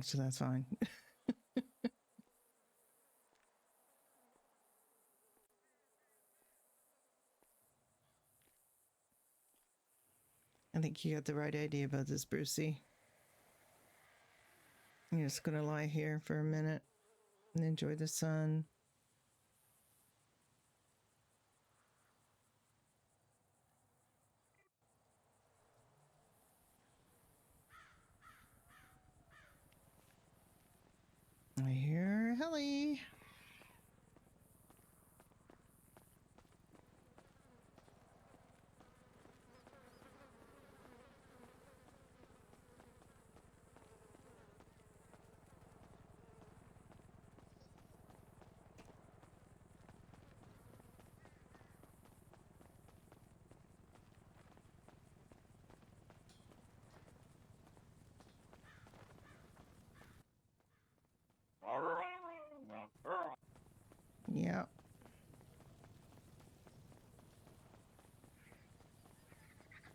So that's fine. I think you got the right idea about this, Brucey. I'm just gonna lie here for a minute and enjoy the sun. I hear Helly. Yeah.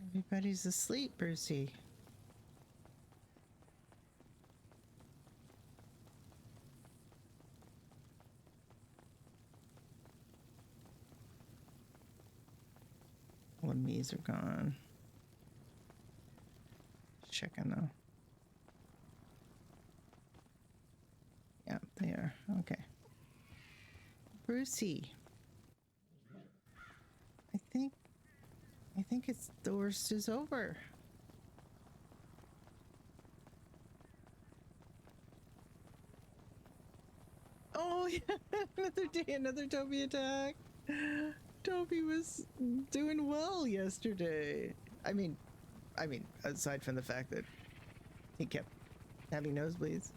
Everybody's asleep, Brucey. All the me's are gone. Checking though. Yeah, they are. Okay. Brucey. I think it's the worst is over. Oh yeah, another day, another Toby attack. Toby was doing well yesterday. I mean, aside from the fact that he kept having nosebleeds.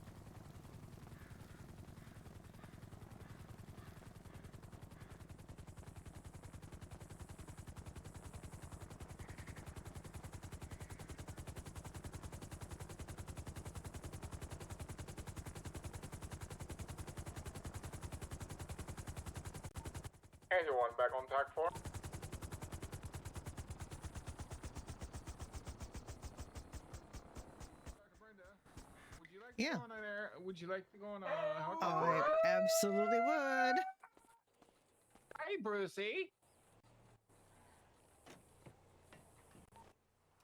Angel 1 back on tack 4. Brenda, would you like to go on there? Would you like to go on a helicopter? I absolutely would. Hey, Brucey.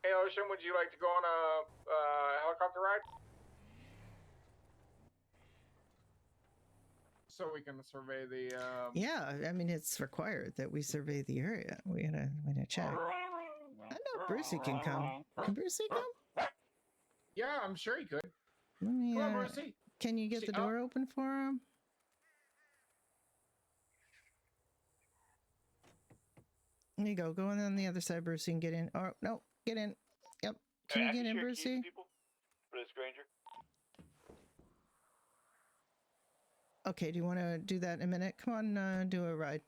Hey, Ocean, would you like to go on a helicopter ride? So we can survey the. Yeah, I mean it's required that we survey the area. We gotta check. I know Brucey can come. Can Brucey come? Yeah, I'm sure he could. Let me, come on, Brucey. Can you get the door open for him? There you go. Go on the other side, Brucey, and get in. Oh no, get in. Yep. Can you get in, Brucey? For the stranger. Okay, do you want to do that in a minute? Come on, do a ride.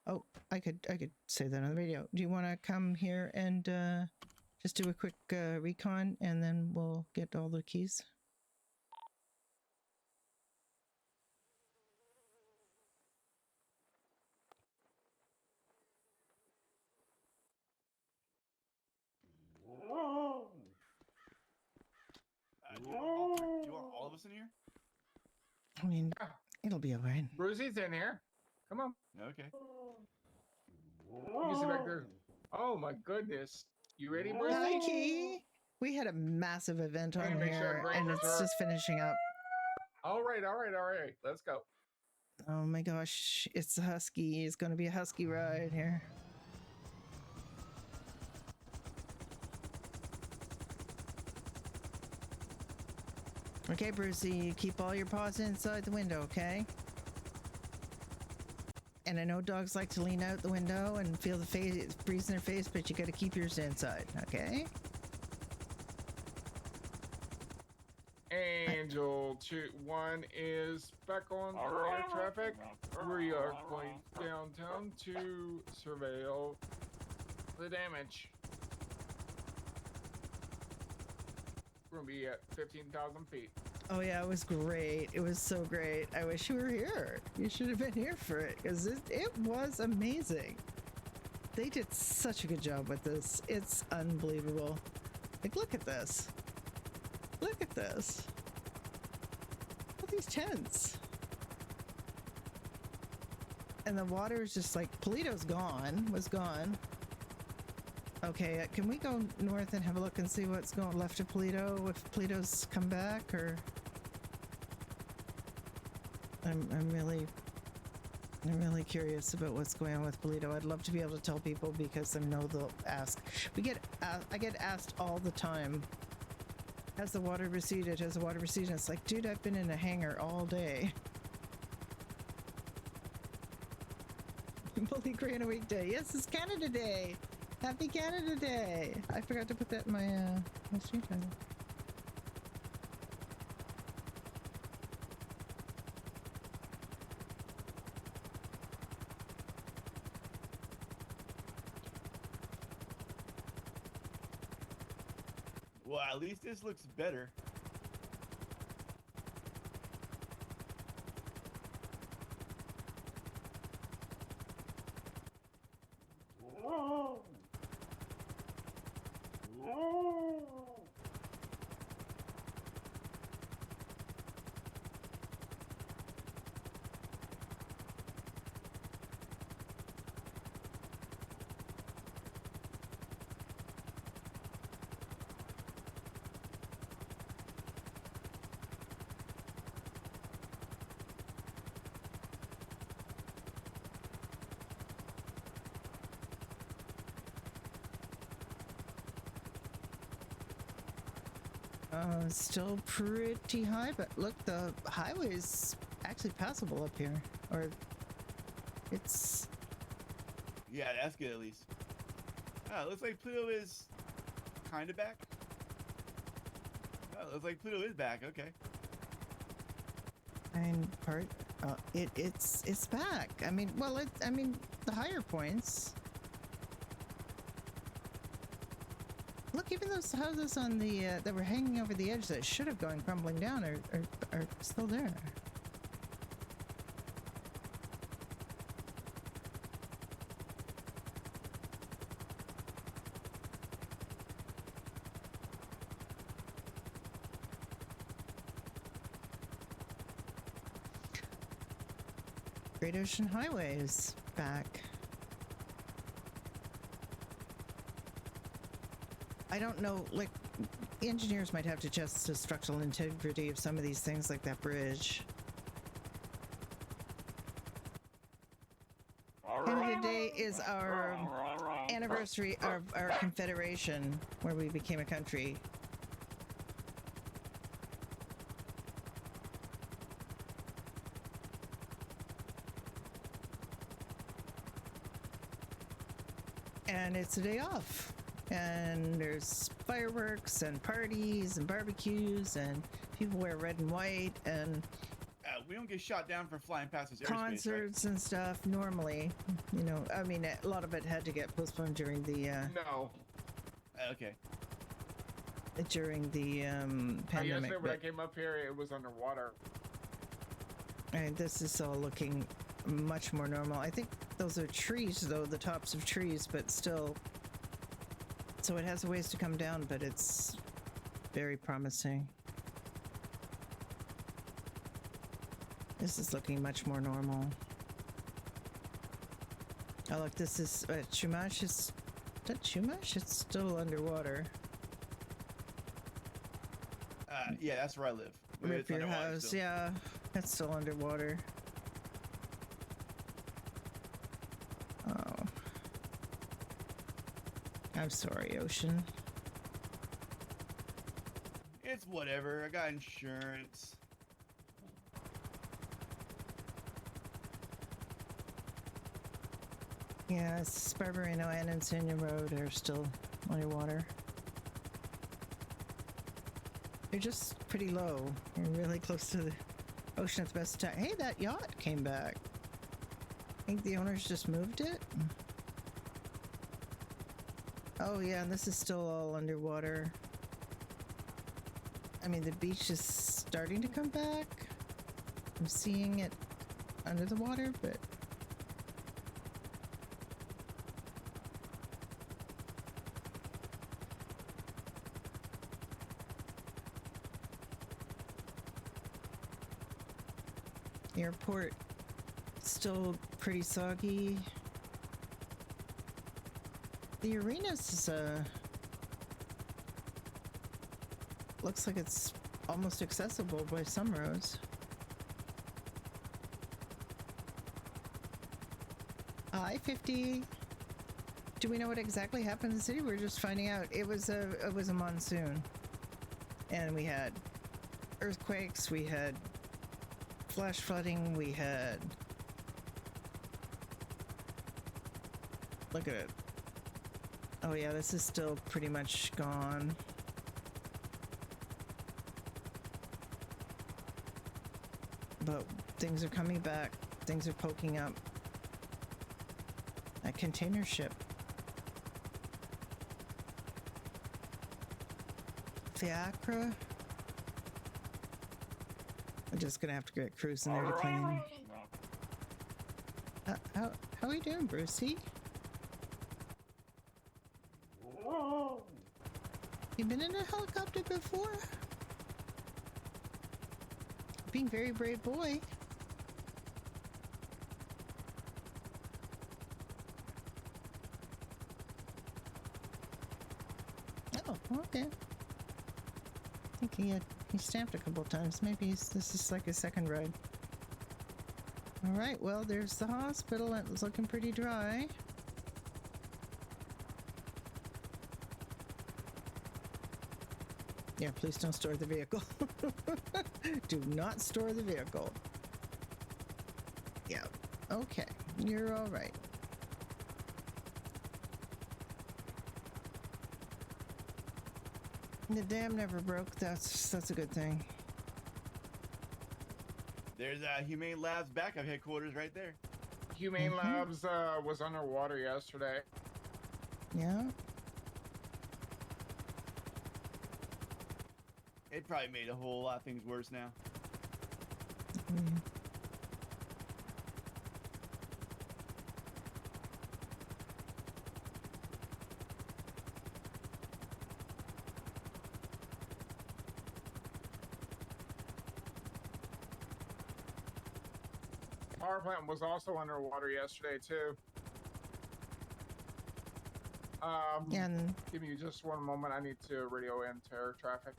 Oh, I could say that on the radio. Do you want to come here and just do a quick recon, and then we'll get all the keys? Do you want all of us in here? I mean, it'll be alright. Brucey's in here. Come on. Okay. You can sit back there. Oh my goodness. You ready, Brucey? Hi, Key. We had a massive event on here, and it's just finishing up. All right. Let's go. Oh my gosh, it's a husky. It's going to be a husky ride here. Okay, Brucey, keep all your paws inside the window, okay? And I know dogs like to lean out the window and feel the breeze in their face, but you got to keep yours inside, okay? Angel 1 is back on air traffic. We are going downtown to surveil the damage. We're gonna be at 15,000 feet. Oh yeah, it was great. It was so great. I wish you were here. You should have been here for it, because it was amazing. They did such a good job with this. It's unbelievable. Like, look at this. Look at this. Look at these tents. And the water is just like, Polito's gone, was gone. Okay, can we go north and have a look and see what's going left of Polito? If Polito's come back, or I'm really curious about what's going on with Polito. I'd love to be able to tell people because I know they'll ask. I get asked all the time, has the water receded? Has the water receded? It's like, dude, I've been in a hangar all day. Bully Grey on a weekday. Yes, it's Canada Day. Happy Canada Day. I forgot to put that in my stream title. Well, at least this looks better. Still pretty high, but look, the highway is actually passable up here. Or it's... Yeah, that's good at least. Oh, looks like Pluto is kind of back. Oh, looks like Pluto is back. Okay. It's back. I mean, well, the higher points. Look, even those houses on the that were hanging over the edge that should have gone crumbling down are still there. Great Ocean Highway is back. I don't know, like, engineers might have to adjust the structural integrity of some of these things, like that bridge. Canada Day is our anniversary of our confederation, where we became a country. And it's a day off. And there's fireworks and parties and barbecues and people wear red and white and We don't get shot down for flying past this airspace, concerts and stuff normally. You know, I mean, a lot of it had to get postponed during the No. Okay. pandemic. Yesterday when I But came up here, it was underwater. this is all looking much more normal. I think those are trees, though, the tops of trees, but still. So it has a ways to come down, but it's very promising. This is looking much more normal. Oh, look, this is Chumash. Is that Chumash? It's still underwater. Yeah, that's where I live. Rip It's your underwater house. still. Yeah, that's still underwater. Oh. I'm sorry, Ocean. It's whatever. I got insurance. Yeah, Sparberino and Insania Road are still underwater. They're just pretty low. You're really close to the ocean at the best time. Hey, that yacht came back. I think the owners just moved it. Oh yeah, and this is still all underwater. I mean, the beach is starting to come back. I'm seeing it under the water, but Airport still pretty soggy. The arena's looks like it's almost accessible by some roads. I-50. Do we know what exactly happened in the city? We're just finding out. It was a monsoon, and we had earthquakes. We had flash flooding. We had. Look at it. Oh yeah, this is still pretty much gone. But things are coming back. Things are poking up. A container ship. Fiacre. I'm just gonna have to get Cruz in there to clean. How are we doing, Brucey? You been in a helicopter before? Being a very brave boy. Oh, okay. I think he stamped a couple times. Maybe this is like a second ride. All right, well, there's the hospital. It's looking pretty dry. Yeah, please don't store the vehicle. Do not store the vehicle. Yeah, okay. You're all right. The dam never broke. That's a good thing. There's Humane Labs backup headquarters right there. Humane Labs was underwater yesterday. Yeah. It probably made a whole lot of things worse now. Mm. Power plant was also underwater yesterday too. Yeah, and Give me just one moment. I need to radio in terror traffic.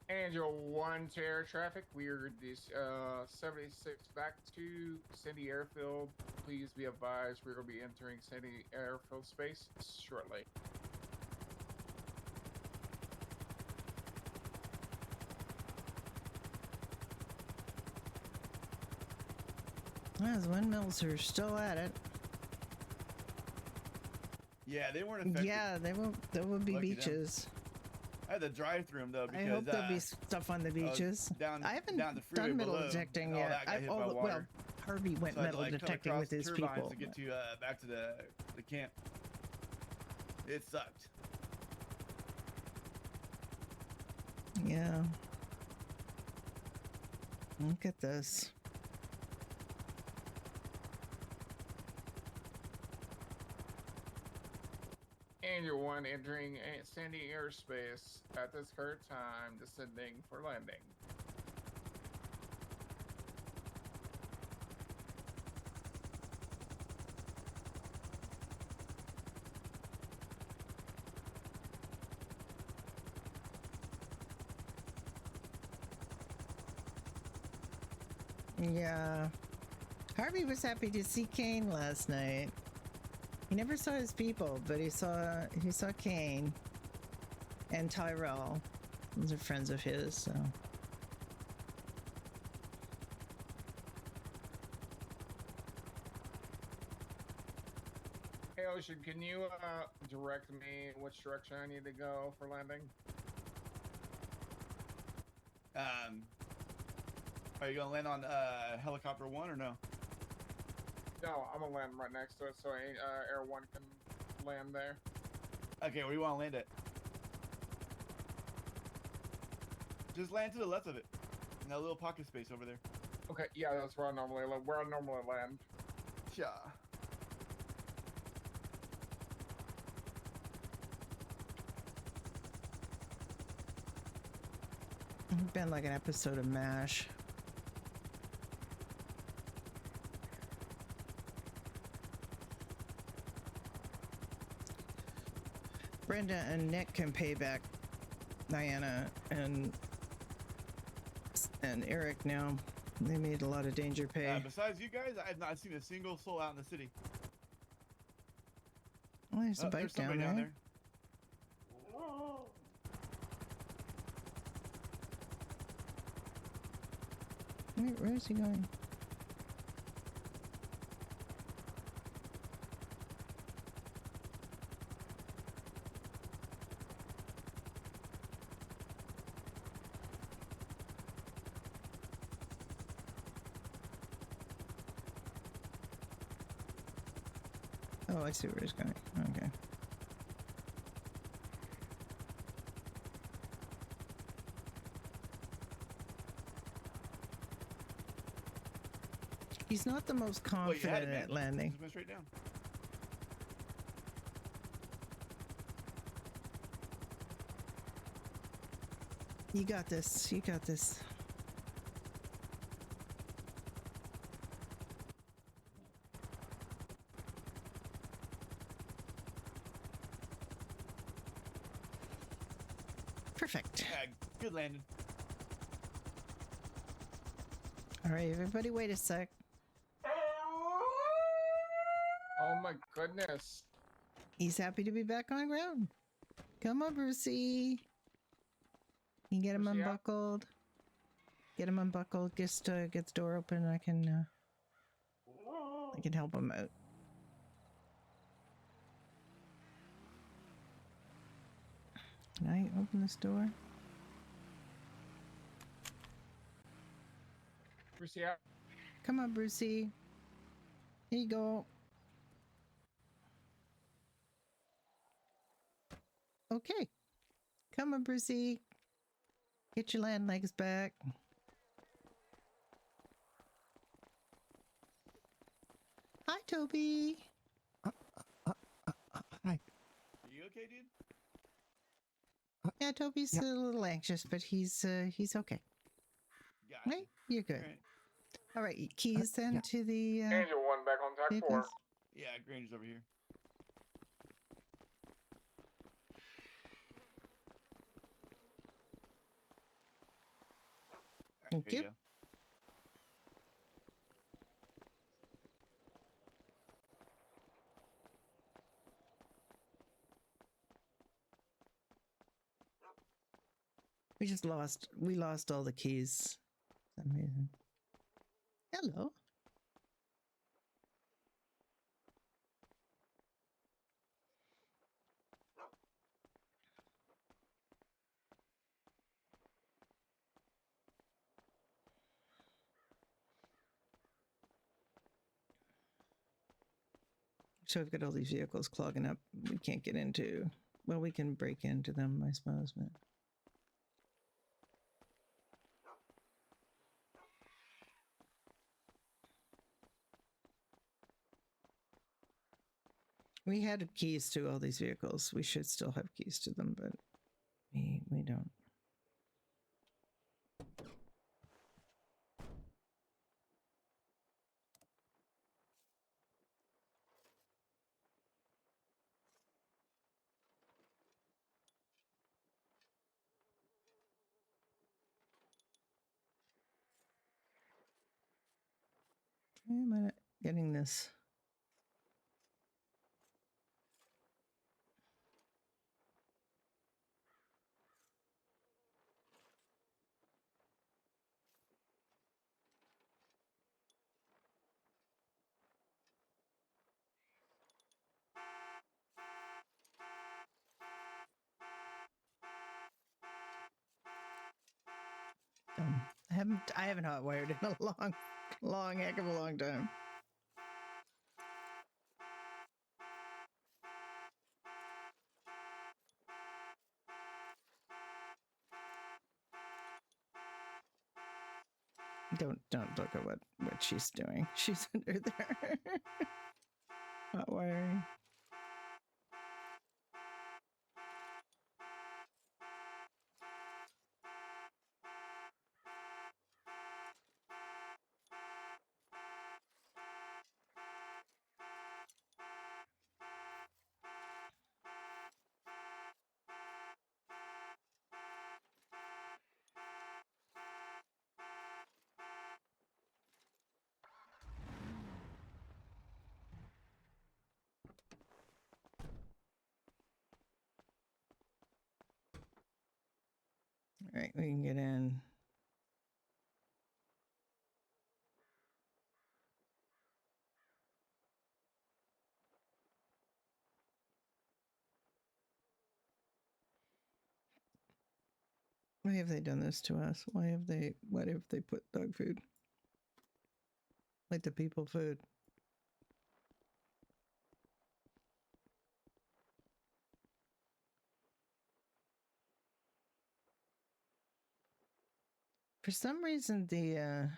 Angel 1 terror traffic. We're this 76 back to Sandy Airfield. Please be advised we're going to be entering Sandy Airfield space shortly. well, the windmills are still at it. Yeah, they weren't affected. Yeah, there will be Lucky them. beaches. I had to drive through them though because I hope there'll be stuff on the beaches. down, I haven't down the freeway done metal below, detecting and all yet. that got hit by well, water. Harvey went So I had to, metal like, cut detecting across with his turbines people. to get to back to the camp. It sucked. Yeah. Look at this. Angel 1 entering Sandy airspace at this current time, descending for landing. Yeah. Harvey was happy to see Kane last night. He never saw his people, but he saw Kane and Tyrell. Those are friends of his, so. Hey Ocean, can you direct me which direction I need to go for landing? Are you gonna land on helicopter 1 or no? No, I'm gonna land right next to it so Air 1 can land there. Okay, where do you want to land it? Just land to the left of it, in that little pocket space over there. Okay, yeah, that's where I normally land. Yeah. Been like an episode of MASH. Brenda and Nick can pay back Diana and Eric now. They made a lot of danger pay. Besides you guys, I have not seen a single soul out in the city. Oh, there's a bike there's down somebody there. down there. Where is he going? Oh, I see where he's going. Okay. He's not the most Well, you had confident it, man. at landing. Just went straight down. You got this. You got this. Perfect. Yeah, good landing. All right, everybody, wait a sec. Oh my goodness. He's happy to be back on ground. Come on, Brucey. You get him Brucey out? unbuckled. Get him unbuckled. Just get the door open, and I can help him out. Can I open this door? Brucey out. Come on, Brucey. Here you go. Okay. Come on, Brucey. Get your land legs back. Hi, Toby. Hi. Are you okay, dude? Yeah, Toby's Yeah. a little anxious, but he's okay. Got Right? you. You're good. Alright. All right, keys then yeah. to the Angel 1 back on track 4. vehicles. Yeah, Granger's over here. Thank Here you. go. We lost all the keys for some reason. Hello. So we've got all these vehicles clogging up. We can't get into. Well, we can break into them, I suppose, but. We had keys to all these vehicles. We should still have keys to them, but we don't. Why am I not getting this? I haven't hot wired in a long heck of a long time. Don't look at what she's doing. She's under there. Hot wiring. we can get in. Why have they done this to us? Why have they put dog food? Like the people food. For some reason, the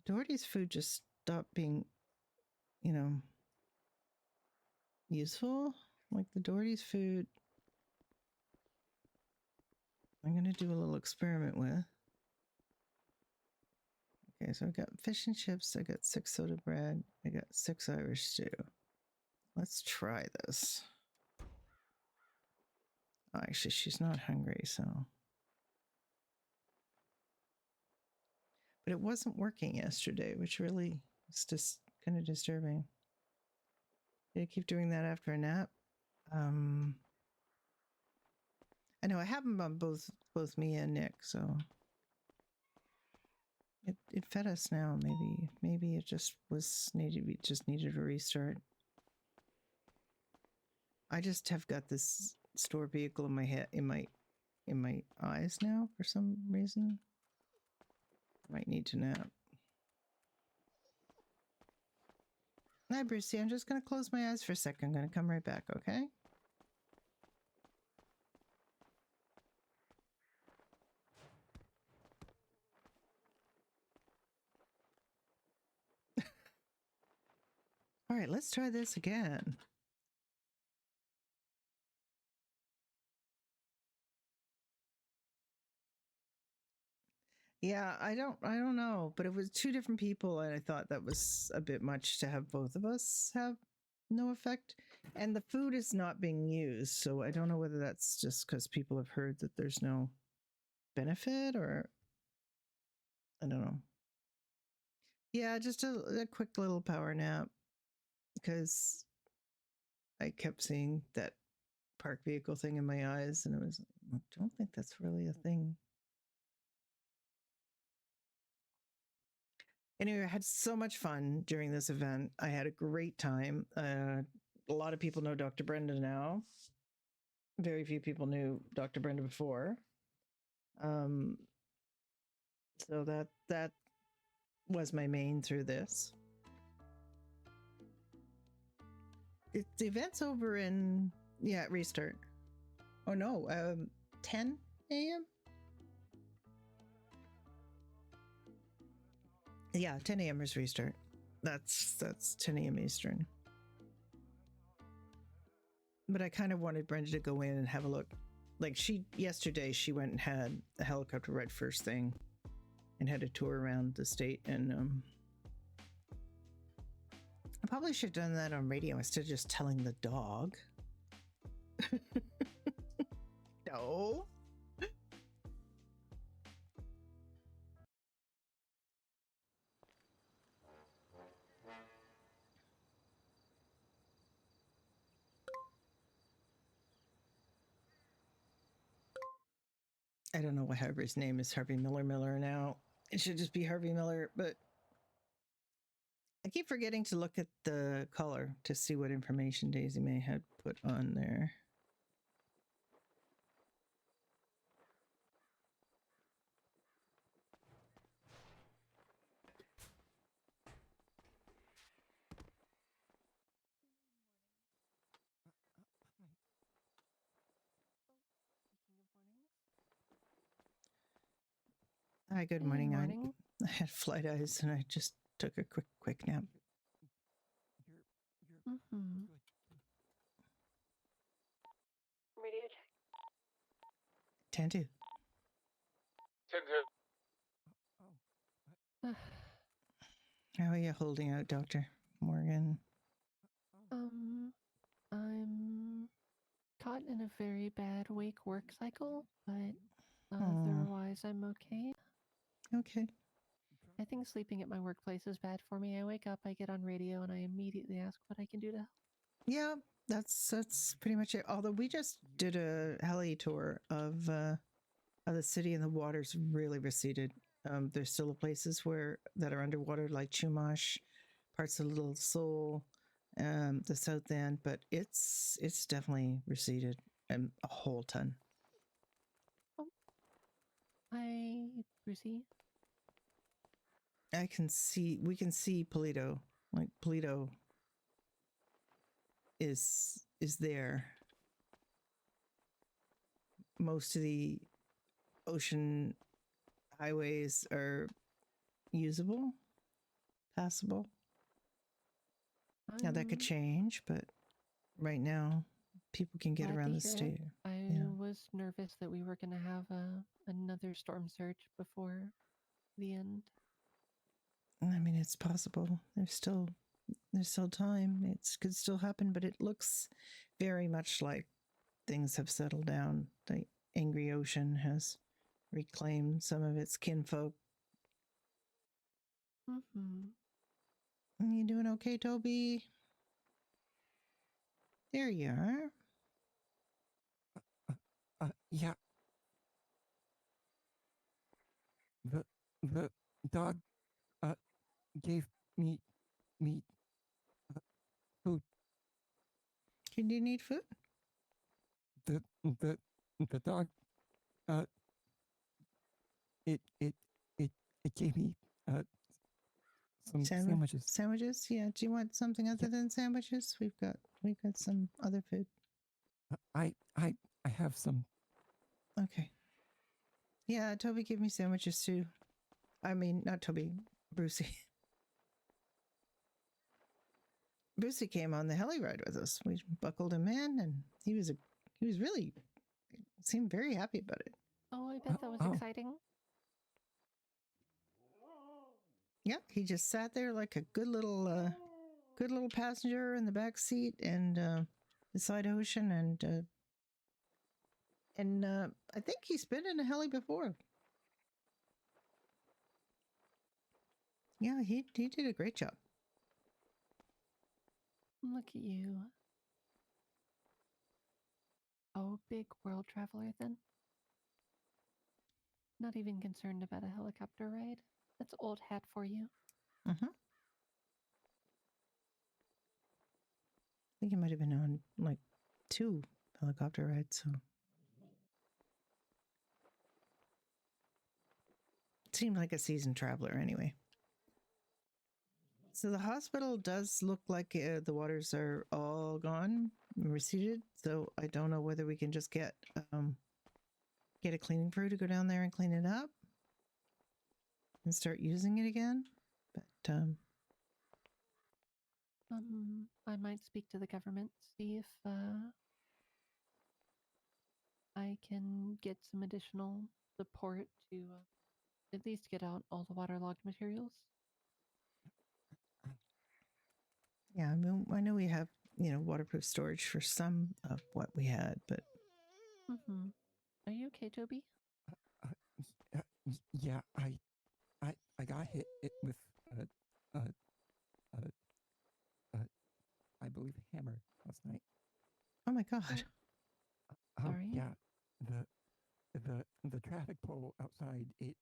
Doherty's food just stopped being, you know, useful. Like the Doherty's food, I'm going to do a little experiment with. Okay, so I got fish and chips. I got 6 soda bread. I got 6 Irish stew. Let's try this. Oh, actually, she's not hungry, so. But it wasn't working yesterday, which really is just kind of disturbing. Did I keep doing that after a nap? I know it happened on both me and Nick, so it fed us now. Maybe it just needed a restart. I just have got this store vehicle in my head, in my eyes now for some reason. Might need to nap. Hi, Brucey. I'm just going to close my eyes for a second. I'm going to come right back, okay? All right, let's try this again. Yeah, I don't know, but it was 2 different people, and I thought that was a bit much to have both of us have no effect. And the food is not being used, so I don't know whether that's just because people have heard that there's no benefit, or I don't know. Yeah, just a quick little power nap, because I kept seeing that park vehicle thing in my eyes, and I don't think that's really a thing. Anyway, I had so much fun during this event. I had a great time. A lot of people know Dr. Brenda now. Very few people knew Dr. Brenda before. So that was my main through this. The event's over in restart. Oh no, 10 a.m. Yeah, 10 a.m. is restart. That's 10 a.m. Eastern. But I kind of wanted Brenda to go in and have a look. Like yesterday she went and had a helicopter ride first thing and had a tour around the state, and I probably should have done that on radio instead of just telling the dog. No. I don't know why Harvey's name is Harvey Miller now. It should just be Harvey Miller, but I keep forgetting to look at the color to see what information Daisy May had put on there. Hi, good morning. Morning. I had flight eyes and I just took a quick nap. Mm-hmm. Radio check. 10-2. 10-2. How are you holding out, Dr. Morgan? I'm caught in a very bad wake-work cycle, but otherwise I'm okay. Okay. I think sleeping at my workplace is bad for me. I wake up, I get on radio, and I immediately ask what I can do to help. Yeah, that's pretty much it. Although we just did a heli tour of of the city, and the water's really receded. There's still places that are underwater, like Chumash, parts of Little Seoul, the south end, but it's definitely receded a whole ton. Hi, Brucey. We can see Polito. Like Polito is there. Most of the ocean highways are usable, passable. Now that could change, but right now people can get Glad around to the hear it. state. I Yeah. was nervous that we were going to have another storm surge before the end. I mean, it's possible. There's still time. It could still happen, but it looks very much like things have settled down. The angry ocean has reclaimed some of its kinfolk. Mm-hmm. You doing okay, Toby? There you are. Yeah. The dog gave me food. Do you need food? The dog it gave me some sandwiches. Sandwiches? Yeah. Do you want something other than sandwiches? We've got some other food. I have some. Okay. Yeah, Toby gave me sandwiches too. I mean, not Toby, Brucey. Brucey came on the heli ride with us. We buckled him in, and he was really seemed very happy about it. Oh, I bet that was exciting. Yeah, he just sat there like a good little passenger in the back seat and beside Ocean, and I think he's been in a heli before. Yeah, he did a great job. Look at you. Oh, big world traveler then. Not even concerned about a helicopter ride. That's old hat for you. Mm-hmm. I think he might have been on like 2 helicopter rides, so seemed like a seasoned traveler anyway. So the hospital does look like the waters are all gone, receded. So I don't know whether we can just get a cleaning crew to go down there and clean it up and start using it again. But I might speak to the government, see if I can get some additional support to at least get out all the waterlogged materials. yeah, I mean, I know we have waterproof storage for some of what we had, but Are you okay, Toby? Yeah, I got hit with I believe a hammer last night. oh my god. Sorry. Yeah, the traffic pole outside it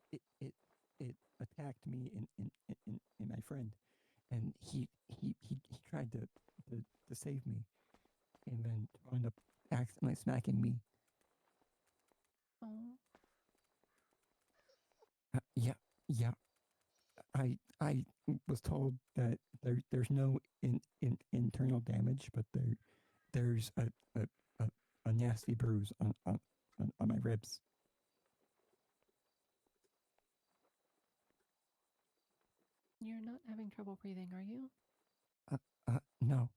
attacked me and my friend, and he tried to save me, and then wound up accidentally smacking me. Oh. Yeah. I was told that there's no internal damage, but there's a nasty bruise on my ribs. You're not having trouble breathing, are you? No.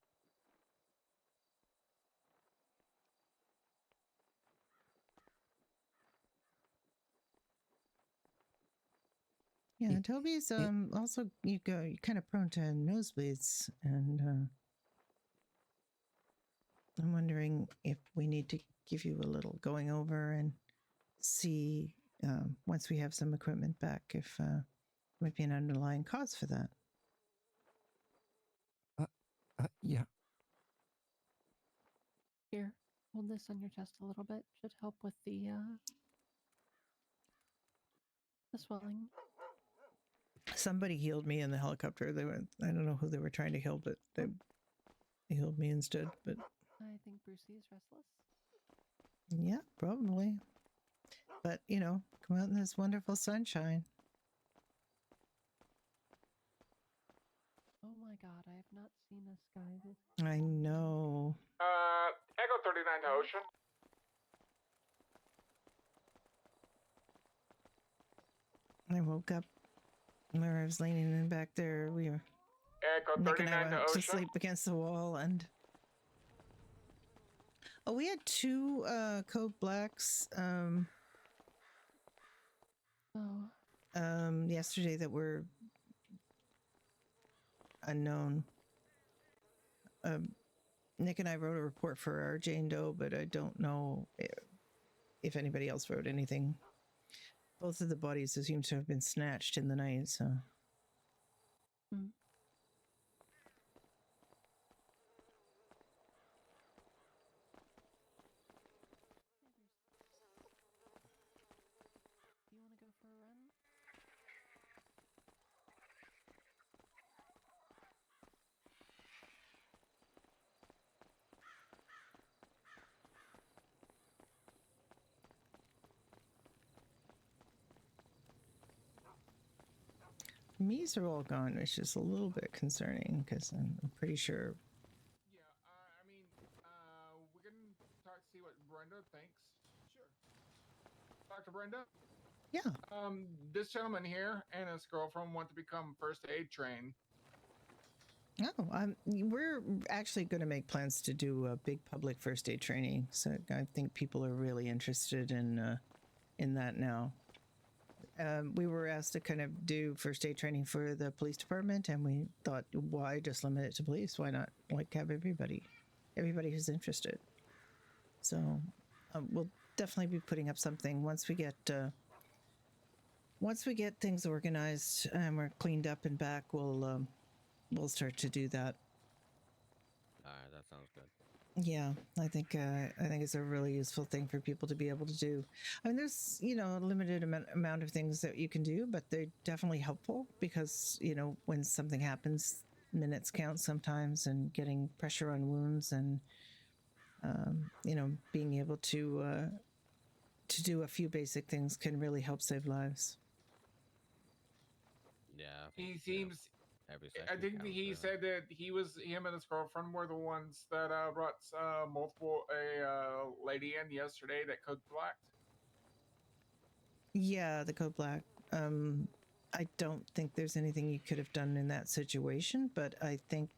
Yeah, Toby's also you kind of prone to nosebleeds, and I'm wondering if we need to give you a little going over and see once we have some equipment back if might be an underlying cause for that. Yeah. Here, hold this on your chest a little bit. Should help with the The swelling. Somebody healed me in the helicopter. I don't know who they were trying to heal, but they healed me instead. But I think Brucey is restless. yeah, probably. But come out in this wonderful sunshine. Oh my god, I have not seen a sky this. I know. Echo 39 to Ocean. I woke up where I was leaning in back there. We were Echo Nick and 39 I to went to Ocean. sleep against the wall, and we had two code blacks Oh, yesterday that were unknown. Nick and I wrote a report for our Jane Doe, but I don't know if anybody else wrote anything. Both of the bodies seem to have been snatched in the night, so. hmm. Do you want to go for a run? Me's are all gone, which is a little bit concerning because I'm pretty sure. Yeah, I mean, we can talk to see what Brenda thinks. Sure. Dr. Brenda? Yeah. This gentleman here and his girlfriend want to become first aid trained. Oh, we're actually going to make plans to do a big public first aid training. So I think people are really interested in that now. We were asked to kind of do first aid training for the police department, and we thought, why just limit it to police? Why not have everybody who's interested? So we'll definitely be putting up something once we get things organized and we're cleaned up and back. We'll start to do that. All right, that sounds good. Yeah, I think it's a really useful thing for people to be able to do. I mean, there's a limited amount of things that you can do, but they're definitely helpful because when something happens, minutes count sometimes, and getting pressure on wounds and being able to do a few basic things can really help save lives. Yeah. He seems. Every I second think counts, he really. said that him and his girlfriend were the ones that brought a lady in yesterday that code blacked. Yeah, the code black. I don't think there's anything you could have done in that situation, but I think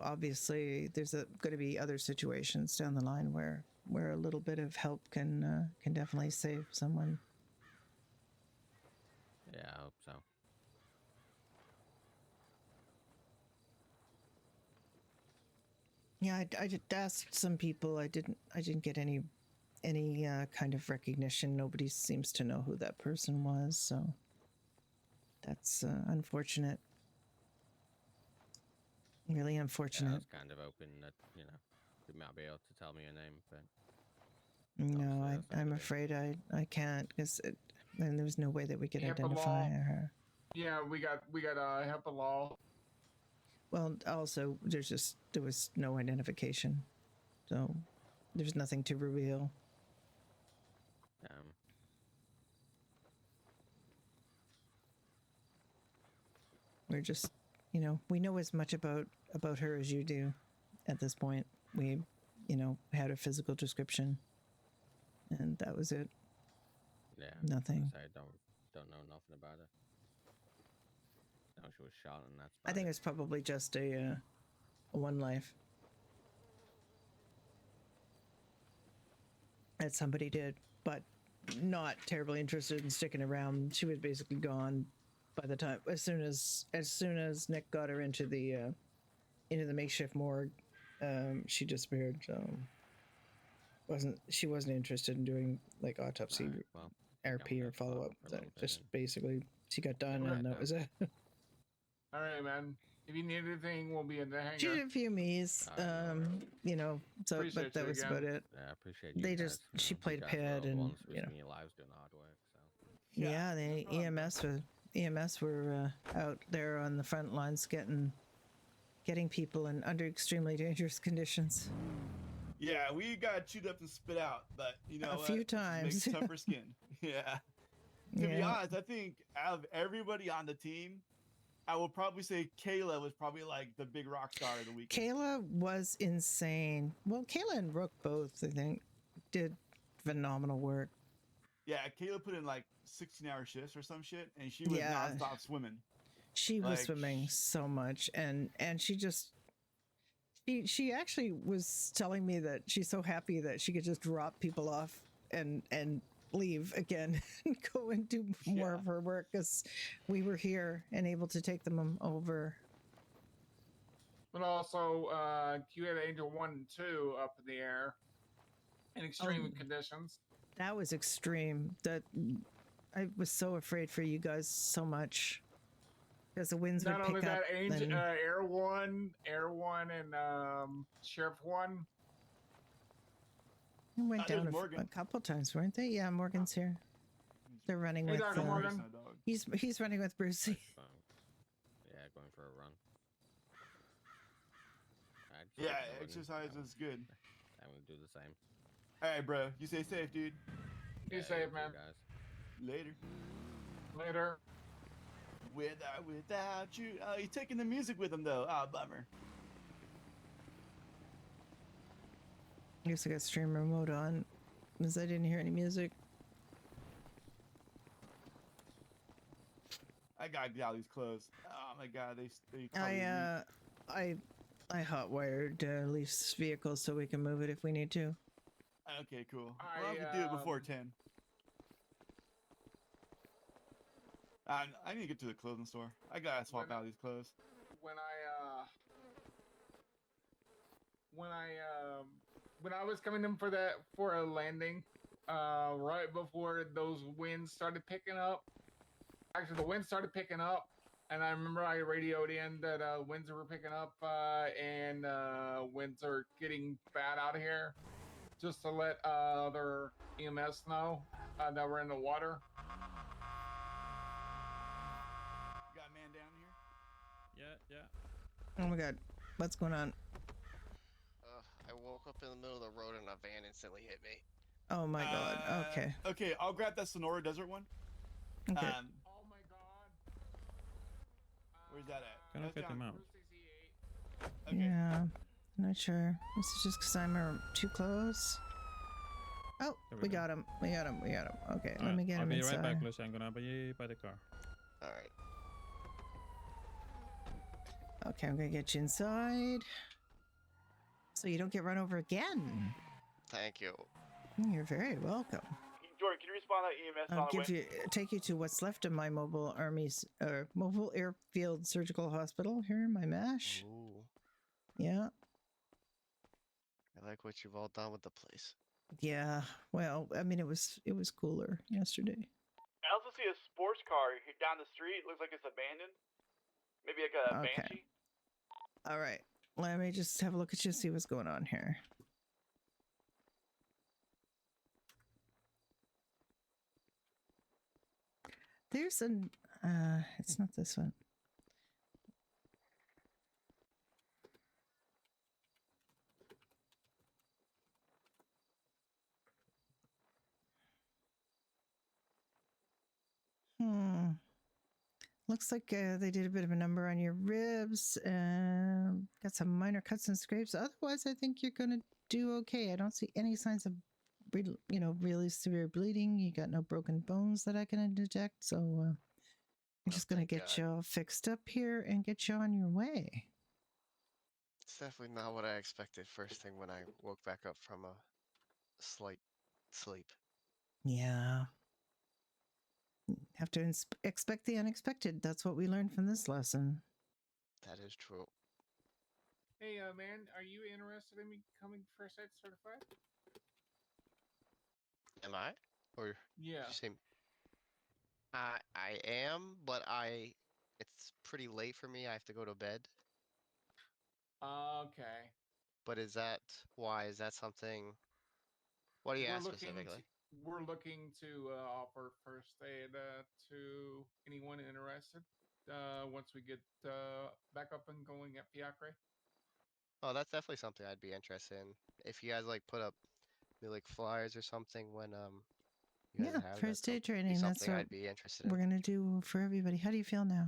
obviously there's going to be other situations down the line where a little bit of help can definitely save someone. Yeah, I hope so. Yeah, I just asked some people. I didn't get any kind of recognition. Nobody seems to know who that person was, so that's unfortunate. Really unfortunate. Yeah, I was kind of hoping that you might be able to tell me your name, but no, that's not I'm gonna be. afraid I can't because and there's no way that we could HIPAA identify law. her. Yeah, we got HIPAA law. Well, also there was no identification, so there's nothing to reveal. We're just, we know as much about her as you do at this point. We, had a physical description and that was it. Yeah. Nothing. I don't know nothing about it. No, she was shot and that's I think it's probably just a one life that somebody did, but not terribly interested in sticking around. She was basically gone by the time as soon as Nick got her into the makeshift morgue, she disappeared. So she wasn't interested in doing like autopsy, RP or follow up. Just basically she got done and that was it. All right, man. If you need anything, we'll be in the hangar. She did a few me's, so Appreciate but that you was again. about it. Yeah, I appreciate you. They guys. she played a you guys were pad all the and ones risking your lives doing the hard work. So Yeah, the no problem, bro. EMS were out there on the front lines getting people in under extremely dangerous conditions. Yeah, we got chewed up and spit out, but you know A what? few It just makes times. tougher skin. Yeah. To be Yeah. honest, I think out of everybody on the team, I will probably say Kayla was probably like the big rock star of the weekend. Kayla was insane. Well, Kayla and Rook both, I think, did phenomenal work. Yeah, Kayla put in like 16-hour shifts or some shit, and she was Yeah. nonstop swimming. She was Like, swimming so much, and she just she actually was telling me that she's so happy that she could just drop people off and leave again and go and do more Yeah. of her work because we were here and able to take them over. But also, you had Angel 1 and 2 up in the air in extreme conditions. That was extreme. That I was so afraid for you guys so much because the winds Not would only pick that, up. Angel, And Air 1, and Sheriff 1. they went there's down Morgan. a couple times, weren't they? Yeah, Morgan's here. They're running Hey, with. Dr. Morgan. He's running with Brucey. Yeah, going for a run. Yeah, exercise is good. I'm gonna do the same. All right, bro. You stay safe, dude. Be safe, man. Guys. Later. Later. Without you. Oh, he's taking the music with him though. Ah, bummer. I guess I got stream remote on because I didn't hear any music. I got Gally's clothes. Oh my god, they probably leaked. I hotwired Leaf's vehicle so we can move it if we need to. Okay, cool. Well, I could do it before 10. I need to get to the clothing store. I gotta swap out these clothes. When I was coming in for a landing, right before those winds started picking up. Actually, the winds started picking up, and I remember I radioed in that winds were picking up and winds are getting bad out here, just to let other EMS know that we're in the water. Got a man down here? Yeah. Oh my god, what's going on? I woke up in the middle of the road and a van instantly hit me. Oh my god. Okay. Okay, I'll grab that Sonora Desert one. Okay. Oh my god. Where's that at? Gonna That's fit down- him out. Okay. Yeah. Not sure. This is just because I'm too close. Oh, There we we go. got him. We got him. We got him. Okay, let Alright, me get I'll him be inside. right back, Lucy. I'm gonna be by the car. All right. Okay, I'm gonna get you inside. So you don't get run over again. Thank you. You're very welcome. Jordan, can you respond to that EMS I'll on the way? give you take you to what's left of my mobile airfield surgical hospital here in my MASH. Ooh, Yeah. I like what you've all done with the place. Yeah. Well, I mean it was cooler yesterday. I also see a sports car down the street. Looks like it's abandoned. Maybe like a Okay. Banshee. All right. Let me just have a look at you, see what's going on here. There's an it's not this one. Looks like they did a bit of a number on your ribs and got some minor cuts and scrapes. Otherwise, I think you're going to do okay. I don't see any signs of, really severe bleeding. You got no broken bones that I can detect. So I'm just going to thank get God. you all fixed up here and get you on your way. It's definitely not what I expected first thing when I woke back up from a slight sleep. Yeah. Have to expect the unexpected. That's what we learned from this lesson. That is true. Hey, man, are you interested in becoming first aid certified? Am I? Or Yeah. did you say? I am, but it's pretty late for me. I have to go to bed. Okay. But is that why? Is that something? What do you We're ask looking specifically? we're looking to offer first aid to anyone interested once we get back up and going at Fiacre. Oh, that's definitely something I'd be interested in. If you guys like put up maybe, like flyers or something when you guys Yeah, have that, first aid be training. That's something what I'd be interested in. we're gonna do for everybody. How do you feel now?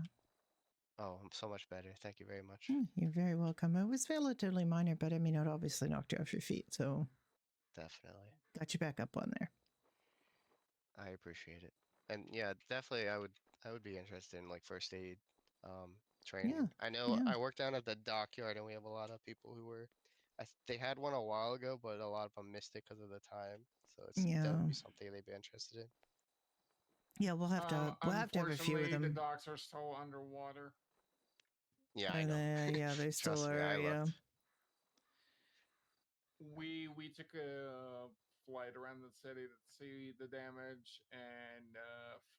Oh, I'm so much better. Thank you very much. You're very welcome. It was relatively minor, but I mean, it obviously knocked you off your feet, so Definitely. got you back up on there. I appreciate it. And yeah, definitely I would be interested in like first aid training. Yeah, I know yeah. I work down at the dockyard and we have a lot of people who were they had one a while ago, but a lot of them missed it because of the time. So that Yeah, would be something they'd be interested in. yeah. We'll have to have a few of Unfortunately, the them. docks are still underwater. Yeah, I Are know. they? Yeah, they still Trust me, are. I Yeah. looked. We took a flight around the city to see the damage, and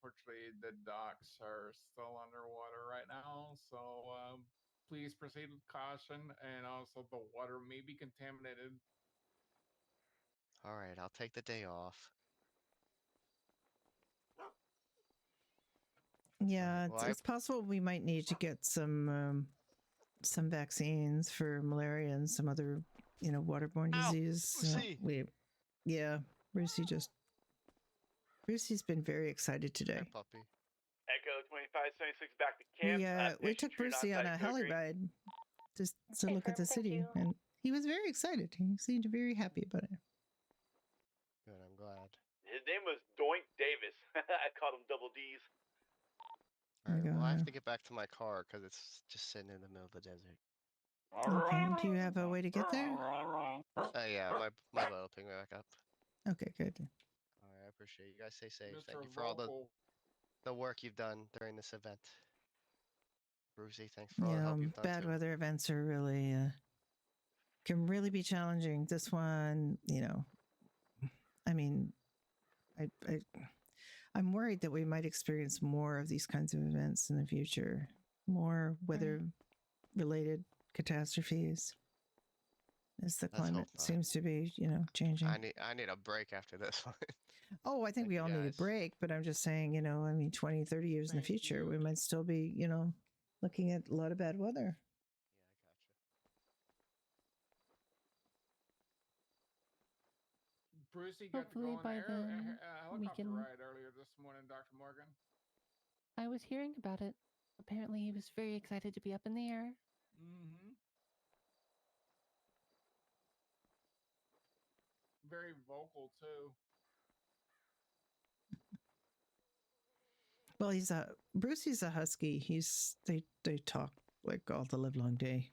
fortunately, the docks are still underwater right now. So please proceed with caution, and also the water may be contaminated. All right, I'll take the day off. Yeah, Well, it's possible we might need to get some vaccines for malaria and some other, waterborne Ow! disease. So Lucy! Brucey's been very excited Hi, today. puppy. Echo 2576 back to camp. We took Brucey on a heli ride just to look at the Confirmed, thank city, you. and he was very excited. He seemed very happy about it. Good, I'm glad. His name was Doink Davis. I called him Double D's. All right, There you well, I go. have to get back to my car because it's just sitting in the middle of the desert. Okay, do you have a way to get there? Yeah, my boat will pick me back up. Okay, good. All right, I appreciate it. You guys stay safe. Mr. Thank you for all Vocal. the work you've done during this event. Brucey, thanks for all the help you've done Bad too. weather events are really can really be challenging. This one, I mean, I'm worried that we might experience more of these kinds of events in the future, more weather-related catastrophes, as the Let's climate hope not. seems to be, changing. I need a break after this one. Oh, I think Thank we you, all need a guys. break, but I'm just saying, 20, 30 years in the Thank future, you. we might still be, looking at a lot of bad weather. Brucey got to go Hopefully on by a then we helicopter can. ride earlier this morning, Dr. Morgan. I was hearing about it. Apparently, he was very excited to be up in the air. Mm-hmm. Very vocal too. Well, Brucey's a husky. They talk like all the livelong day.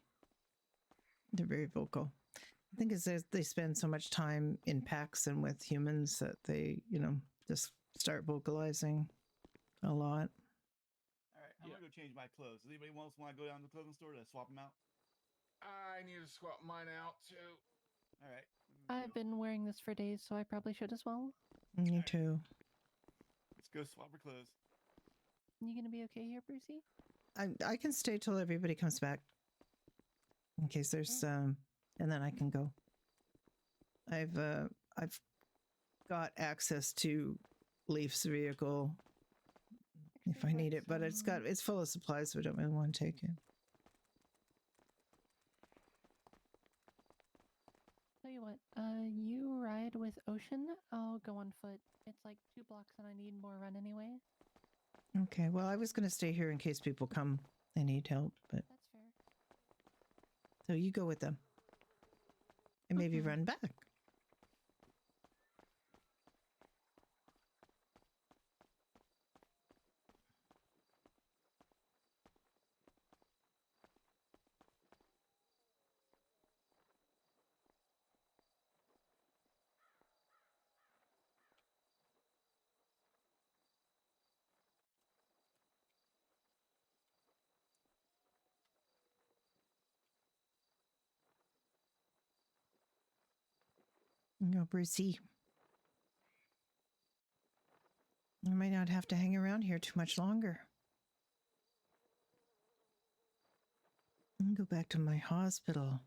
They're very vocal. I think it's they spend so much time in packs and with humans that they, just start vocalizing a lot. All right, I'm gonna go change my clothes. Does anybody else want to go down to the clothing store to swap them out? I need to swap mine out too. All right. I've been wearing this for days, so I probably should as well. Me too. Let's go swap our clothes. You gonna be okay here, Brucey? I can stay till everybody comes back. In case there's and then I can go. I've got access to Leaf's vehicle if I need it, but it's full of supplies, so I don't really want to take it. Tell you what, you ride with Ocean. I'll go on foot. It's like 2 blocks, and I need more run anyway. Okay, well, I was going to stay here in case people come and need help, but That's fair. so you go with them and maybe run back. No, Brucey. I might not have to hang around here too much longer. I'll go back to my hospital.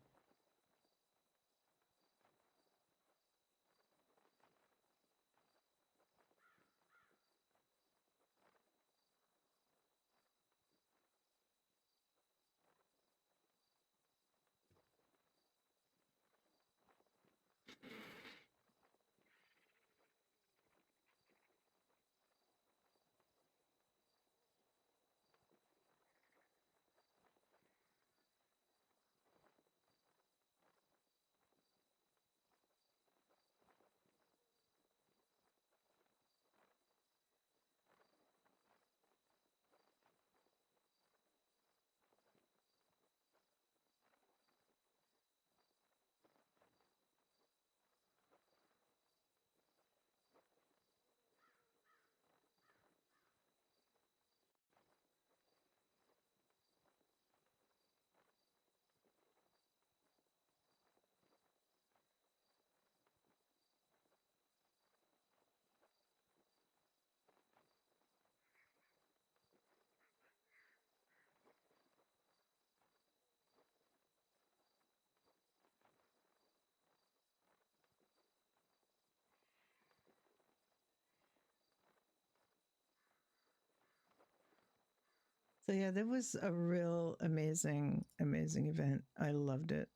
So yeah, that was a real amazing event. I loved it.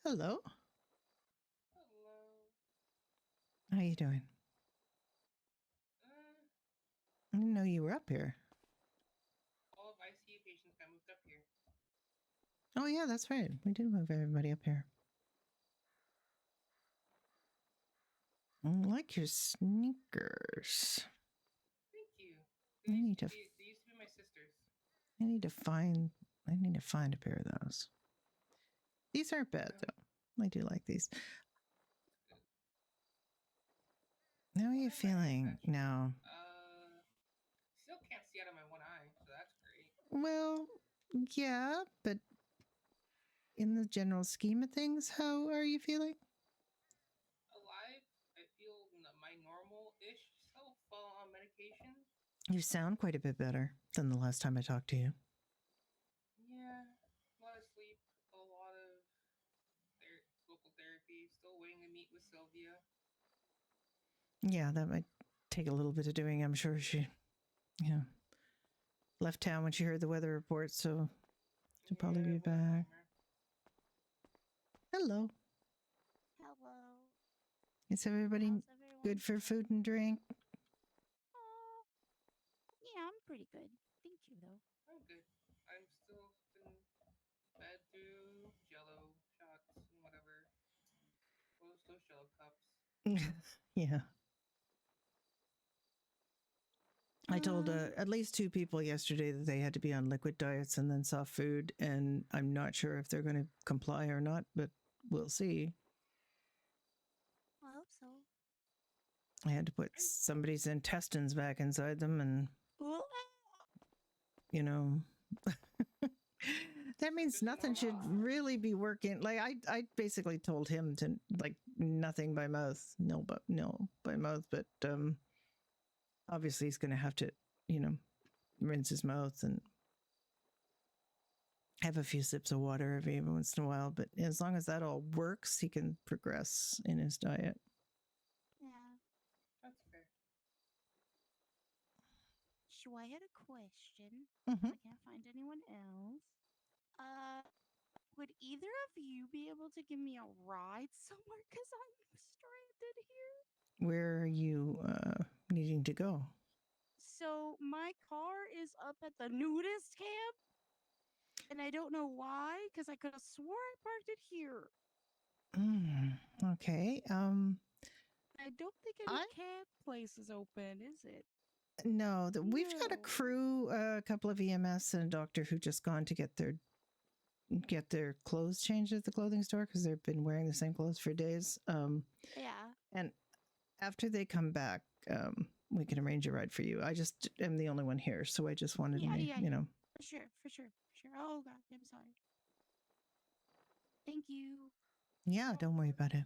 Hello. Hello. How you doing? I didn't know you were up here. All of ICU patients got moved up here. Oh yeah, that's right. We did move everybody up here. I like your sneakers. Thank you. I need to. They used to be my sister's. I need to find a pair of those. These aren't bad though. I do like these. How are you feeling now? Still can't see out of my one eye, so that's great. Well, yeah, but in the general scheme of things, how are you feeling? Alive, I feel my normal-ish self on medication. You sound quite a bit better than the last time I talked to you. Yeah, a lot of sleep, a lot of local therapy. Still waiting to meet with Sylvia. Yeah, that might take a little bit of doing. I'm sure she, left town when she heard the weather report, so she'll probably be back. Hello. Hello. Is everybody How's everyone? good for food and drink? Yeah, I'm pretty good. Thank you, though. I'm good. I'm still been fed through Jello shots and whatever. Those Jello cups. Yeah. I told at least 2 people yesterday that they had to be on liquid diets and then soft food, and I'm not sure if they're going to comply or not, but we'll see. I hope so. I had to put somebody's intestines back inside them, and that means nothing should really be working. Like I basically told him to like nothing by mouth, no by mouth, but obviously he's going to have to, rinse his mouth and have a few sips of water every once in a while. But as long as that all works, he can progress in his diet. Yeah. That's fair. So I had a question. Mm-hmm. I can't find anyone else. Would either of you be able to give me a ride somewhere? Because I'm stranded here. Where are you needing to go? So my car is up at the nudist camp. And I don't know why, because I could have swore I parked it here. Okay. I don't think any camp place is open, is it? No, we've got a crew, a couple of EMS and a doctor who just gone to get their clothes changed at the clothing store because they've been wearing the same clothes for days. Yeah. And after they come back, we can arrange a ride for you. I just am the only one here, so I just wanted to make, For sure. Oh God, I'm sorry. Thank you. Yeah, don't worry about it.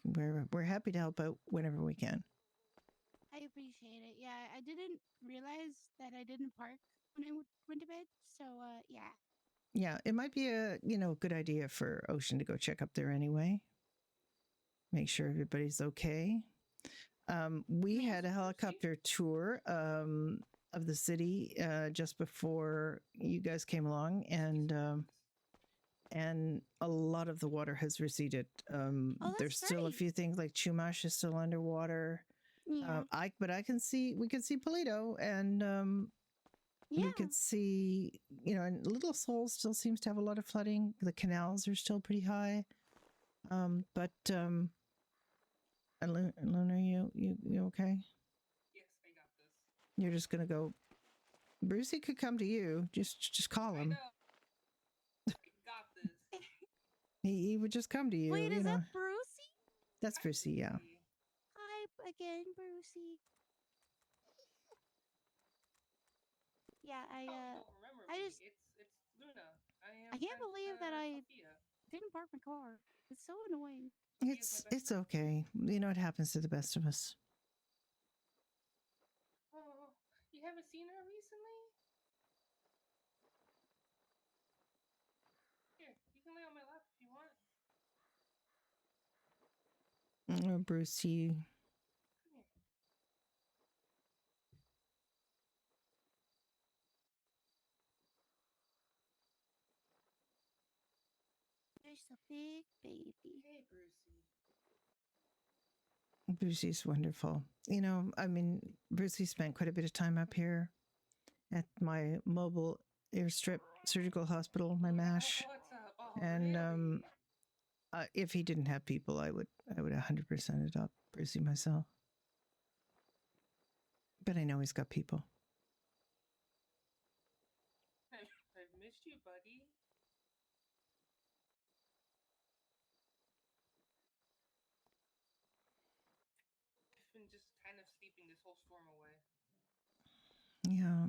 We're happy to help out whenever we can. I appreciate it. Yeah, I didn't realize that I didn't park when I went to bed. So, yeah. Yeah, it might be a good idea for Ocean to go check up there anyway. Make sure everybody's okay. We had a helicopter tour of the city just before you guys came along, and a lot of the water has receded. There's still a few things like Chumash is still underwater. Yeah. We can see Polito, and we could see, and Little Seoul still seems to have a lot of flooding. The canals are still pretty high. But Luna, you okay? Yes, I got this. You're just gonna go. Brucey could come to you. Just call him. I know. I got this. He would just come to you. Wait, is that Brucey? That's Brucey, yeah. Hi again, Brucey. Yeah, I don't remember I me. just It's Luna. I can't believe that I didn't park my car. It's so annoying. It's okay. It happens to the best of us. Oh, you haven't seen her recently? Here, you can lay on my lap if you want. Oh, Brucey. Come here. just a big baby. Hey, Brucey. Brucey's wonderful. You know, I mean, Brucey spent quite a bit of time up here at my mobile airstrip surgical hospital, my MASH. What's up? Oh, And really? if he didn't have people, I would 100% adopt Brucey myself. But I know he's got people. I've missed you, buddy. I've been just kind of sleeping this whole storm away. Yeah.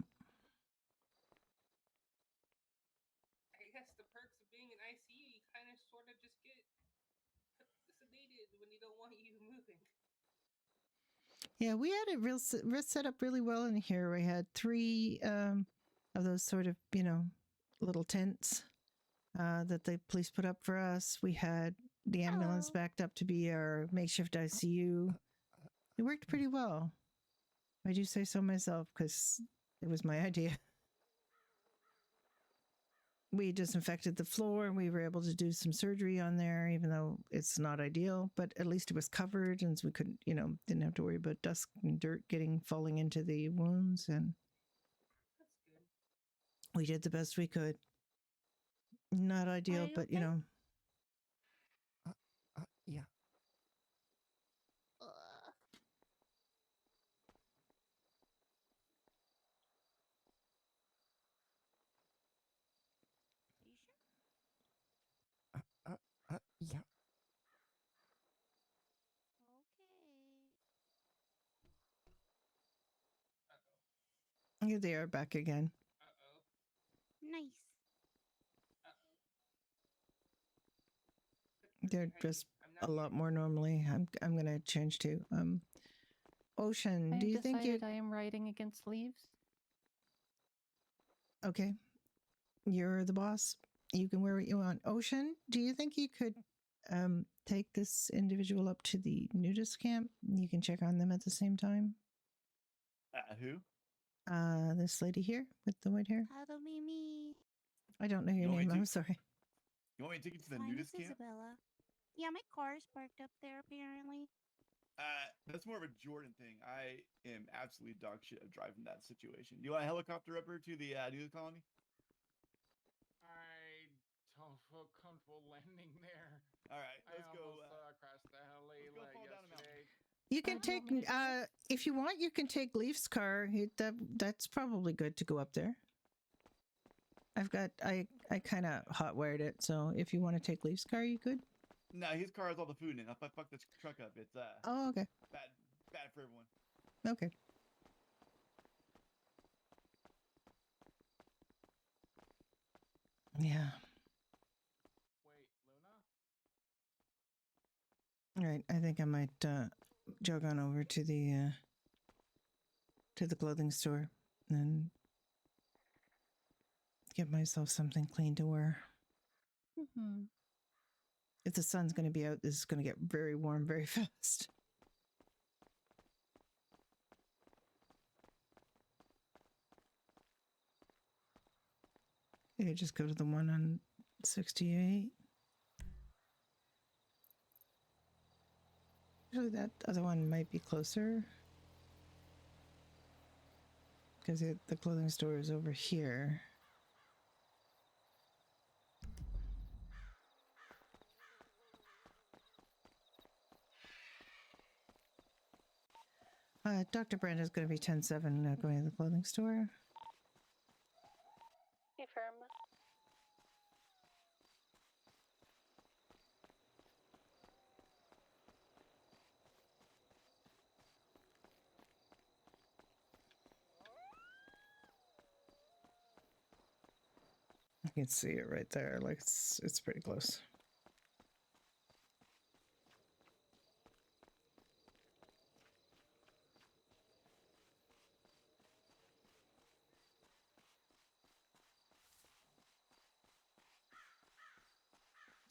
I guess the perks of being in ICU, you kind of sort of just get sedated when they don't want you moving. Yeah, we had it real set up really well in here. We had 3 of those sort of, you know, little tents that the police put up for us. We had the ambulance Hello. backed up to be our makeshift ICU. It worked pretty well. I do say so myself because it was my idea. We disinfected the floor and we were able to do some surgery on there, even though it's not ideal, but at least it was covered and so we couldn't, you know, didn't have to worry about dust and dirt falling into the wounds. And That's good. we did the best we could. Not ideal, you but you okay? know, Yeah. Ugh. Are you sure? Yeah. Uh-oh. here they are back again. Uh-oh. Nice. Uh-oh. They're Hey, just I'm a not lot here. more normally. I'm gonna change to Ocean. I Do you have think you decided I am riding against leaves. okay? You're the boss. You can wear what you want. Ocean, do you think you could take this individual up to the nudist camp? You can check on them at the same time. Who? This lady here with the white hair. That'll be me. I don't know your You want me name. to- I'm sorry. You want me to take you to the Fine, nudist it's camp? Isabella. Yeah, my car's parked up there apparently. That's more of a Jordan thing. I am absolutely dog shit at driving that situation. Do you want a helicopter up here to the nudist colony? I don't feel comfortable landing there. All right, let's I go. almost crashed the heli let's go like fall down a mountain. yesterday. You can do you take want me to do? if you want. You can take Leaf's car. That's probably good to go up there. I kind of hot wired it, so if you want to take Leaf's car, you could. No, his car has all the food in it. If I fuck this truck up, it's Oh, okay. bad for everyone. Okay. Yeah. Wait, Luna? All right. I think I might jog on over to the clothing store and get myself something clean to wear. Mm-hmm. If the sun's going to be out, this is going to get very warm very fast. You could just go to the one on 68. Actually, that other one might be closer. Because the clothing store is over here. Dr. Brenda is going to be 10-7 going to the clothing store. Affirm. I can see it right there. Like it's pretty close.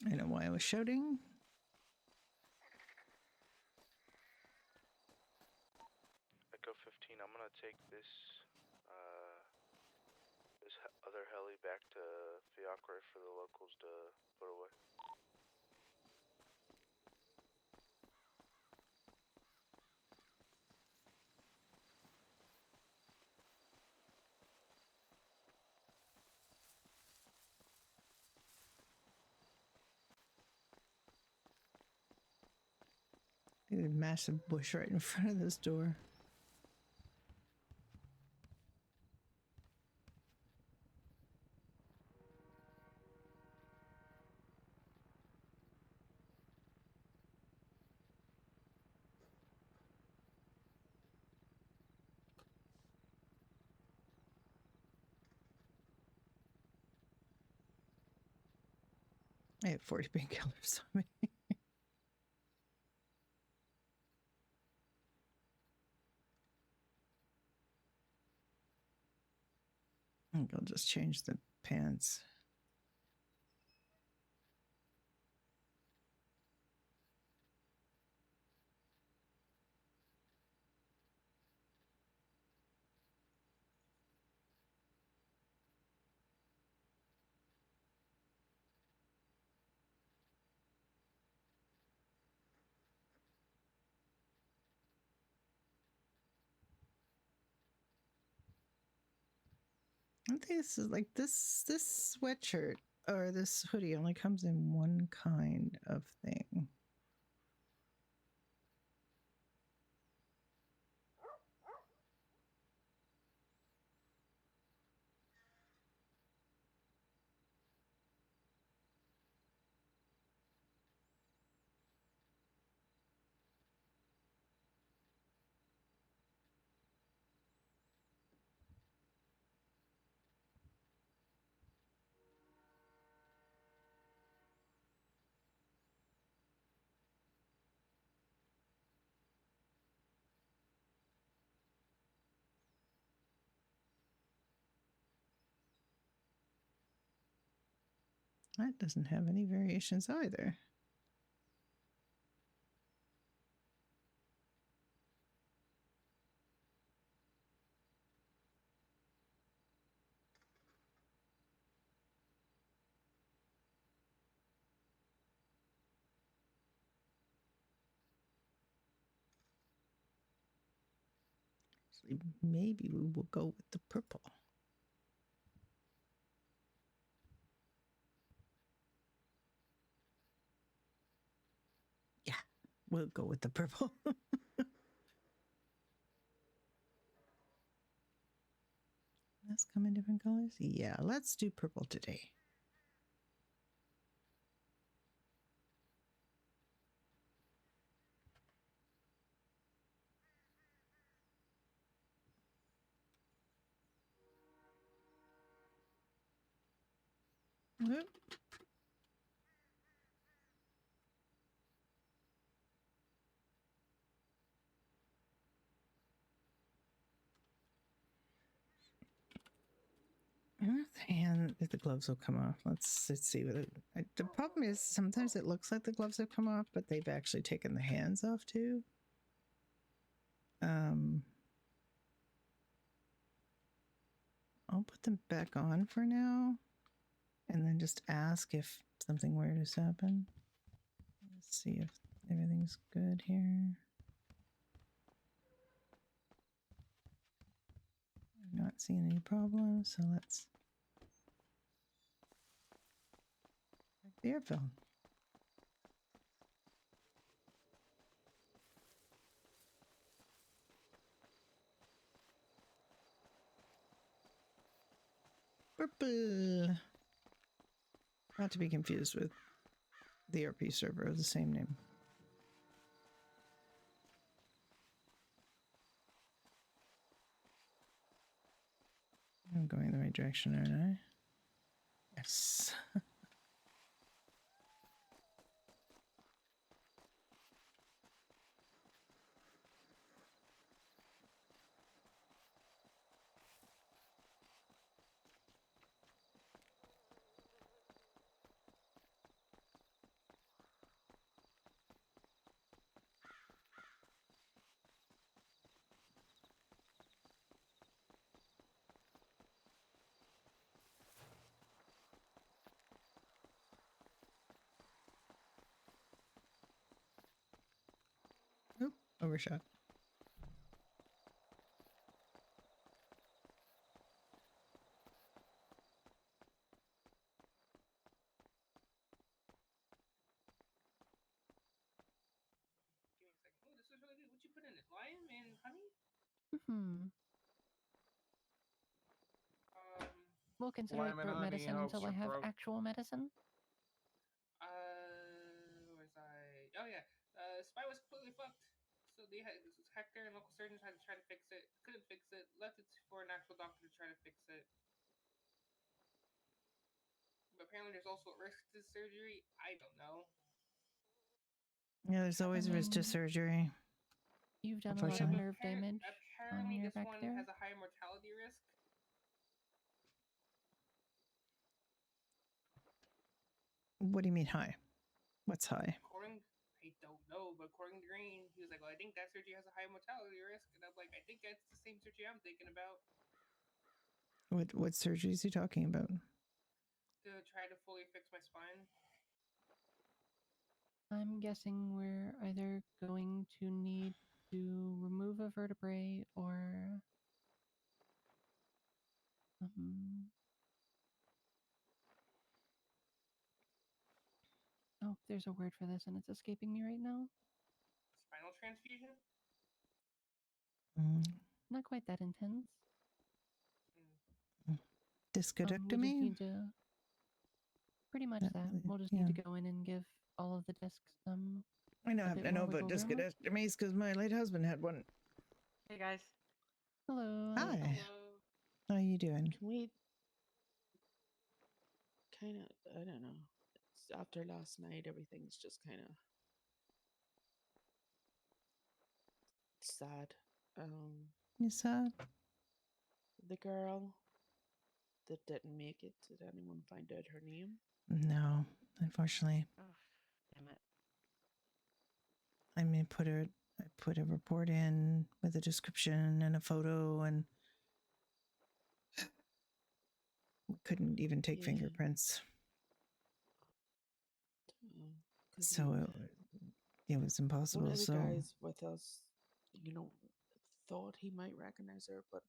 I know why I was shouting. Echo 15, I'm gonna take this other heli back to Fiacre for the locals to put away. There's a massive bush right in front of this door. I have 40 painkillers on me. I think I'll just change the pants. I think this is like this sweatshirt or this hoodie only comes in one kind of thing. That doesn't have any variations either. So maybe we will go with the purple. Yeah, we'll go with the purple. That's come in different colors. Yeah, let's do purple today. Whoop. And the gloves will come off. Let's see what the problem is. Sometimes it looks like the gloves have come off, but they've actually taken the hands off too. I'll put them back on for now, and then just ask if something weird has happened. Let's see if everything's good here. I'm not seeing any problems, so let's check the airfield. Purple. Not to be confused with the RP server of the same name. I'm going the right direction, aren't I? Yes. Oop, overshot. We'll consider it Lemon throat honey medicine helps until I your have throat. actual medicine. Where was I? Oh yeah, Spy was completely fucked. So they had Hector and local surgeons had to try to fix it. Couldn't fix it. Left it for an actual doctor to try to fix it. But apparently, there's also a risk to surgery. I don't know. Yeah, there's always a risk to surgery. You've done a lot of Unfortunately. nerve damage on Apparently, your this back one there. has a high mortality risk. What do you mean high? What's high? According, I don't know, but according to Green, he was like, "Well, I think that surgery has a high mortality risk," and I'm like, "I think that's the same surgery I'm thinking about." What surgery is he talking about? To try to fully fix my spine. I'm guessing we're either going to need to remove a vertebrae or oh, there's a word for this and it's escaping me right now. Spinal transfusion? Not quite that intense. Discodectomy? We just need to pretty much that. We'll just need to go in and give all of the discs I know, a bit I know more about wiggle room. discodectomies because my late husband had one. Hey guys. Hello. Hi. How are you doing? Can we kind of, I don't know. It's after last night, everything's just kind of sad. You sad? The girl that didn't make it, did anyone find out her name? No, unfortunately. Oh, damn it. I mean, I put a report in with a description and a photo, and couldn't even take fingerprints. So it was impossible. One of the So guys with us, you know, thought he might recognize her, but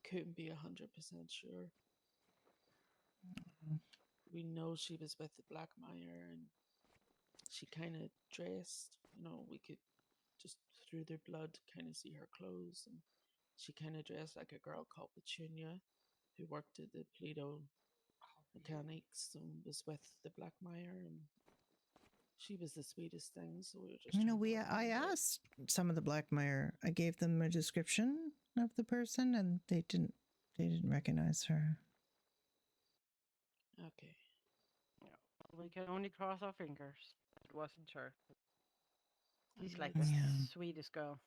couldn't be 100% sure. We know she was with the Black Mire, and she kind of dressed, you know, we could just through their blood kind of see her clothes, and she kind of dressed like a girl called Petunia, who worked at the Pluto Mechanics and was with the Black Mire, and she was the sweetest thing. So we were just, you know, I asked some of the Black Mire. I gave them a description of the person, and they didn't recognize her. Okay. Yeah, we can only cross our fingers. It wasn't her. She's like Yeah. the sweetest girl.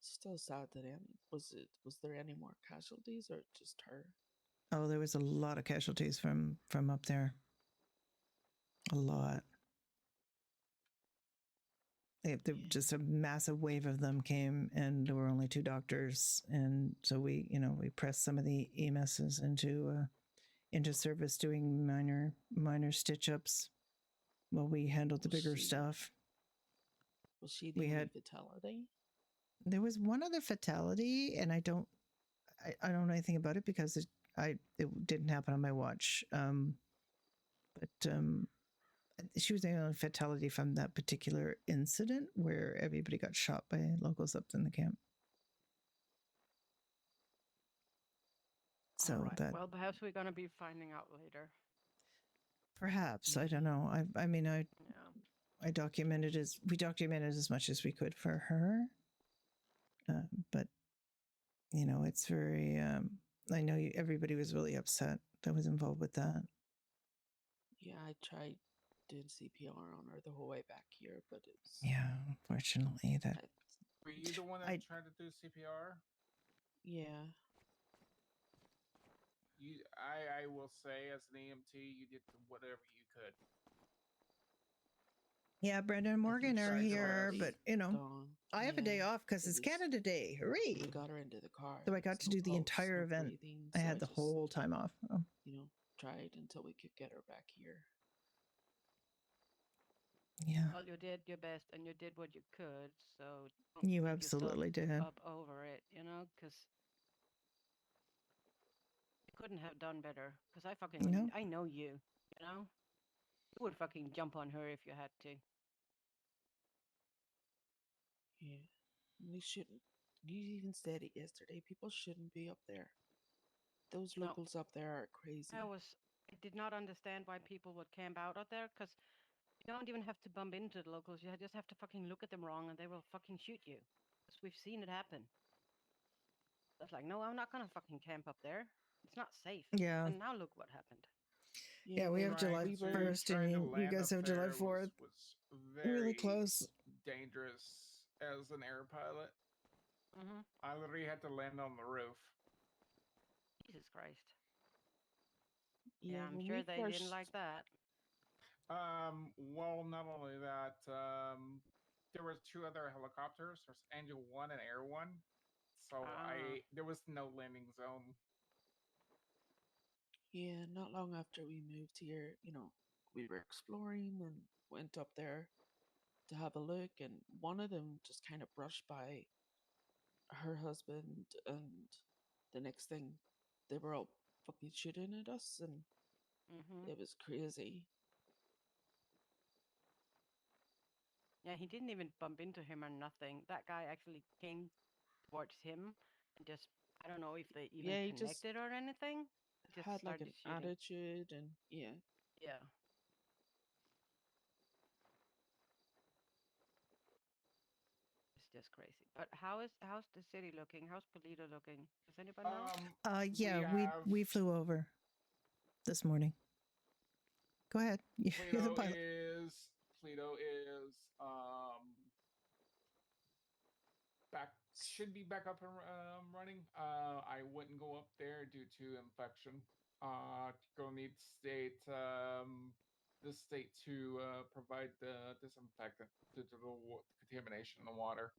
Still sad that was there any more casualties or just her? Oh, there was a lot of casualties from up there. A lot. Just a massive wave of them came, and there were only 2 doctors, and so we pressed some of the EMSs into service, doing minor stitch ups while we handled the bigger stuff. Was she the only fatality? There was one other fatality, and I don't know anything about it because it didn't happen on my watch. But she was the only fatality from that particular incident where everybody got shot by locals up in the camp. So right. Well, perhaps we're gonna be finding out later. Perhaps, I don't know. I mean, we documented as much as we could for her, but you know, it's very. I know everybody was really upset that was involved with that. Yeah, I tried doing CPR on her the whole way back here, but it's unfortunately that. Were you the one that tried to do CPR? Yeah. I will say, as an EMT, you did whatever you could. Yeah, Brenda and Morgan are here, but you know, I have a day off because it's Canada Day. Hooray! We got her into the car. So I got to do the entire event. I had the whole time off. Oh. You know, tried until we could get her back here. Yeah. Well, you did your best, and you did what you could. So you beat absolutely yourself did. Up over it, you know, because you couldn't have done better. Because I know you. You know, you would fucking jump on her if you had to. Yeah, we shouldn't. You even said it yesterday. People shouldn't be up there. Those No. locals up there are crazy. I did not understand why people would camp out there, because you don't even have to bump into the locals. You just have to fucking look at them wrong and they will fucking shoot you. Because we've seen it happen. I was like, no, I'm not gonna fucking camp up there. It's not safe. Yeah. And now look what happened. Yeah, we have July we were 1st, trying to and you land guys up have July there 4th. was Really very close. dangerous as an air pilot. Mm-hmm. I literally had to land on the roof. Jesus Christ. Yeah, I'm when sure we they first didn't like that. Well, not only that, there was 2 other helicopters. There's Angel 1 and Air 1. So there was no landing zone. Yeah, not long after we moved here, we were exploring and went up there to have a look, and one of them just kind of brushed by her husband, and the next thing they were all fucking shooting at us, and it was crazy. Yeah, he didn't even bump into him or nothing. That guy actually came towards him and just, I don't know if they even Yeah, he just connected or anything. Just had like started an shooting. attitude, and yeah. Yeah. It's just crazy. But how's the city looking? How's Polito looking? Does anybody know? Yeah, we flew over this morning. Go ahead. You're the pilot. Pluto is back, should be back up and running. I wouldn't go up there due to infection. Gonna need the state to provide the disinfectant due to the contamination in the water.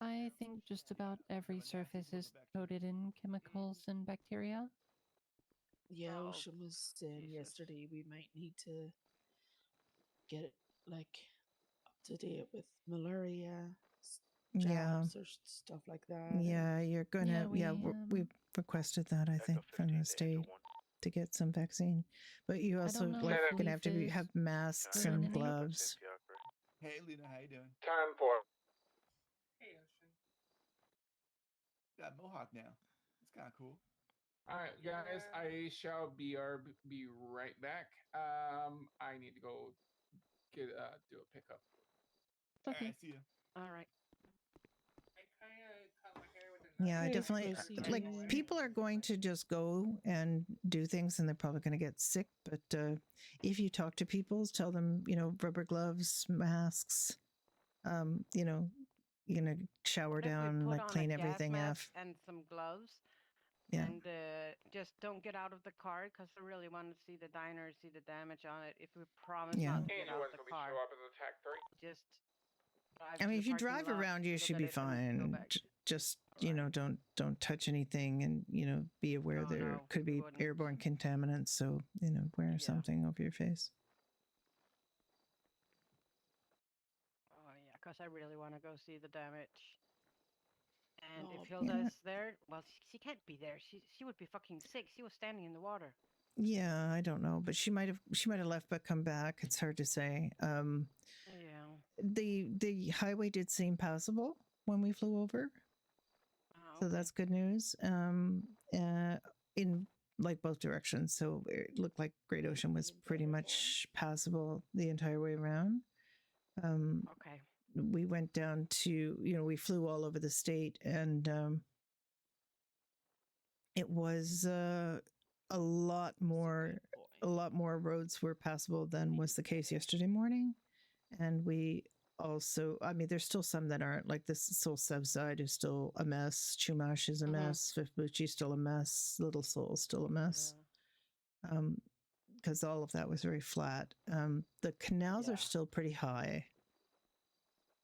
I think just about every surface is coated in chemicals and bacteria. Yeah, Oh, Ocean was saying yesterday we might need to get like up to date with malaria jabs or stuff like that. Yeah, you're gonna. We've requested that, I think, from the state to get some vaccine. But you also like gonna have to have masks and gloves. Hey, Luna, how you doing? 10-4. Hey, Ocean. Got Mohawk now. It's kind of cool. All right, guys, I shall be right back. I need to go do a pickup. Okay. See you. All right. I kind of cut my hair with a Yeah, I knife. definitely like people are going to just go and do things and they're probably going to get sick. But if you talk to people, tell them, rubber gloves, masks, you're going to shower down, like clean everything off. And some gloves. Yeah. And just don't get out of the car because I really want to see the diner, see the damage on it. If we promise not to get out of the car, just drive I mean, to if the you parking drive lot, around, you look should at be it, and go fine. back. Just don't touch anything, and be aware there could be airborne contaminants. So wear something over your face. Oh yeah, because I really want to go see the damage. And Oh, if Hilda's there, well, she can't be there. She would be fucking sick. She was standing in the water. Yeah, I don't know, but she might have left but come back. It's hard to say. Yeah. The highway did seem passable when we flew over, so that's good news. In like both directions, so it looked like Great Ocean was pretty much passable the entire way around. Okay. We went down to we flew all over the state, and it was a lot more roads were passable than was the case yesterday morning. And we also, I mean, there's still some that aren't, like this Soul Sev side is still a mess. Chumash is a mess. Fifbuchi still a mess. Little Soul still a mess. Because all of that was very flat. The canals are still pretty high.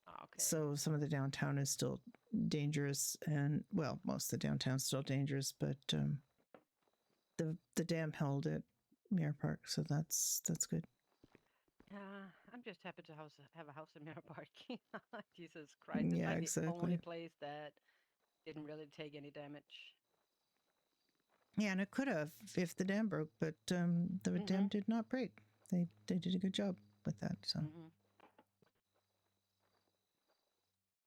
Okay. So some of the downtown is still dangerous, and well, most of the downtown's still dangerous, but the dam held at Mirror Park, so that's good. I'm just happy to have a house in Mirror Park. Jesus Christ, it's Yeah, like exactly. the only place that didn't really take any damage. Yeah, and it could have if the dam broke, but the dam did not break. They did a good job with that. So.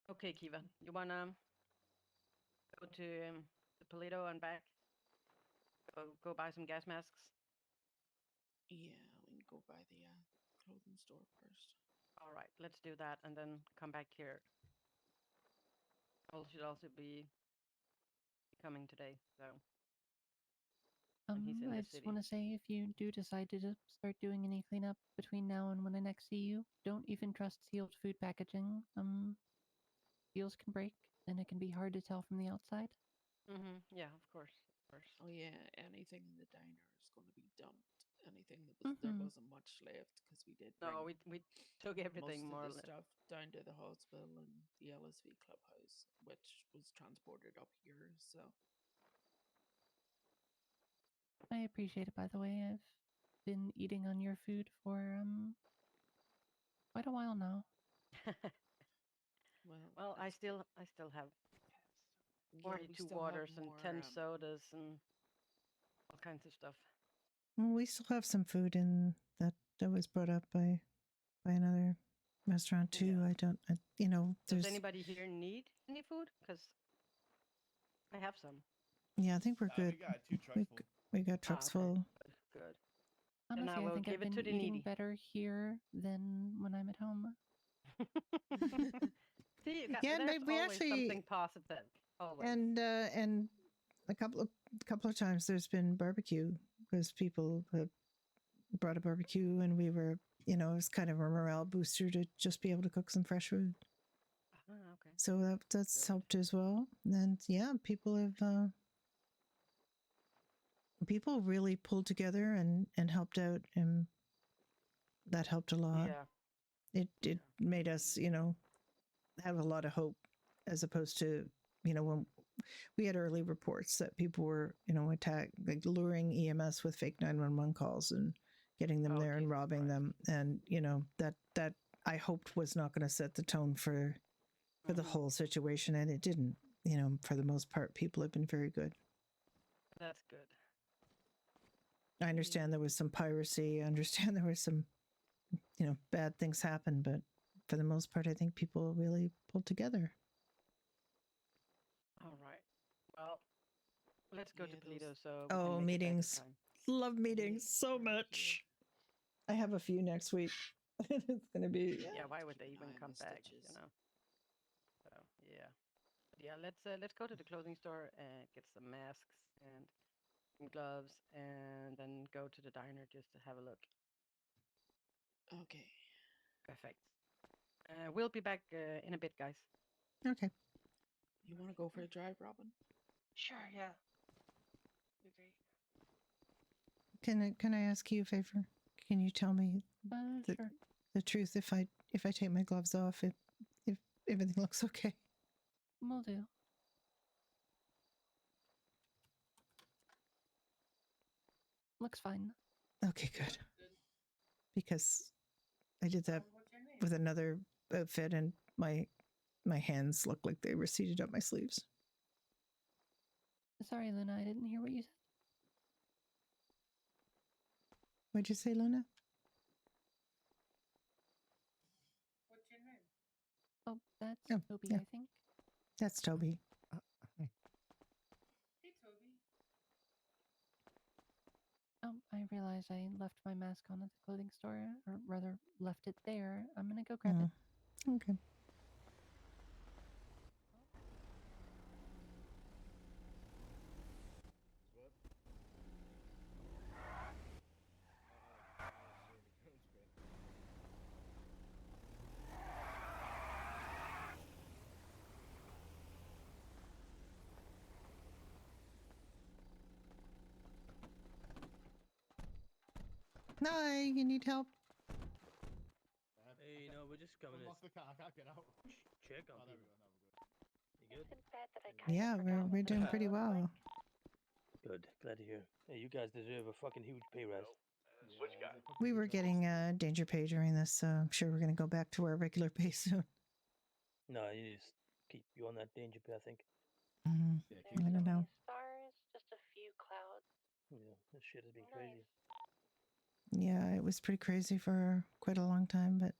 Okay, Kiva, you wanna go to Polito and back. Go buy some gas masks. Yeah, we can go by the clothing store first. All right, let's do that and then come back here. Paul should also be coming today, so. He's in I the just city. want to say, if you do decide to just start doing any cleanup between now and when I next see you, don't even trust sealed food packaging. Seals can break, and it can be hard to tell from the outside. Yeah, of course. Oh yeah, anything in the diner is going to be dumped. Anything that was there wasn't much left because we did. No, we took everything most more of or the less. stuff down to the hospital and the LSV clubhouse, which was transported up here. So I appreciate it, by the way. I've been eating on your food for quite a while now. Well, I still have 42 waters and 10 sodas and all kinds of stuff. Well, we still have some food in that was brought up by another restaurant too. Yeah. There's. Does anybody here need any food? Because I have some. Yeah, I think we're good. We got 2 trucks full. We got trucks full. Good. Honestly, I think I've been eating better here than when I'm at home. See, Yeah, there's we always actually something positive. Always. and a couple of times there's been barbecue because people have brought a barbecue and we were, it was kind of a morale booster to just be able to cook some fresh food. Okay. So that's helped as well. And yeah, people have people really pulled together and helped out, and that helped a lot. Yeah. It made us, have a lot of hope, as opposed to, when we had early reports that people were, like luring EMS with fake 911 calls and getting them there and robbing them. And, that I hoped was not going to set the tone for the whole situation. And it didn't. For the most part, people have been very good. That's good. I understand there was some piracy. I understand there was some, bad things happen, but for the most part, I think people really pulled together. All right. Well, let's go to Polito. So oh, meetings. Love meetings so much. I have a few next week. It's gonna be. Yeah. Why would they even come back? So yeah. Let's go to the clothing store and get some masks and some gloves, and then go to the diner just to have a look. Okay. Perfect. We'll be back in a bit, guys. Okay. You want to go for a drive, Robin? Sure. Yeah. Can I ask you a favor? Can you tell me Sure. the truth if I take my gloves off, if everything looks okay? Will do. Looks fine. Okay, good. Because I did that with another outfit, and my hands look like they were seated up my sleeves. Sorry, Luna, I didn't hear what you said. What'd you say, Luna? What's your name? Oh, that's Toby, yeah. I think. That's Toby. Hi. Hey, Toby. Oh, I realized I left my mask on at the clothing store, or rather, left it there. I'm gonna go grab it. Okay. Hi, you need help? Hey, no, we're just coming to check on people. You good? Yeah, we're doing pretty well. Good, glad to hear. Hey, you guys deserve a fucking huge pay rise. Which guy? We were getting danger pay during this, so I'm sure we're going to go back to our regular pay soon. No, you just keep you on that danger pay, I think. I don't know. Stars, just a few clouds. Yeah, this shit has been crazy. Yeah, it was pretty crazy for quite a long time, but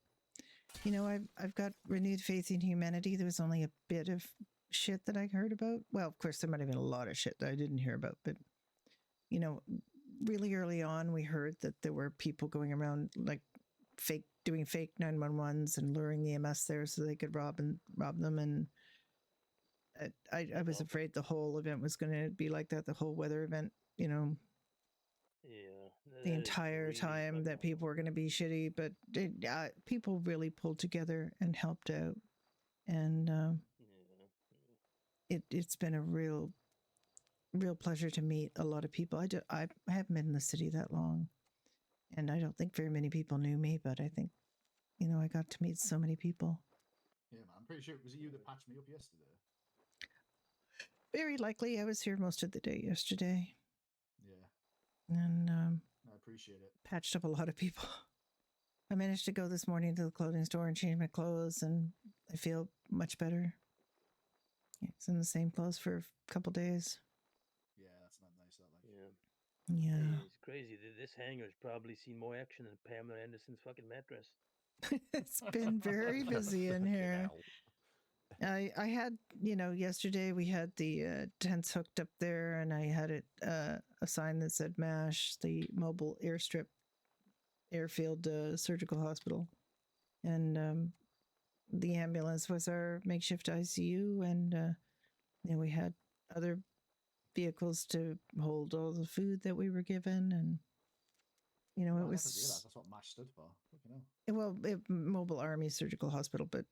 I've got renewed faith in humanity. There was only a bit of shit that I heard about. Well, of course, there might have been a lot of shit that I didn't hear about, but you know, really early on, we heard that there were people going around like doing fake 911s and luring the EMS there so they could rob them. And I was afraid the whole event was going to be like that. The whole weather event, you know. Yeah. The entire time that people were going to be shitty, but people really pulled together and helped out, and it's been a real pleasure to meet a lot of people. I haven't been in the city that long, and I don't think very many people knew me, but I think, you know, I got to meet so many people. Yeah, man. I'm pretty sure was it you that patched me up yesterday? Very likely, I was here most of the day yesterday. Yeah. And I appreciate it. patched up a lot of people. I managed to go this morning to the clothing store and change my clothes, and I feel much better. It's in the same clothes for a couple days. Yeah, that's not nice. That like. Yeah. Yeah. It's crazy. This hangar's probably seen more action than Pamela Anderson's fucking mattress. It's been very busy in here. I had, you know, yesterday we had the tents hooked up there, and I had it a sign that said MASH, the mobile airfield surgical hospital, and the ambulance was our makeshift ICU, and then we had other vehicles to hold all the food that we were given, and you know, I it never was realized that's what MASH stood for. Fucking hell. Mobile Army Surgical Hospital, but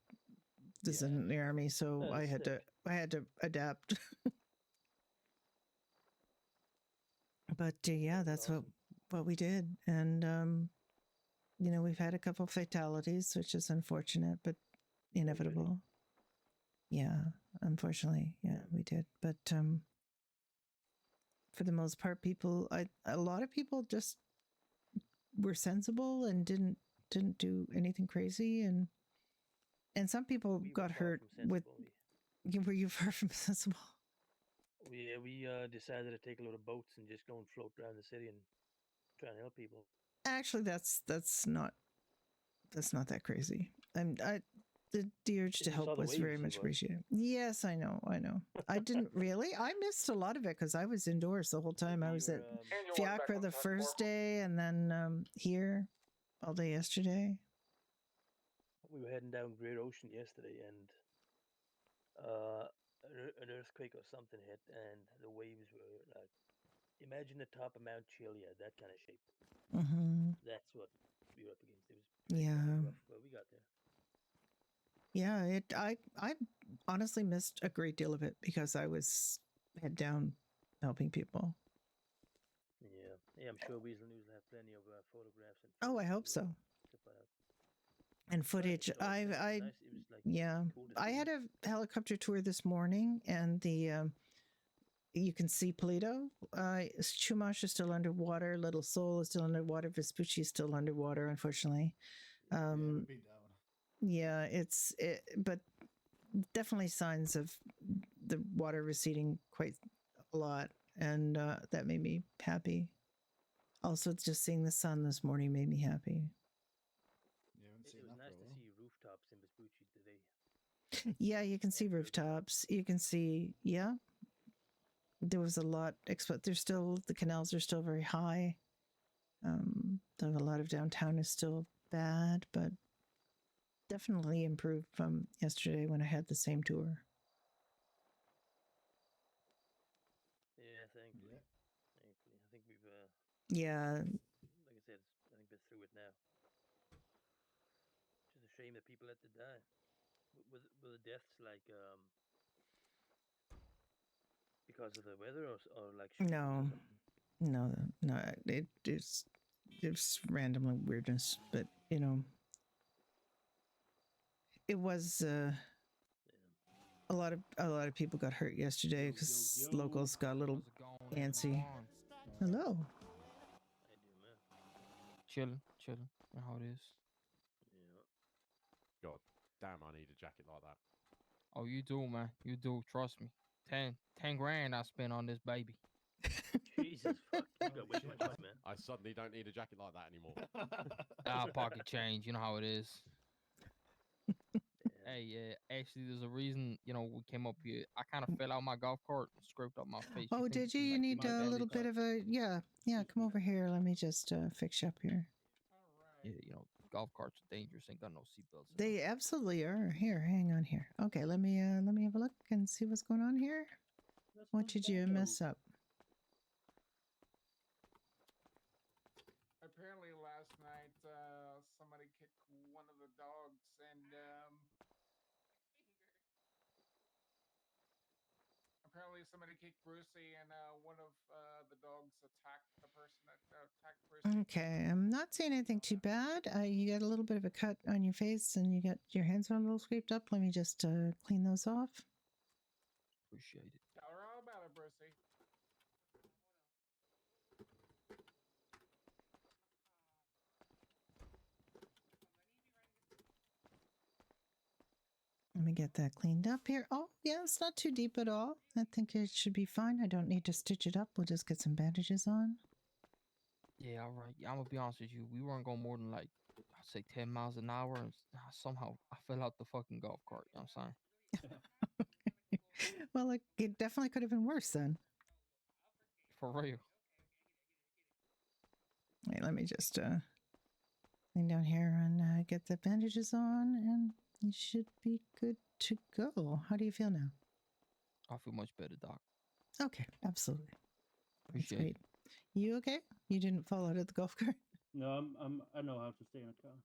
this isn't the army, so That I is had to adapt. But yeah, that's what we did, and you know, we've had a couple fatalities, which is unfortunate but inevitable. Yeah, unfortunately, yeah, we did. But for the most part, a lot of people just were sensible and didn't do anything crazy, and some people got hurt with. Were you far from sensible? We decided to take a load of boats and just go and float around the city and try and help people. Actually, that's not that crazy. The urge to help was very much appreciated. Yes, I know. I didn't really. I missed a lot of it because I was indoors the whole time. I was at Fiacre the first day, and then here all day yesterday. We were heading down Great Ocean yesterday, and an earthquake or something hit, and the waves were like, imagine the top of Mount Chiliad, that kind of shape. Mm-hmm. That's what we were up against. It was Yeah. rough, but we got there. Yeah, I honestly missed a great deal of it because I was head down helping people. Yeah, I'm sure Weasel News will have plenty of photographs and. Oh, I hope so. And footage. I had a helicopter tour this morning, and the you can see Polito. Chumash is still underwater. Little Soul is still underwater. Vespucci is still underwater, unfortunately. Yeah, but definitely signs of the water receding quite a lot, and that made me happy. Also, just seeing the sun this morning made me happy. It was nice to see rooftops in Vespucci today. Yeah, you can see rooftops. You can see, yeah. There was a lot, the canals are still very high. A lot of downtown is still bad, but definitely improved from yesterday when I had the same tour. Yeah, thankfully. I think we've. Yeah. Like I said, I think we're through it now. Just a shame that people had to die. Were the deaths like because of the weather or like No. It's randomly weirdness, but you know, it was a lot of people got hurt yesterday because locals got a little antsy. Hello. Chilling. You know how it is. Yeah. God damn, I need a jacket like that. Oh, you do, man. You do. Trust me. 10 grand I spent on this baby. Jesus fuck, you got way too much money, man. I suddenly don't need a jacket like that anymore. Pocket change. You know how it is. Hey, actually, there's a reason. We came up here. I kind of fell out my golf cart and scraped up my face. Oh, think did can, you? You like, give need me a little bandage? bit of a yeah. Come over here. Let me just fix you up here. Yeah, golf carts are dangerous. Ain't got no seatbelts. They absolutely are. Here, hang on here. Okay, let me have a look and see what's going on here. What did you mess up? Apparently, last night somebody kicked one of the dogs, and apparently somebody kicked Brucey, and one of the dogs attacked the person that attacked Brucey. Okay, I'm not seeing anything too bad. You got a little bit of a cut on your face, and you got your hands are a little scraped up. Let me just clean those off. Appreciate it. Tell her all about it, Brucey. Let me get that cleaned up here. Oh, yeah, it's not too deep at all. I think it should be fine. I don't need to stitch it up. We'll just get some bandages on. Yeah, all right. Yeah, I'm gonna be honest with you. We weren't going more than like I'd say 10 miles an hour, and somehow I fell out the fucking golf cart. You know what I'm saying? Well, it definitely could have been worse then. For real. Wait, let me just clean down here and get the bandages on, and you should be good to go. How do you feel now? I feel much better, Doc. Okay, absolutely. Appreciate That's great. You okay? You didn't fall out of the golf cart? No, I know how to stay in a car.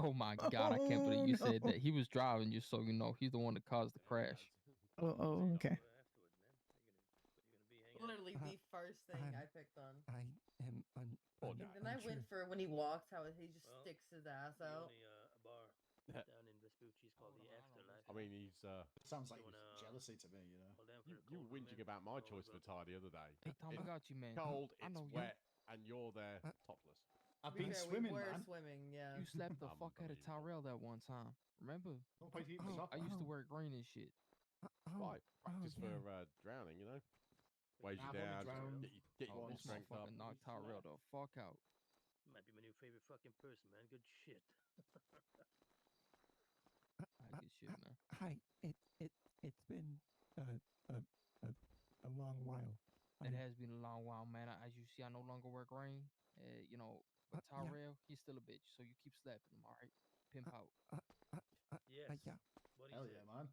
Oh my God, I can't believe you said that. He was driving, just so you know. He's the one that caused the crash. Oh, okay. Literally the first thing I picked on. I am And then I went for when he walks, how he just sticks his ass out. A bar down in Vespucci's called the Afterlife. I mean, he's. Sounds like jealousy to me, you know. You were whinging about my choice for tie the other day. Hey, Tom, I got you, man. Cold, I it's know you. wet, and you're there topless. I've To be been fair, swimming, we were man. swimming, yeah. You slapped the fuck out of Tyrell that one time. Remember? I used to wear green and shit. Right, practice for drowning, you know. Weighs you I've only down, drowned get your This strength up. motherfucker knocked Tyrell the fuck out. Might be my new favorite fucking person, man. Good shit. Good shit, man. Hi, it's been a long while. It has been a long while, man. As you see, I no longer wear green. But Tyrell, he's still a bitch, so you keep slapping him, all right? Pimp out. Yes. Yeah. Hell yeah, man.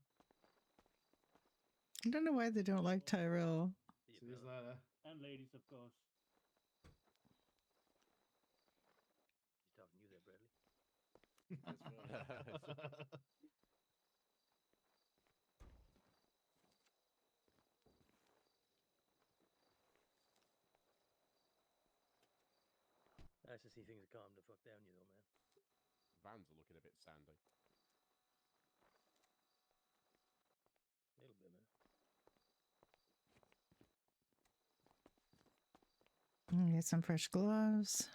I don't know why they don't like Tyrell. See you later. And ladies, of course. He's talking to you there, Bradley. Nice to see things are calmed the fuck down, you know, man. Vans are looking a bit sandy. A little bit, man. Get some fresh gloves.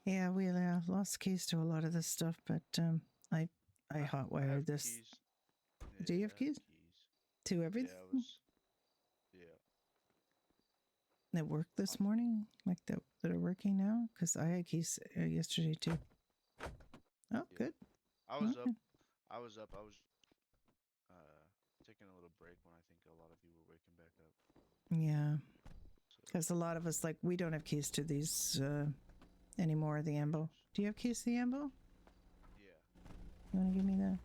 Yeah, we lost keys to a lot of this stuff, but I hotwired this. Keys. Do you have keys? To everything? Yeah. That worked this morning? Like that are working now? Because I had keys yesterday too. Oh, good. I was Okay. up. I was taking a little break when I think a lot of you were waking back up. Yeah. Because a lot of us, like, we don't have keys to these anymore, the ambo. Do you have keys to the ambo? Yeah. You want to give me that?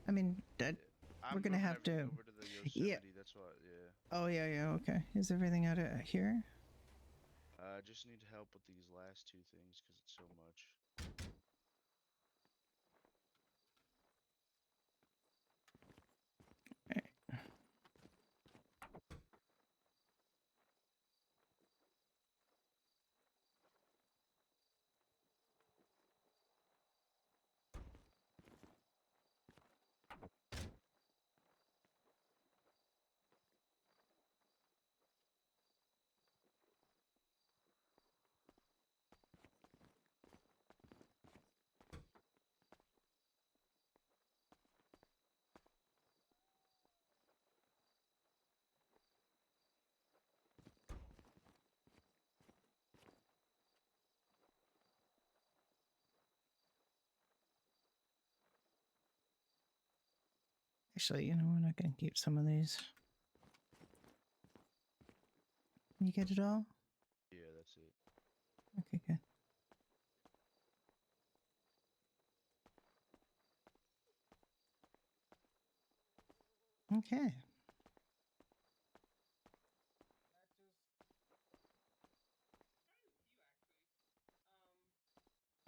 I mean, we're I'm going to moving have to... everything over to the Yosemite. Yeah. That's why, yeah. Oh, yeah, okay. Is everything out of here? I just need help with these last two things because it's so much. Actually, you know what? I can keep some of these. You get it all? Yeah, that's it. Okay, good. Okay.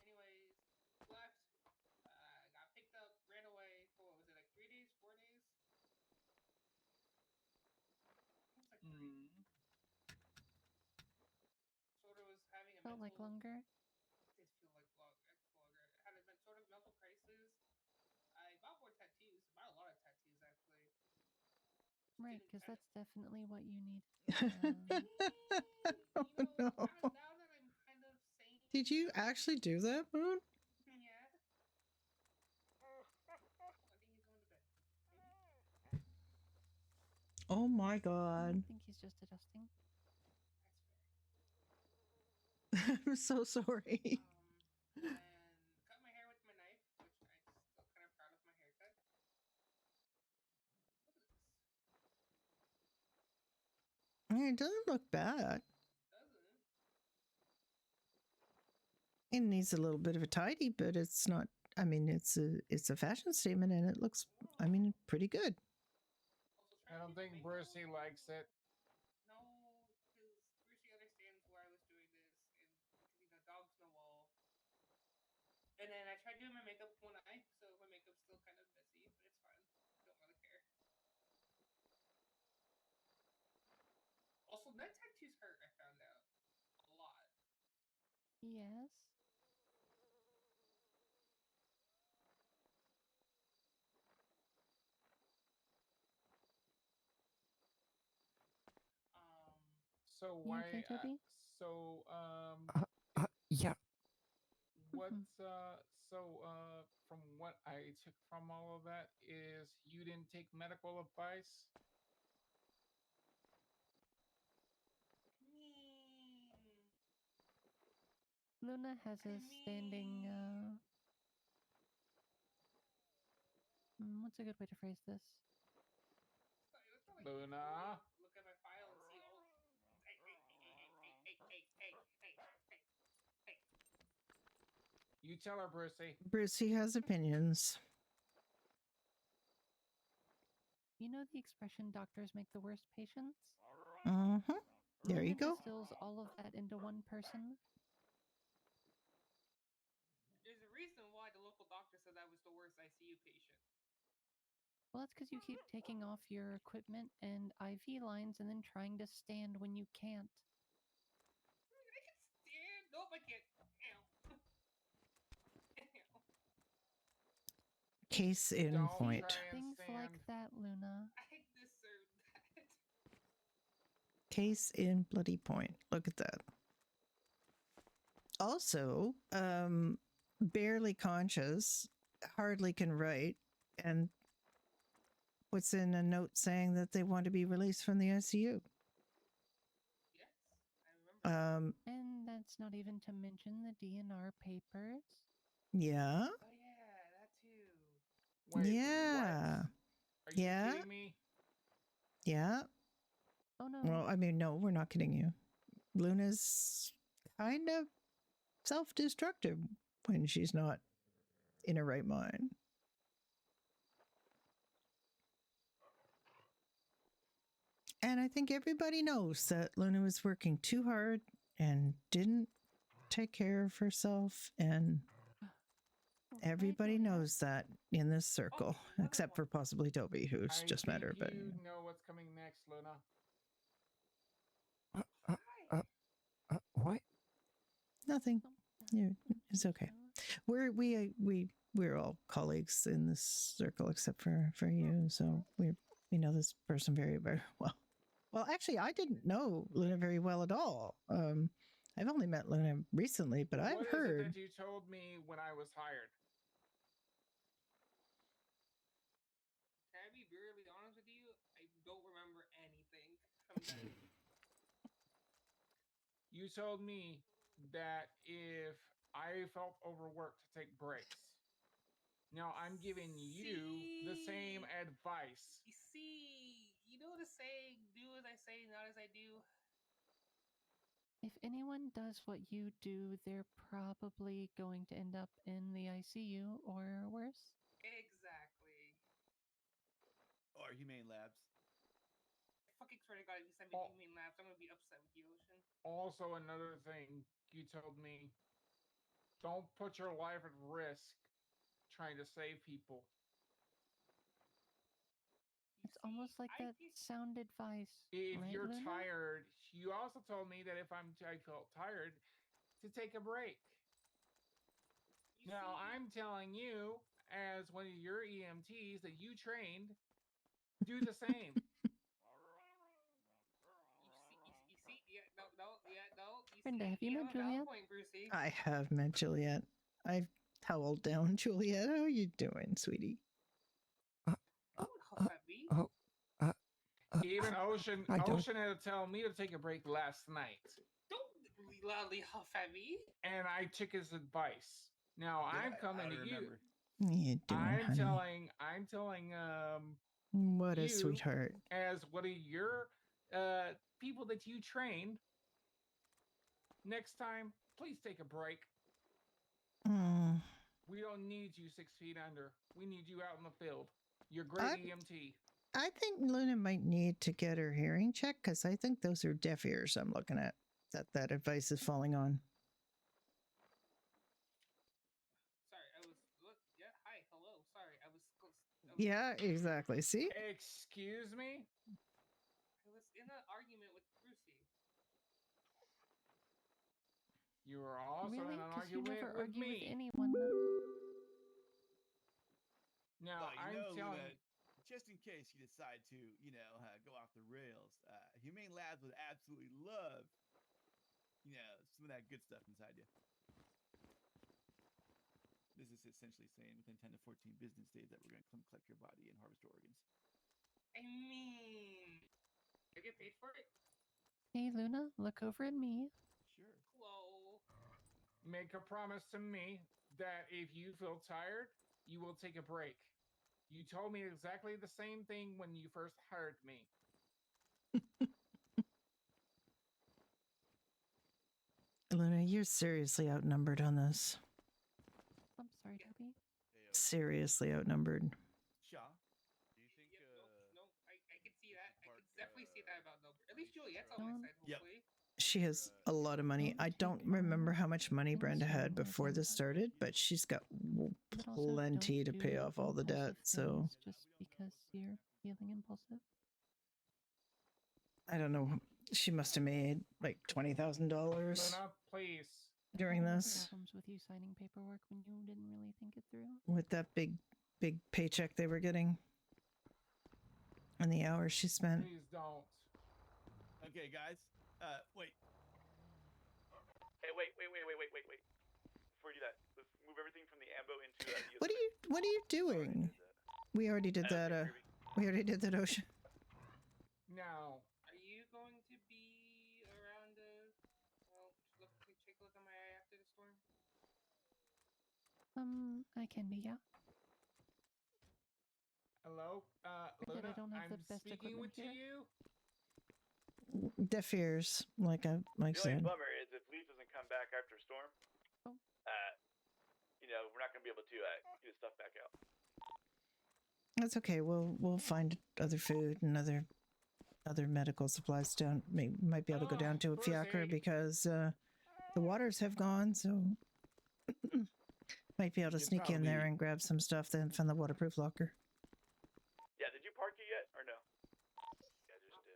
Anyways, left. Got picked up, ran away for what was it, like 3 days, 4 days? It was like 3. Sort of was having a Felt like mental. longer. Did feel like longer. Had a sort of mental crisis. I got more tattoos. Bought a lot of tattoos actually. Right, because that's definitely what you need. Oh, no. Now that I'm kind of sane. Did you actually do that, Moon? Yeah. I think he's going to bed. Maybe. Oh my I god. think he's just adjusting. I'm so sorry. And cut my hair with my knife, which I'm still kind of proud of my haircut. Look at this. I mean, it doesn't look bad. Doesn't. It needs a little bit of a tidy, but it's not. I mean, it's a fashion statement, and it looks. I mean, pretty good. I don't think Brucey likes it. No, because Brucey understands why I was doing this, and because dogs know all. And then I tried doing my makeup one eye, so my makeup's still kind of messy, but it's fine. Don't really care. Also, night tattoos hurt. I found out a lot. Yes. So You why? okay, Toby? Yeah. What's from what I took from all of that is you didn't take medical advice. Luna has a standing. What's a good way to phrase this? Luna. Look at my file and see all. Hey. You tell her, Brucey. Brucey has opinions. You know the expression "doctors make the worst patients"? There you Luna go. distills all of that into one person. There's a reason why the local doctor said I was the worst ICU patient. Well, that's because you keep taking off your equipment and IV lines and then trying to stand when you can't. I can stand. Nope, I can't. Case in Don't point. try and Things stand. like that, Luna. I deserve that. Case in bloody point. Look at that. Also, barely conscious, hardly can write, and puts in a note saying that they want to be released from the ICU. Yes, I remember. And that's not even to mention the DNR papers. Yeah. Oh yeah, that too. Wait, yeah. what? Are you Yeah. kidding me? Yeah. Oh no. Well, I mean, no, we're not kidding you. Luna's kind of self-destructive when she's not in her right mind. And I think everybody knows that Luna was working too hard and didn't take care of herself. And everybody knows that in this circle, except for possibly Toby, who's just met her. But You know what's coming next, Luna. What? Nothing. Yeah, it's okay. We're all colleagues in this circle except for you. So we know this person very, very well. Well, actually, I didn't know Luna very well at all. I've only met Luna recently, but I've What is heard. it that you told me when I was hired? Can I be brutally honest with you? I don't remember anything from that. You told me that if I felt overworked to take breaks. Now I'm giving you the same advice. You see, you know the saying, do as I say, not as I do. If anyone does what you do, they're probably going to end up in the ICU or worse. Exactly. Or Humane Labs. I fucking swear to God, if you send me to Humane Labs, I'm gonna be upset with you, Ocean. Also, another thing you told me, don't put your life at risk trying to save people. It's almost like that sound advice. If right, you're Luna? tired, you also told me that if I felt tired, to take a break. Now, I'm telling you, as one of your EMTs that you trained, do the same. You see, yeah, no. You Brenda, see, have you met have a valid Juliet? point, Brucey. I have met Juliet. I've toweled down Juliet. How are you doing, sweetie? Even Ocean had to tell me to take a break last night. Don't loudly huff at me. And I took his advice. Now I'm coming to you. Remember. What are you doing, honey? I'm telling What a you sweetheart. as one of your people that you trained. Next time, please take a break. Mm. We don't need you 6 feet under. We need you out in the field. You're great EMT. I think Luna might need to get her hearing checked because I think those are deaf ears I'm looking at. That advice is falling on. Sorry, I was. Yeah, hi, hello. Sorry, I was. Yeah, exactly. See? Excuse me? I was in an argument with Brucey. You were also Really? in an Because you argument never with argue me. with anyone. Now, Well, I'm telling Luna, just in case you decide to, go off the rails, Humane Labs would absolutely love, some of that good stuff inside you. This is essentially saying within 10 to 14 business days that we're going to come collect your body and harvest your organs. I mean, I get paid for it? Hey, Luna, look over at me. Sure. Hello. make a promise to me that if you feel tired, you will take a break. You told me exactly the same thing when you first hired me. Luna, you're seriously outnumbered on this. I'm sorry, Toby. Seriously outnumbered. Shaw? Do you think No, I can see that. I can definitely see that about number. At least Juliet's on my side, hopefully. She has a lot of money. I don't remember how much money Brenda had before this started, but she's got plenty to pay off all the debt. So Just because you're feeling impulsive. I don't know. She must have made like $20,000 Luna, please. during this Problems with you signing paperwork when you didn't really think it through. with that big paycheck they were getting and the hours she spent. Please don't. Okay, guys. Wait. Hey, wait. Before you do that, let's move everything from the ambo into the What are you doing? We already did that. We already did that, Ocean. No. Are you going to be around take a look at my eye after the storm? I can be, yeah. Hello? Granted, Luna, I don't have the I'm best speaking equipment with here. you. Deaf ears, like I The only said. bummer is if Leaf doesn't come back after a storm, oh. We're not going to be able to get his stuff back out. That's okay. We'll find other food and other medical supplies down. Might be able to go down to a fiacre because the waters have gone, so might be able to sneak in there and grab some stuff then from the waterproof locker. Yeah, did you park it yet or no? Yeah, I just did.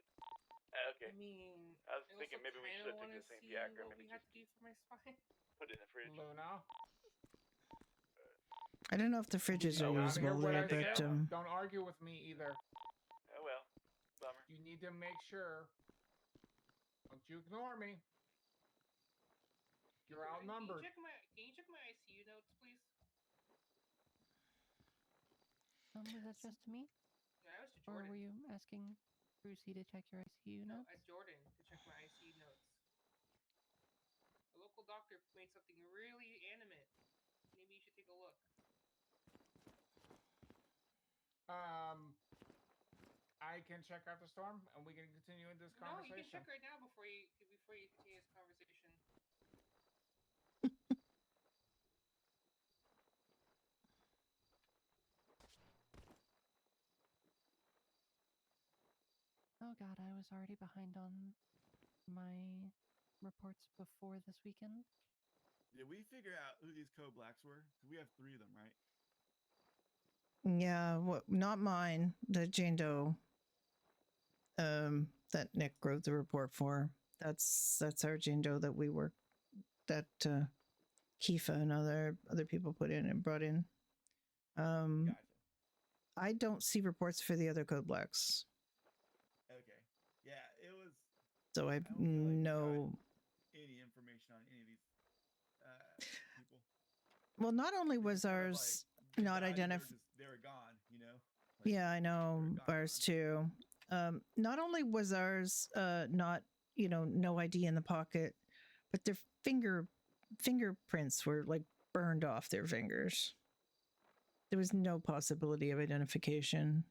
Okay. I mean, I was thinking maybe we should have taken the same Viagra. What we had to do for my spine. Put it in the fridge. Luna. I don't know if the fridges are Not hear usable what there, I said. but Don't argue with me either. Oh well, bummer. You need to make sure. Don't you ignore me. You're outnumbered. Can you check my ICU notes, please? Was that just to me? Yeah, I was to Or Jordan. were you asking Brucey to check your ICU No, notes? at Jordan to check my ICU notes. A local doctor made something really animate. Maybe you should take a look. I can check out the storm, and we can continue in this No, you conversation. can check right now before you continue this conversation. Oh god, I was already behind on my reports before this weekend. Did we figure out who these code blacks were? 'Cause we have 3 of them, right? Yeah, not mine. The Jane Doe that Nick wrote the report for. That's our Jane Doe that we were that Kifa and other people put in and brought in. Gotcha. I don't see reports for the other code blacks. Okay. Yeah, it was. So I have don't feel like we no. got any information on any of these people. Well, not only was Kind of ours like, not they identified. They were gone, you know? Yeah, I know ours too. Not only was ours not, no ID in the pocket, but their fingerprints were like burned off their fingers. There was no possibility of identification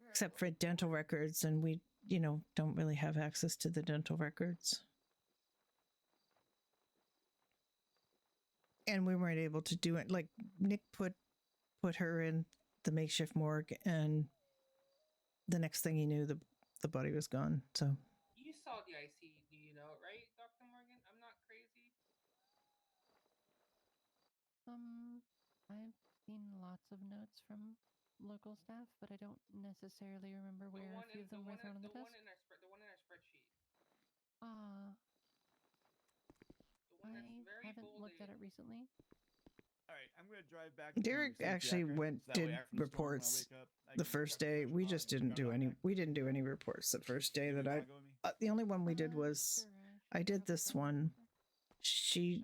except for dental records, and we, don't really have access to the dental records. And we weren't able to do it. Like Nick put her in the makeshift morgue, and the next thing he knew, the body was gone. So You saw the IC, do you know, right, Dr. Morgan? I'm not crazy. I've seen lots of notes from local staff, but I don't necessarily remember where a few of them were thrown on the desk. The one in our spreadsheet. Ah. The one that's very I haven't looked at it recently. All right, I'm going to drive back. Derek actually did reports the first day. We just didn't do any. We didn't do any reports the first day that I. The only one we did was I did this one. She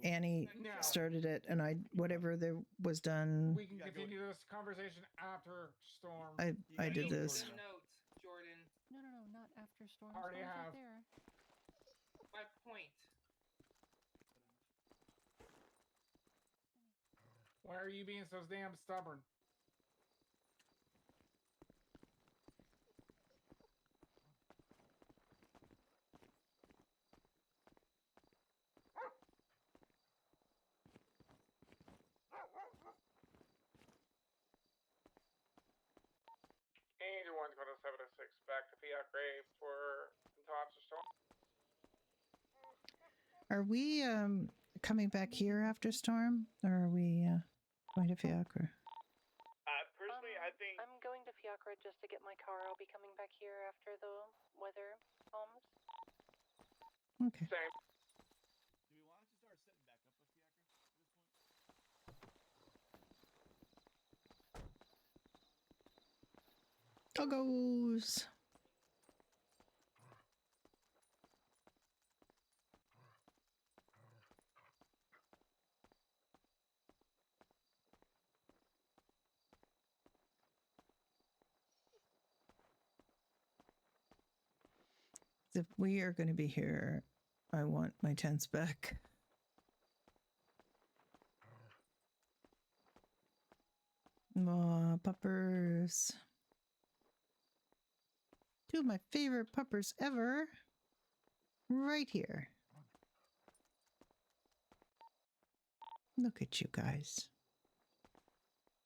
Annie started it, and whatever there was done. We can continue this conversation after storm. I did this. Notes, Jordan. No, not after storm. Already Storm's have. right there. My point. Why are you being so damn stubborn? Angel 1's going to 706 back to Fiat Grave for tops of storm. Are we coming back here after storm, or are we going to Fiacre? Personally, I think I'm going to Fiacre just to get my car. I'll be coming back here after the weather calms. Okay. Same. Do we want to start setting back up with Fiacre at this point? Toggos. If we are going to be here, I want my tents back. Puppers. 2 of my favorite puppers ever. Right here. Look at you guys.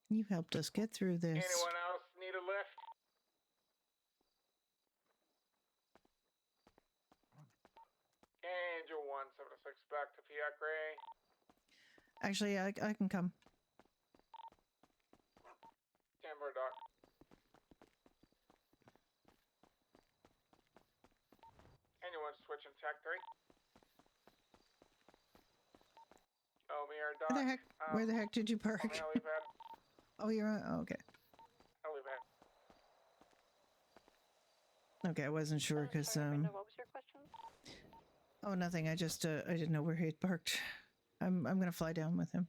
You helped us get through this. Anyone else need a lift? Angel 176 back to Fiacre. Actually, I can come. Timber Dock. Anyone switching Tech 3? Omier Dock. Where the heck did you park? On the helipad. Oh, you're on. Oh, okay. Helipad. Okay, I wasn't sure because Brenda, what was your question? Oh, nothing. I just I didn't know where he had parked. I'm gonna fly down with him.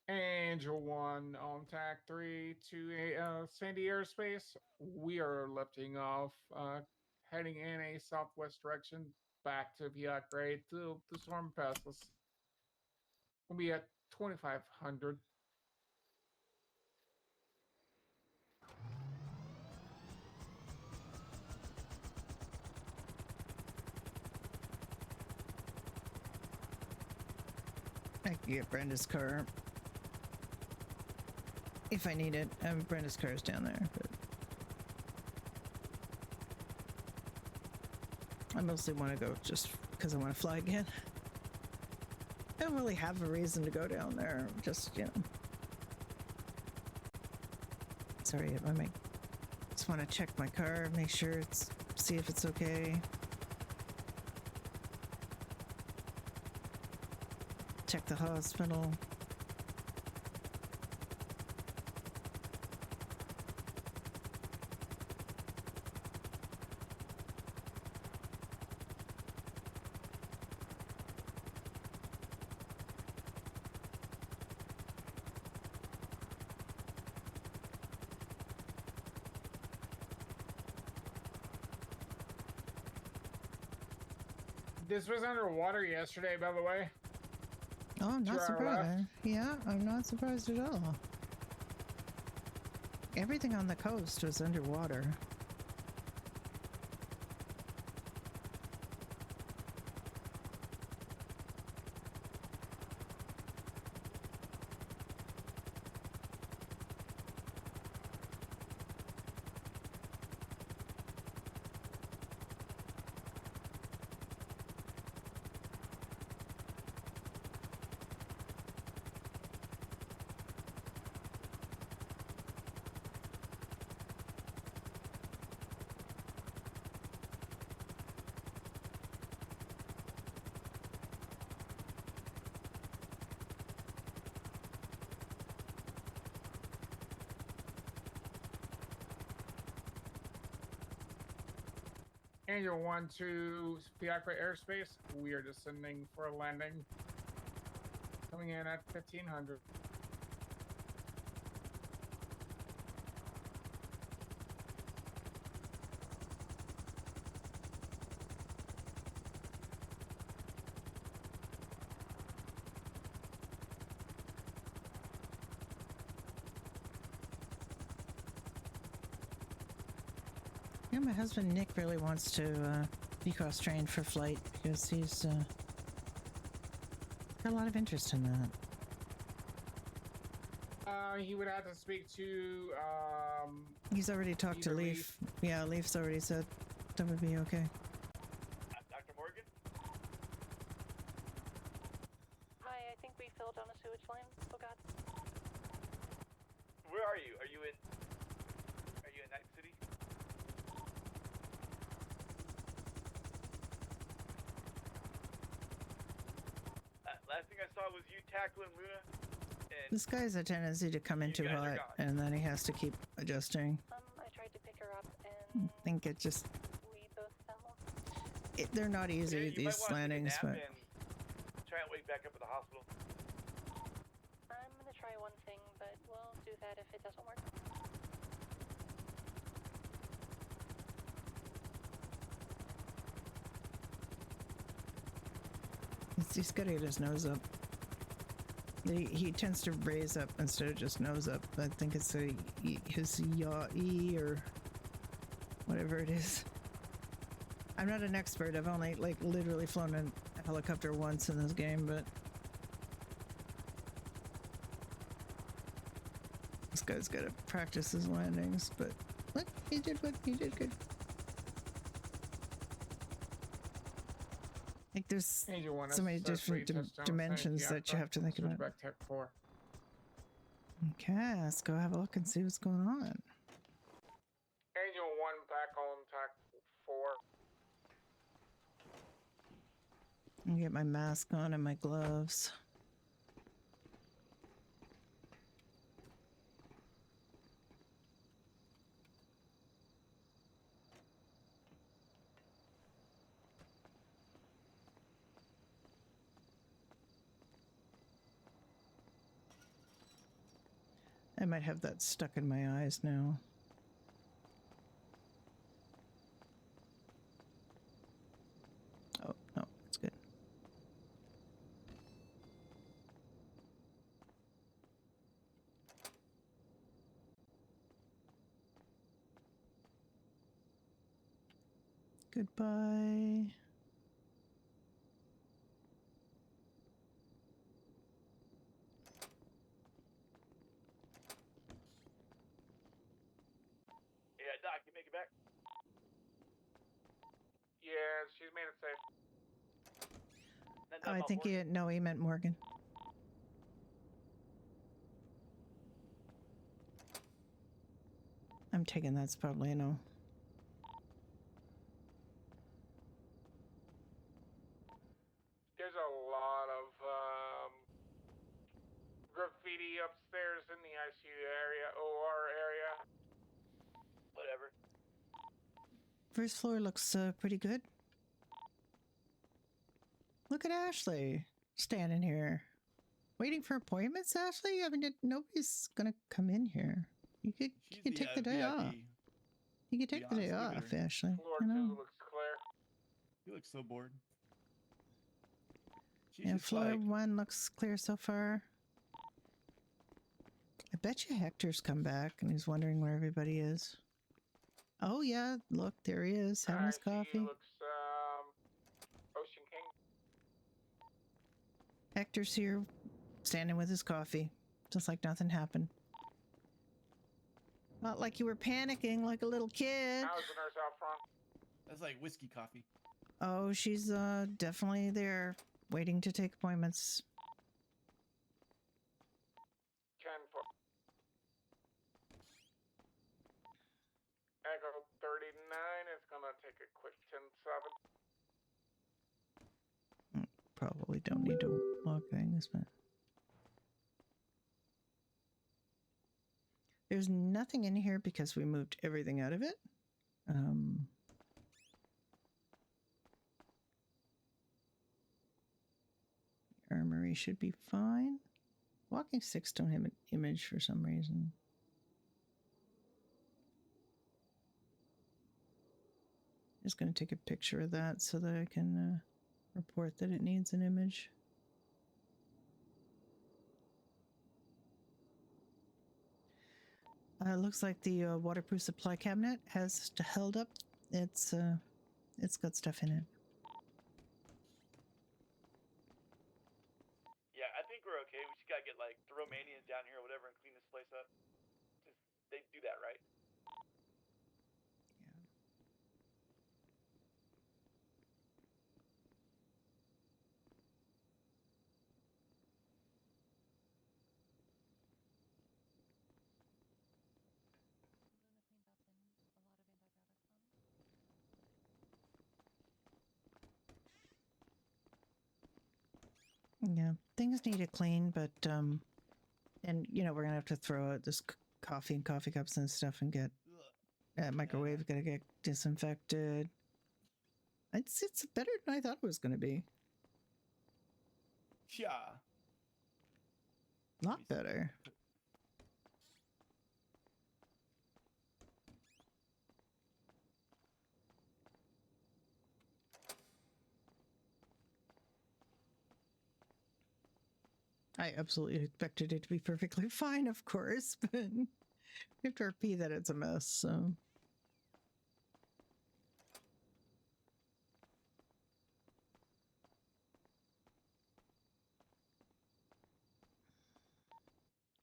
Angel 1 on TAC 3 to Sandy Airspace. We are lifting off, heading in a southwest direction back to Fiat Grade to storm passes. We'll be at 2,500. I can get Brenda's car if I need it. Brenda's car's down there, but I mostly want to go just because I want to fly again. I don't really have a reason to go down there. Just, you know. Sorry, I might just want to check my car, make sure see if it's okay. Check the hospital. This was underwater yesterday, by the way. Oh, I'm not 2 hour surprised. left. Yeah, I'm not surprised at all. Everything on the coast was underwater. Angel 1 to Fiacre airspace. We are descending for a landing. Coming in at 1,500. Yeah, my husband Nick really wants to be cross-trained for flight because he's got a lot of interest in that. He would have to speak to. He's already talked to either Leaf. Yeah, Leaf's already said that would be okay. Dr. Morgan? Hi, I think we fell down a sewage line. Oh god. Where are you? Are you in Night City? Last thing I saw was you tackling Luna. This guy has a tendency to come in too hot, and then he has to keep adjusting. I tried to pick her up and I think it just... we both fell. they're not easy, You these landings, but... and try and wake back up at the hospital. I'm gonna try one thing, but we'll do that if it doesn't work. He's got to get his nose up. He tends to raise up instead of just nose up. I think it's his yaw-e or whatever it is. I'm not an expert. I've only literally flown a helicopter once in this game, but this guy's got to practice his landings. But look, he did good. He did good. Like there's Angel 1 so many different dimensions that you have to think about. Back Tech 4. Okay, let's go have a look and see what's going on. Angel 1 back on Tech 4. I'll get my mask on and my gloves. I might have that stuck in my eyes now. Oh, no, it's good. Goodbye. Yeah, Doc, you make it back? Yeah, she's made it safe. Oh, I think he meant Morgan. I'm taking that's probably a no. There's a lot of graffiti upstairs in the ICU area, OR area. Whatever. First floor looks pretty good. Look at Ashley standing here. Waiting for appointments, Ashley? I mean, nobody's gonna come in here. You could take the day off. You could take the day off, Ashley. Floor You know? 2 looks clear. You look so bored. She's Yeah, just floor like, 1 looks clear so far. I bet you Hector's come back and he's wondering where everybody is. Oh yeah, look, there he is, having his coffee. Looks Ocean King. Hector's here, standing with his coffee, just like nothing happened. Not like you were panicking like a little kid. How's the nurse out front? that's like whiskey coffee. Oh, she's definitely there, waiting to take appointments. 10-4. Echo 39 is gonna take a quick 10-7. Probably don't need to log things, but there's nothing in here because we moved everything out of it. Armory should be fine. Walking sticks don't have an image for some reason. Just going to take a picture of that so that I can report that it needs an image. It looks like the waterproof supply cabinet has held up. It's got stuff in it. Yeah, I think we're okay. We just gotta get like the Romanians down here or whatever and clean this place up. Just, they do that, right? Yeah, things need to clean, but and you know we're gonna have to throw out this coffee and coffee cups and stuff and get microwave gotta get disinfected. It's better than I thought it was gonna be. Yeah. A lot better. I absolutely expected it to be perfectly fine, of course, but you have to repeat that it's a mess, so.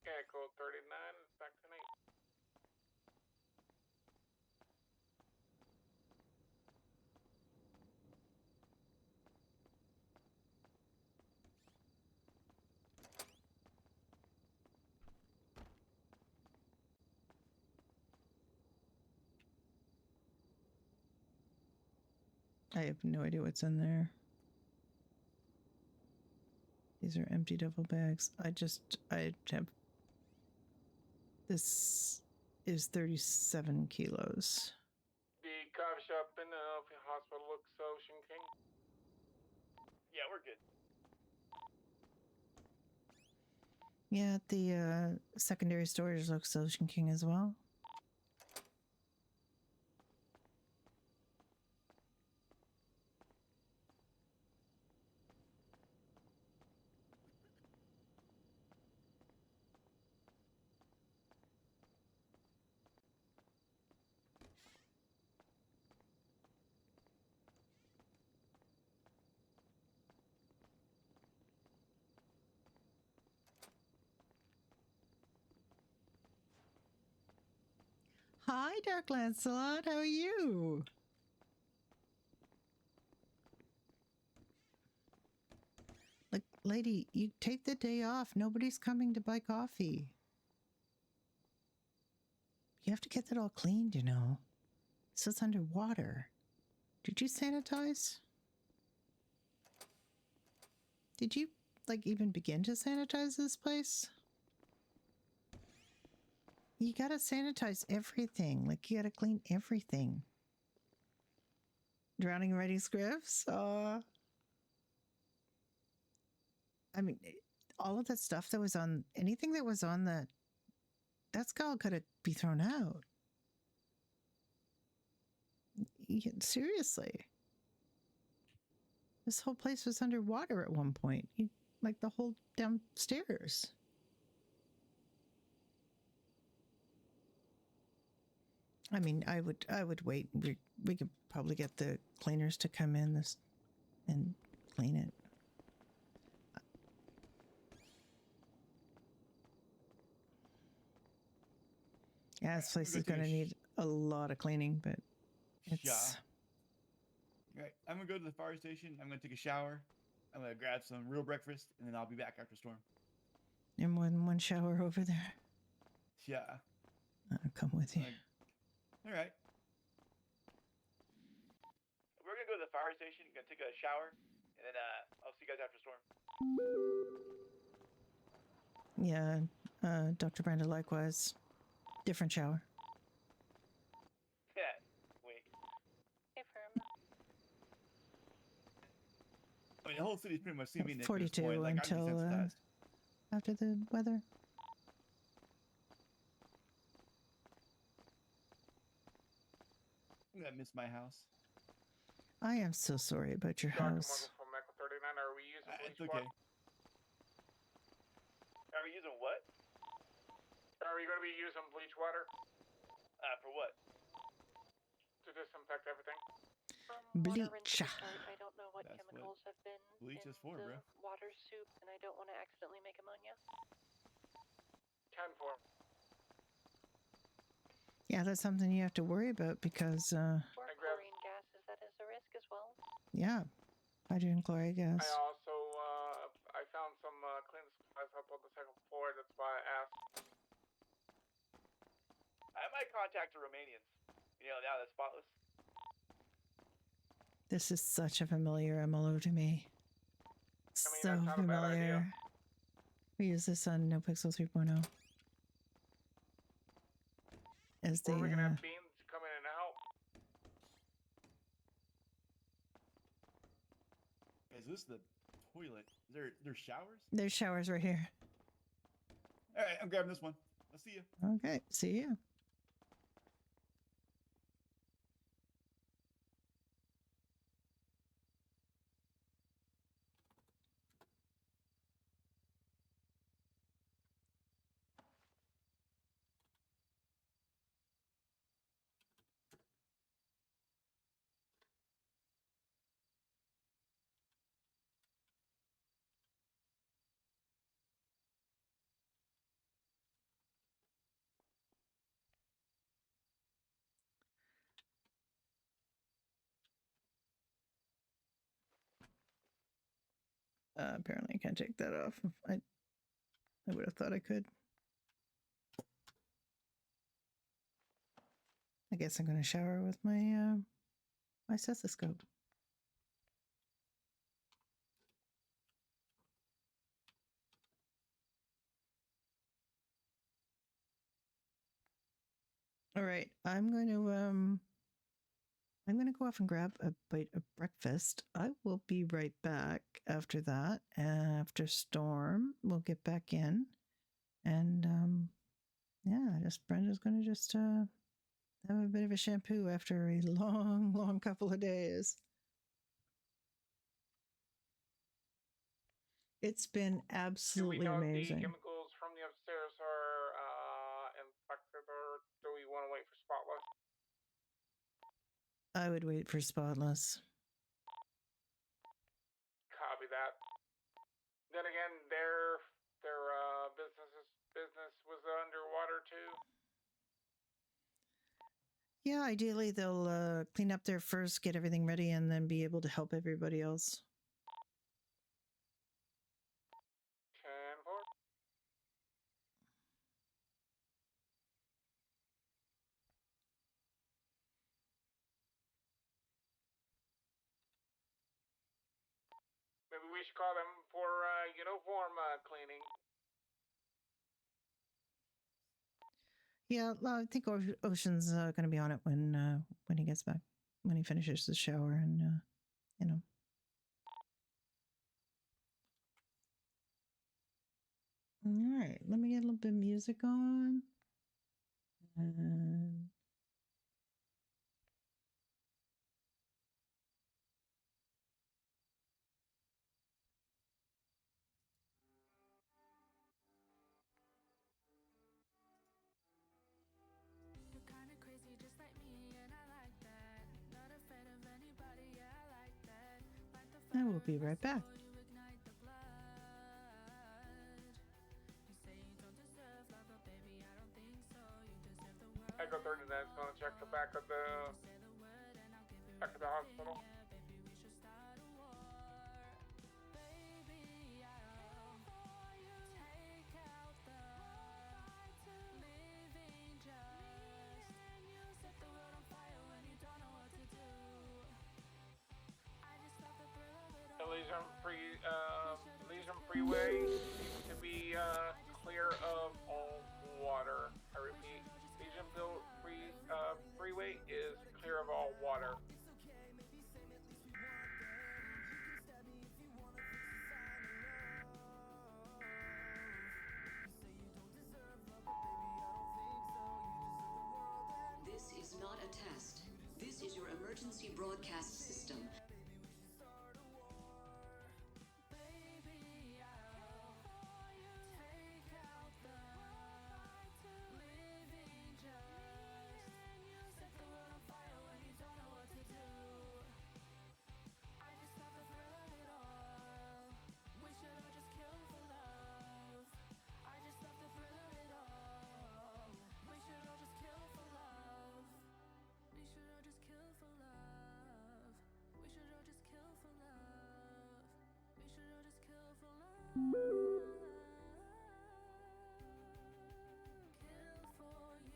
Echo 39 is back to 8. I have no idea what's in there. These are empty duffel bags. I have. This is 37 kilos. The coffee shop in the hospital looks Ocean King. Yeah, we're good. Yeah, the secondary storage looks Ocean King as well. Hi, Dark Lancelot. How are you? Look, lady, you take the day off. Nobody's coming to buy coffee. You have to get that all cleaned, you know. So it's underwater. Did you sanitize? Did you, like, even begin to sanitize this place? You gotta sanitize everything. Like, you gotta clean everything. Drowning Ready Scripts? I mean, all of that stuff that was on, anything that was on that's all gotta be thrown out. Seriously. This whole place was underwater at one point. Like the whole downstairs. I mean, I would wait. We could probably get the cleaners to come in and clean it. Yeah, this place is going to need a lot of cleaning, but it's... Yeah. Right, I'm going to go to the fire station. I'm going to take a shower. I'm going to grab some real breakfast, and then I'll be back after storm. There's more than one shower over there. Yeah. I'll come with you. All right. We're gonna go to the fire station. Gonna take a shower, and then I'll see you guys after storm. Yeah, Dr. Brenda likewise. Different shower. Yeah, wink. Hey, firm. I mean, the whole city's pretty much seen me 42 point. Like, until after the weather. I'm gonna miss my house. I am so sorry about your house. From Echo 39, are we using bleach It's water? okay. Are we using what? Are we going to be using bleach water? For what? To disinfect everything? Bleach. I don't know what That's chemicals have been bleach in is for, the bro. water soup, and I don't want to accidentally make ammonia. 10-4. Yeah, that's something you have to worry about because, Or chlorine gas, is that as a risk as well? yeah, hydrogen chloride gas. I also, I found some cleaning supplies up on the second floor. That's why I asked. I might contact the Romanians. You know, now that's spotless. This is such a familiar MLO to me. I mean, So that's not a bad idea. familiar. We use this on NoPixel 3.0. As the, Or we can have beams come in and out. Is this the toilet? There's showers? there's showers right here. All right, I'm grabbing this one. I'll see you. Okay, see you. Apparently I can't take that off. I would have thought I could. I guess I'm going to shower with my my stethoscope. All right, I'm going to go off and grab a bite of breakfast. I will be right back after that. After storm, we'll get back in, and yeah, Brenda's going to just have a bit of a shampoo after a long couple of days. It's been absolutely Do we know amazing. if the chemicals from the upstairs are infected, or do we want to wait for spotless? I would wait for spotless. Copy that. Then again, their business was underwater too. Yeah, ideally they'll clean up there first, get everything ready, and then be able to help everybody else. 10-4. Maybe we should call them for uniform cleaning. Yeah, I think Ocean's going to be on it when he gets back, when he finishes the shower, and you know. All right, let me get a little bit of music on. And You're kinda crazy just like me, and I like that. Not afraid of anybody, yeah, I like that. Like the I will be right back. you ignite the blood. You say you don't deserve love, but baby, I don't think so. You deserve the world. Echo 39's gonna check the back of the hospital. Elysium Freeway seems to be clear of all water. I repeat, Elysium Freeway is clear of all water. This is not a test. This is your emergency broadcast system.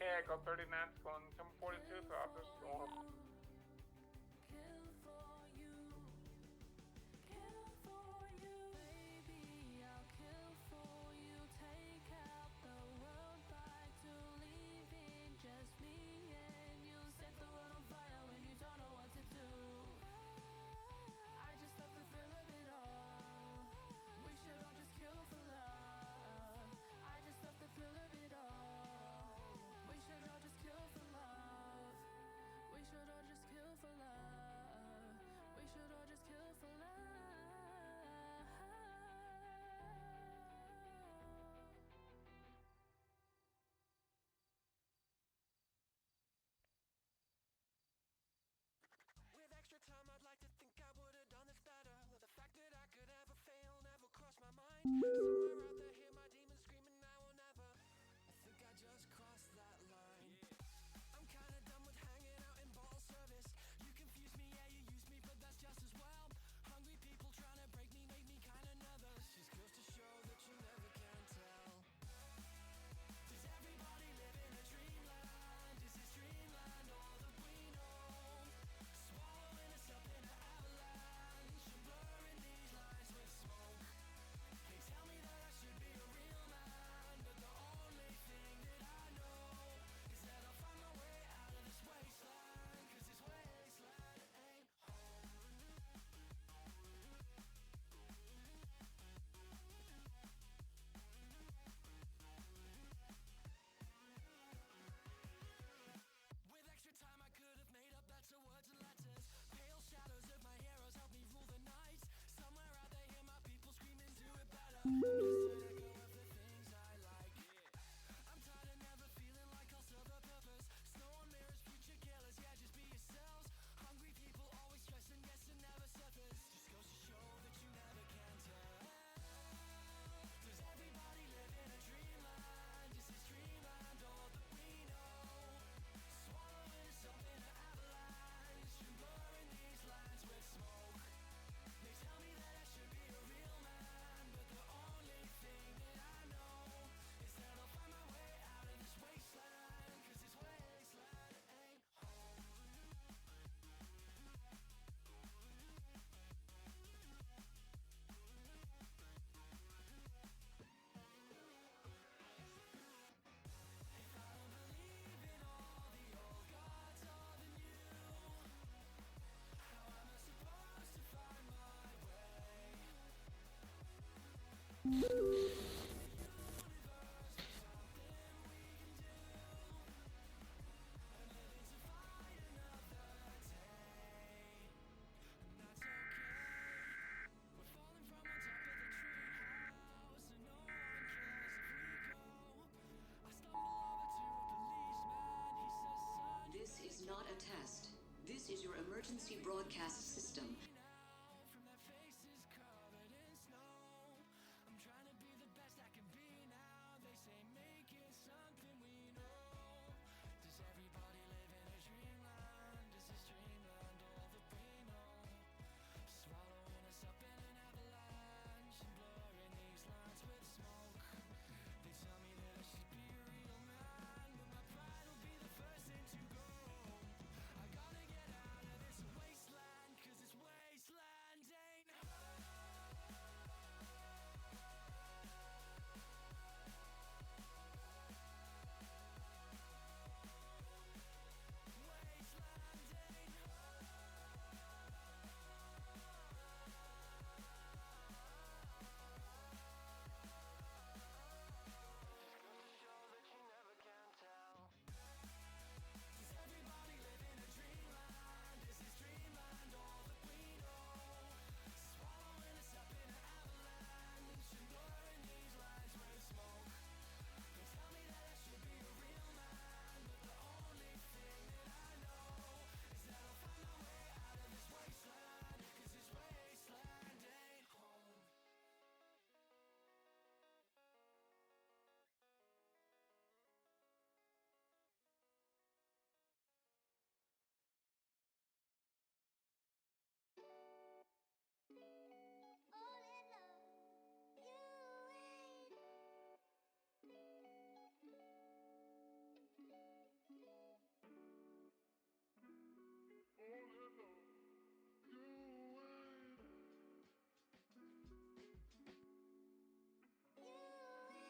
Yeah, Echo 39's going 1042, so I'll just go on. a test. This is your emergency broadcast system.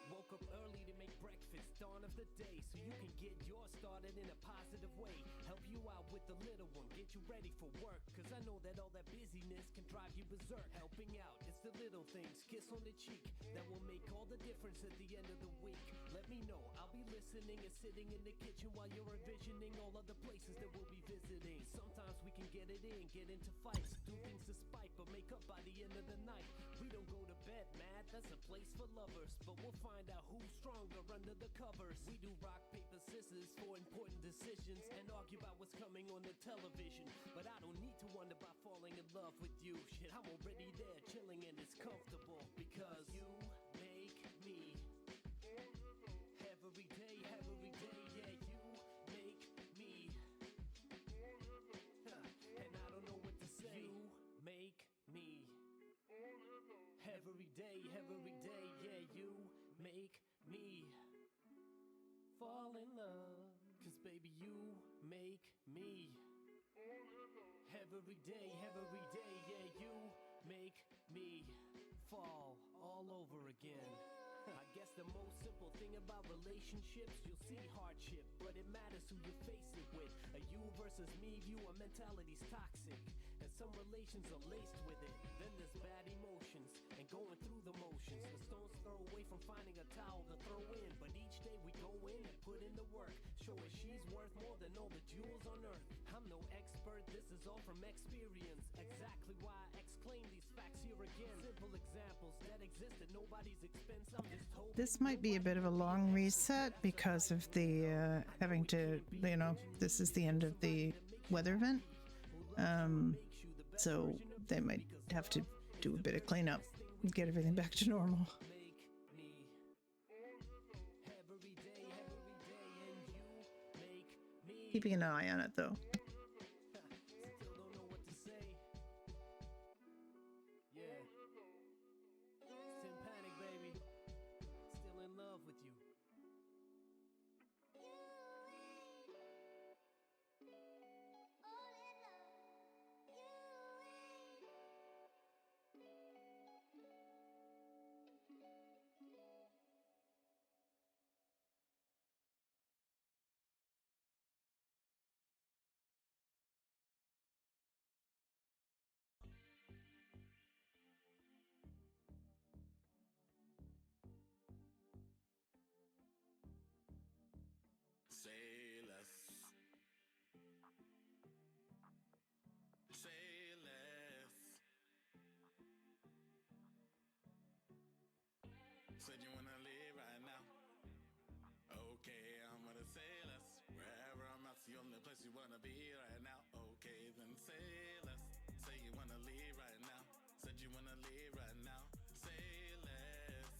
Woke up early to make breakfast, dawn of the day, so you can get yours started in a positive way. Help you out with the little one, get you ready for work, cause I know that all that busyness can drive you berserk. Helping out, it's the little things, kiss on the cheek, that will make all the difference at the end of the week. Let me know, I'll be listening and sitting in the kitchen while you're envisioning all of the places that we'll be visiting. Sometimes we can get it in, get into fights, do things to spite, but make up by the end of the night. We don't go to bed mad, that's a place for lovers, but we'll find out who's stronger under the covers. We do rock, paper, scissors for important decisions and argue about what's coming on the television. But I don't need to wonder about falling in love with you. Shit, I'm already there, chilling and it's comfortable because you make me. Every day, yeah, you make me. And I don't know what to say. You make me. Every day, yeah, you make me fall in love. Cause baby, you make me. Every day, yeah, you make me fall all over again. I guess the most simple thing about relationships, you'll see hardship, but it matters who you face it with. A you versus me view, a mentality's toxic, and some relations are laced with it. Then there's bad emotions and going through the motions. The stones throw away from finding a towel to throw in, but each day we go in and put in the work, showing she's worth more than all the jewels on earth. I'm no expert, this is all from experience. Exactly why I exclaim these facts here again. Simple examples that exist at nobody's expense. I'm just hoping. This might be a bit of a long reset because of the having to, you know, this is the end of the weather event. So they might have to do a bit of cleanup and get everything back to normal. Keeping an eye on it though. Say less. Say less. Said you wanna live right now. Okay, I'm gonna say less. Wherever I'm at, the only place you wanna be right now. Okay, then say less. Say you wanna leave right now. Said you wanna leave right now. Say less.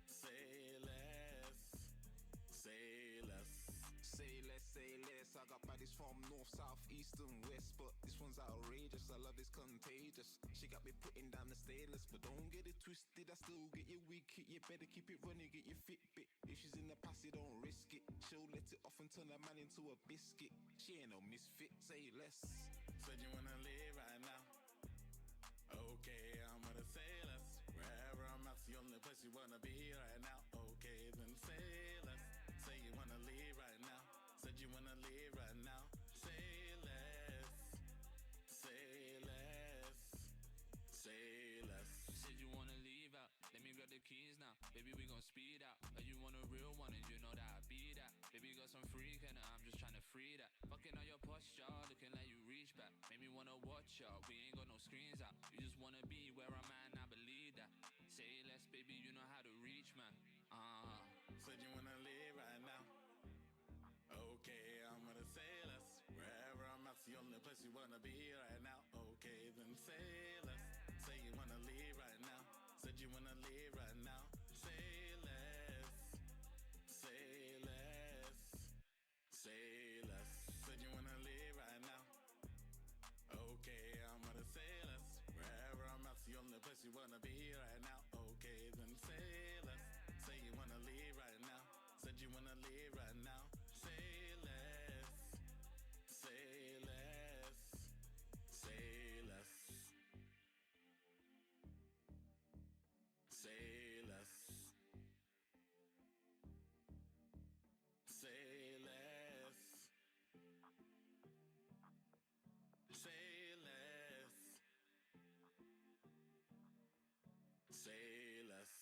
Say less. Say less. Say less, say less. I got baddies from north, south, east, and west. But this one's outrageous. I love it's contagious. She got me putting down the stainless. But don't get it twisted. I still get you weak. You better keep it running, get your Fitbit. If she's in the passy, don't risk it. She'll let it off and turn a man into a biscuit. She ain't no misfit, say less. Said you wanna leave right now. Okay, I'm gonna say less. Wherever I'm at, the only place you wanna be right now. Okay, then say less. Say you wanna leave right now. Said you wanna leave right now. Say less. Say less. Say less. Said you wanna leave out, let me grab the keys now. Baby, we gon' speed out. You want a real one and you know that I be that. Baby got some freak and I'm just tryna free that. Fucking on your posture, looking like you reach back. Made me wanna watch ya, we ain't got no screens out. You just wanna be where I'm at and I believe that. Say less, baby, you know how to reach, man. Said you wanna leave right now. Okay, I'm gonna say less. Wherever I'm at, the only place you wanna be right now. Okay, then say less. Say you wanna leave right now. Said you wanna leave right now. Say less. Say less. Say less. Said you wanna leave right now. Okay, I'm gonna say less. Wherever I'm at, the only place you wanna be right now. Okay, then say less. Say you wanna leave right now. Said you wanna leave right now. Say less. Say less. Say less. Say less. Say less. Say less. Say less.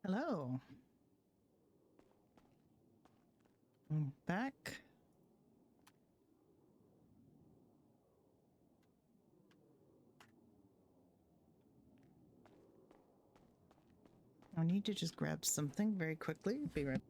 Hello. I'm back. I need to just grab something very quickly. Be right.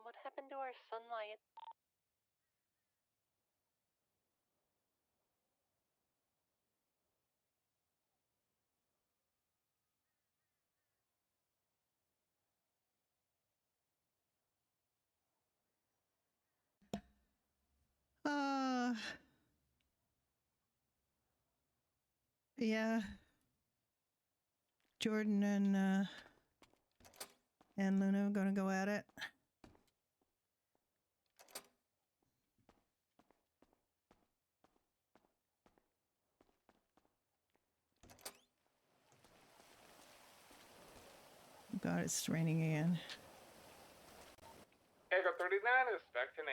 What happened to our sunlight? Yeah. Jordan and Luna gonna go at it. God, it's raining again. Echo 39 is back to 8.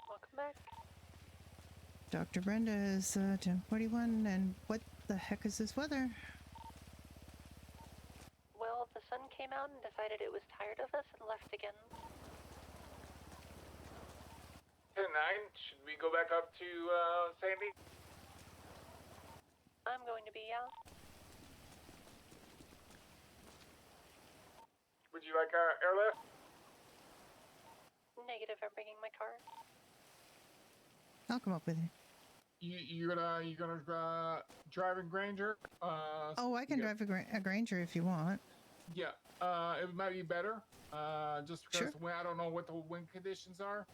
Welcome back. Dr. Brenda is 10:41, and what the heck is this weather? Well, the sun came out and decided it was tired of us and left again. 10-9, should we go back up to Sandy? I'm going to be out. Would you like airlift? Negative, I'm bringing my car. I'll come up with you. You're gonna drive in Granger? Oh, I can drive a Granger if you want. Yeah, it might be better. Just because Sure. I don't know what the wind conditions are.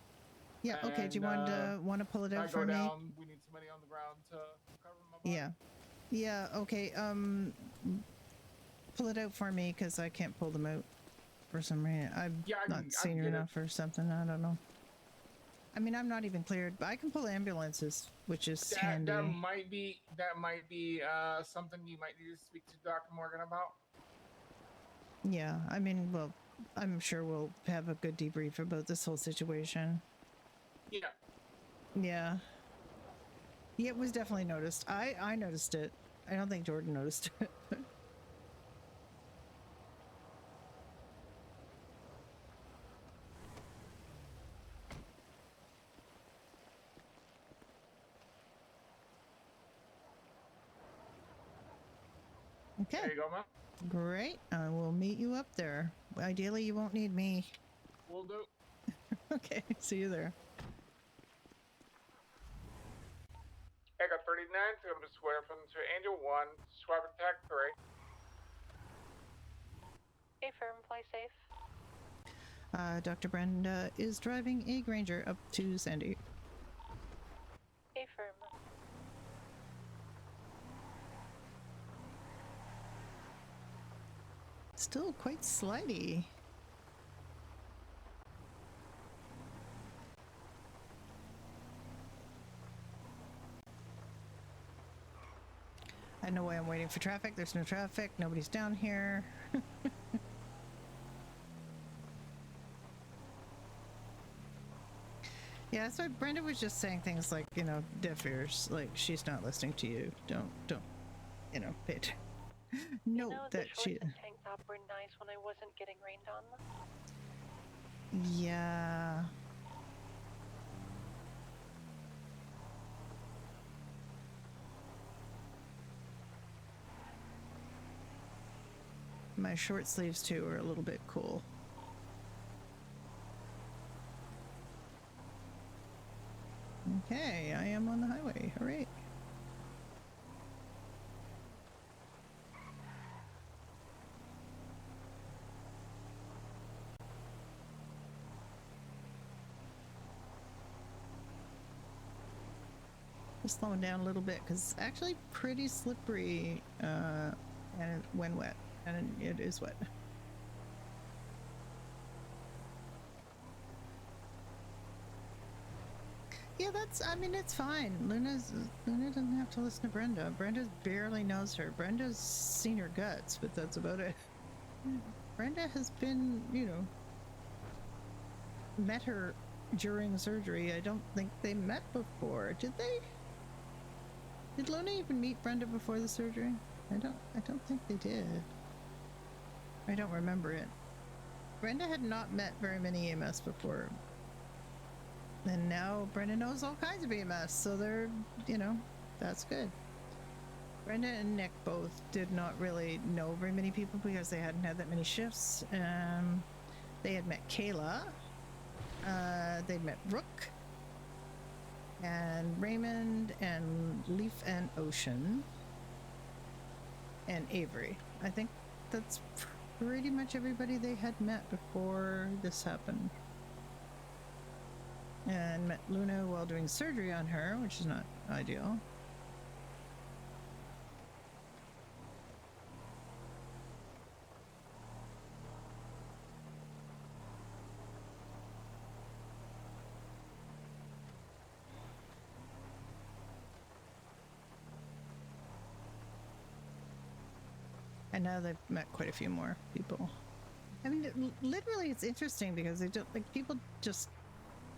Yeah. Okay. Do you want to pull it I out go for me? down. We need somebody on the ground to cover my body. Yeah. Yeah. Okay. Pull it out for me because I can't pull them out for some reason. I'm not senior enough or something. I don't know. I mean, I'm not even cleared, but I can pull ambulances, which is handy. That might be something you might need to speak to Dr. Morgan about. Yeah. I mean, well, I'm sure we'll have a good debrief about this whole situation. Yeah. Yeah. Yeah, it was definitely noticed. I noticed it. I don't think Jordan noticed it. Okay. There you go, man. Great. I will meet you up there. Ideally, you won't need me. Will do. Okay. See you there. Echo 39, so I'm just waiting for them to Angel 1, swap attack 3. Hey, firm, fly safe. Dr. Brenda is driving a Granger up to Sandy. Hey, firm. Still quite slidey. I know why I'm waiting for traffic. There's no traffic. Nobody's down here. Yeah, so Brenda was just saying things like, deaf ears. Like, she's not listening to you. Don't, pay attention. Note that the shorts and tank top were nice when I wasn't getting rained on. Yeah. My short sleeves, too, are a little bit cool. Okay, I am on the highway. Hooray. Just slowing down a little bit because it's actually pretty slippery and when wet, and it is wet. Yeah, I mean, it's fine. Luna doesn't have to listen to Brenda. Brenda barely knows her. Brenda's seen her guts, but that's about it. Brenda has been, met her during surgery. I don't think they met before. Did they? Did Luna even meet Brenda before the surgery? I don't think they did. I don't remember it. Brenda had not met very many EMS before. And now Brenda knows all kinds of EMS, so they're, that's good. Brenda and Nick both did not really know very many people because they hadn't had that many shifts. They had met Kayla. They'd met Rook. And Raymond and Leaf and Ocean. And Avery. I think that's pretty much everybody they had met before this happened. And met Luna while doing surgery on her, which is not ideal. And now they've met quite a few more people. I mean, literally, it's interesting because they don't, like, people just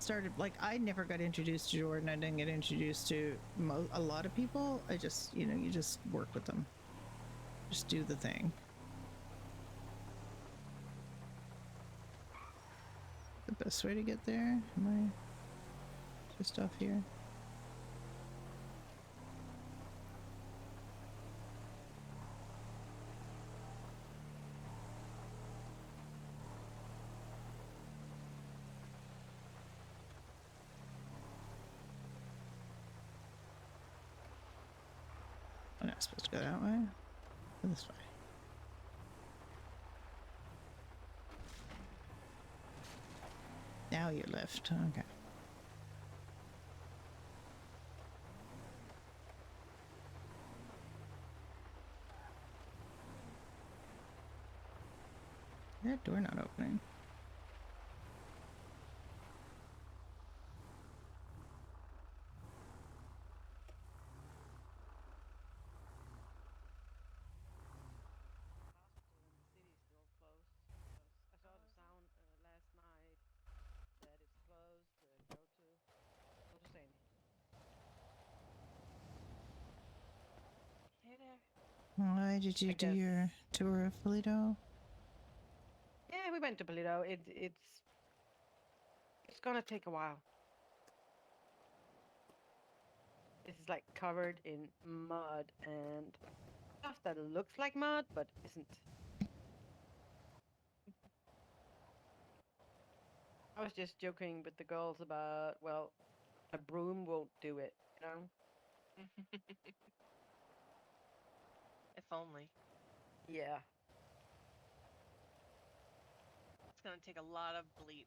started, like, I never got introduced to Jordan. I didn't get introduced to a lot of people. I just, you just work with them. Just do the thing. The best way to get there? Am I just off here? I'm not supposed to go that way. Or this way. Now you're left. Okay. That door not opening. Why did you do your tour of Polito? Yeah, we went to Polito. It's gonna take a while. This is like covered in mud and stuff that looks like mud but isn't. I was just joking with the girls about, well, a broom won't do it, If only. Yeah. It's gonna take a lot of bleep.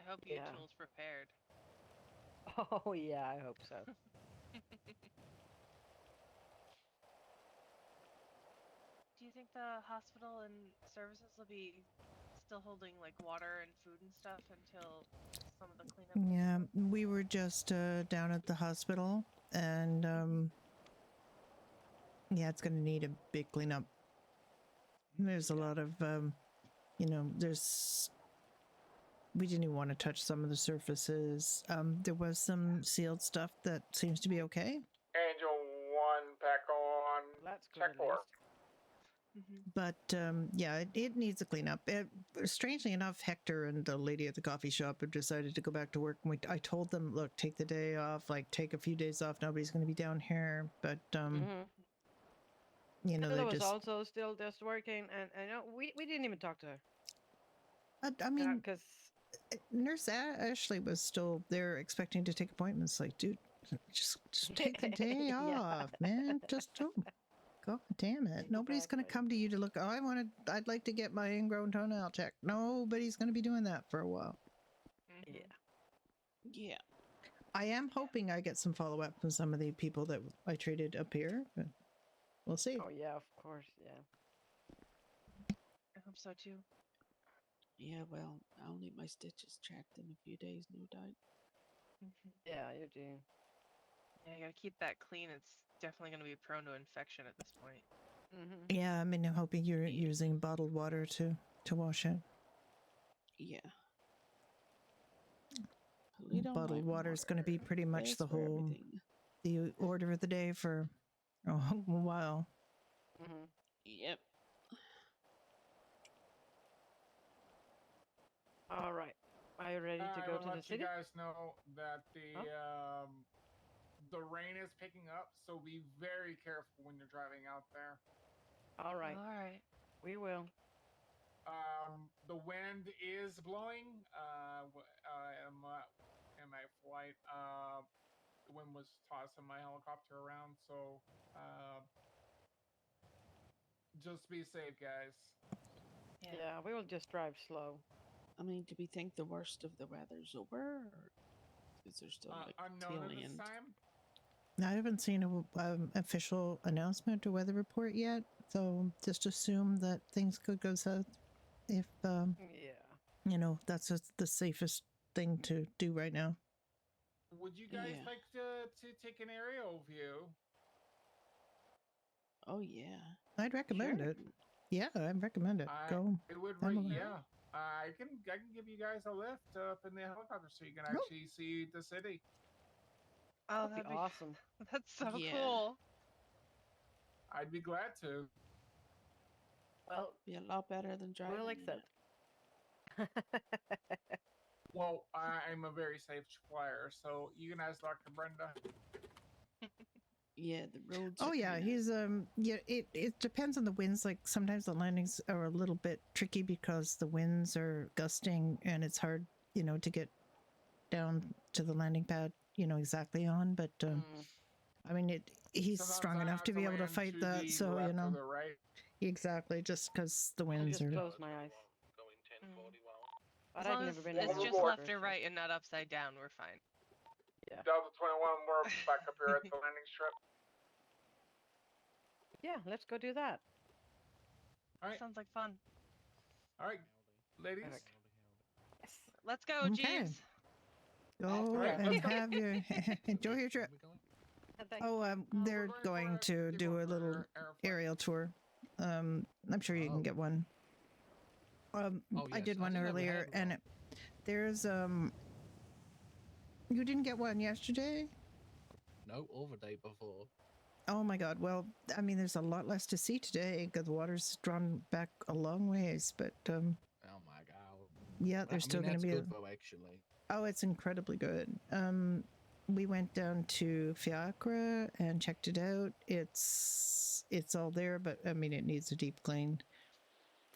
I hope your tool's prepared. Oh yeah, I hope so. Do you think the hospital and services will be still holding like water and food and stuff until some of the cleanup? Yeah, we were just down at the hospital, and yeah, it's gonna need a big cleanup. There's a lot of, we didn't even want to touch some of the surfaces. There was some sealed stuff that seems to be okay. Angel 1, back on. That's good. Check 4. But yeah, it needs a cleanup. Strangely enough, Hector and the lady at the coffee shop have decided to go back to work. And I told them, look, take the day off, like take a few days off. Nobody's going to be down here. But they was just also still just working, and we didn't even talk to her. I mean, because Nurse Ashley was still there expecting to take appointments. Like, dude, just take the day off, man. Just don't. God damn it. Nobody's going to come to you to look, I'd like to get my ingrown toenail checked. Nobody's going to be doing that for a while. Yeah. Yeah. I am hoping I get some follow up from some of the people that I treated up here, but we'll see. Oh yeah, of course, yeah. I hope so too. Yeah, well, I'll need my stitches checked in a few days, no doubt. Yeah, you do. Yeah, you gotta keep that clean. It's definitely gonna be prone to infection at this point. Yeah, I mean, I'm hoping you're using bottled water to wash it. Yeah. Little Bottled water is going to be pretty much best the for whole everything. the order of the day for a while. Yep. All right. Are you ready to I go will to the let you city? guys know that the rain is picking up, so be very careful when you're driving out there. All right. All right. We will. The wind is blowing. In my flight, the wind was tossing my helicopter around, so just be safe, guys. Yeah, we will just drive slow. I mean, do we think the worst of the weather's over, or is there still like Unknown tail at this end? time. I haven't seen an official announcement or weather report yet, so just assume that things could go south if you know, that's just the safest thing to do right now. Would you guys like to take an aerial view? Oh yeah. I'd recommend it. Yeah, I'd recommend it. Go. It would I'm aware. yeah. I can give you guys a lift up in the helicopter so you can actually see the city. Oh, that'd be awesome. That's so Yeah. cool. I'd be glad to. Well, be a lot better than driving. We'll accept. Well, I'm a very safe flyer, so you can ask Dr. Brenda. Yeah, the roads. Oh are yeah, kinda- he's yeah. It depends on the winds. Like sometimes the landings are a little bit tricky because the winds are gusting and it's hard, you know, to get down to the landing pad, you know, exactly on. But I mean, he's Sometimes strong I enough have to be able to land fight to that. the So you left or know, the right. exactly, just because the I'll winds just are. close my eyes. But As I've long as never been in it's a just helicopter, left or so- right and not upside down, we're fine. Yeah. Delta 21, we're back up here at the landing strip. Yeah, let's go do that. All right. Sounds like fun. All right, ladies. Let's go, Okay. Jeeves. Go Right, and let's go. have your enjoy your trip. Oh, they're going to do a little aerial tour. I'm sure you can get one. I yes, did I one think I earlier, had and there's you didn't get one yesterday? No, or the day before. Oh my God! Well, I mean, there's a lot less to see today because the water's drawn back a long ways. But Oh my God. yeah, Well, there's I still mean, going to that's be. good though, actually. Oh, it's incredibly good. We went down to Fiacre and checked it out. It's all there, but I mean, it needs a deep clean.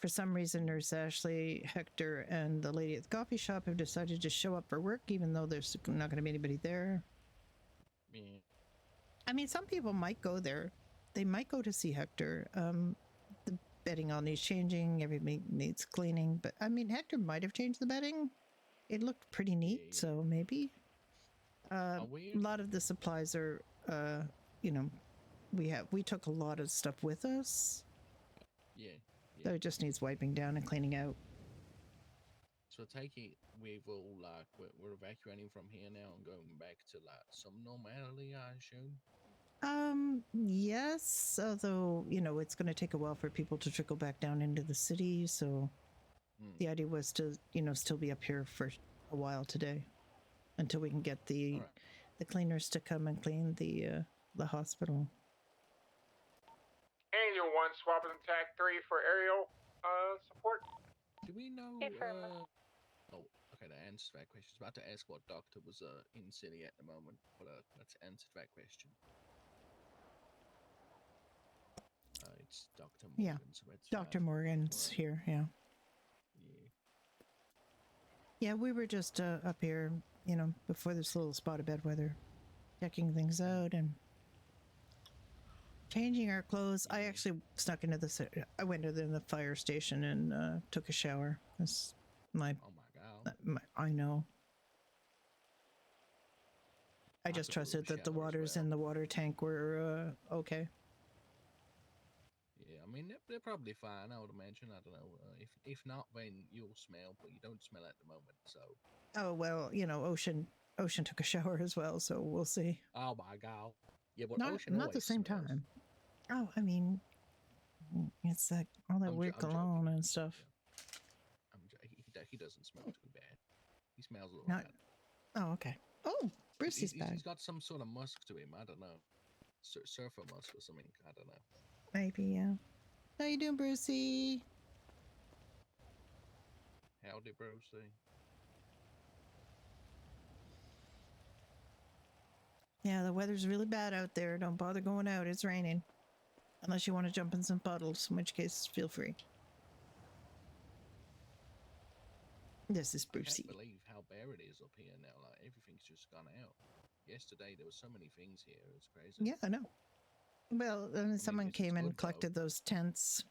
For some reason, Nurse Ashley, Hector, and the lady at the coffee shop have decided to show up for work, even though there's not going to be anybody there. Yeah. I mean, some people might go there. They might go to see Hector. The bedding all needs changing. Everything needs cleaning. But I mean, Hector might have changed the bedding. It looked pretty neat, so maybe. A lot of the supplies are, you know, we took a lot of stuff with us. Yeah. So it just needs wiping down and cleaning out. So I take it we've all like we're evacuating from here now and going back to like some normality, I assume. Yes, although, you know, it's going to take a while for people to trickle back down into the city, so the idea was to, you know, still be up here for a while today until we can get the cleaners to come and clean the hospital. Angel 1 swapping tag 3 for aerial support. Do we know oh, okay, that answers that question. I was about to ask what doctor was in city at the moment, but that's answered that question. It's Dr. Morgan, Yeah, so that's Dr. fine. Morgan's here, yeah. Yeah, we were just up here, you know, before this little spot of bad weather, checking things out and changing our clothes. I actually snuck into I went to the fire station and took a shower. That's my. Oh my God. I know. I just could brew a trusted that the shower as waters well. in the water tank were okay. Yeah, I mean they're probably fine. I would imagine. I don't know. If not, then you'll smell, but you don't smell at the moment. So. Oh well, you know, Ocean took a shower as well, so we'll see. Oh my god. Yeah, but Not Ocean not the always same smells. time. Oh, I mean, it's like all that weird cologne and stuff. He doesn't smell too bad. He smells a little Not. bad. Oh, okay. Oh, Brucey's back. He's got some sort of musk to him. I don't know. Surfer musk or something. I don't know. Maybe, yeah. How you doing, Brucey? Howdy, Brucey. Yeah, the weather's really bad out there. Don't bother going out. It's raining. Unless you want to jump in some puddles, in which case, feel free. This is Brucey. I can't believe how bare it is up here now. Like everything's just gone out. Yesterday there were so many things here. It's crazy. Yeah, I know. Well, then someone came and collected those tents.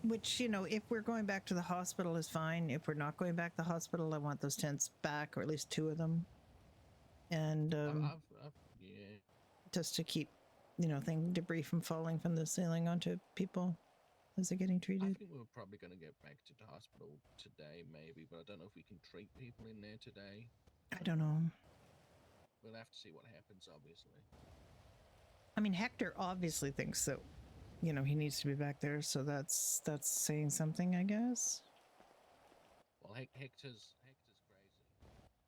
Which, you know, if we're going back to the hospital is fine. If we're not going back to the hospital, I want those tents back, or at least 2 of them. And yeah. just to keep, you know, debris from falling from the ceiling onto people as they're getting I treated. think we're probably going to get back to the hospital today, maybe, but I don't know if we can treat people in there today. I don't know. We'll have to see what happens, obviously. I mean, Hector obviously thinks that, you know, he needs to be back there, so that's saying something, I guess. Well, Hector's crazy.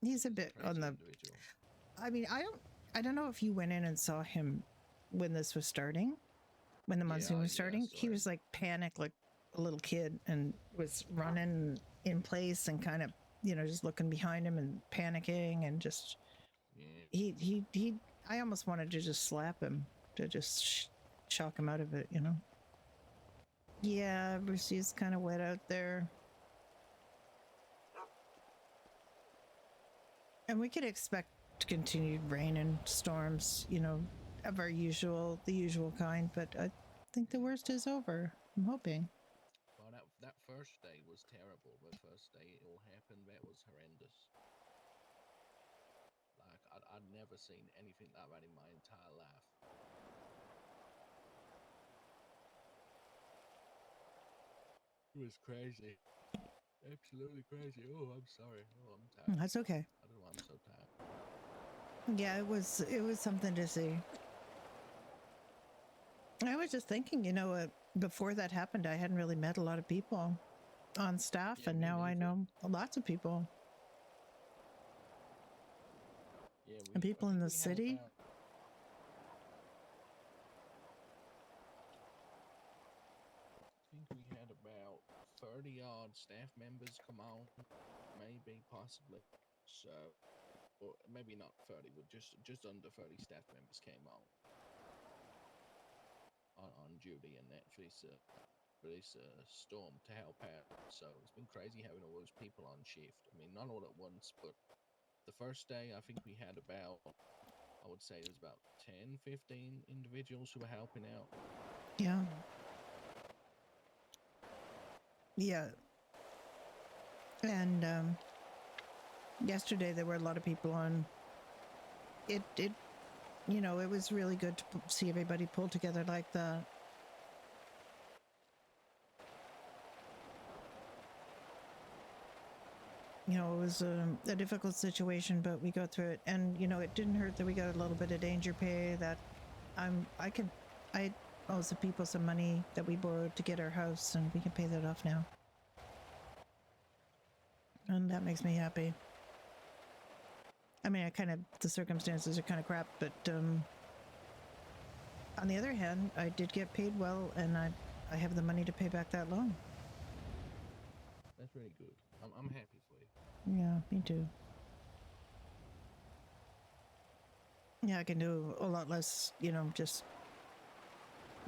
He's a bit on the. Individual. I mean, I don't know if you went in and saw him when this was starting, when the monsoon was starting. He was like panicked, like a little kid, and was running in place and kind of, you know, just looking behind him and panicking and just. Yeah. He. I almost wanted to just slap him to just shock him out of it, you know. Yeah, Brucey's kind of wet out there. And we could expect continued rain and storms, you know, of the usual kind, but I think the worst is over. I'm hoping. Well, that first day was terrible. The first day it all happened, that was horrendous. Like, I'd never seen anything like that in my entire life. It was crazy. Absolutely crazy. Oh, I'm sorry. Oh, I'm tired. That's okay. I don't know why I'm so tired. Yeah, it was something to see. I was just thinking, you know, before that happened, I hadn't really met a lot of people on staff, and now I know lots of people. Yeah, and people in the city. I think we had about 30 odd staff members come on, maybe, possibly. So, or maybe not 30, but just under 30 staff members came on duty and that for this storm to help out. So it's been crazy having all those people on shift. I mean, not all at once, but the first day I think we had about, I would say it was about 10, 15 individuals who were helping out. Yeah. Yeah. And yesterday there were a lot of people on. It you know, it was really good to see everybody pull together like that. You know, it was a difficult situation, but we got through it. And, you know, it didn't hurt that we got a little bit of danger pay that I owe some people some money that we borrowed to get our house, and we can pay that off now. And that makes me happy. I mean, the circumstances are kind of crap, but on the other hand, I did get paid well, and I have the money to pay back that loan. That's really good. I'm happy for you. Yeah, me too. Yeah, I can do a lot less, you know, just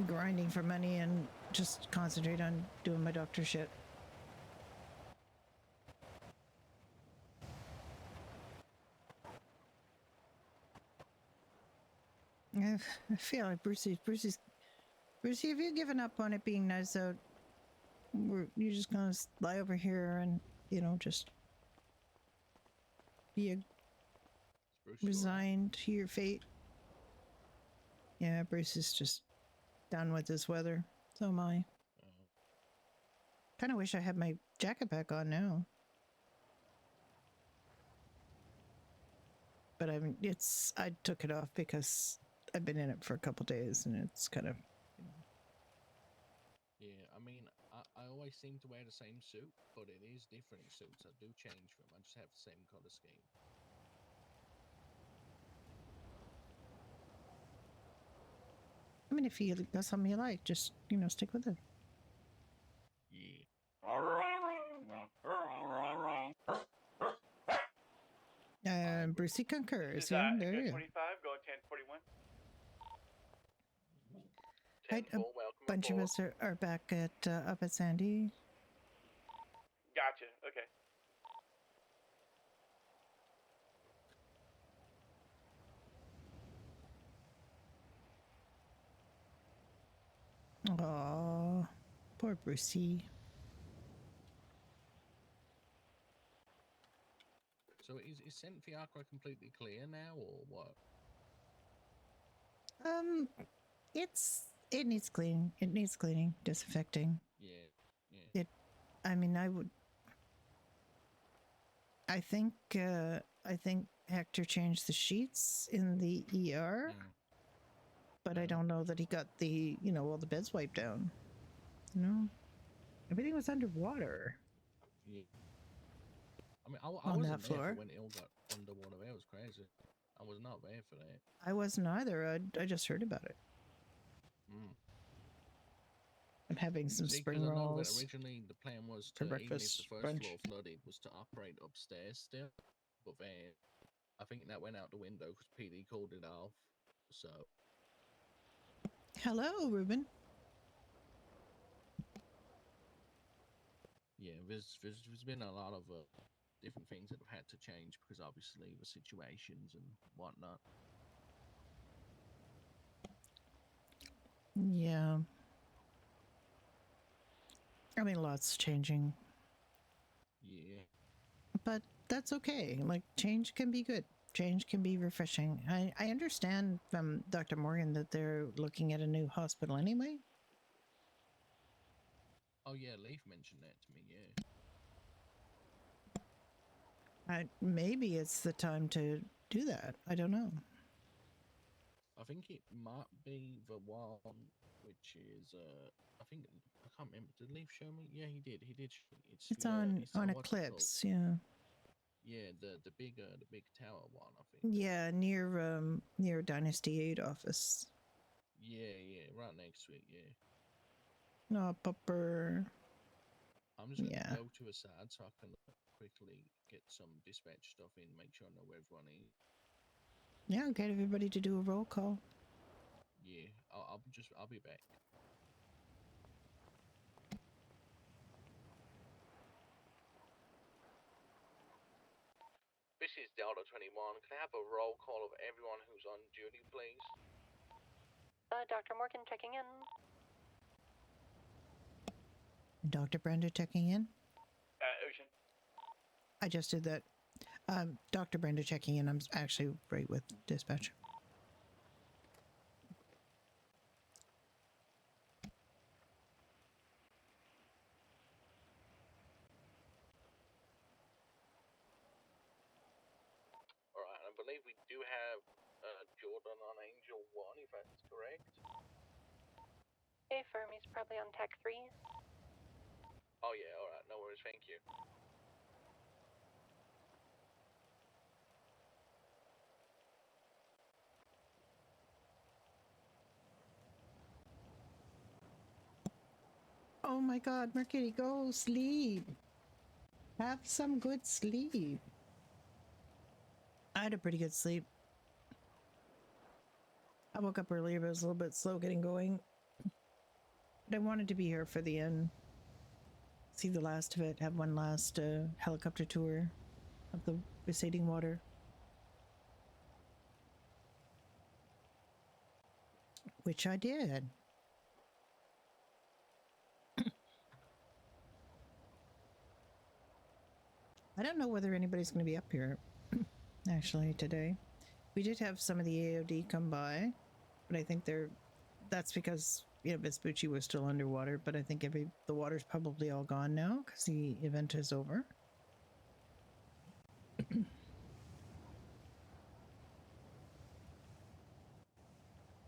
grinding for money and just concentrate on doing my doctor shit. I feel like Brucey, have you given up on it being nice out? You're just gonna lie over here and, you know, just be resigned to your fate. Yeah, Bruce is just done with this weather. So am I. Kind of wish I had my jacket back on now. But I took it off because I've been in it for a couple days and it's kind of. Yeah, I mean, I always seem to wear the same suit, but it is different suits. I do change them. I just have the same color scheme. I mean, if you got something you like, just, stick with it. Yeah. Brucey concurs. Yeah, there you go. 25, go 1041. Right, a bunch of us are back at up at Sandy. Gotcha. Okay. Aw, poor Brucey. So is St. Fiacre completely clear now, or what? It needs cleaning. It needs cleaning, disinfecting. Yeah. I think Hector changed the sheets in the ER, but I don't know that he got the, all the beds wiped down. Everything was underwater. Yeah. I mean, I On wasn't that there floor. for when it all got underwater. That was crazy. I was not there for that. I wasn't either. I just heard about it. I'm having some spring I know that rolls. originally the plan was for to, even if breakfast, the first brunch. floor flooded, was to operate upstairs still. But then I think that went out the window because PD called it off. So. Hello, Ruben. Yeah, there's been a lot of different things that have had to change because obviously the situations and whatnot. Yeah. I mean, lots changing. Yeah. But that's okay. Like, change can be good. Change can be refreshing. I understand from Dr. Morgan that they're looking at a new hospital anyway. Oh yeah, Leaf mentioned that to me, yeah. Maybe it's the time to do that. I don't know. I think it might be the one which is I think I can't remember. Did Leaf show me? Yeah, he did. He did. It's on what's it Eclipse, called? yeah. Yeah, the big tower one, I think. Yeah, near Dynasty 8 office. Yeah, right next to it, yeah. No, Pupper. I'm just gonna go to a side so I can quickly get some dispatch stuff in, make sure I know where everyone is. Yeah, get everybody to do a roll call. Yeah, I'll be back. This is Delta 21. Can I have a roll call of everyone who's on duty, please? Dr. Morgan checking in. Dr. Brenda checking in. Ocean. I just did that. Dr. Brenda checking in. I'm actually right with dispatch. Alright, I believe we do have Jordan on Angel 1, if that's correct. Hey, Fermi's probably on Tech 3. Oh yeah, alright, no worries, thank you. Oh my God, Mercury, go sleep. Have some good sleep. I had a pretty good sleep. I woke up earlier, but it was a little bit slow getting going. But I wanted to be here for the end. See the last of it, have one last helicopter tour of the receding water. Which I did. I don't know whether anybody's going to be up here. actually, today. We did have some of the AOD come by, but I think that's because, Vespucci was still underwater, but I think the water's probably all gone now because the event is over.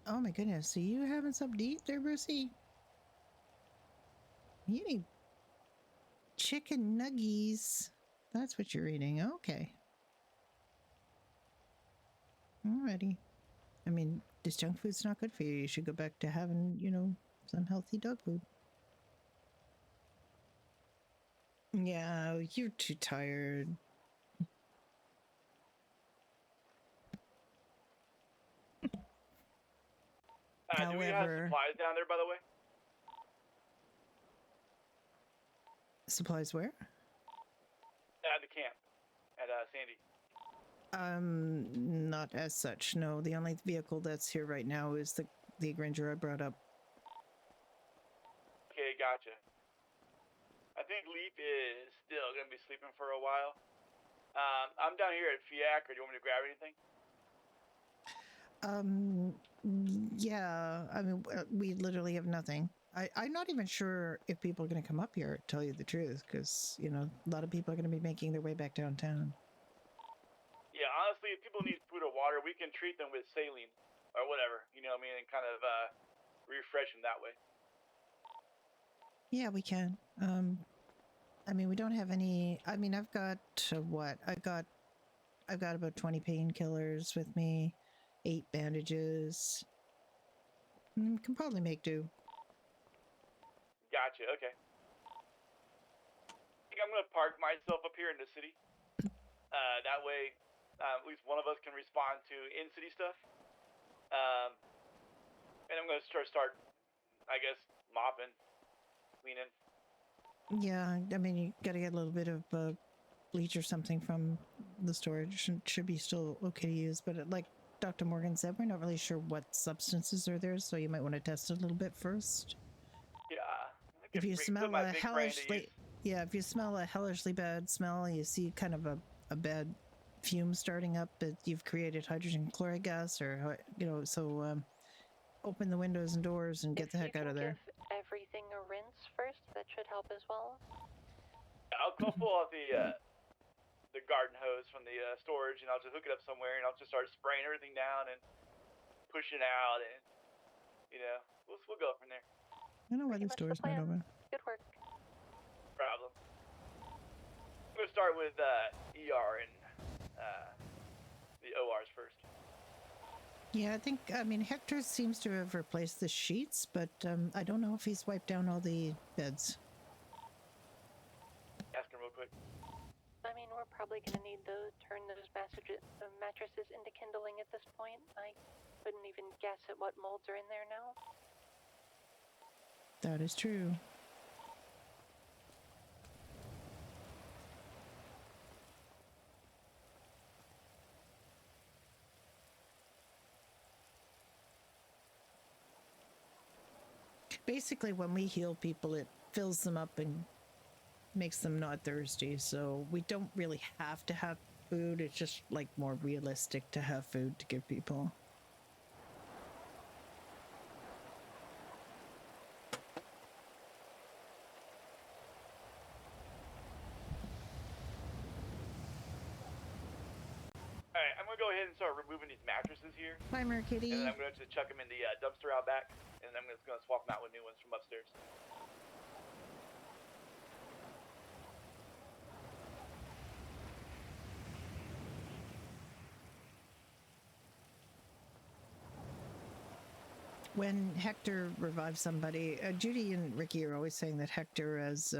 Oh my goodness, so you having some deep there, Brucey? You need chicken nuggies. That's what you're eating. Okay. Alrighty. I mean, this junk food's not good for you. You should go back to having, some healthy dog food. Yeah, you're too tired. Do we have supplies down there, by the way? Supplies where? At the camp. At Sandy. Not as such. No, the only vehicle that's here right now is the Granger I brought up. Okay, gotcha. I think Leap is still gonna be sleeping for a while. I'm down here at Fiacre. Do you want me to grab anything? Yeah. I mean, we literally have nothing. I'm not even sure if people are going to come up here, to tell you the truth, because, a lot of people are going to be making their way back downtown. Yeah, honestly, if people need food or water, we can treat them with saline or whatever, you know what I mean, and kind of refresh them that way. Yeah, we can. I mean, we don't have any. I mean, I've got what? I've got about 20 painkillers with me, 8 bandages. Can probably make do. Gotcha. Okay. I think I'm gonna park myself up here in the city. That way, at least one of us can respond to in-city stuff. And I'm gonna start, I guess, mopping, cleaning. Yeah, I mean, you got to get a little bit of bleach or something from the storage. Should be still okay to use, but like Dr. Morgan said, we're not really sure what substances are there, so you might want to test it a little bit first. Yeah. If you smell a hellishly bad smell, you see kind of a bad fume starting up, that you've created hydrogen chloride gas, or so open the windows and doors and get the heck out of there. Give everything a rinse first. That should help as well. I'll go pull out the garden hose from the storage, and I'll just hook it up somewhere, and I'll just start spraying everything down and pushing out, and we'll go from there. I don't know why the store's not open. Good work. Problem. I'm gonna start with ER and the ORs first. Yeah, I mean, Hector seems to have replaced the sheets, but I don't know if he's wiped down all the beds. Ask him real quick. I mean, we're probably going to need turn those mattresses into kindling at this point. I couldn't even guess at what molds are in there now. That is true. Basically, when we heal people, it fills them up and makes them not thirsty. So we don't really have to have food. It's just like more realistic to have food to give people. Alright, I'm gonna go ahead and start removing these mattresses here. Bye, Merkitty. And then I'm gonna just chuck them in the dumpster out back, and then I'm just gonna swap them out with new ones from upstairs. When Hector revives somebody, Judy and Ricky are always saying that Hector has,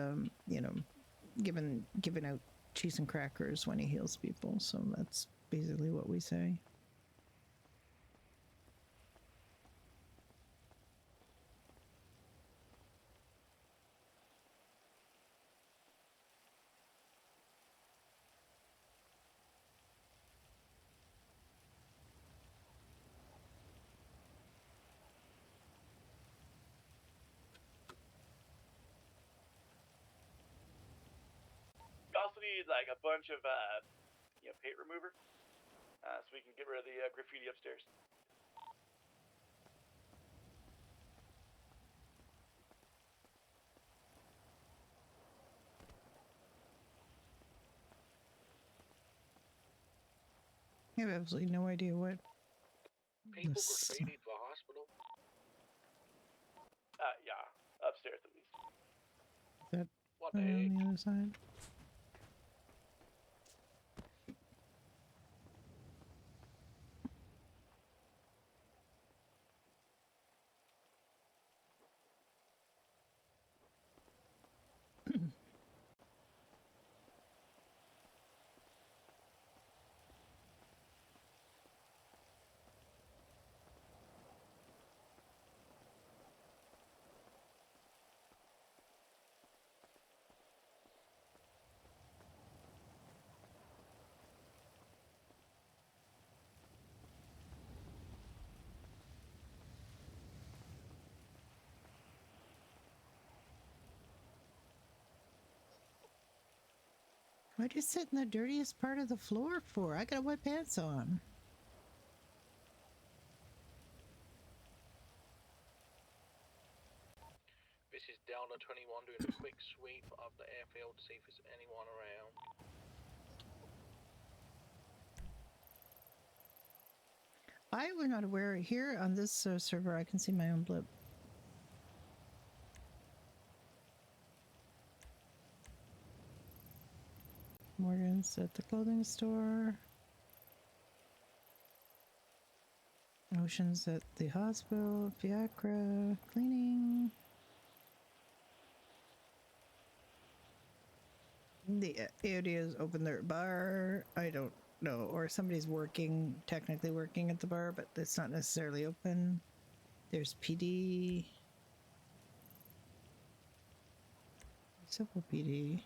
given out cheese and crackers when he heals people. So that's basically what we say. You also need like a bunch of paint remover. so we can get rid of the graffiti upstairs. I have absolutely no idea what. People this- graffitied the hospital. Yeah, upstairs at least. Is that What on the heck? the other side? Why'd you sit in the dirtiest part of the floor for? I got wet pants on. This is Delta 21 doing a quick sweep of the airfield to see if there's anyone around. I was not aware. Here on this server, I can see my own blip. Morgan's at the clothing store. Ocean's at the hospital. Fiacra cleaning. The AOD's open their bar. I don't know. Or somebody's working, technically working at the bar, but it's not necessarily open. There's PD. Simple PD.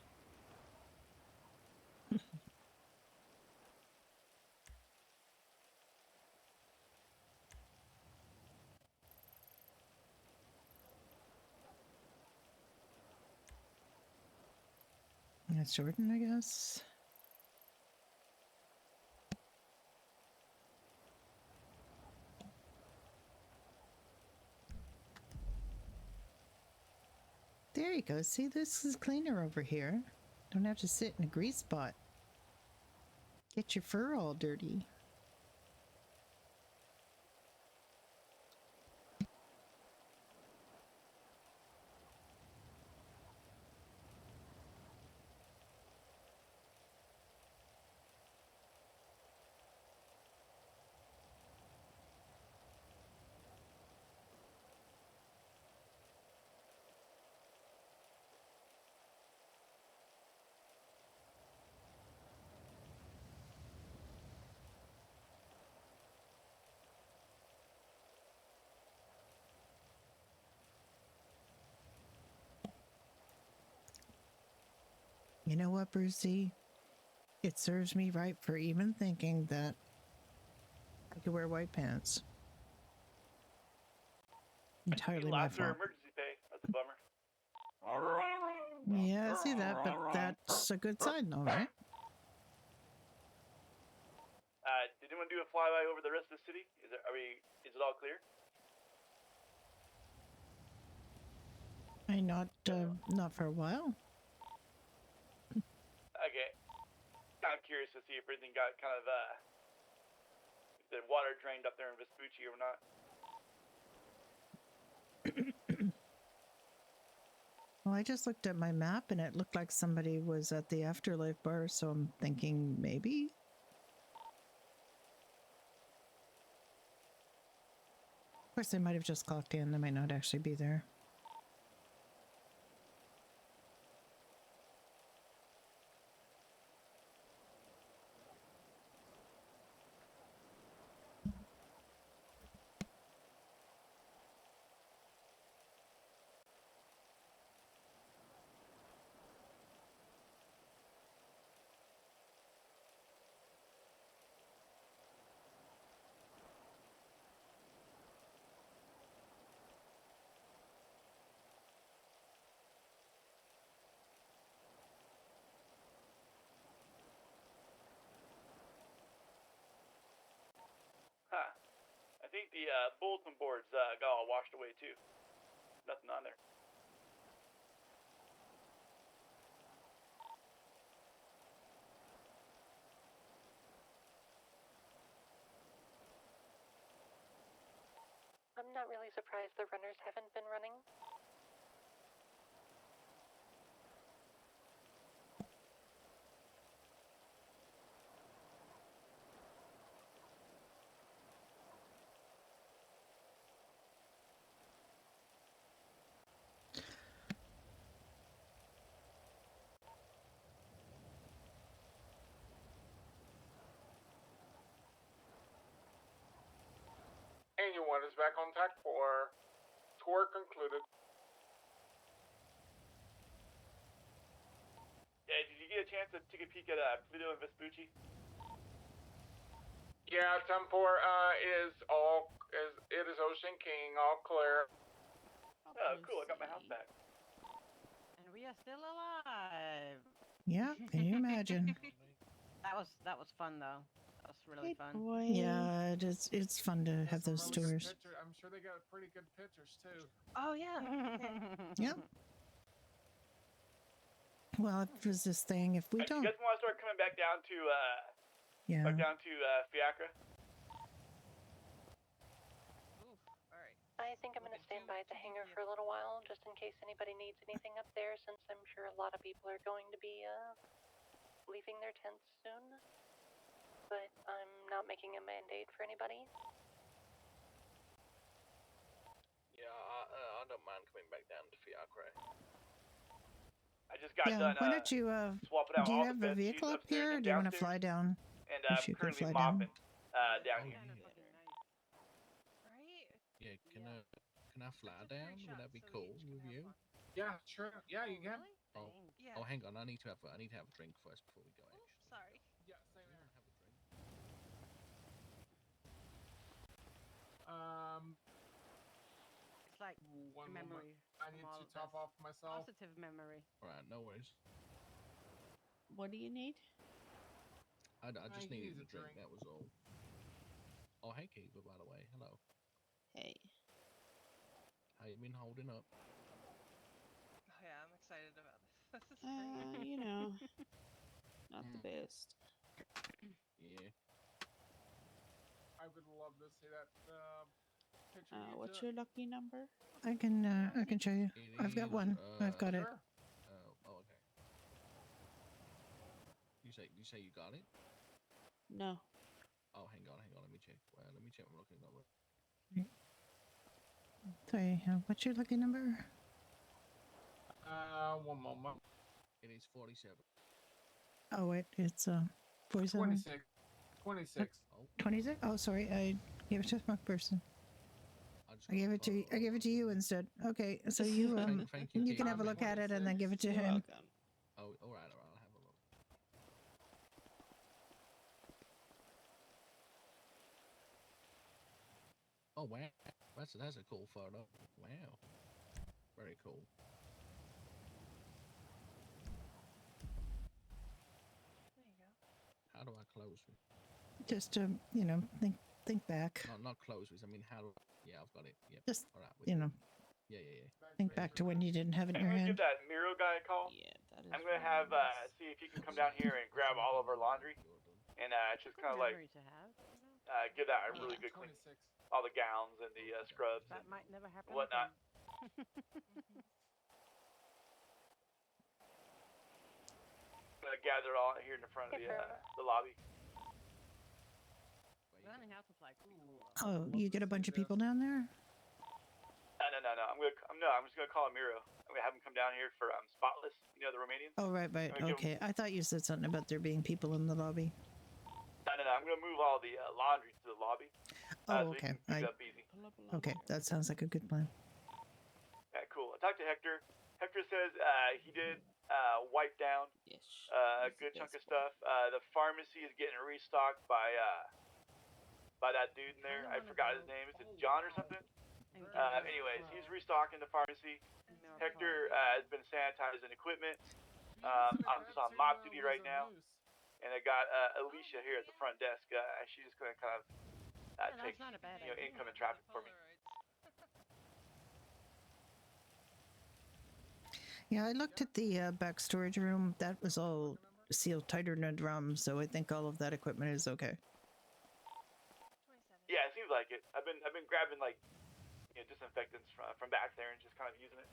That's Jordan, I guess. There you go. See, this is cleaner over here. Don't have to sit in a grease spot. Get your fur all dirty. You know what, Brucey? It serves me right for even thinking that I could wear white pants. Entirely my Laughter fault. emergency pay. That's a bummer. Yeah, I see that, but that's a good sign, though, right? Did anyone do a flyby over the rest of the city? Is it all clear? Not for a while. Okay. I'm curious to see if everything got kind of the water drained up there in Vespucci or not. Well, I just looked at my map and it looked like somebody was at the Afterlife bar, so I'm thinking maybe. Of course, they might have just clocked in. They might not actually be there. think the bulletin boards got all washed away too. Nothing on there. I'm not really surprised the runners haven't been running. Anyone is back on track for tour concluded. Yeah, did you get a chance to take a peek at Pluto and Vespucci? Yeah, 10-4 is Ocean King, all clear. Oh, cool! I got my house back. And we are still alive. Yeah, can you imagine? That was fun though. That was really fun. Yeah, it's fun to have those Really good tours. picture. I'm sure they got pretty good pictures too. Oh yeah. Yep. Well, it was this thing. If we You don't, guys want to start coming back down to yeah. Fiacre? I think I'm going to stand by at the hangar for a little while, just in case anybody needs anything up there, since I'm sure a lot of people are going to be leaving their tents soon. But I'm not making a mandate for anybody. Yeah, I don't mind coming back down to Fiacre. I just got Yeah. done. Why don't you? Swapping out Do you all have the a bed vehicle sheets up here, or upstairs do you want to downstairs. fly down? And If I'm you could currently fly down. mopping down here. Yeah, can I fly down? Would that be cool with you? Yeah, sure. Yeah, you can. Oh, Yeah. oh, hang on. I need to have a drink first before we go. Actually. Sorry. Yeah, same here. Have a drink. It's like One a moment. memory. I from need all to of top this. off myself. Positive memory. All right, no worries. What do you need? I just he needed needs a a drink. drink. That was all. Oh, hey, Kiva, by the way. Hello. Hey. How you been holding up? Oh yeah, I'm excited about this. This is great. You know, not the best. Yeah. I would love to see that picture. of you What's two. your lucky number? I can show you. I've got one. I've got it. Sure. Oh, okay. You say you got it? No. Oh, hang on. Let me check. Well, let me check my looking number. Sorry, what's your lucky number? 1 moment. It is 47. Oh wait, it's 47. 26. 26. 26? Oh, sorry, I gave it to the wrong person. I gave it to you instead. Okay, so you Thank you, you can Kate. have a look at it and then give it to You're him. welcome. Oh, all right. I'll have a look. Oh wow, that's a cool photo. Wow, very cool. There you go. How do I close it? Just think back. Not close it. I mean, how do? Yeah, I've got it. Yep. Just all right. Yeah. Yeah. Think back to when you didn't have it in I'm your gonna hand. give that Miro guy a call. Yeah, that is. I'm gonna have see if he can come down here and grab all of our laundry, and just kind of like Memory to have. give that a really good clean. 26. All the gowns and the scrubs That and might never happen. whatnot. I'm gonna gather it all here in the front of the lobby. Learning how to fly cool. Oh, you get a bunch of people down there? No. I'm just gonna call Miro. I'm gonna have him come down here for Spotless. You know, the Romanian. Oh, right. I'm gonna give Okay, I thought you said something about there being people in the lobby. No. I'm gonna move all the laundry to the lobby. Oh, So okay. he can pick it up easy. Okay, that sounds like a good plan. Yeah, cool. I talked to Hector. Hector says he did wipe down a good chunk of stuff. The pharmacy is getting restocked by that dude in there. I forgot his name. Is it John or something? Anyways, he's restocking the pharmacy. Hector has been sanitizing equipment. I'm just on mop duty right now. And I got Alicia here at the front desk. She's just going to kind of Yeah, that's take not a bad incoming traffic for me. Yeah, I looked at the back storage room. That was all sealed tighter than a drum, so I think all of that equipment is okay. Yeah, it seems like it. I've been grabbing like disinfectants from back there and just kind of using it.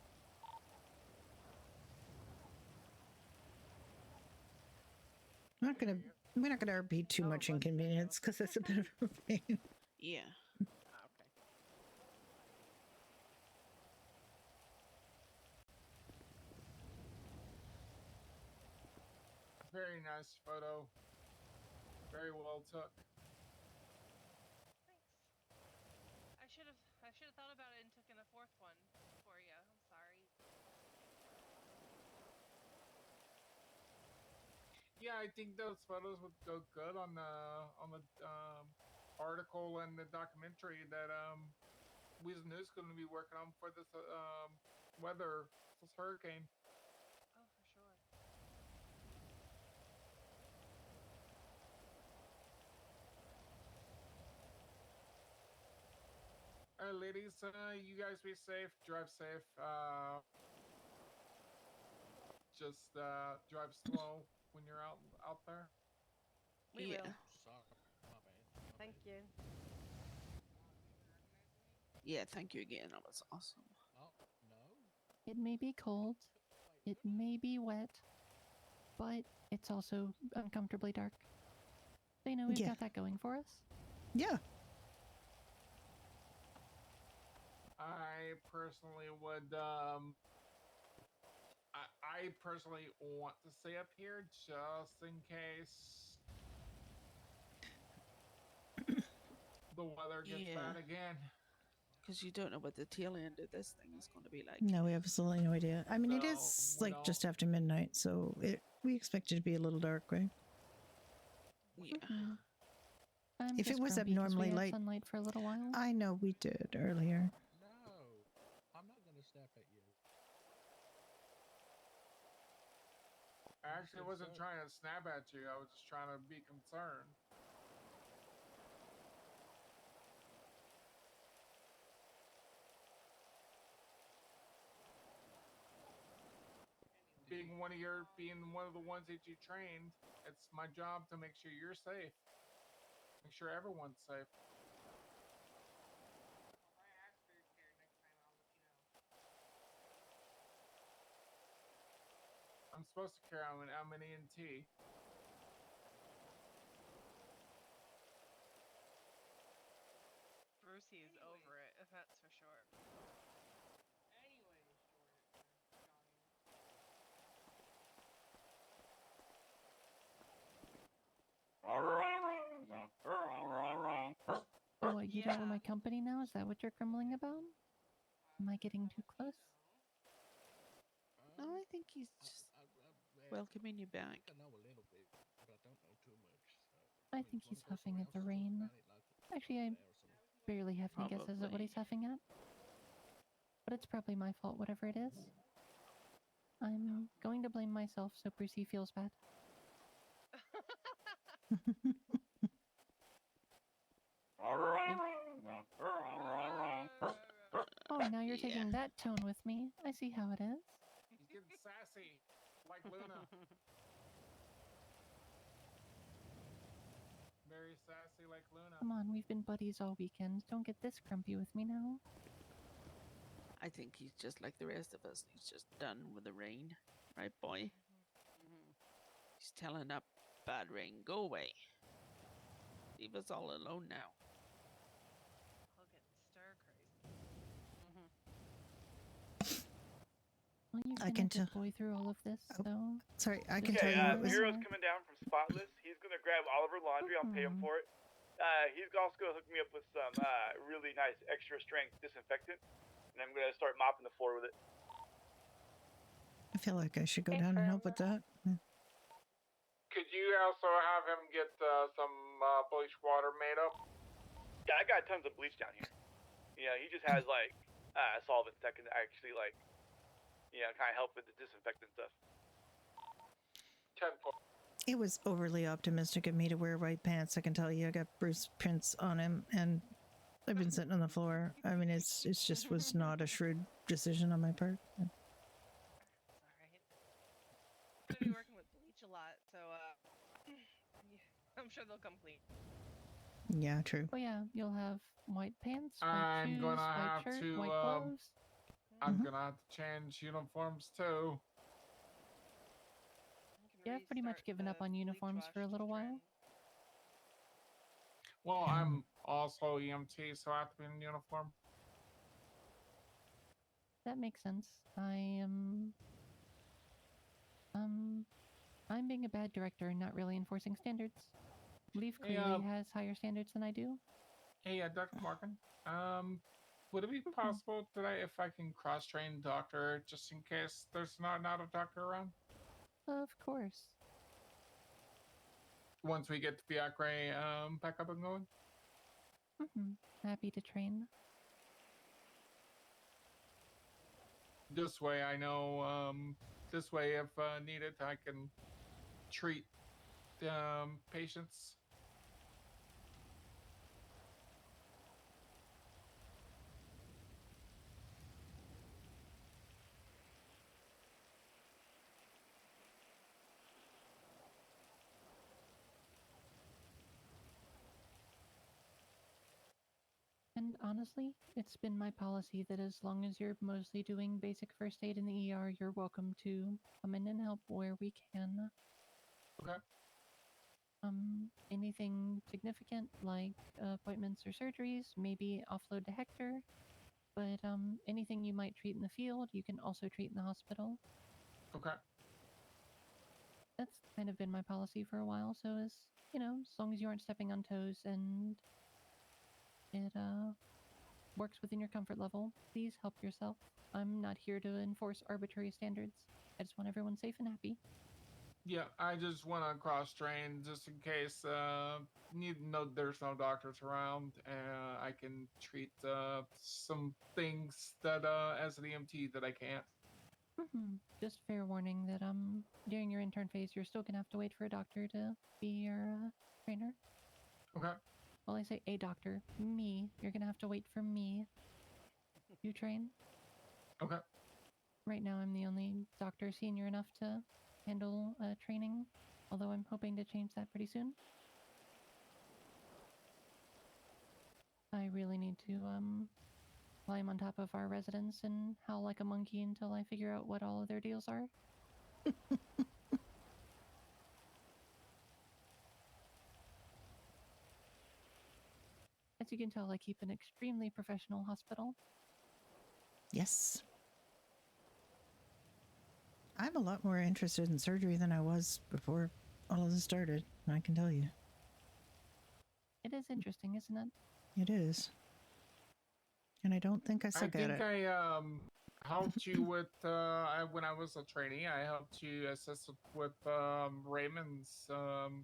We're not gonna repeat too much inconvenience because it's a bit of a pain. Yeah. Okay. Very nice photo. Very well took. I should have thought about it and taken a fourth one for you. I'm sorry. Yeah, I think those photos would go good on the article and the documentary that Wiz News going to be working on for this weather, this hurricane. Oh, for sure. All right, ladies, you guys be safe. Drive safe. Just drive slow when you're out there. We Yeah. will. Sorry, my bad. Thank you. Yeah, thank you again. That was awesome. Oh, no. It may be cold, it may be wet, but it's also uncomfortably dark. So, you know, we've got that going for us. Yeah. I personally would. I personally want to stay up here just in case the weather gets bad again. Because you don't know what the tail end of this thing is going to be like. No, we have absolutely no idea. I mean, it No, is we like don't. just after midnight, so we expect it to be a little dark, right? Yeah. I'm If it just was grumpy 'cause abnormally we had light, sunlight for a little while. I know we did earlier. No, I'm not going to snap at you. I actually wasn't trying to snap at you. I was just trying to be concerned. Being one of the ones that you trained, it's my job to make sure you're safe. Make sure everyone's safe. I'm supposed to carry on an ENT. Brucey is over it, that's for sure. Oh, what, you don't know my company now? Is that what you're grumbling about? Am I getting too close? No, I think he's just welcoming you back. I know a little bit, but I don't know too much. I think he's huffing at the rain. Actually, I barely have any guesses at what he's huffing at. But it's probably my fault, whatever it is. I'm going to blame myself so Brucey feels bad. Oh, now you're taking that tone with me. I see how it is. He's getting sassy, like Luna. Very sassy, like Luna. Come on, we've been buddies all weekend. Don't get this grumpy with me now. I think he's just like the rest of us. He's just done with the rain. Right, boy? He's telling that bad rain, go away. Leave us all alone now. He'll get stir crazy. Well, you've I been can a good boy through all of this, so... Sorry, I can just tell you remember what was. Miro's coming down from Spotless. He's gonna grab all of her laundry. I'll pay him for it. He's also gonna hook me up with some really nice extra strength disinfectant, and I'm gonna start mopping the floor with it. I feel like I should go down and help with that. Could you also have him get some bleach water made up? Yeah, I got tons of bleach down here. You know, he just has like solvents that can actually like, kind of help with the disinfectant stuff. 10 foot. It was overly optimistic of me to wear white pants. I can tell you, I got Bruce prints on him, and I've been sitting on the floor. I mean, it's just was not a shrewd decision on my part. It's alright. I'm gonna be working with bleach a lot, so I'm sure they'll come clean. Yeah, true. Oh yeah, you'll have white pants, white I'm shoes, gonna white have shirt, to. white gloves. I'm gonna have to change uniforms too. Yeah, I've pretty much given up on uniforms for a little while. Well, I'm also EMT, so I have to be in uniform. That makes sense. I'm being a bad director and not really enforcing standards. Leaf Hey, clearly has higher standards than I do. Hey, Dr. Morgan. Would it be possible today if I can cross-train doctor just in case there's not a doctor around? Of course. Once we get the Fiacre back up and going? Happy to train. This way I know, this way if needed, I can treat patients. And honestly, it's been my policy that as long as you're mostly doing basic first aid in the ER, you're welcome to come in and help where we can. Okay. Anything significant like appointments or surgeries, maybe offload to Hector. But anything you might treat in the field, you can also treat in the hospital. Okay. That's kind of been my policy for a while, so as long as you aren't stepping on toes and it works within your comfort level, please help yourself. I'm not here to enforce arbitrary standards. I just want everyone safe and happy. Yeah, I just want to cross-train just in case there's no doctors around. I can treat some things that as an EMT that I can't. Just fair warning that during your intern phase, you're still gonna have to wait for a doctor to be your trainer. Okay. Well, I say a doctor, me. You're gonna have to wait for me. You train. Okay. Right now, I'm the only doctor senior enough to handle training, although I'm hoping to change that pretty soon. I really need to climb on top of our residents and howl like a monkey until I figure out what all of their deals are. As you can tell, I keep an extremely professional hospital. Yes. I'm a lot more interested in surgery than I was before all of this started, I can tell you. It is interesting, isn't it? It is. And I don't think I suck at it. I think I helped you with when I was a trainee. I helped you assist with Raymond's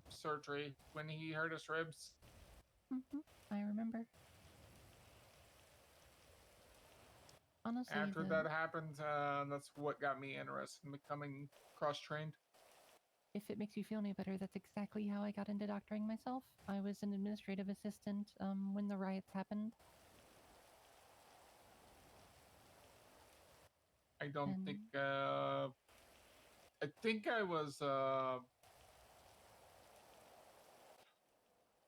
surgery when he hurt his ribs. I remember. Honestly, After that happened, that's what got me interested in becoming cross-trained. If it makes you feel any better, that's exactly how I got into doctoring myself. I was an administrative assistant when the riots happened. I don't think. I think I was.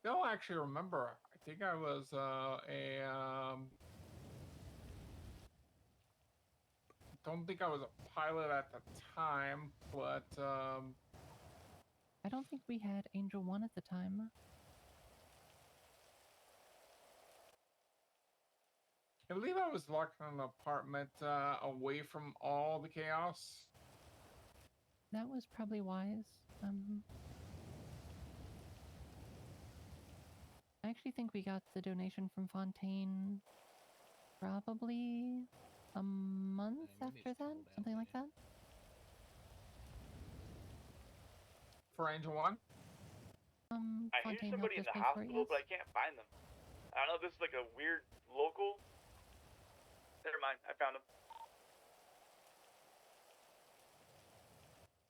Don't actually remember. I think I was don't think I was a pilot at the time, but I don't think we had Angel 1 at the time. I believe I was locked in an apartment away from all the chaos. That was probably wise. I actually think we got the donation from Fontaine probably a month after that, something like that. For Angel 1? I hear Fontaine somebody in helped us the pay for it, hospital, yes. but I can't find them. I don't know if this is like a weird local. Never mind, I found him.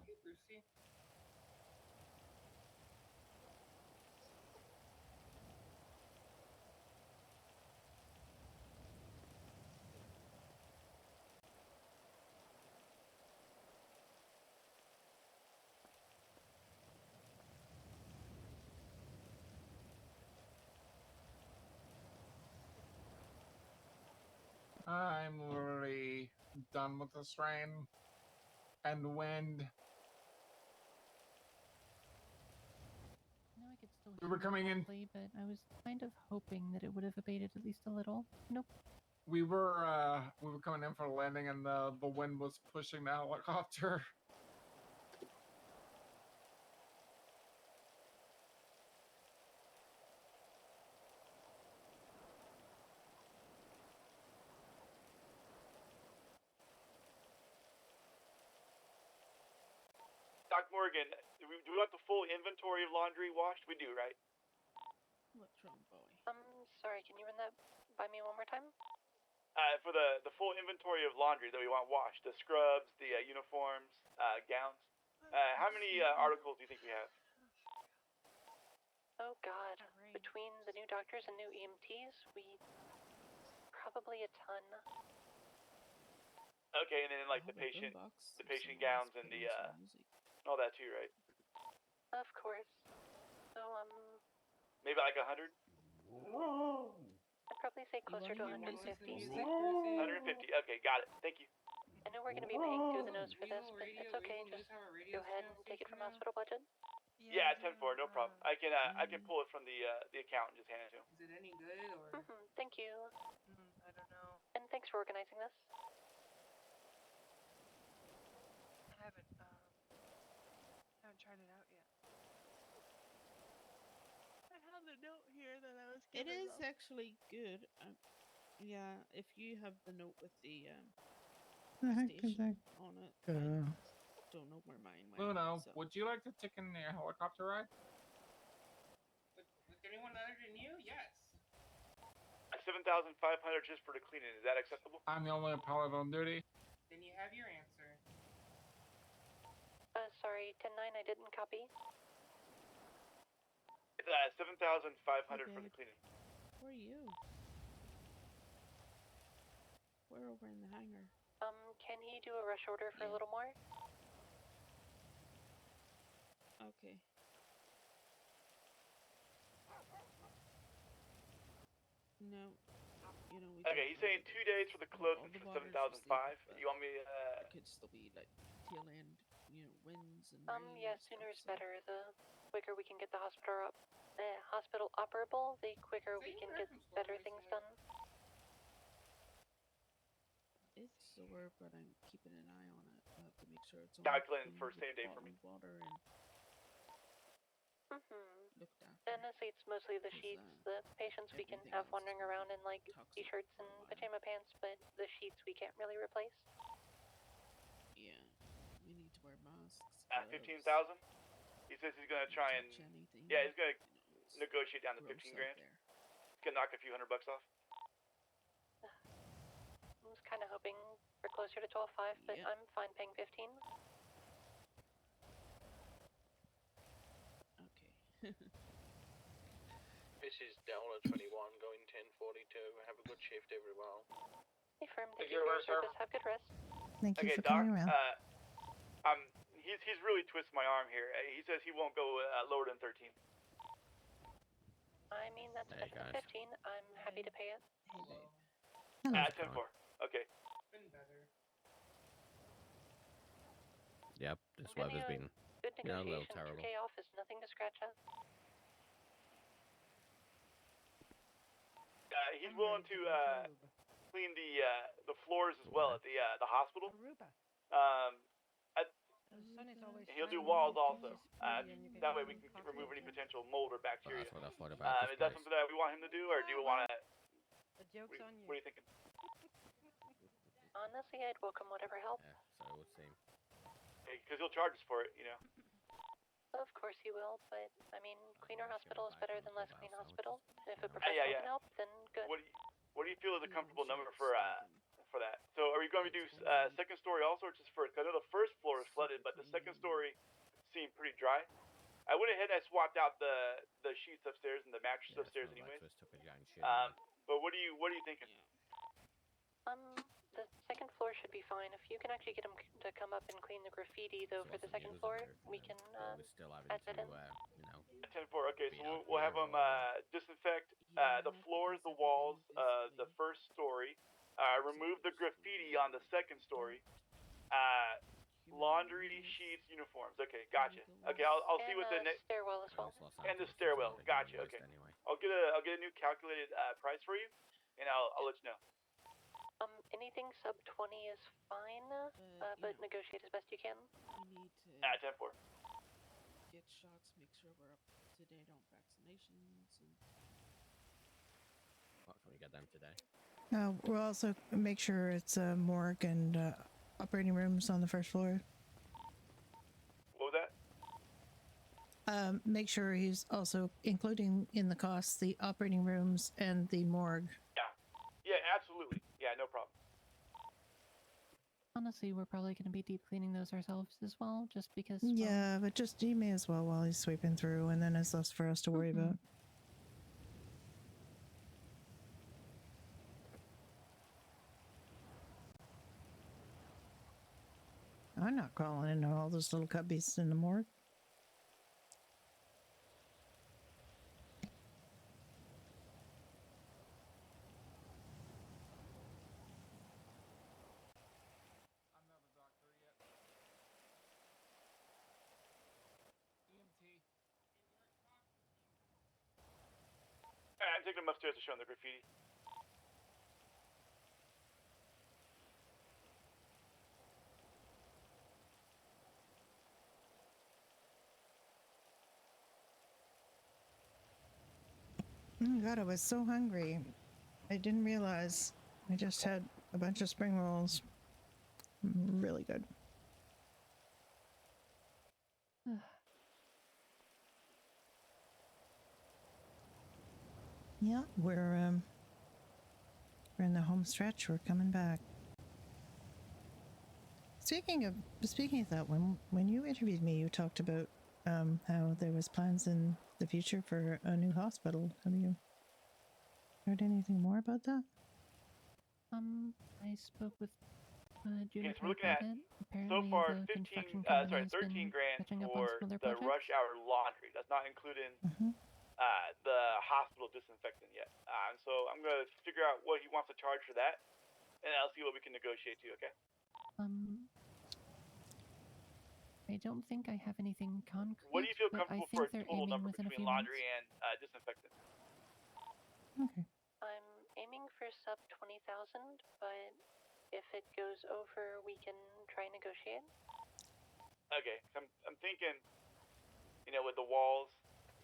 Hey, Brucey. I'm literally done with this rain and wind. No, I could still We hear were it coming in. faintly, but I was kind of hoping that it would have abated at least a little. Nope. We were coming in for a landing, and the wind was pushing the helicopter. Doc Morgan, do we want the full inventory of laundry washed? We do, right? What's wrong, boy? Sorry, can you run that by me one more time? For the full inventory of laundry that we want washed, the scrubs, the uniforms, gowns. How many articles do you think we have? Oh God, between the new doctors and new EMTs, we probably a ton. Okay, and then like the patient gowns and the all that too, right? Of course. So maybe like 100. I'd probably say closer to 150. 150. Okay, got it. Thank you. I know we're going to be paying through the nose for this, but it's okay. Just go ahead and take it from hospital budget. Yeah, 10-4, no problem. I can pull it from the account and just hand it to him. Is it any good or? Thank you. I don't know. And thanks for organizing this. I haven't tried it out yet. I have the note here that I was It given. is actually good. Yeah, if you have the note with the The heck did station that on it. go? I don't know where mine went. Luno, so. would you like to take in a helicopter ride? With anyone other than you? Yes. 7,500 just for the cleaning. Is that acceptable? I'm the only pilot on duty. Then you have your answer. Sorry, 10-9, I didn't copy. It's 7,500 for the cleaning. Where are you? We're over in the hangar. Can he do a rush order for a little more? Okay. No. You know, we Okay, he's saying 2 days for the clothing for 7,500. You want me it could still be like tail end, you know, winds and rain Yeah, and sooner is stuff, better. The quicker we can get the hospital operable, the quicker we can get better things done. It's sore, but I'm keeping an eye on it. I have to make sure it's all Glenn clean for with same day for bottled me. water and looked after. Honestly, it's mostly the sheets. The patients we can have wandering around in like t-shirts and pajama pants, but the sheets we can't really replace. Yeah, we need to wear masks. 15,000. He says he's gonna try and he's gonna negotiate down to 15 grand. He's gonna knock a few $100 off. I was kind of hoping for closer to 12.5, but I'm fine paying 15. Okay. This is Delta 21 going 1042. Have a good shift, everyone. Hey, firm. Thank you for your service. Have good rest. Thank you Okay, for Doc. coming around. He's really twisting my arm here. He says he won't go lower than 13. I mean, that's better than 15. I'm happy to pay it. Hello. 10-4. Okay. Been better. Yep, this Give me weather's a been, good you know, a little negotiation. terrible. 2K off is nothing to scratch at. He's willing to clean the floors as well at the hospital. He'll do walls also. That way we can remove any potential mold or bacteria. That's what I thought about Is this that place. something that we want him to do, or do we want to? The joke's on you. What are you thinking? Honestly, I'd welcome whatever help. Yeah, so it would seem. Because he'll charge us for it, you know. Of course he will, but I mean, cleaner hospital is better than less clean hospital. If a Yeah, professional yeah. can help, then good. What do you feel is a comfortable number for that? So are we going to do second story also, or just first? 'Cause I know the first floor is flooded, but the second story seemed pretty dry. I went ahead and I swapped out the sheets upstairs and the mattress upstairs, anyways. Took a giant shit. But what are you thinking? The second floor should be fine. If you can actually get him to come up and clean the graffiti, though, for the second floor, we can We're still having add to, that in. you know. 10-4. Okay, so we'll have them disinfect the floors, the walls, the first story, remove the graffiti on the second story. Laundry, sheets, uniforms. Okay, gotcha. Okay, I'll see what the stairwell as well. and the stairwell. Gotcha. Okay, I'll get a new calculated price for you, and I'll let you know. Anything sub 20 is fine, but negotiate as best you can. We need to 10-4. get shots, make sure we're up to date on vaccinations, and What can we get them today? We'll also make sure it's a morgue and operating rooms on the first floor. What was that? Make sure he's also including in the costs the operating rooms and the morgue. Yeah, absolutely. Yeah, no problem. Honestly, we're probably going to be deep cleaning those ourselves as well, just because. Well, Yeah, but just he may as well while he's sweeping through, and then it's less for us to worry about. I'm not crawling into all those little cubbies in the morgue. I'm not a doctor yet. EMT. I'm taking them upstairs to show them the graffiti. Oh God, I was so hungry. I didn't realize I just had a bunch of spring rolls. Really good. Yeah, we're in the home stretch. We're coming back. Speaking of that, when you interviewed me, you talked about how there was plans in the future for a new hospital. Have you heard anything more about that? I spoke with Yes, Juniper we're looking at about it. Apparently, so far the 13 construction company has 13 been grand catching up on for some other the projects. rush hour laundry. That's not including the hospital disinfectant yet. So I'm gonna figure out what he wants to charge for that, and I'll see what we can negotiate to. Okay. I don't think I have anything concrete. What do you feel but I comfortable think for a they're total aiming number within a between few laundry months. and disinfectant? Okay. I'm aiming for sub 20,000, but if it goes over, we can try and negotiate. Okay, I'm thinking, with the walls,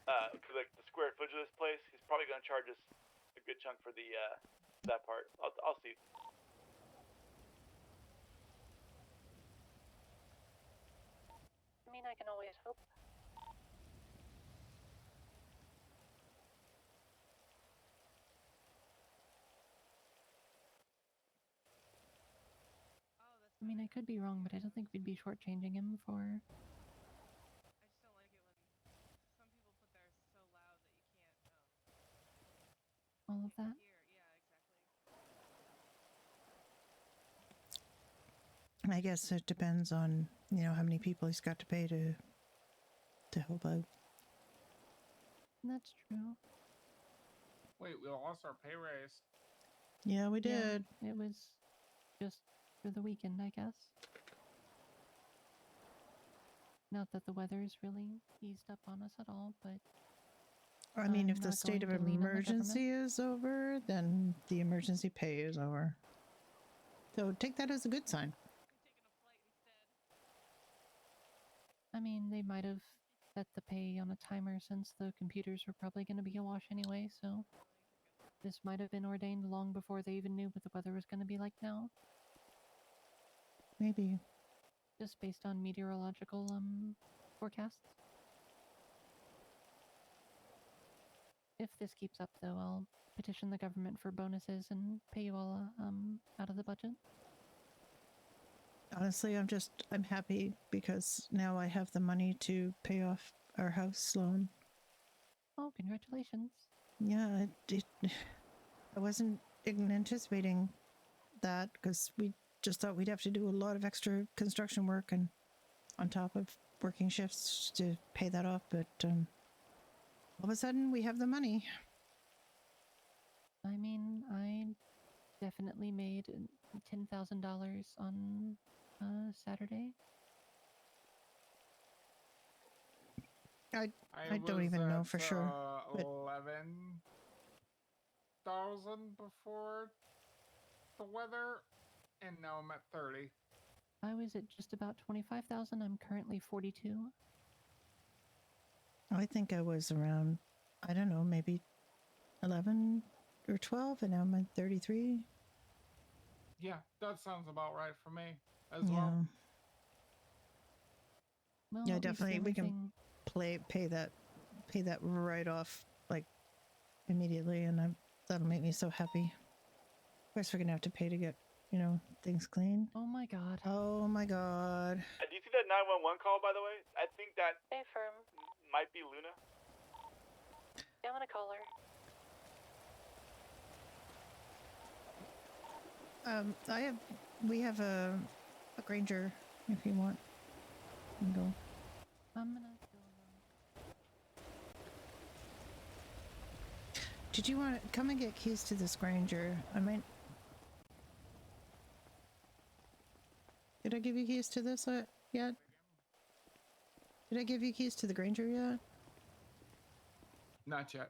cause like the square footage of this place, he's probably gonna charge us a good chunk for the that part. I'll see. I mean, I can always hope. I mean, I could be wrong, but I don't think we'd be shortchanging him for. I just don't like it when some people put theirs so loud that you can't. All of that. Hear. Yeah, exactly. I guess it depends on how many people he's got to pay to help out. That's true. Wait, we lost our pay raise. Yeah, we did. Yeah, it was just for the weekend, I guess. Not that the weather's really eased up on us at all, but I mean, if I'm the not state going of to lean on the emergency is over, then the emergency pay is over. So take that as a good sign. I mean, they might have set the pay on a timer since the computers were probably going to be awash anyway, so this might have been ordained long before they even knew what the weather was going to be like now. Maybe. Just based on meteorological forecasts. If this keeps up, though, I'll petition the government for bonuses and pay you all out of the budget. Honestly, I'm happy because now I have the money to pay off our house loan. Oh, congratulations. Yeah, I wasn't anticipating that because we just thought we'd have to do a lot of extra construction work and on top of working shifts to pay that off, but all of a sudden we have the money. I mean, I definitely made $10,000 on Saturday. I don't even know for sure. But 11,000 before the weather, and now I'm at 30. I was at just about 25,000. I'm currently 42. I think I was around, I don't know, maybe 11 or 12, and now I'm at 33. Yeah, that sounds about right for me as Yeah. well. Well, Yeah, at least definitely. We can everything- pay that right off like immediately, and that'll make me so happy. Of course, we're gonna have to pay to get things clean. Oh my god. Oh my god. Do you see that 911 call, by the way? I think that Hey, firm. might be Luna. Yeah, I'm gonna call her. We have a Granger if you want. You can go. I'm gonna go. Did you want to come and get keys to this Granger? I might. Did I give you keys to this yet? Did I give you keys to the Granger yet? Not yet.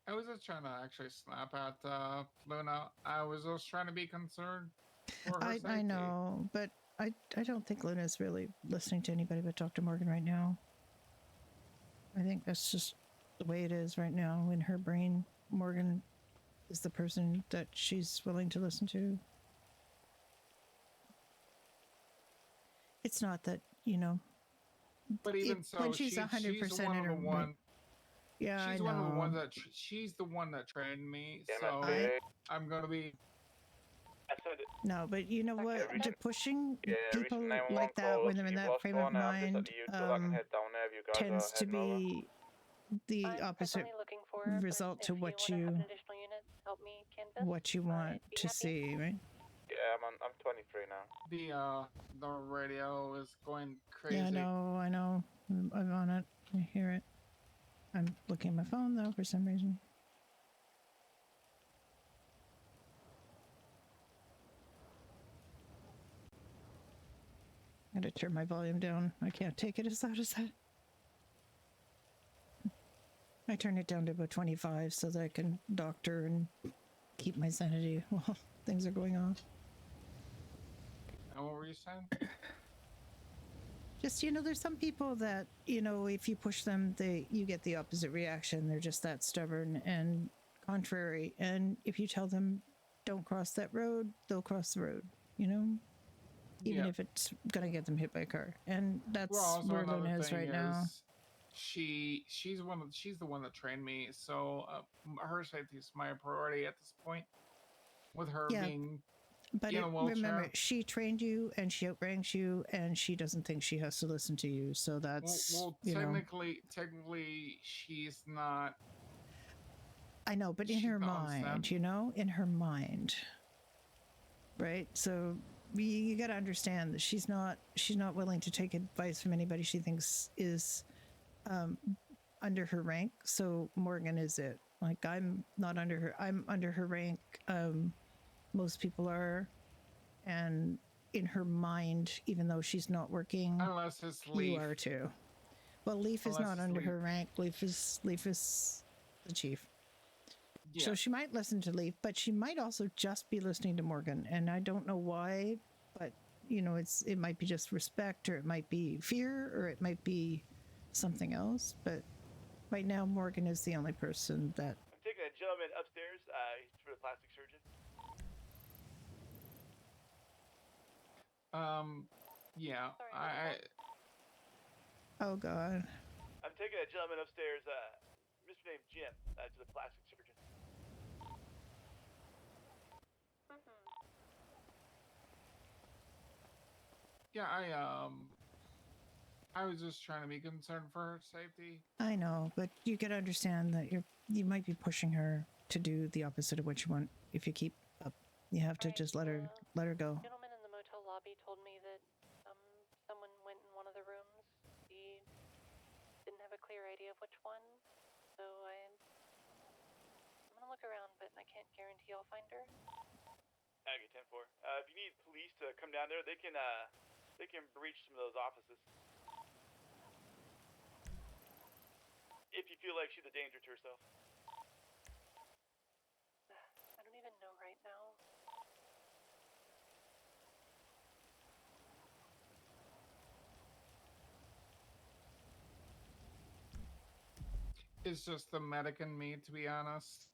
I was just trying to actually snap at Luna. I was just trying to be concerned for her safety. I know, but I don't think Luna's really listening to anybody but Dr. Morgan right now. I think that's just the way it is right now. In her brain, Morgan is the person that she's willing to listen to. It's not that, But even so, when she's 100% she's one in of her the one. Yeah, she's I one of the know. ones that she's the one that trained me. Yeah, So man. I'm gonna be. No, but you know what? reach- Pushing Yeah, people reaching 911 like that call, when they're in you've that lost frame of one, I'm just mind up to you till I can head down there if you guys tends are to heading over. be the I'm opposite presently looking for her, but result if to you what wanna have you an additional unit help me canvas, want I'd be to happy. see, right? Yeah, I'm 23 now. The radio is going crazy. Yeah, I know. I'm on it. I hear it. I'm looking at my phone though for some reason. I gotta turn my volume down. I can't take it as loud as that. I turn it down to about 25 so that I can doctor and keep my sanity while things are going on. And what were you saying? Just, there's some people that, if you push them, you get the opposite reaction. They're just that stubborn and contrary. And if you tell them, don't cross that road, they'll cross the road, Even if it's going to get them hit by a car. And that's where Luna is right now. She's the one that trained me. So her safety is my priority at this point. With her being But in a wheelchair. remember, she trained you and she outranks you, and she doesn't think she has to listen to you. So that's well, technically, she's not. I know, but in her mind, in her mind, right? So you got to understand that she's not willing to take advice from anybody she thinks is under her rank. So Morgan is it. Like, I'm not under her. I'm under her rank. Most people are, and in her mind, even though she's not working, Unless it's Leaf. you are too. Well, Leaf is not under her rank. Leaf is the chief. Yeah. So she might listen to Leaf, but she might also just be listening to Morgan. And I don't know why, but it might be just respect, or it might be fear, or it might be something else. But right now, Morgan is the only person that. I'm taking a gentleman upstairs. He's for the plastic surgeon. Yeah. Oh God. I'm taking a gentleman upstairs. Mr. named Jim, to the plastic surgeon. Yeah, I was just trying to be concerned for her safety. I know, but you gotta understand that you might be pushing her to do the opposite of what you want. If you keep up, you have to just let her go. The gentleman in the motel lobby told me that someone went in one of the rooms. He didn't have a clear idea of which one, so I can look around, but I can't guarantee I'll find her. Okay, 10-4. If you need police to come down there, they can breach some of those offices. If you feel like she's a danger to herself. I don't even know right now. It's just the medic in me, to be honest.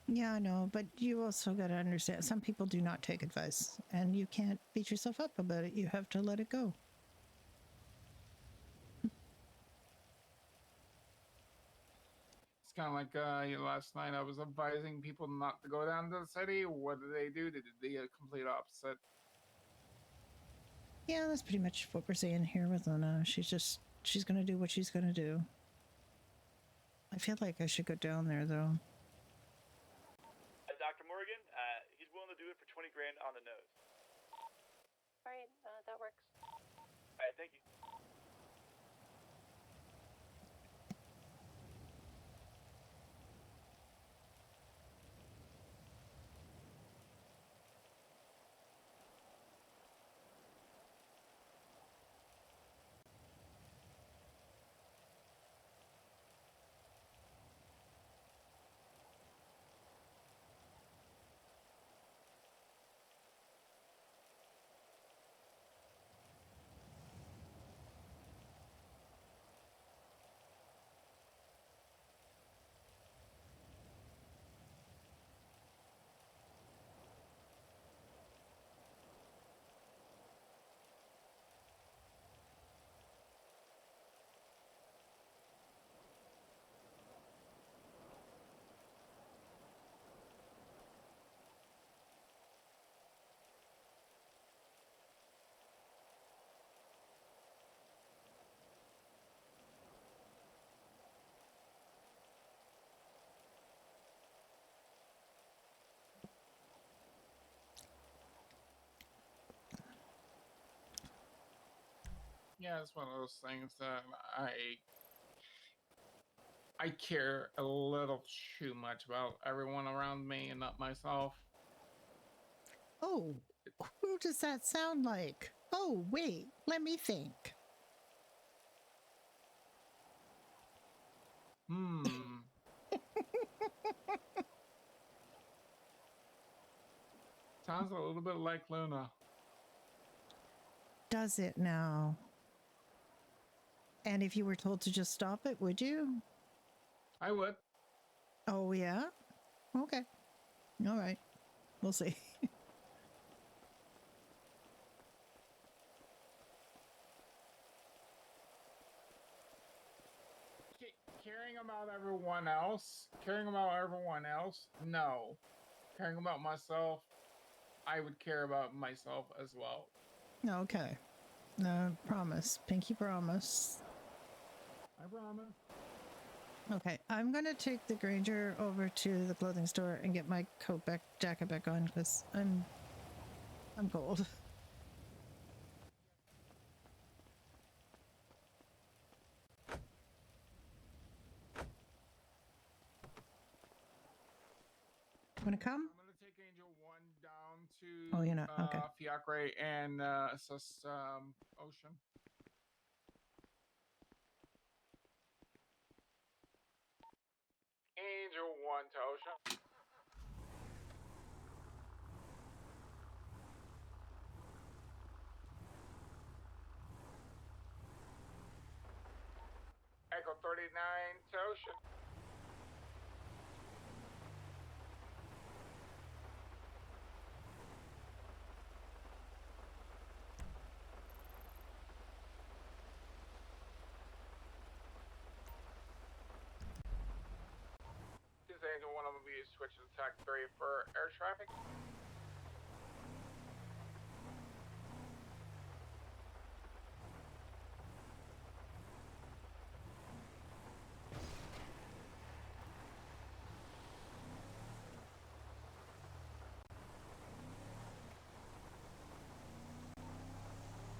Yeah, I know, but you also got to understand some people do not take advice, and you can't beat yourself up about it. You have to let it go. It's kind of like last night I was advising people not to go down to the city. What did? They did the complete opposite. Yeah, that's pretty much what we're saying here with Luna. She's going to do what she's going to do. I feel like I should go down there, though. Dr. Morgan, he's willing to do it for 20 grand on the nose. Alright, that works. Alright, thank you. Yeah, it's one of those things that I care a little too much about everyone around me and not myself. Oh, who does that sound like? Oh, wait, let me think. Sounds a little bit like Luna. Does it now? And if you were told to just stop it, would you? I would. Oh, yeah? Okay. All right. We'll see. Caring about everyone else? No. Caring about myself, I would care about myself as well. Okay. Promise. Pinky promise. I promise. Okay, I'm gonna take the Granger over to the clothing store and get my jacket back on because I'm cold. Wanna come? I'm gonna take Angel 1 down to Oh, you're not. Okay. Fiacre and assess Ocean. Angel 1 to Ocean. Echo 39 to Ocean. This is Angel 1, I'm going to be switching to TAC 3 for air traffic.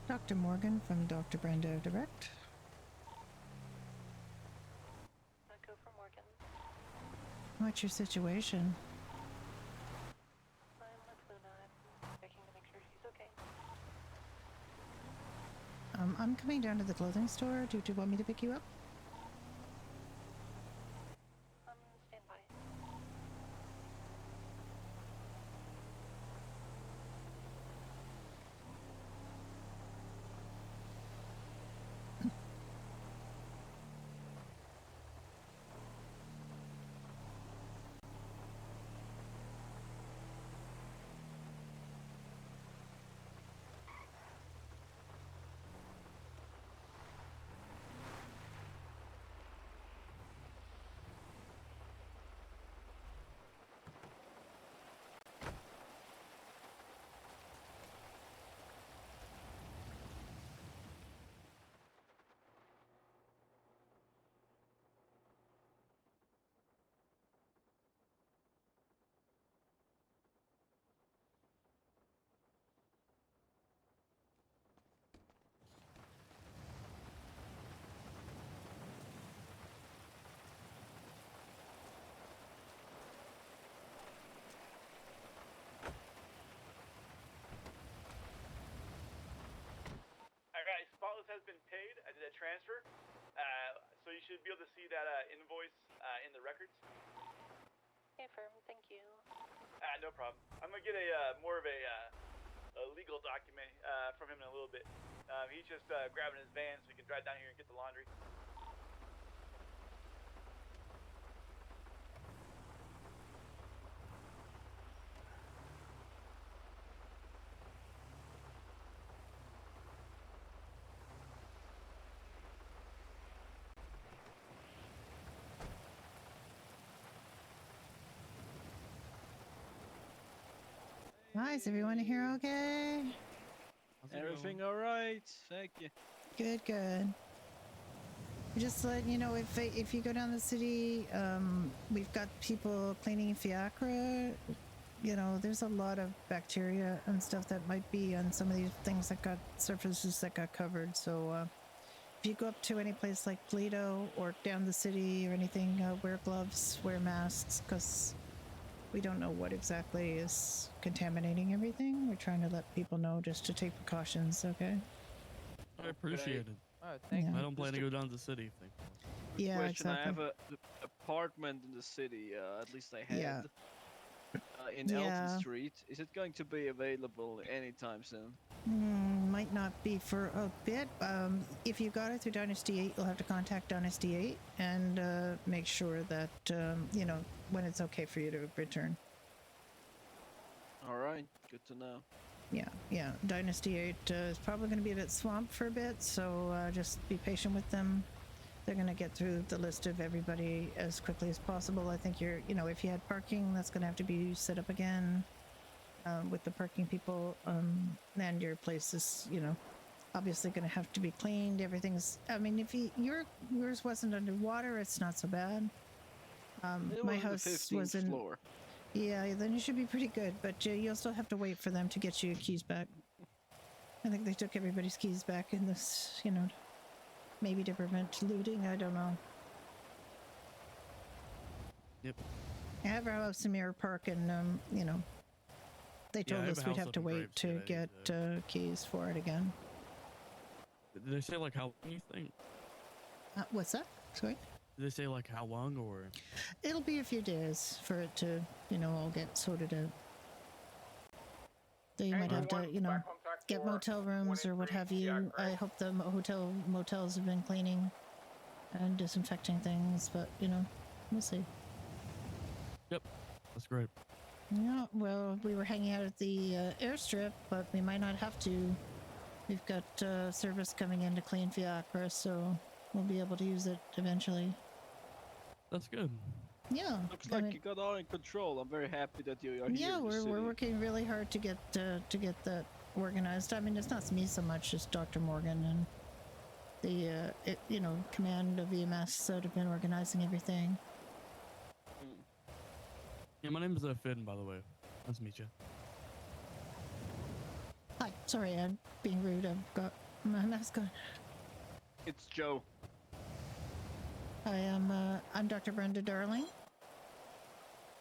Dr. Morgan from Dr. Brenda Direct. Go for Morgan. What's your situation? I'm with Luna. I'm checking to make sure she's okay. I'm coming down to the clothing store. Do you want me to pick you up? Stand by. Alright, Spotless has been paid. I did a transfer. So you should be able to see that invoice in the records. Okay, firm. Thank you. No problem. I'm gonna get a more of a legal document from him in a little bit. He's just grabbing his van so he can drive down here and get the laundry. Hi, is everyone here okay? Everything all right? Thank you. Good, good. Just let you know, if you go down the city, we've got people cleaning fiacre. You know, there's a lot of bacteria and stuff that might be on some of these things that got surfaces that got covered. So if you go up to any place like Toledo or down the city or anything, wear gloves, wear masks, because we don't know what exactly is contaminating everything. We're trying to let people know just to take precautions, okay? I appreciate it. Oh, thank Yeah. I don't plan to go down to the city. Thank you. Yeah, question. I have exactly. a apartment in the city. At least I had. Yeah. In Yeah. Elton Street. Is it going to be available anytime soon? Might not be for a bit. If you got it through Dynasty 8, you'll have to contact Dynasty 8 and make sure that, you know, when it's okay for you to return. All right, good to know. Yeah. Dynasty 8 is probably going to be a bit swamped for a bit, so just be patient with them. They're going to get through the list of everybody as quickly as possible. I think you know, if you had parking, that's going to have to be set up again with the parking people. And your place is, you know, obviously going to have to be cleaned. Everything's, I mean, if yours wasn't underwater, it's not so bad. My house was in. Floor. Yeah, then you should be pretty good, but you'll still have to wait for them to get you your keys back. I think they took everybody's keys back in this, you know, maybe to prevent looting, I don't know. Yep. I have a house in Mirror Park, and, you know, they told us we'd have to wait to get keys for it again. Did they say like how long you think? What's that? Sorry? Did they say like how long or? It'll be a few days for it to, you know, all get sorted out. They might have to, you know, get motel rooms or what have you. I hope the motels have been cleaning and disinfecting things, but, you know, we'll see. Yep, that's great. Yeah, well, we were hanging out at the airstrip, but we might not have to. We've got service coming in to clean Fiacre, so we'll be able to use it eventually. That's good. Yeah. Looks like you got all in control. I'm very happy that you are here. Yeah, in the we're city. working really hard to get that organized. I mean, it's not me so much as Dr. Morgan and the you know, command of EMS that have been organizing everything. Yeah, my name is Finn, by the way. Nice to meet you. Hi, sorry, I'm being rude. I've got my mask on. It's Joe. I'm Dr. Brenda Darling.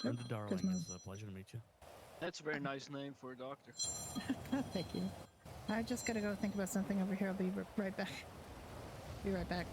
Brenda Darling, Gizmo. it's a pleasure to meet you. That's a very nice name for a doctor. Thank you. I just gotta go think about something over here. I'll be right back. Be right back.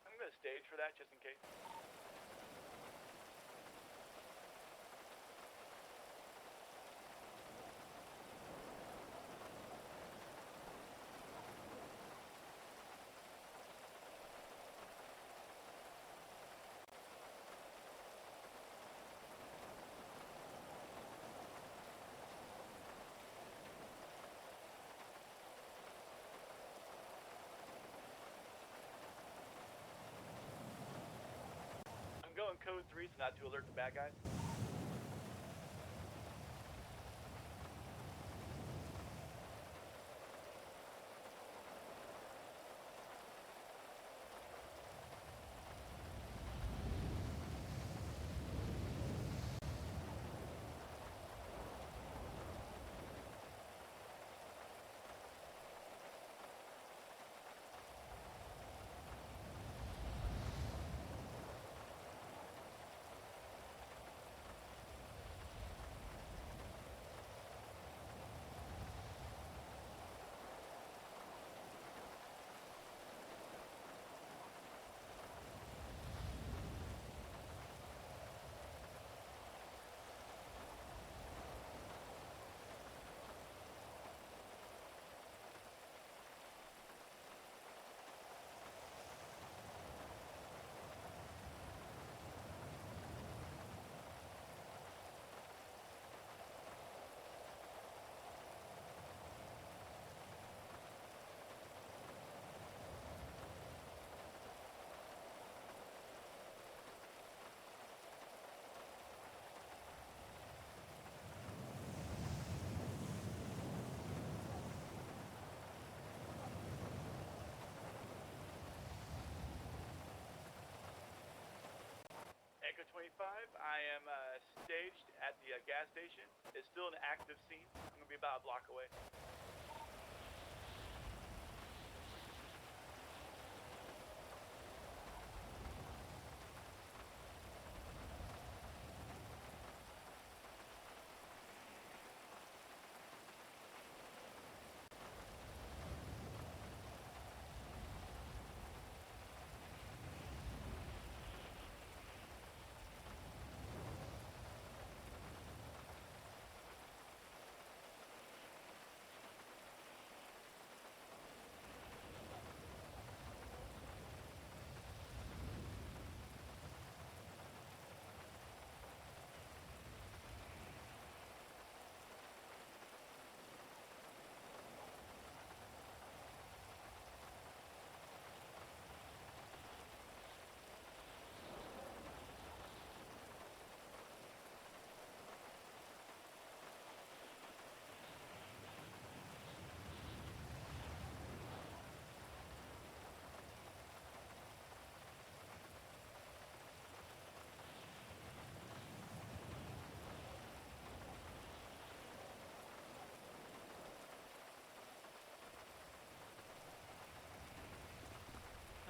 I'm gonna stage for that just in case. I'm going code 3 so not to alert the bad guys. Echo 25, I am staged at the gas station. It's still an active scene. I'm going to be about a block away.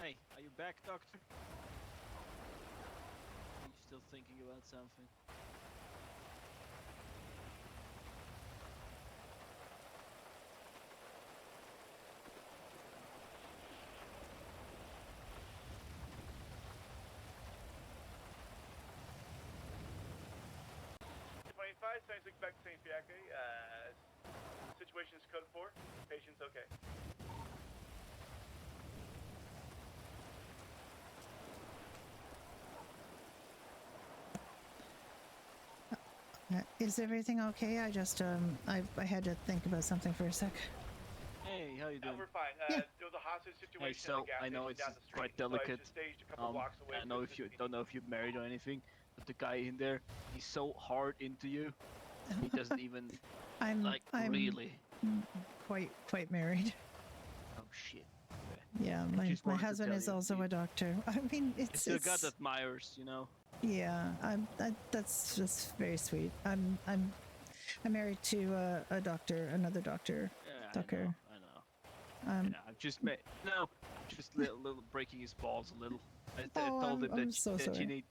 Hey, are you back, Doctor? I'm still thinking about something. advised, 26 back to St. Fiacre. Situation is code 4. Patient's okay. Is everything okay? I just I had to think about something for a sec. Hey, how you doing? We're fine. Yeah. There was a hostage situation Hey, so at the gas I know station it's down the street, quite so I delicate. just staged a couple blocks away. I know if you don't know if you're married or anything, but the guy in there, he's so hard into you. He doesn't even I'm really. quite married. Oh shit. Yeah, I my just wanted to husband tell is you, also a doctor. I mean, It's still got admirers, you know. yeah. That's very sweet. I'm married to a doctor, another doctor. Yeah, Doctor. I know. Yeah, I've just little breaking his balls a little. I told him I'm that so that sorry. you need.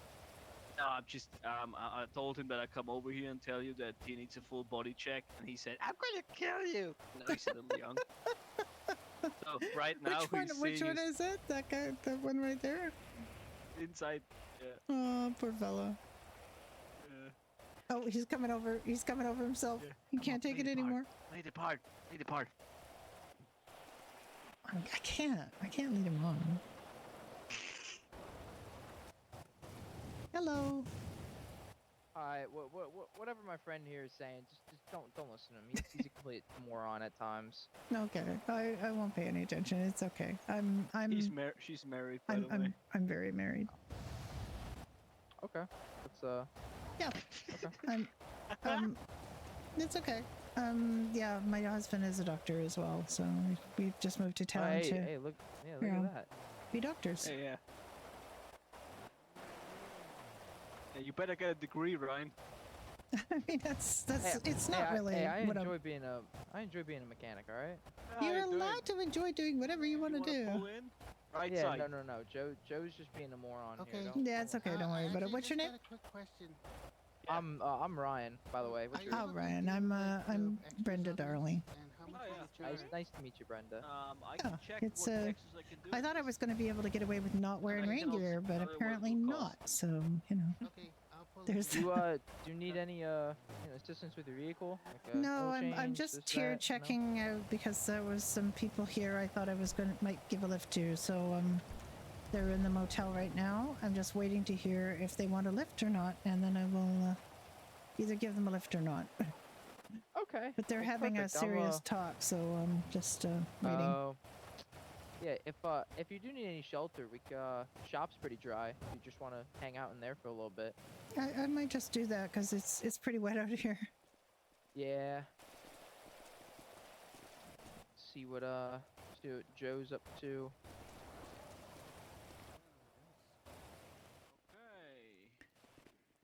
No, I'm just I told him that I come over here and tell you that he needs a full body check, and he said, "I'm gonna kill you." No, he's a little young. So right now Which one is it? That guy, the one right there? Inside. Yeah. Oh, poor fella. Oh, he's coming over. He's coming over himself. He can't take it anymore. Lay the part. Lay the part. I can't lead him on. Hello. Alright, whatever my friend here is saying, just don't listen to him. He's a complete moron at times. Okay, I won't pay any attention. It's okay. She's married, by the way. I'm very married. Okay, that's Yeah. Okay. It's okay. Yeah, my husband is a doctor as well, so we've just moved to town hey, look, you at know, that. be doctors. Hey, yeah. Yeah, you better get a degree, Ryan. I mean, that's Hey, it's not really. Hey, I what enjoy being a mechanic. All right. You're allowed to enjoy doing whatever you want to do. Right yeah, side. no. Joe's just being a moron here. Yeah, it's okay. Don't worry about it. What's your name? A quick question. I'm Ryan, by the way. What's your Oh, Ryan. I'm Brenda, darling. Nice to meet you, Brenda. I can check It's what extras I can do. I thought I was going to be able to get away with not wearing rain gear, but apparently not. So you know. Okay, I'll pull There's Do you need any assistance with your vehicle? Like, no, oil I'm change, just this, here that? checking out because there was some people here I thought I was might give a lift to. So they're in the motel right now. I'm just waiting to hear if they want a lift or not, and then I will either give them a lift or not. Okay. But they're well, having perfect. a serious talk, so I'm just waiting. Yeah, if you do need any shelter, shop's pretty dry. If you just want to hang out in there for a little bit. I might just do that because it's pretty wet out here. Yeah. See what Joe's up to.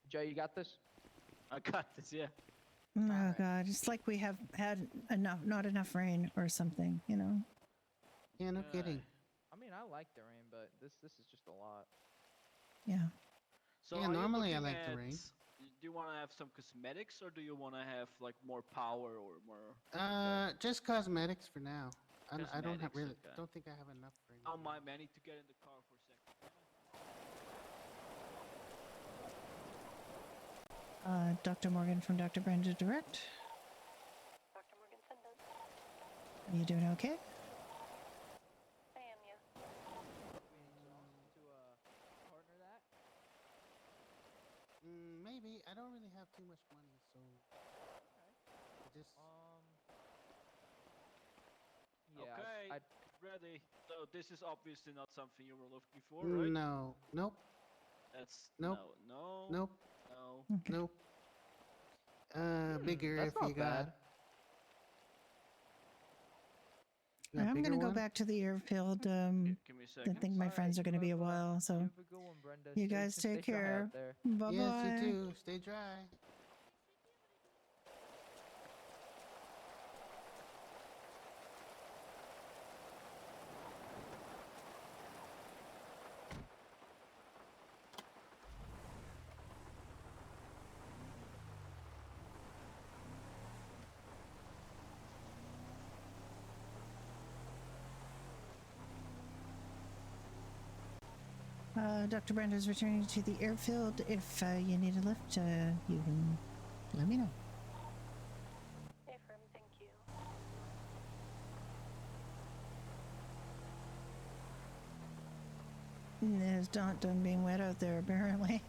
Joe, you got this? I got this, yeah. Oh God, it's like we have had not enough rain or something, you know. Yeah, no kidding. I mean, I like the rain, but this is just a lot. Yeah. So Yeah, are you normally I looking like the at- rain. Do you want to have some cosmetics, or do you want to have like more power or more? Just cosmetics for now. I don't have Cosmetics, really. okay. Don't think I have enough for Oh anything. my man, I need to get in the car for a second. Dr. Morgan from Dr. Brenda Direct. Dr. Morgan, send us. Are you doing okay? I am, yeah. Partner that? Maybe. I don't really have too much money, so. I just. Yeah. Okay, ready. So this is obviously not something you were looking for, right? No. Nope. That's Nope. no. Nope. No. Nope. Bigger that's if you not got. bad. You got I'm bigger gonna go one? back to the airfield. Give me a I second. think my friends are gonna be a while, so Have a good one, Brenda. you Stay- guys stay take dry out care. there. Bye bye. Yes, you too. Stay dry. Dr. Brenda is returning to the airfield. If you need a lift, you can let me know. Affirm, thank you. It's not done being wet out there, apparently.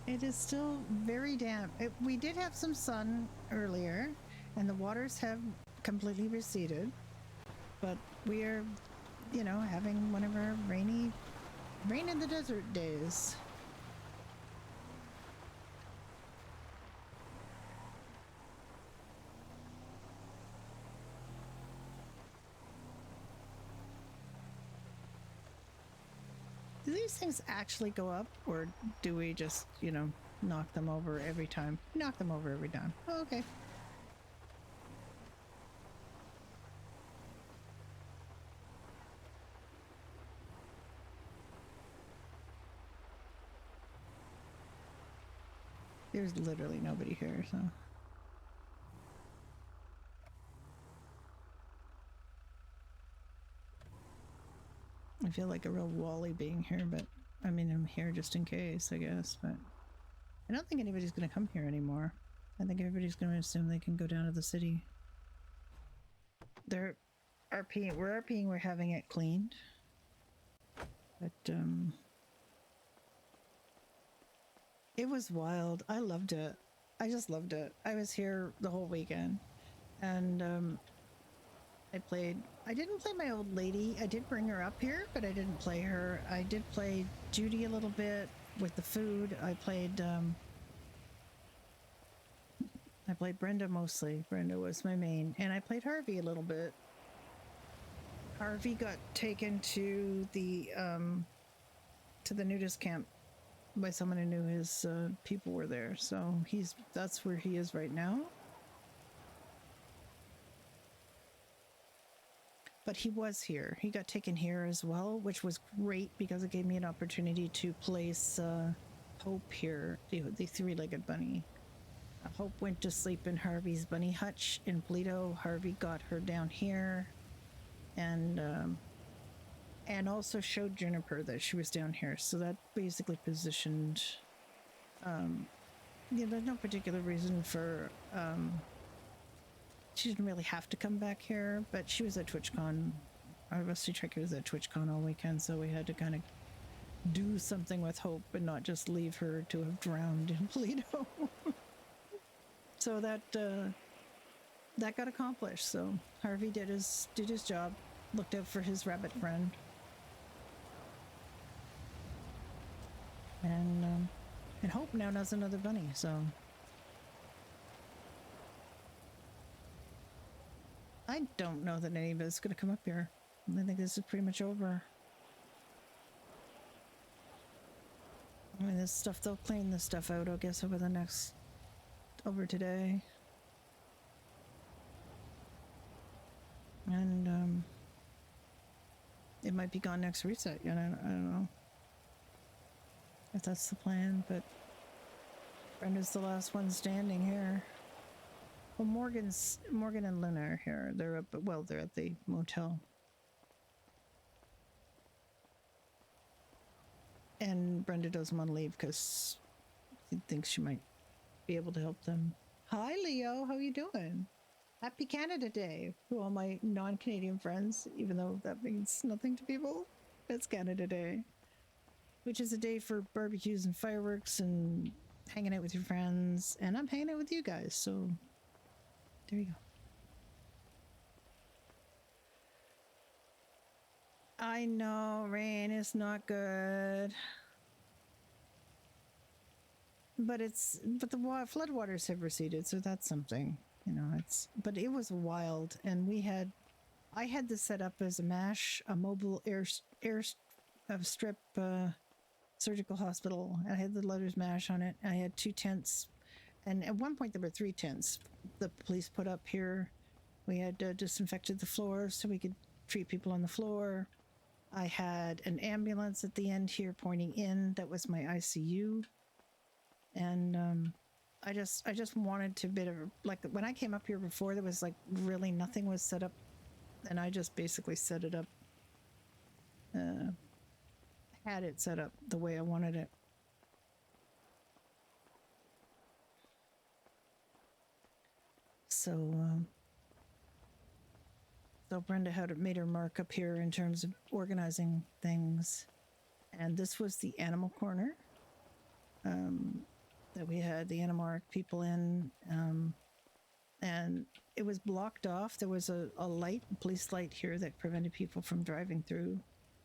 It is still very damp. We did have some sun earlier, and the waters have completely receded. But we are, you know, having one of our rain in the desert days. Do these things actually go up, or do we just, you know, knock them over every time? Knock them over every time. Oh, okay. There's literally nobody here, so. I feel like a real Wally being here, but I mean, I'm here just in case, I guess, but I don't think anybody's going to come here anymore. I think everybody's going to assume they can go down to the city. We're RPing, we're having it cleaned. But, it was wild. I loved it. I just loved it. I was here the whole weekend. And, I didn't play my old lady. I did bring her up here, but I didn't play her. I did play Judy a little bit with the food. I played Brenda mostly. Brenda was my main. And I played Harvey a little bit. Harvey got taken to the nudist camp by someone who knew his people were there. So that's where he is right now. But he was here. He got taken here as well, which was great because it gave me an opportunity to place Hope here, the three-legged bunny. Hope went to sleep in Harvey's bunny hutch in Polito. Harvey got her down here, and also showed Juniper that she was down here. So that basically positioned. There's no particular reason for. She didn't really have to come back here, but she was at TwitchCon. Our Rusty Tricky was at TwitchCon all weekend, so we had to kind of do something with Hope and not just leave her to have drowned in Polito. So that got accomplished. So Harvey did his job, looked out for his rabbit friend, and Hope now has another bunny. So. I don't know that any of us is going to come up here. I think this is pretty much over. I mean, this stuff, they'll clean this stuff out, I guess, over today. And, it might be gone next reset, you know, I don't know if that's the plan, but Brenda's the last one standing here. Well, Morgan and Luna are here. They're at the motel. And Brenda doesn't want to leave because she thinks she might be able to help them. Hi, Leo. How you doing? Happy Canada Day to all my non-Canadian friends, even though that means nothing to people. It's Canada Day, which is a day for barbecues and fireworks and hanging out with your friends. And I'm hanging out with you guys, so... there you go. I know, rain is not good. But the floodwaters have receded, so that's something. You know, but it was wild, and I had this set up as a MASH, a mobile air strip surgical hospital. I had the letters MASH on it. I had 2 tents. And at one point, there were 3 tents the police put up here. We had disinfected the floors so we could treat people on the floor. I had an ambulance at the end here pointing in. That was my ICU. And I just wanted to like when I came up here before, there was like really nothing was set up. And I just basically set it up, had it set up the way I wanted it. So Brenda had made her mark up here in terms of organizing things, and this was the animal corner that we had the Animark people in, and it was blocked off. There was a light, police light here that prevented people from driving through,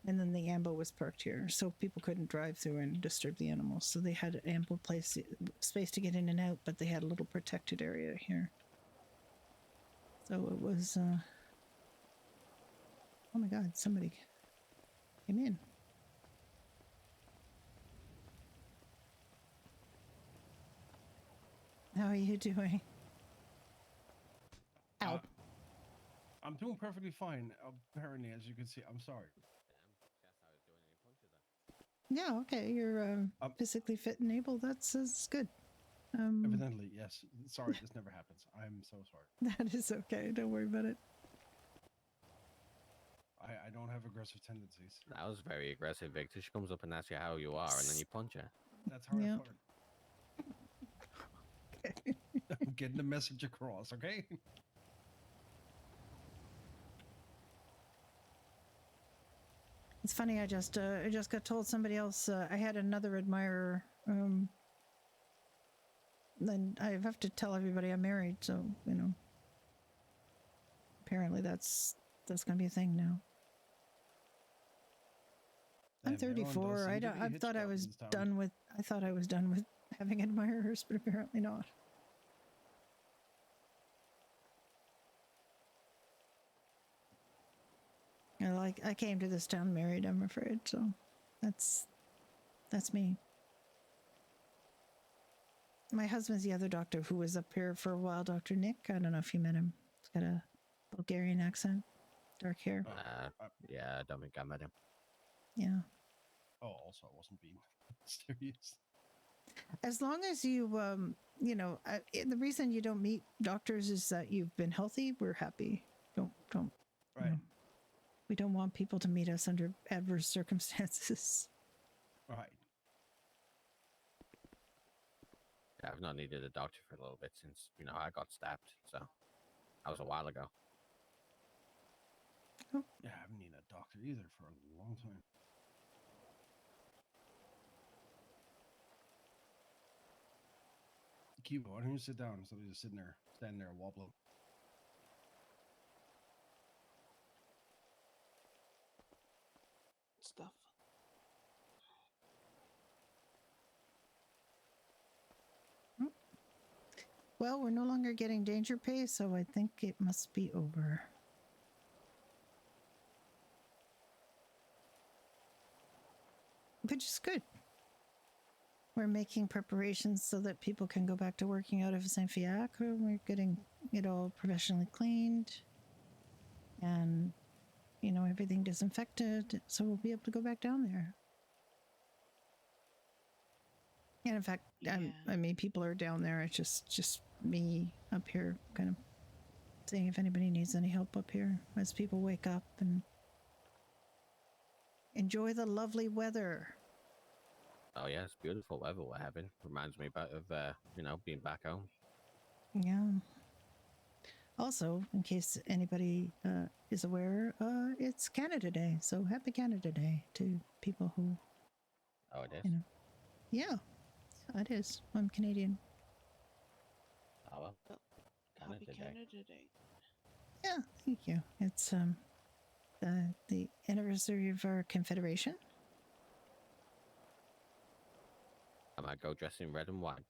and then the ambo was parked here, so people couldn't drive through and disturb the animals. So they had ample space to get in and out, but they had a little protected area here. So it was. Oh my God! Somebody came in. How are you doing? Ow. I'm doing perfectly fine. Apparently, as you can see, I'm sorry. Yeah, okay. You're physically fit and able. That's good. Evidently, yes. Sorry, this never happens. I'm so sorry. That is okay. Don't worry about it. I don't have aggressive tendencies. That was very aggressive, Victor. She comes up and asks you how you are, and then you punch her. That's how Yeah. I flirt. I'm getting the message across, okay? It's funny. I just got told somebody else. I had another admirer. Then I have to tell everybody I'm married. So apparently that's going to be a thing now. I'm 34. I thought I was done with. I thought I was done with having admirers, but apparently not. I came to this town married, I'm afraid, so that's me. My husband's the other doctor who was up here for a while, Dr. Nick. I don't know if you met him. He's got a Bulgarian accent, dark hair. Yeah, I don't think I met him. Yeah. Oh, also, I wasn't being serious. As long as you, the reason you don't meet doctors is that you've been healthy. We're happy. Don't. Right. We don't want people to meet us under adverse circumstances. Right. Yeah, I've not needed a doctor for a little bit since, I got stabbed. So that was a while ago. Oh. Yeah, I haven't needed a doctor either for a long time. Kibo, why don't you sit down instead of just standing there wobbling? Stuff. Well, we're no longer getting danger pay, so I think it must be over. Which is good. We're making preparations so that people can go back to working out of Saint Fiacre. We're getting it all professionally cleaned and, everything disinfected, so we'll be able to go back down there. And in fact, people are down there. It's just me up here, kind of seeing if anybody needs any help up here as people wake up and enjoy the lovely weather. Oh yeah, it's beautiful weather we're having. Reminds me of being back home. Yeah. Also, in case anybody is aware, it's Canada Day, so happy Canada Day to people who. Oh, it is. Yeah, it is. I'm Canadian. Oh well. Happy Canada Day. Yeah, thank you. It's the anniversary of our Confederation. I might go dressed in red and white.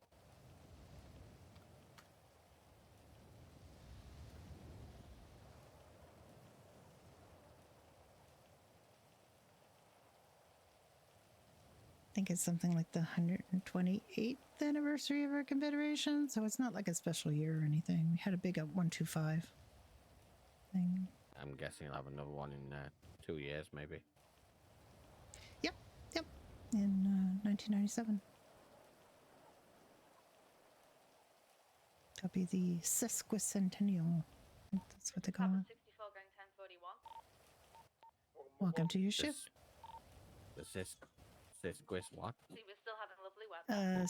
I think it's something like the 128th anniversary of our Confederation, so it's not like a special year or anything. We had a big 125 thing. I'm guessing I'll have another one in 2 years, maybe. Yep, in 1997. That'll be the sesquicentennial. I think that's what they call it. 64 going 1041. Welcome to your shift. Sesquis what? See, we're still having lovely weather.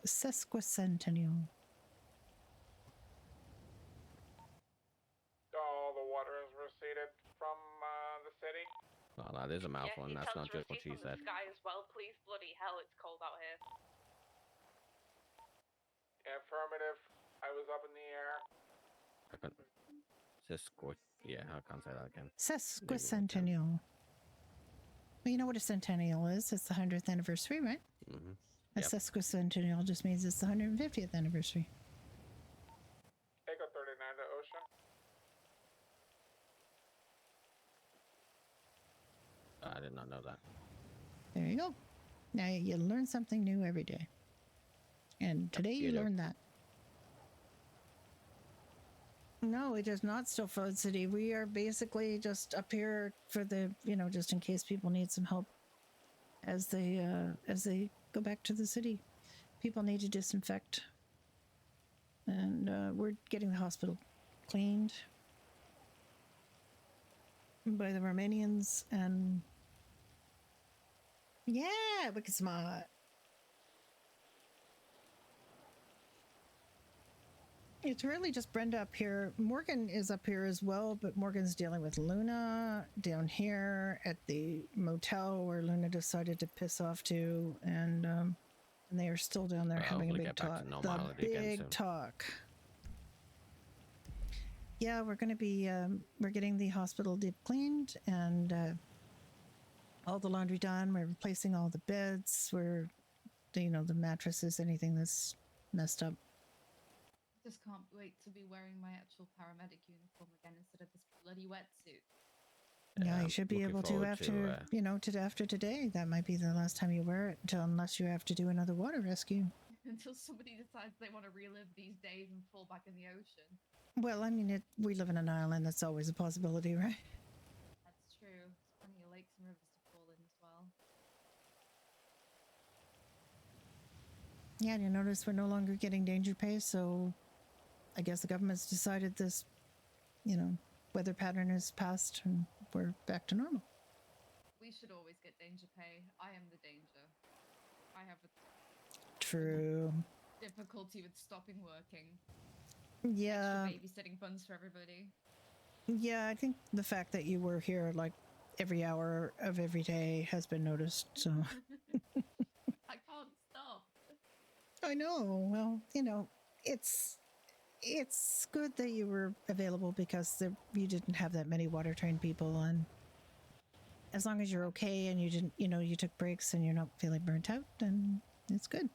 Sesquicentennial. Well, that is a mouthful, and he that's tells not you just what she from said. the sky as well, please. Bloody hell, it's cold out here. Affirmative. I was up in the air. I couldn't. Yeah, I can't say that again. Sesquicentennial. Well, you know what a centennial is? It's the 100th anniversary, right? Mm-hmm. A sesquicentennial just means it's the 150th anniversary. Echo 39 to Ocean. I did not know that. There you go. Now you learn something new every day. And today you learned that. No, it is not still Flood City. We are basically just up here for the, just in case people need some help as they go back to the city. People need to disinfect. And we're getting the hospital cleaned by the Romanians, and yeah, wicked smart. It's really just Brenda up here. Morgan is up here as well, but Morgan's dealing with Luna down here at the motel where Luna decided to piss off to, and they are still down there having a big talk. The big talk. Yeah, we're going to be, we're getting the hospital deep cleaned and all the laundry done. We're replacing all the beds. We're, the mattresses, anything that's messed up. Just can't wait to be wearing my actual paramedic uniform again instead of this bloody wetsuit. Yeah, you should be able to after, after today. That might be the last time you wear it unless you have to do another water rescue. Until somebody decides they want to relive these days and fall back in the ocean. Well, I mean, we live in an island. That's always a possibility, right? That's true. There's plenty of lakes and rivers to fall in as well. Yeah, you notice we're no longer getting danger pay, so I guess the government's decided this, weather pattern is past and we're back to normal. We should always get danger pay. I am the danger. I have a True. difficulty with stopping working. Yeah. Extra babysitting buns for everybody. Yeah, I think the fact that you were here like every hour of every day has been noticed, so. I can't stop. I know. Well, it's good that you were available because you didn't have that many water trained people, and as long as you're okay and you didn't, you took breaks and you're not feeling burnt out, then it's good.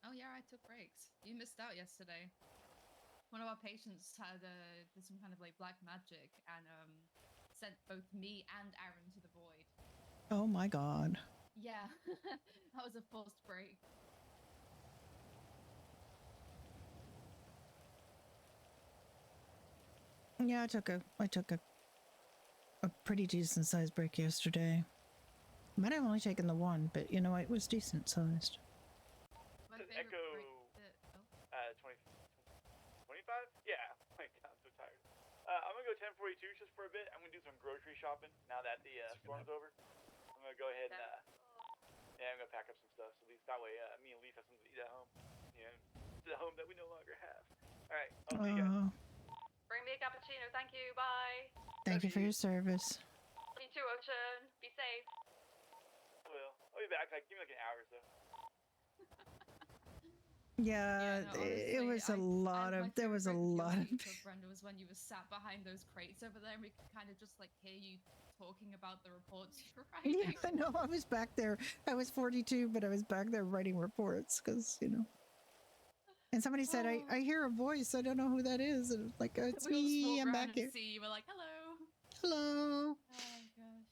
Oh yeah, I took breaks. You missed out yesterday. One of our patients had did some kind of like black magic and sent both me and Aaron to the void. Oh my god. Yeah, that was a forced break. Yeah, I took a pretty decent sized break yesterday. Might have only taken the one, but it was decent sized. Echo 20, 25? Yeah. Oh my god, I'm so tired. I'm gonna go 10:42 just for a bit. I'm gonna do some grocery shopping now that the storm's over. I'm gonna go ahead and I'm gonna pack up some stuff so at least that way me and Leaf have something to eat at home. The home that we no longer have. All right, I'll see you guys. Bring me a cappuccino, thank you, bye. Thank you for your service. You too, Ocean. Be safe. I will. I'll be back. Give me like an hour or so. Yeah, no, honestly, it was a lot of. There was a lot of. Brenda, was when you were sat behind those crates over there, and we could kind of just like hear you talking about the reports you were writing. Yeah, no, I was back there. I was 42, but I was back there writing reports because And somebody said, I hear a voice. I don't know who that is. And like, it's me. I'm back here. See, you were like, hello. Hello. Oh gosh.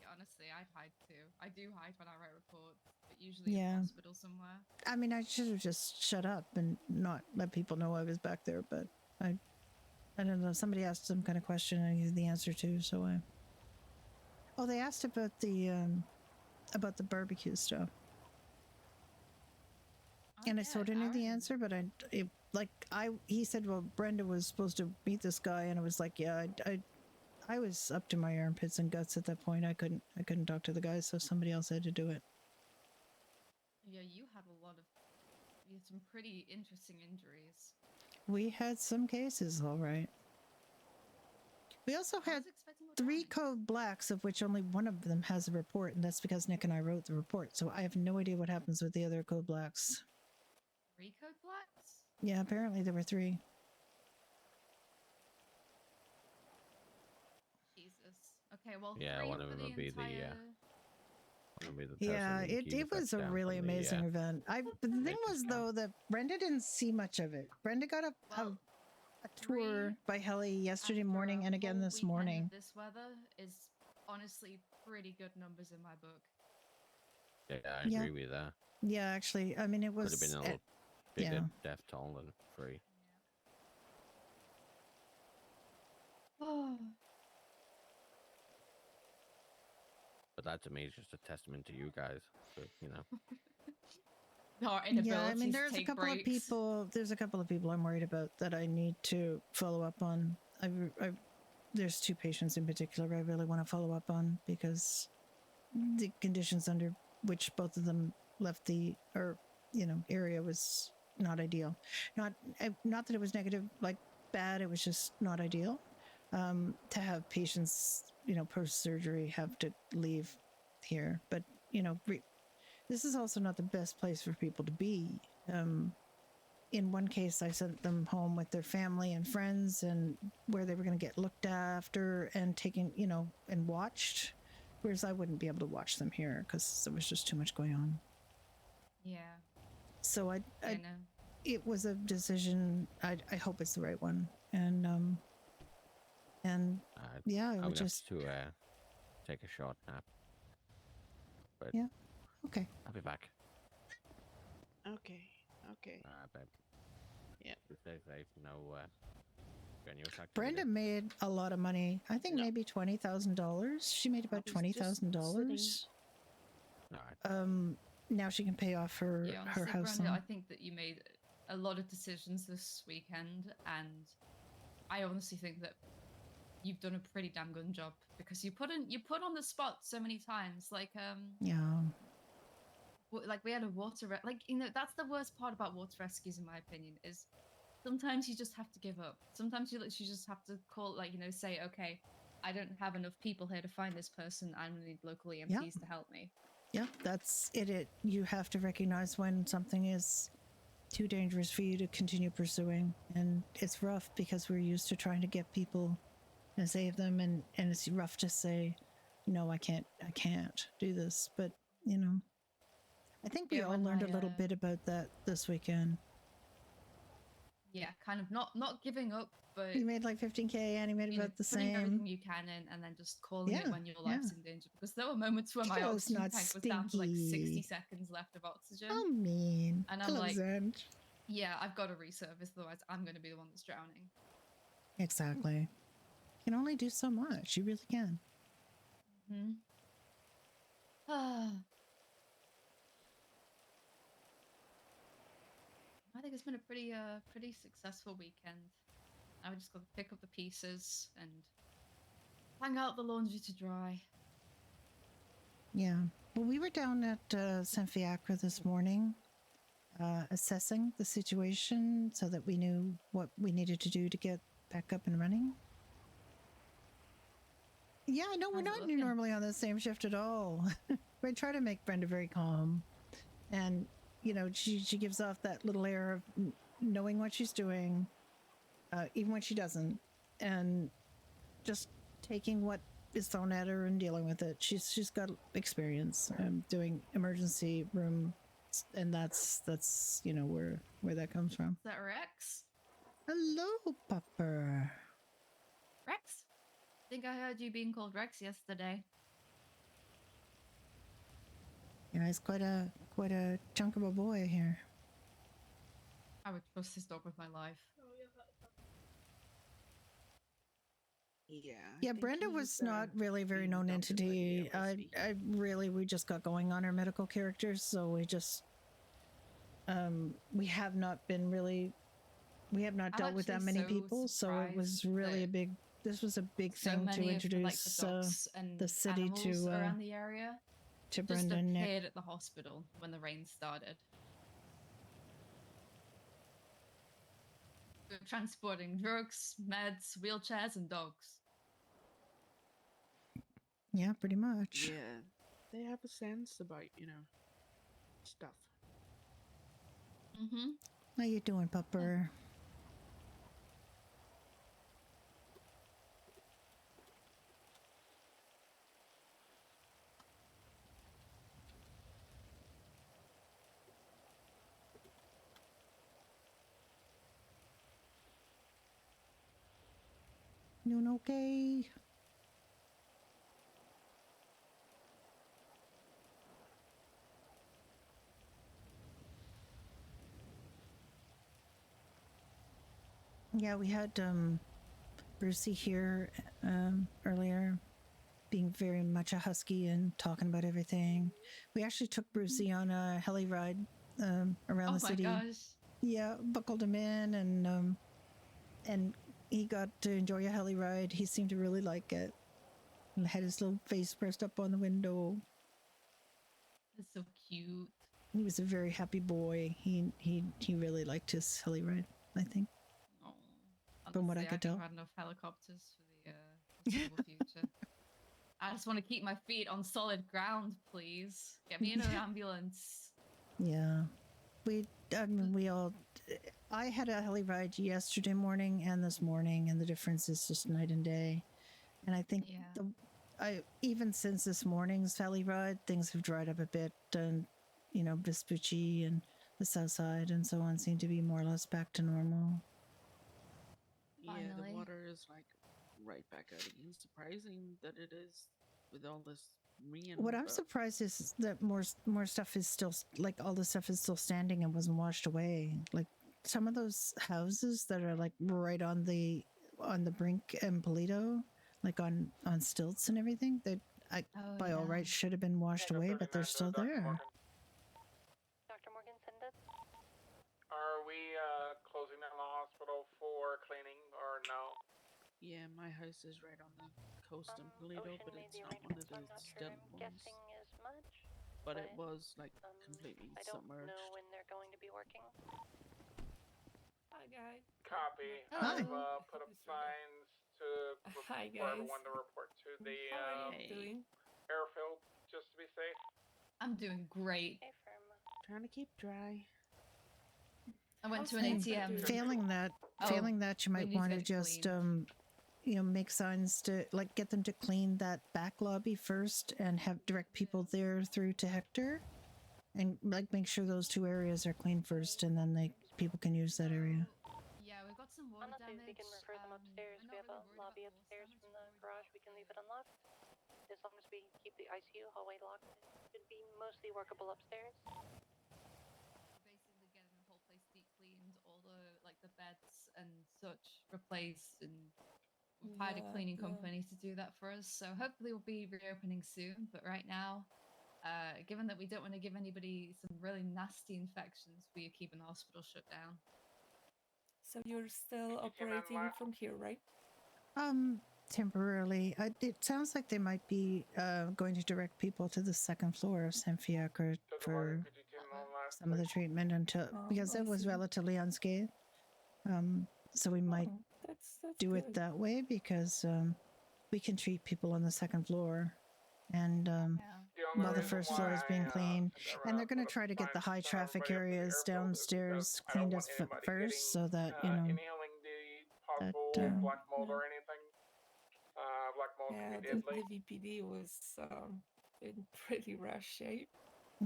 Yeah, honestly, I'd hide too. I do hide when I write reports, but usually in hospital somewhere. I mean, I should have just shut up and not let people know I was back there. But I don't know. Somebody asked some kind of question I knew the answer to, so I. Oh, they asked about the barbecue stuff. And I sort of knew the answer, but he said, well, Brenda was supposed to meet this guy, and I was like, yeah, I was up to my armpits and guts at that point. I couldn't talk to the guy, so somebody else had to do it. Yeah, you had some pretty interesting injuries. We had some cases, all right. We also I was had expecting more 3 damage. code blacks, of which only one of them has a report, and that's because Nick and I wrote the report. So I have no idea what happens with the other code blacks. 3 code blacks? Yeah, apparently there were 3. Jesus. Okay, well, Yeah, 3 one of for them the would be the, entire... one would be the Yeah, person being it was a down really from the, amazing event. The thing Lakers was camp. though that Brenda didn't see much of it. Brenda got a tour by Helly yesterday after morning a and again whole this weekend morning. of this weather is honestly pretty good numbers in my book. Yeah, I Yeah. agree with that. Yeah, actually, I mean it was Could have been a little bigger death toll than 3. Oh. But that to me is just a testament to you guys. But, you know. Our Yeah, I inability mean to there's a take couple of breaks. people. There's a couple of people I'm worried about that I need to follow up on. There's 2 patients in particular I really want to follow up on because the conditions under which both of them left the area was not ideal. Not that it was negative, like bad. It was just not ideal. To have patients, post surgery have to leave here, but this is also not the best place for people to be. In one case, I sent them home with their family and friends, and where they were going to get looked after and taken, and watched. Whereas I wouldn't be able to watch them here because there was just too much going on. Yeah. So I know. it was a decision. I hope it's the right one, and yeah, I I'm would gonna just have to take a short nap. But yeah, okay. I'll be back. Okay. Okay. Babe. Yeah. Stay safe. No, strenuous activity. Brenda made a lot of money. I think maybe $20,000. She made about $20,000. All right. Now she can pay off her Yeah, her honestly, house Brenda, loan. I think that you made a lot of decisions this weekend, and I honestly think that you've done a pretty damn good job because you put on the spot so many times. Like Yeah. Like we had a that's the worst part about water rescues, in my opinion, is sometimes you just have to give up. Sometimes you literally just have to call, say, okay, I don't have enough people here to find this person. I'm gonna need local EMTs to help me. Yeah, that's it. You have to recognize when something is too dangerous for you to continue pursuing, and it's rough because we're used to trying to get people and save them, and it's rough to say, no, I can't do this. But I think we Yeah, all when learned a I, little bit about that this weekend. Yeah, kind of not giving up, but You made like 15K, and you made about the putting same. everything you can in, and then just calling it Yeah, when your life's in danger. Because there were moments where my Close, oxygen not tank was down to like 60 stinky. seconds left of oxygen. How mean. And I'm like, Pleasant. yeah, I've got to resurface, otherwise I'm going to be the one that's drowning. Exactly. You can only do so much. You really can. Hmm. I think it's been a pretty successful weekend. Now we just got to pick up the pieces and hang out the laundry to dry. Yeah. Well, we were down at Saint Fiacre this morning, assessing the situation so that we knew what we needed to do to get back up and running. Yeah, no, we're not normally on the same shift at all. We try to make Brenda very calm, and she gives off that little air of knowing what she's doing, even when she doesn't, and just taking what is thrown at her and dealing with it. She's got experience doing emergency room, and that's where that comes from. Is that Rex? Hello, Pupper. Rex? I think I heard you being called Rex yesterday. Yeah, he's quite a chunk of a boy here. I would trust this dog with my life. Yeah. Yeah, Brenda was not really a very known entity. We just got going on our medical characters, so we just we have not dealt with that many people, so it was really this was a big So thing to many introduce of the dogs and the city animals to around the area to just Brenda and Nick. appeared at the hospital when the rain started. We were transporting drugs, meds, wheelchairs, and dogs. Yeah, pretty much. Yeah, they have a sense about, stuff. Mm-hmm. How you doing, pupper? Doing okay? Yeah, we had Brucey here earlier, being very much a husky and talking about everything. We actually took Brucey on a heli ride around Oh the my city. gosh. Yeah, buckled him in, and he got to enjoy a heli ride. He seemed to really like it, and had his little face pressed up on the window. That's so cute. He was a very happy boy. He really liked his heli ride, I think. From what I could think tell. we had enough helicopters for the foreseeable future. I just want to keep my feet on solid ground, please. Get me in an ambulance. Yeah. I had a heli ride yesterday morning and this morning, and the difference is just night and day. And I think even since this morning's heli ride, things have dried up a bit, and Vespucci and the south side and so on seem to be more or less back to normal. Yeah, Finally. the water is like right back out again. Surprising that it is with all this rain. What I'm but- surprised is that more stuff is still, like, all the stuff is still standing and wasn't washed away. Like some of those houses that are like right on the brink in Polito, like on stilts and everything, that by all rights should have been washed away, but they're still there. Dr. Morgan, send it. Are we closing down the hospital for cleaning or no? Yeah, my house is right on the coast in Polito, but it's not one of those stilt ones. Guessing as much. But it was like completely I don't submerged. know when they're going to be working. Hi guys. Copy. Hi. I've put up signs Hi, for guys. everyone to report to the How are you doing? airfield, just to be safe. I'm doing great. Trying to keep dry. I went to an ATM. Failing that, you might want to just make signs to, like, get them to clean that back lobby first and have direct people there through to Hector, and like make sure those two areas are clean first, and then people can use that area. Yeah, we've got some water Honestly, damage. we can refer them upstairs. We have a lobby upstairs from the garage. We can leave it unlocked. As long as we keep the ICU hallway locked, it should be mostly workable upstairs. Basically getting the whole place deep cleaned, all the beds and such replaced, and we've hired a cleaning company to do that for us. So hopefully we'll be reopening soon. But right now, given that we don't want to give anybody some really nasty infections, we are keeping the hospital shut down. So you're still operating from here, right? Temporarily. It sounds like they might be going to direct people to the second floor of Sanfiac for some of the treatment because it was relatively unscathed. So we might that's do it that way, because we can treat people on the second floor, and while the first floor is being cleaned, and they're going to try to get the high traffic areas downstairs cleaned first, so that Any healing possible black mold or anything. Black mold Yeah, can be the deadly. VPD was in pretty rough shape.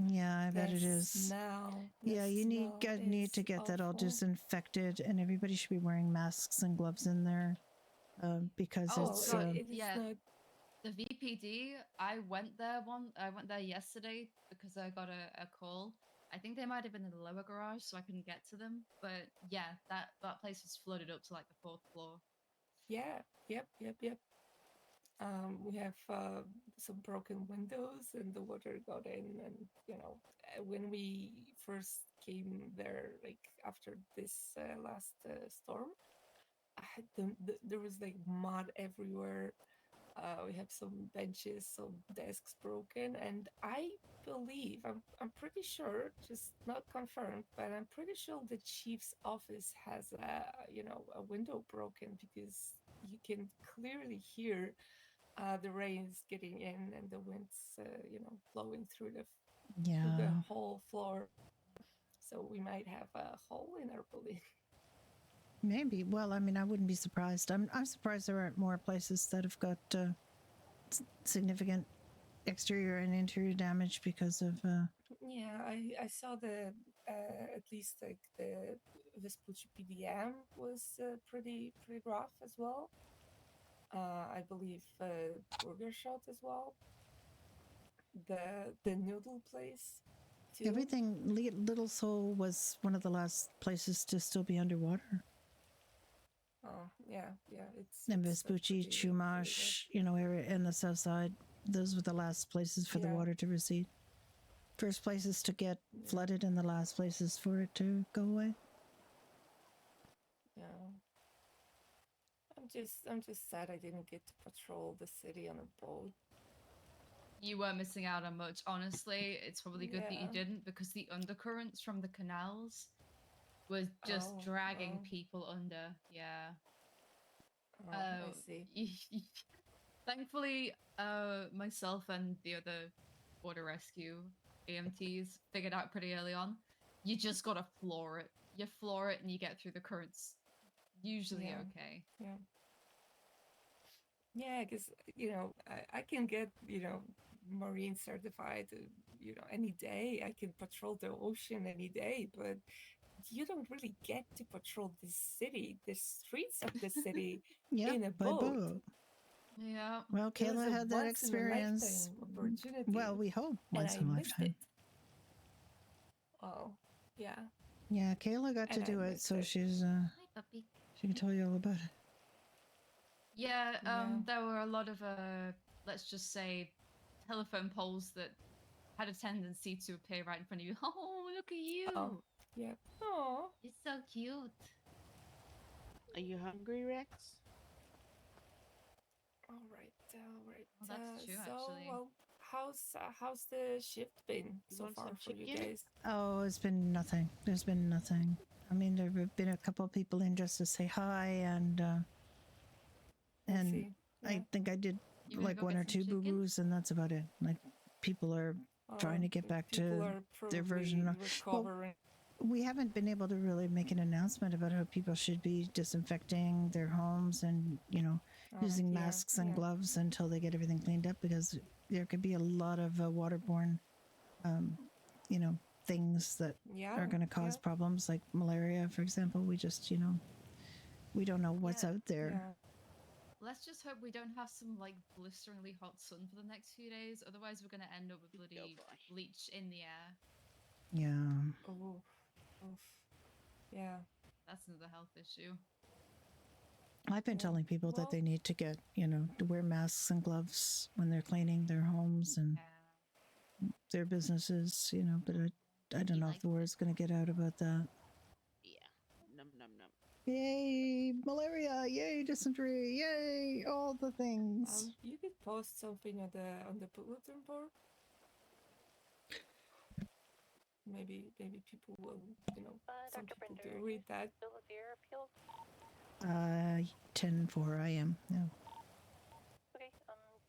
Yeah, I bet it The is. smell, Yeah, the you need smell to is get that all awful. disinfected, and everybody should be wearing masks and gloves in there, because it's. The VPD. I went there yesterday because I got a call. I think they might have been in the lower garage, so I couldn't get to them. But yeah, that place was flooded up to like the 4th floor. Yeah, yep. We have some broken windows, and the water got in. And when we first came there, like after this last storm, there was like mud everywhere. We have some benches, some desks broken, and I believe I'm pretty sure, just not confirmed, but I'm pretty sure the chief's office has a window broken, because you can clearly hear the rain's getting in and the wind's, blowing through the Yeah. whole floor. So we might have a hole in our building. Maybe. Well, I mean, I wouldn't be surprised. I'm surprised there aren't more places that have got significant exterior and interior damage because of. Yeah, I saw the at least like the Vespucci PDM was pretty rough as well. I believe Burger Shot as well. The noodle place. Too. Everything. Little Seoul was one of the last places to still be underwater. Oh yeah. It's And it's Vespucci, pretty Chumash, area in the south side. Those were the last places for the water to recede. First places to get flooded, and the last places for it to go away. Yeah. I'm just sad I didn't get to patrol the city on a boat. You were missing out on much. Honestly, it's probably good that you Yeah. didn't, because the undercurrents from the canals was just dragging people under. Yeah. I see. Thankfully, myself and the other water rescue EMTs figured out pretty early on. You just gotta floor it. You floor it and you get through the currents. Usually okay. Yeah. Yeah, because I can get marine certified any day. I can patrol the ocean any day, but you don't really get to patrol the city, the streets of the city in a by boat. Yeah. Well, It was Kayla a had that once in a experience. lifetime opportunity, Well, we hope and once I in a missed lifetime. it. Oh, yeah. Yeah, Kayla got to And I do it, missed so it. she's Hi, puppy. she can tell you all about it. Yeah, Yeah. there were a lot of let's just say telephone poles that had a tendency to appear right in front of you. Oh, look at you. Oh, yeah. Oh, it's so cute. Are you hungry, Rex? all right. Well, that's true, So, actually. well, how's the shift been so want far some for you chicken? guys? Oh, it's been nothing. There's been nothing. I mean, there have been a couple of people in just to say hi, and see. I think I did You gonna like go one get or some two chicken? boo-boos, and that's about it. Like, people are trying to get back People to are their version of. Well, recovering. we haven't been able to really make an announcement about how people should be disinfecting their homes and using masks and gloves until they get everything cleaned up, because there could be a lot of waterborne things that are going to cause problems, like malaria, for example. We just we don't know what's out there. Yeah. Let's just hope we don't have some like blisteringly hot sun for the next few days. Otherwise, we're gonna end up with bloody bleach in the air. Yeah. Oh, yeah. That's another health issue. I've been telling people that they need to get, to wear masks and gloves when they're cleaning their homes and their businesses, but I don't know if the word's going to get out about that. Yeah. Num num num. Yay, malaria! Yay, dysentery! Yay, all the things. You could post something on the bulletin board. Maybe people will, some Dr. people Brenda, do are read you that. still with the airfield? 10-4 I am. No. Okay,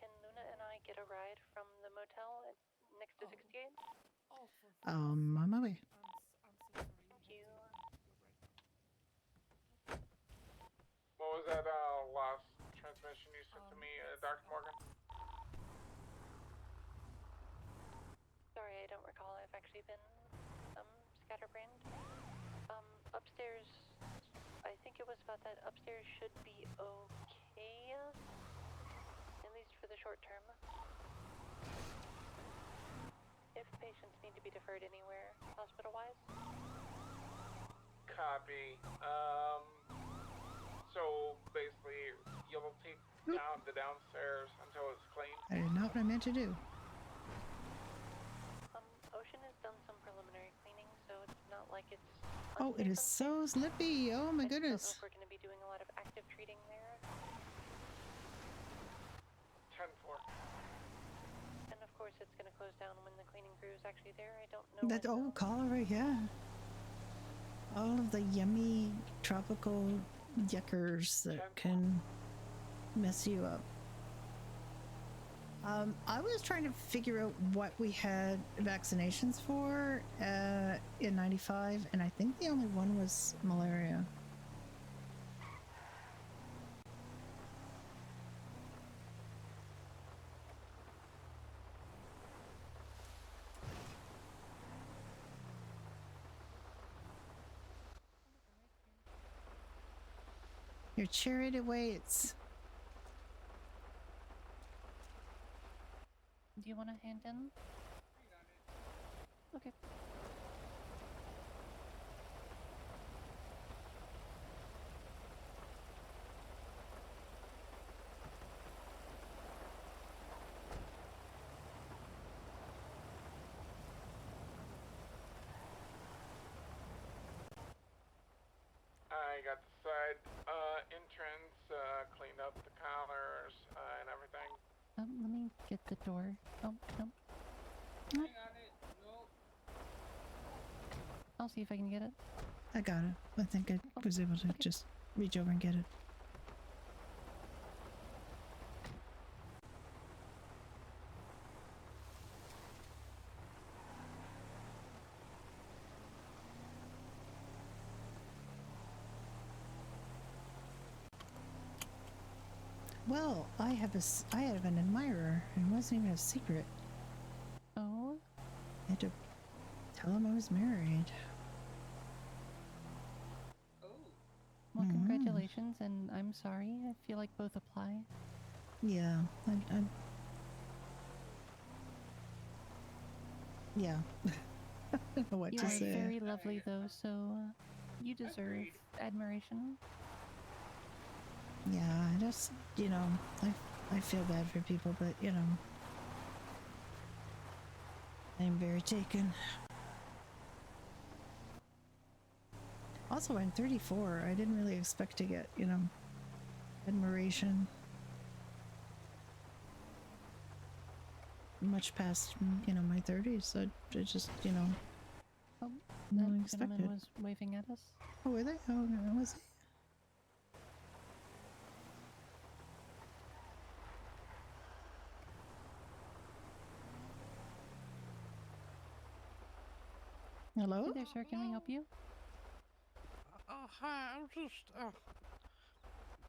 can Luna and I get a ride from the motel next to 68? On my way. Thank you. What was that last transmission you sent to me, Dr. Morgan? Sorry, I don't recall. I've actually been scatterbrained. Upstairs, I think it was about that. Upstairs should be okay, at least for the short term. If patients need to be deferred anywhere, hospital-wise. Copy. So basically, you'll take down the downstairs until it's clean. That is not what I meant to do. Ocean has done some preliminary cleaning, so it's not like it's. Oh, it is so slippy. Oh my I don't know goodness. if we're going to be doing a lot of active treating there. 10-4. And of course, it's going to close down when the cleaning crew is actually there. I don't know. That cholera, yeah. All of the yummy tropical yuckers that can mess you up. I was trying to figure out what we had vaccinations for in 95, and I think the only one was malaria. Your chariot awaits. Do you want a hand in? Okay. I got the side entrance, cleaned up the counters and everything. Let me get the door. Oh, no. I got it. Nope. I'll see if I can get it. I got it. I think I was able to just reach over and get it. Well, I have an admirer, and it wasn't even a secret. Oh? I had to tell him I was married. Well, congratulations, and I'm sorry. I feel like both apply. Yeah, yeah. I don't know what You to are say. very lovely, though, so you deserve admiration. Yeah, I just, I feel bad for people, but, I'm very taken. Also, I'm 34. I didn't really expect to get, admiration. Much past, my 30s. I just, Oh, not that gentleman expected. was waving at us. Oh, were they? Oh, was he? Hello? Hey there, sir. Can we help you? Hi, I'm just,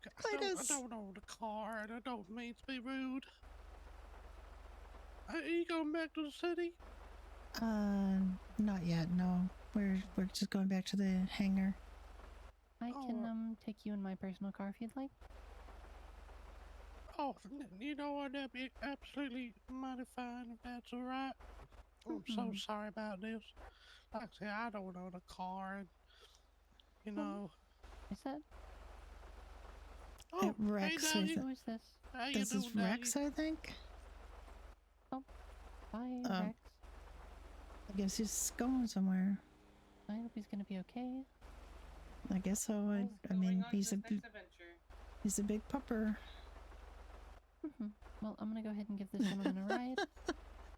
I don't own a car, and I don't mean to be rude. Are you going back to the city? Not yet, no. We're just going back to the hangar. I can, take you in my personal car if you'd like. Oh, you know what, that'd be absolutely mighty fine if that's alright. I'm so sorry about this. Like I said, I don't own a car, and, Is that? Oh, Rex, hey, Who is this? How you this is doing, Rex, I think. Oh, bye, Rex. I guess he's going somewhere. I hope he's gonna be okay. I guess so. I mean, he's a big pupper. Well, I'm gonna go ahead and give this gentleman a ride.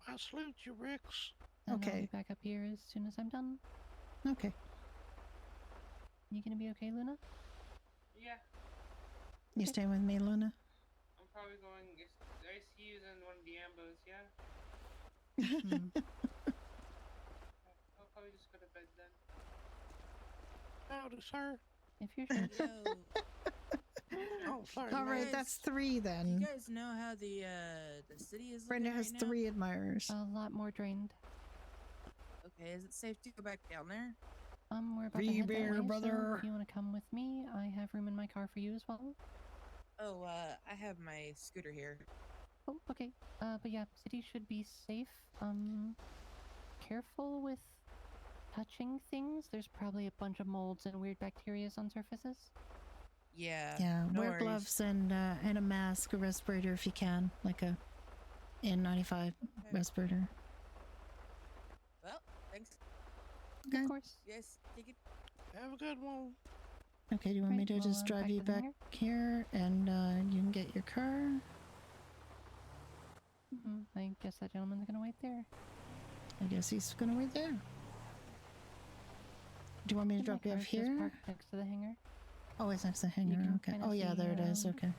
I salute you, Rex. And I'll be Okay. back up here as soon as I'm done. Okay. You gonna be okay, Luna? Yeah, You staying with me, Luna? I'm probably going. I see you in one of the ambos, yeah? I'll probably just go to bed then. Howdy, sir. If you're sure. Oh, sorry. All right, that's 3 then. You guys know how the city is Brenda looking has right now? 3 admirers. A lot more drained. Okay, is it safe to go back down there? We're about to head that way, so if you want to come with me, I have room in my car for you as well. Oh, I have my scooter here. Oh, okay. But yeah, city should be safe. Careful with touching things. There's probably a bunch of molds and weird bacteria on surfaces. Yeah. Yeah, no wear worries. gloves and a mask, a respirator if you can, like a N95 respirator. Well, thanks. Okay. Of course. Yes, take it. Have a good one. Okay, do you want me Right, to well, just drive back you to the back hangar? here and you can get your car? I guess that gentleman's gonna wait there. I guess he's gonna wait there. Do you want me to My drop you off car's just here? parked next to the hangar. Oh, it's next to the hangar. can Okay. kinda Oh, yeah, see, there it is. Okay.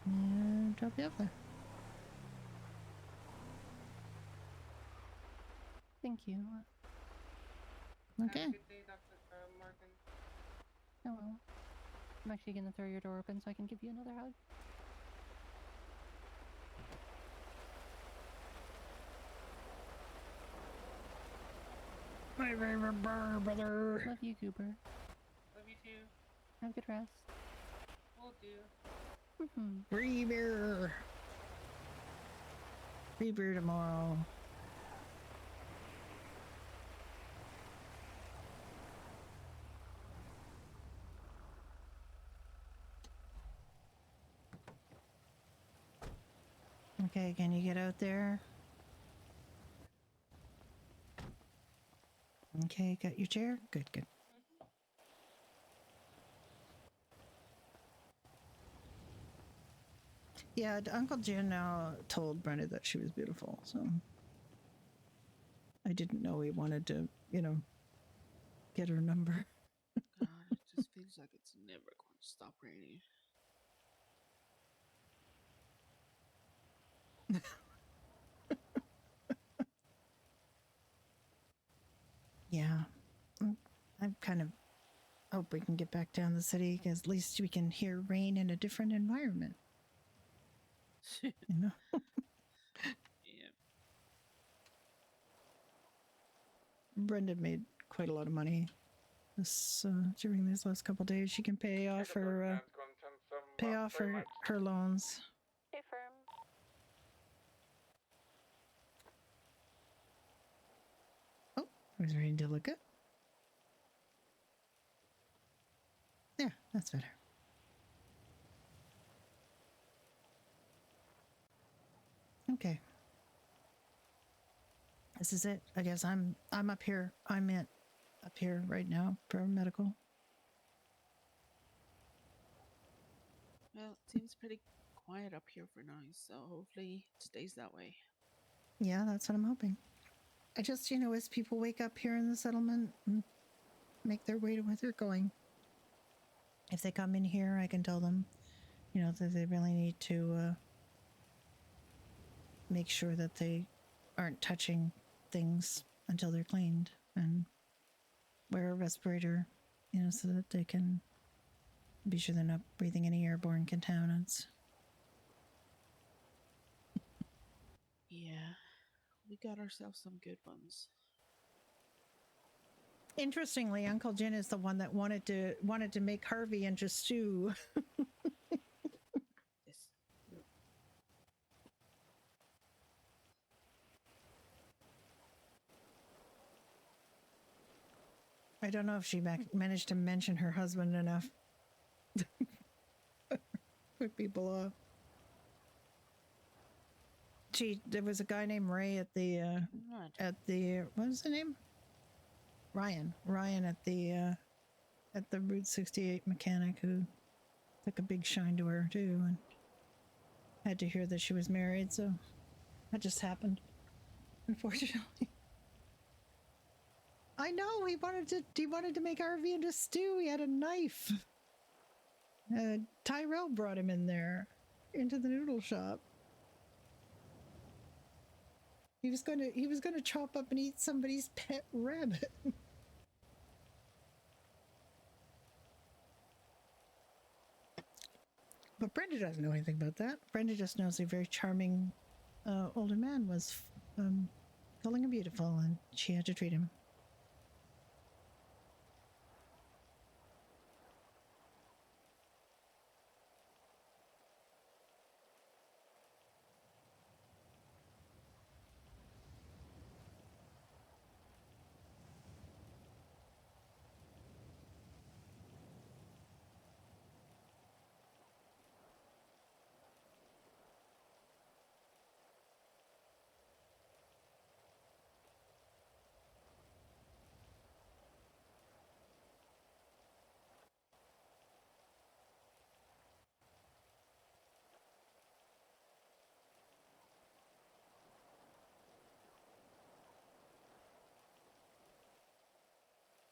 Yeah, drop you up there. Thank you. Okay. Have a good day, Dr. Morgan. Oh well. I'm actually gonna throw your door open so I can give you another hug. My favorite burr, brother. Love you, Goober. Love you too. Have a good rest. Will do. Free beer. Free beer tomorrow. Okay, can you get out there? Okay, got your chair? Good, good. Yeah, Uncle Jin now told Brenda that she was beautiful, so I didn't know he wanted to, you know, get her number. God, it just feels like it's never going to stop raining. Yeah, I kind of hope we can get back down the city because at least we can hear rain in a different environment. You know? Yeah. Brenda made quite a lot of money during these last couple days. She can pay off her her loans. Hey, firm. Oh, I was ready to look up. Yeah, that's better. Okay. This is it. I guess I'm up here. I'm up here right now for medical. Well, it seems pretty quiet up here for now, so hopefully it stays that way. Yeah, that's what I'm hoping. I just, you know, as people wake up here in the settlement and make their way to where they're going, if they come in here, I can tell them, you know, that they really need to make sure that they aren't touching things until they're cleaned and wear a respirator, you know, so that they can be sure they're not breathing any airborne contaminants. Yeah, we got ourselves some good ones. Interestingly, Uncle Jin is the one that wanted to make Harvey into stew. Yes. I don't know if she managed to mention her husband enough. Put people off. There was a guy named Ray at the what was the name? Ryan at the Route 68 mechanic who took a big shine to her too, and had to hear that she was married, so that just happened, unfortunately. I know he wanted to make Harvey into stew. He had a knife. Tyrell brought him in there into the noodle shop. He was going to chop up and eat somebody's pet rabbit. But Brenda doesn't know anything about that. Brenda just knows a very charming older man was calling him beautiful, and she had to treat him.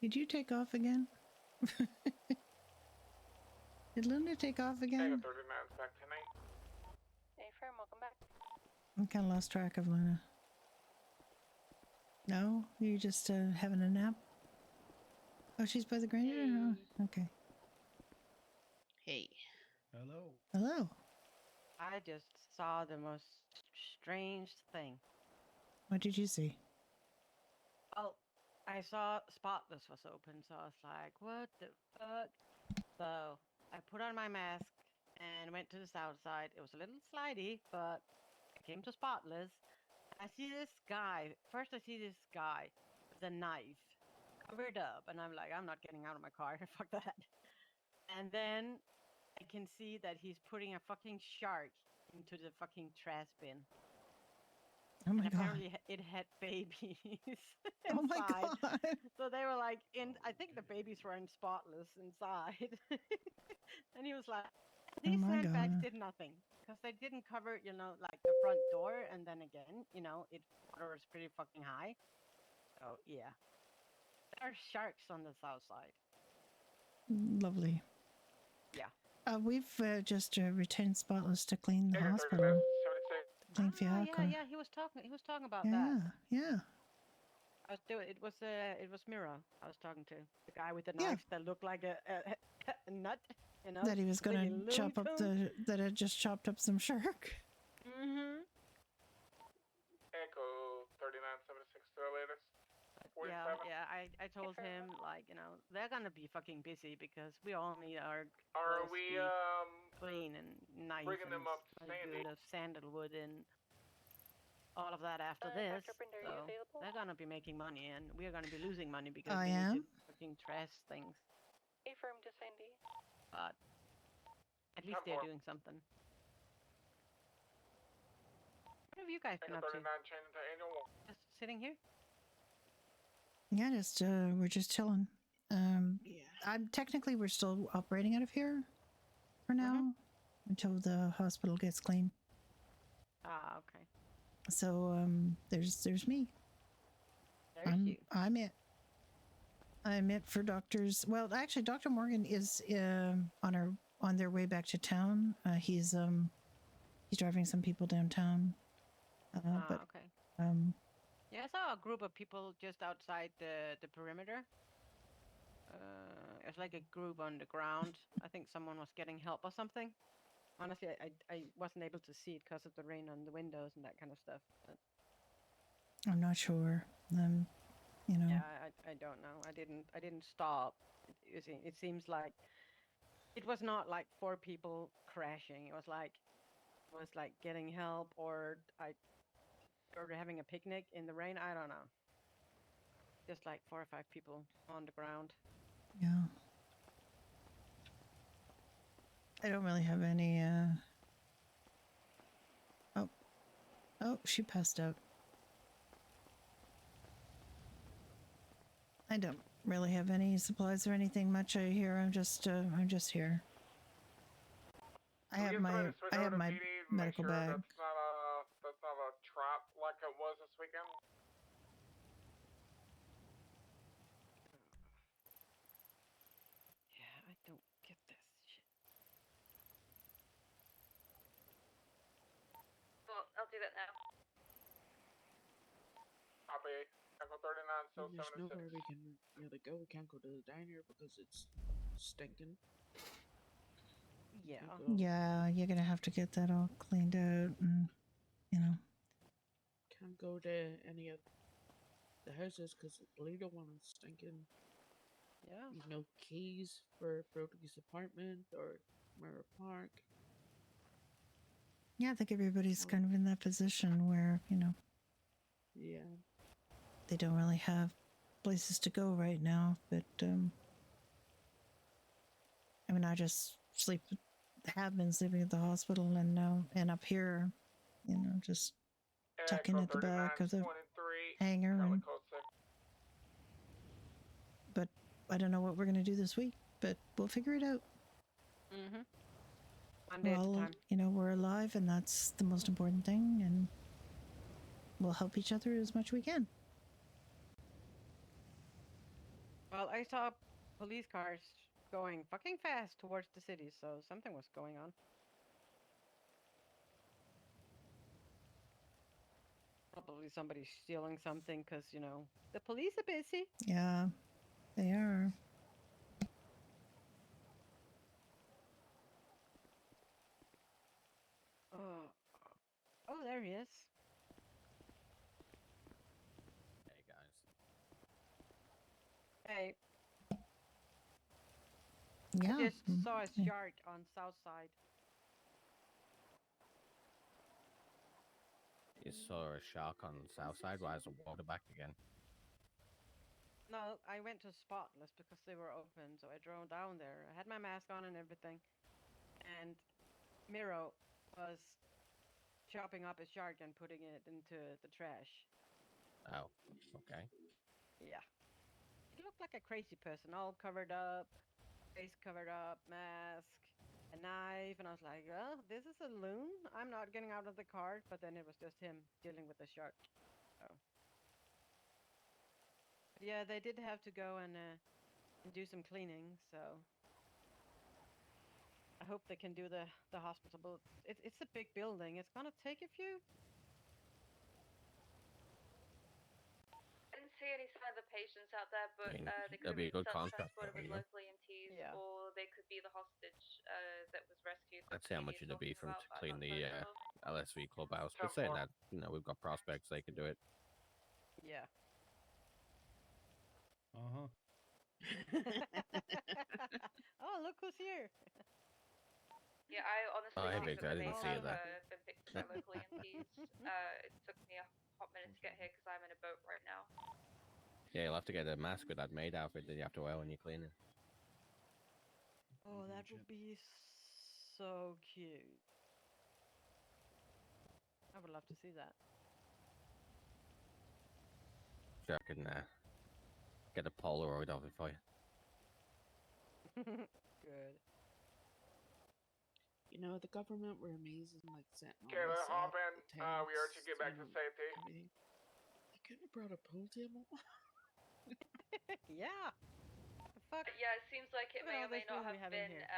Did you take off again? Did Luna take off I again? got 30 minutes back tonight. Hey, firm, welcome back. I kind of lost track of Luna. No, you just having a nap. Oh, she's by the granite. Oh, okay. Hey. Hello. Hello. I just saw the most strange thing. What did you see? Well, I saw Spotless was open, so I was like, what the fuck? So I put on my mask and went to the south side. It was a little slidey, but I came to Spotless. I see this guy. First, I see this guy with a knife covered up, and I'm like, I'm not getting out of my car. Fuck that. And then I can see that he's putting a fucking shark into the fucking trash bin. Oh my And god. apparently it had babies inside. Oh my god. So they were like I think the babies were in Spotless inside. And he was like, these my sandbags God. did nothing because they didn't cover, like the front door, and then again, water was pretty fucking high. So yeah, there are sharks on the south side. Lovely. Yeah. We've just retained Spotless to clean the hospital. Clean Fiacre. Yeah. He was talking about Yeah, that. yeah. It was Mira I was talking to, the guy with the knife that looked like a nut. That he was going really to Looney chop up Tunes. that had just chopped up some shark. Mm-hmm. Echo 3976 to the latest. 47. Yeah. I told him, like, they're gonna be fucking busy because we all need our Are clothes we to be clean and nice bringing and them up to smell Sandy? good of sandalwood and all of that after this. Dr. Brenda, are you So available? they're gonna be making money, and we're gonna be losing money because I we am. need to fucking trash things. Affirm to Sandy. But at least they're doing something. What have you guys been up to? 39 changing to Angel 1. Just sitting here? Yeah, just we're just chilling. We're still operating out of here for now until the hospital gets clean. Ah, okay. So there's me. There's you. I'm it. I'm it for doctors. Well, actually, Dr. Morgan is on their way back to town. He's driving some people downtown. But okay. um, Yeah, I saw a group of people just outside the perimeter. It's like a group on the ground. I think someone was getting help or something. Honestly, I wasn't able to see it because of the rain on the windows and that kind of stuff. But I'm not sure. yeah, I don't know. I didn't stop. It seems like it was not like 4 people crashing. It was like getting help or having a picnic in the rain. I don't know. Just like 4 or 5 people on the ground. Yeah. I don't really have any. Oh, she passed out. I don't really have any supplies or anything much here. I'm just here. I have my medical bag. That's not a trap like it was this weekend. Yeah, I don't get this shit. Well, I'll do that now. Copy. Echo 39, so There's 76. nowhere we can really go. We can't go to the diner because it's stinking. Yeah. Yeah, you're gonna have to get that all cleaned out, and Can't go to any of the houses because the little one is stinking. Yeah. No keys for Brody's apartment or Mirror Park. yeah, I think everybody's kind of in that position where Yeah. they don't really have places to go right now. But I mean, I just have been sleeping at the hospital, and now and up here, just tucking at the back of the hangar. And, but I don't know what we're gonna do this week, but we'll figure it out. Mm-hmm. One day at a Well, time. we're alive, and that's the most important thing, and we'll help each other as much as we can. Well, I saw police cars going fucking fast towards the city, so something was going on. Probably Hopefully somebody's stealing something because, you know, the police are busy. Yeah, they are. Oh, oh, there he is. Hey guys. Hey. Yeah. I just saw a yeah. shark on south side. You saw a shark on the south side. Why is the water back again? No, I went to Spotless because they were open, so I drove down there. I had my mask on and everything. And Miro was chopping up a shark and putting it into the trash. Oh, okay. Yeah. He looked like a crazy person, all covered up, face covered up, mask, a knife, and I was like, oh, this is a loon? I'm not getting out of the car, but then it was just him dealing with the shark. So. But yeah, they did have to go and do some cleaning, so I hope they can do the hospital. But it's a big building. It's gonna take a few. I didn't see any sign of the patients out there, but I mean, they could that'd be a have been good contract transported for with you. local EMTs, Yeah. or they could be the hostage that was rescued. I'd say how much it'd be for them to clean the LSV clubhouse. But saying that, you know, we've got prospects, they can do it. Yeah. Uh-huh. Oh, look who's here. Yeah, I honestly Oh, hey, think Victor, I that they didn't see have you there. been picked by local EMTs. It took me a hot minute to get here because I'm in a boat right now. Yeah, you'll have to get a mask with that maid outfit that you have to wear when you're cleaning. Oh, that would be so cute. I would love to see that. Sure, I can get a Polaroid of it for you. Good. You know, the government were amazing, like setting all Okay, this let's hop up, in. the We are to tents, get back you to know, safety. everything. They could have brought a pool table. Yeah. The fuck? Yeah, it seems like it Look at may all or may this not room we have have in been. here.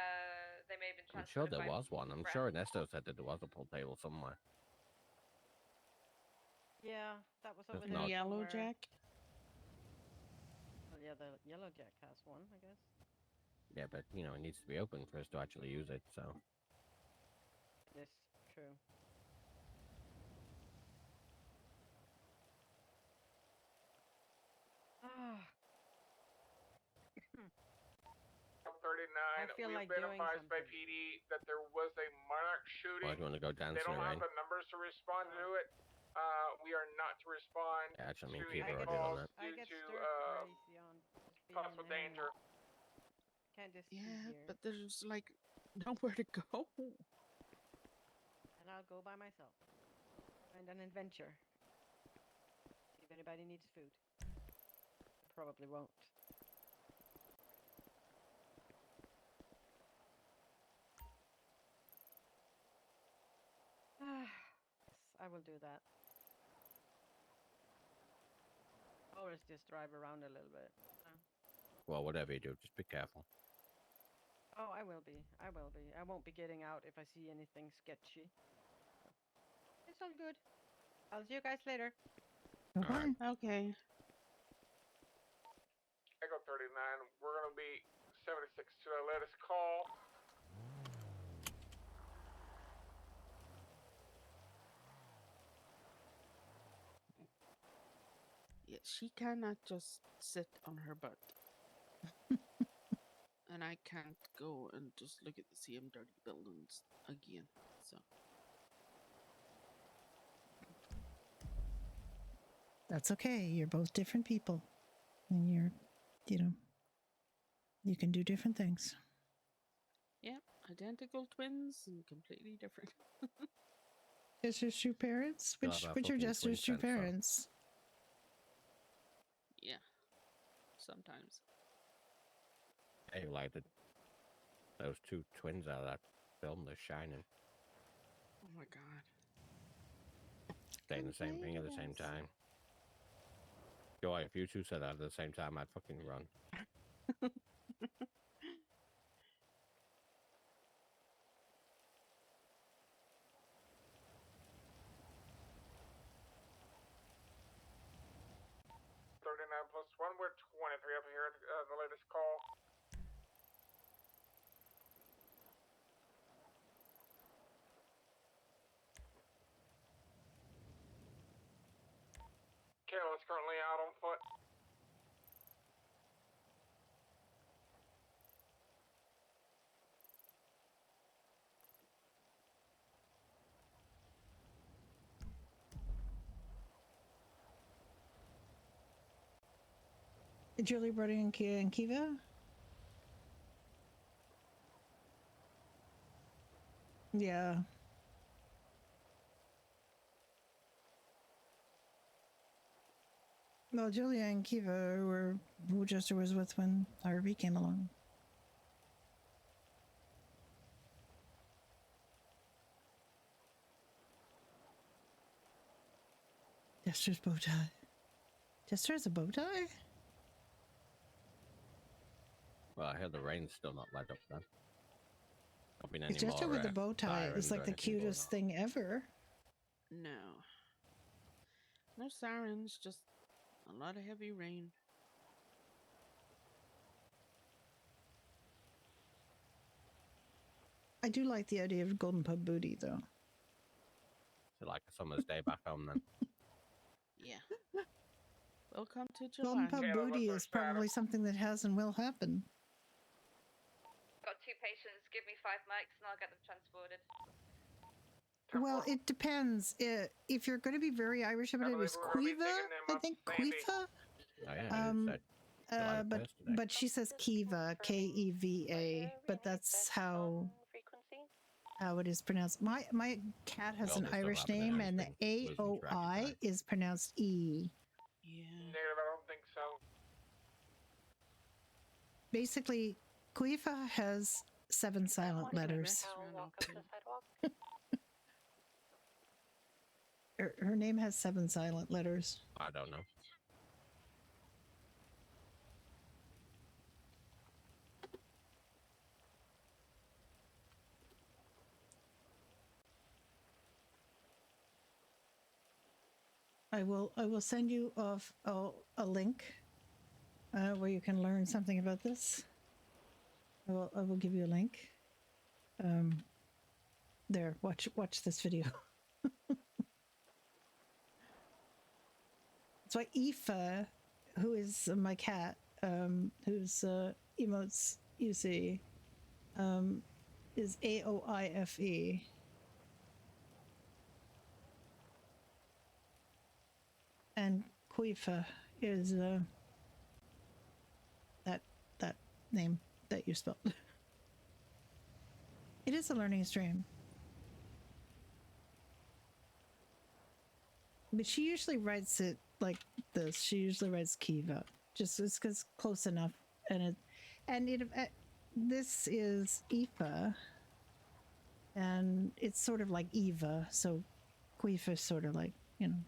They may have been I'm sure transported there by was one. I'm friends. sure Ernesto said that there was a pool table somewhere. Yeah, that was over If there not- Yellow somewhere. Jack. Well, yeah, the Yellow Jack has one, I guess. Yeah, but, you know, it needs to be open for us to actually use it, so. Yes, true. Ah. 39, I feel we've like been doing advised by something. PD that there was a monarch Why shooting. do you want to go They dancing don't in the have rain? the numbers to respond to it. We are not to respond Yeah, actually, I mean, to people any already done calls that. I due get to stir crazy on just being possible in any. danger. Can't just be Yeah, here. but there's like nowhere to go. And I'll go by myself. Find an adventure. See if anybody needs food. Probably won't. Yes, I will do that. Always just drive around a little bit. Well, whatever you do, just be careful. Oh, I will be. I will be. I won't be getting out if I see anything sketchy. It's all good. I'll see you guys later. Bye-bye. Okay. Echo 39, we're going to be 76 to the latest call. Yeah, she cannot just sit on her butt. And I can't go and just look at the same dirty buildings again. So That's okay. You're both different people. And you're, you know, you can do different things. yeah, identical twins and completely different. Just your parents? Still Which have our which are fucking just twin your sense, though. parents? Yeah, sometimes. Hey, like those two twins out of that film, The Shining, Oh my god. saying the same thing at the same time. Joy, if you two said that at the same time, I'd fucking run. Outpost 1, we're 23 up here at the latest call. Carol is currently out on foot. Julie, Brody, and Kia and Kiva? Yeah. Well, Julia and Kiva were who Jester was with when RV came along. Jester's bow tie. Jester has a bow tie? Well, I hear the rain's still not let up then. Not been any Jester more, with a bow tie is sirens like or the anything going cutest on. thing ever. No. No sirens, just a lot of heavy rain. I do like the idea of Golden Pub booty, though. So like a summer's day back home then. Yeah. Welcome to Golden July. Pub booty is probably something that has and will happen. Got 2 patients. Give me 5 mics and I'll get them transported. Well, it depends. If you're going to be very Irish about it, it's Quiva. I think Quiva. Oh, yeah, But she says Kiva, Keva, but that's how it is pronounced. My cat has Well, an they still Irish have an name, Irish and the thing. Losing track of AOI time. is pronounced E. Yeah. Negative, I don't think so. Basically, Quiva has 7 silent letters. Her name has 7 silent letters. I don't know. I will send you off a link where you can learn something about this. I will give you a link. There, watch this video. That's why Aoife, who is my cat, whose emotes you see, is AOIFE. And Quifa is that name that you spelled. It is a learning stream. But she usually writes it like this. She usually writes Kiva, just because close enough. And this is Aoife, and it's sort of like Eva. So Quifa is sort of like, you know.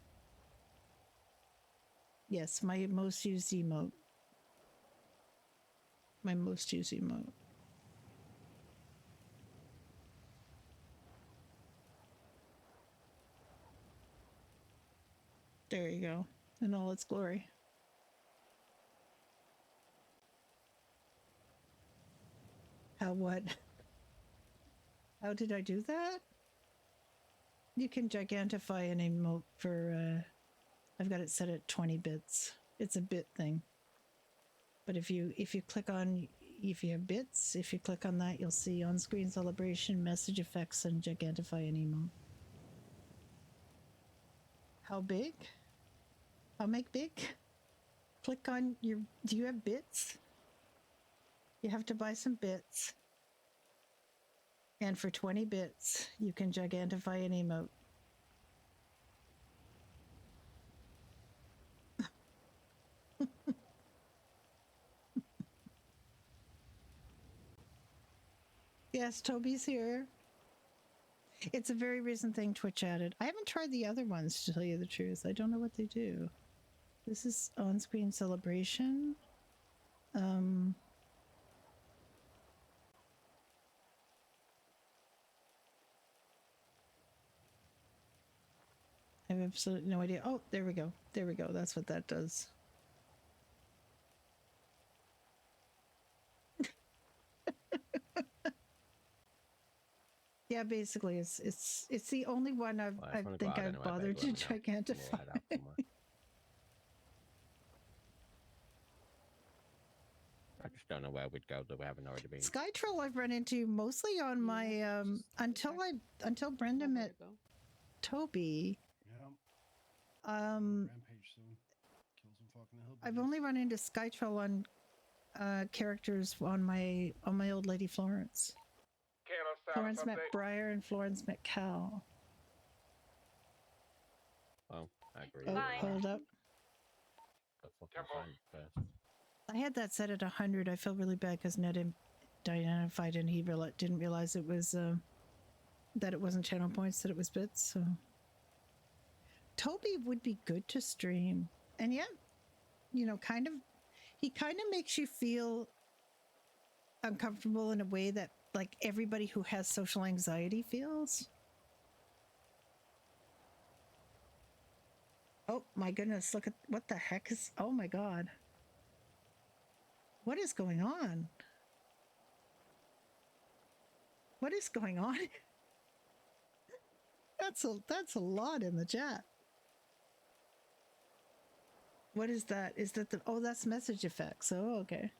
Yes, my most used emote. My most used emote. There you go. In all its glory. How what? How did I do that? You can gigantify an emote for, I've got it set at 20 bits. It's a bit thing. But if you click on, if you have bits, if you click on that, you'll see on-screen celebration, message effects, and gigantify an emote. How big? How make big? Click on your, do you have bits? You have to buy some bits. And for 20 bits, you can gigantify an emote. Yes, Toby's here. It's a very recent thing Twitch added. I haven't tried the other ones, to tell you the truth. I don't know what they do. This is on-screen celebration. I have absolutely no idea. Oh, there we go. There we go. That's what that does. Yeah, basically, it's the only one Well, I I just wanna go think out I've anyway, babe, bothered to let me know, and we'll gigantify. head out somewhere. I just don't know where we'd go that we haven't already been. Skytrail I've run into mostly on my until Brenda met Toby. Yeah. Rampage soon. Kill some fucking hillbillies. I've only run into Skytrail on characters on my old lady Florence. Florence met Briar and Florence met Cal. Well, I agree. Oh, hold up. Go fucking find it first. I had that set at 100. I feel really bad because Ned identified and he didn't realize it was that it wasn't channel points, that it was bits. So Toby would be good to stream, and yet, you know, he kind of makes you feel uncomfortable in a way that like everybody who has social anxiety feels. Oh my goodness, look at what the heck is, oh my god. What is going on? What is going on? That's a lot in the chat. What is that? Is that the, oh, that's message effects. Oh, okay.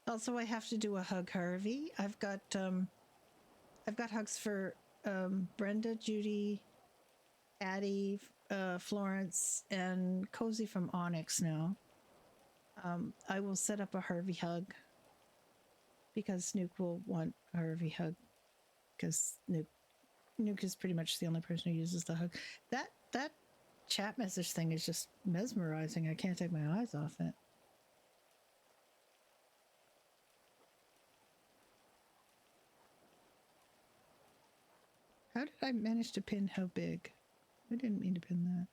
Also, I have to do a hug Harvey. I've got hugs for Brenda, Judy, Addie, Florence, and Cozy from Onyx now. I will set up a Harvey hug because Snook will want a Harvey hug because Nuke is pretty much the only person who uses the hug. That chat message thing is just mesmerizing. I can't take my eyes off it. How did I manage to pin how big? I didn't mean to pin that.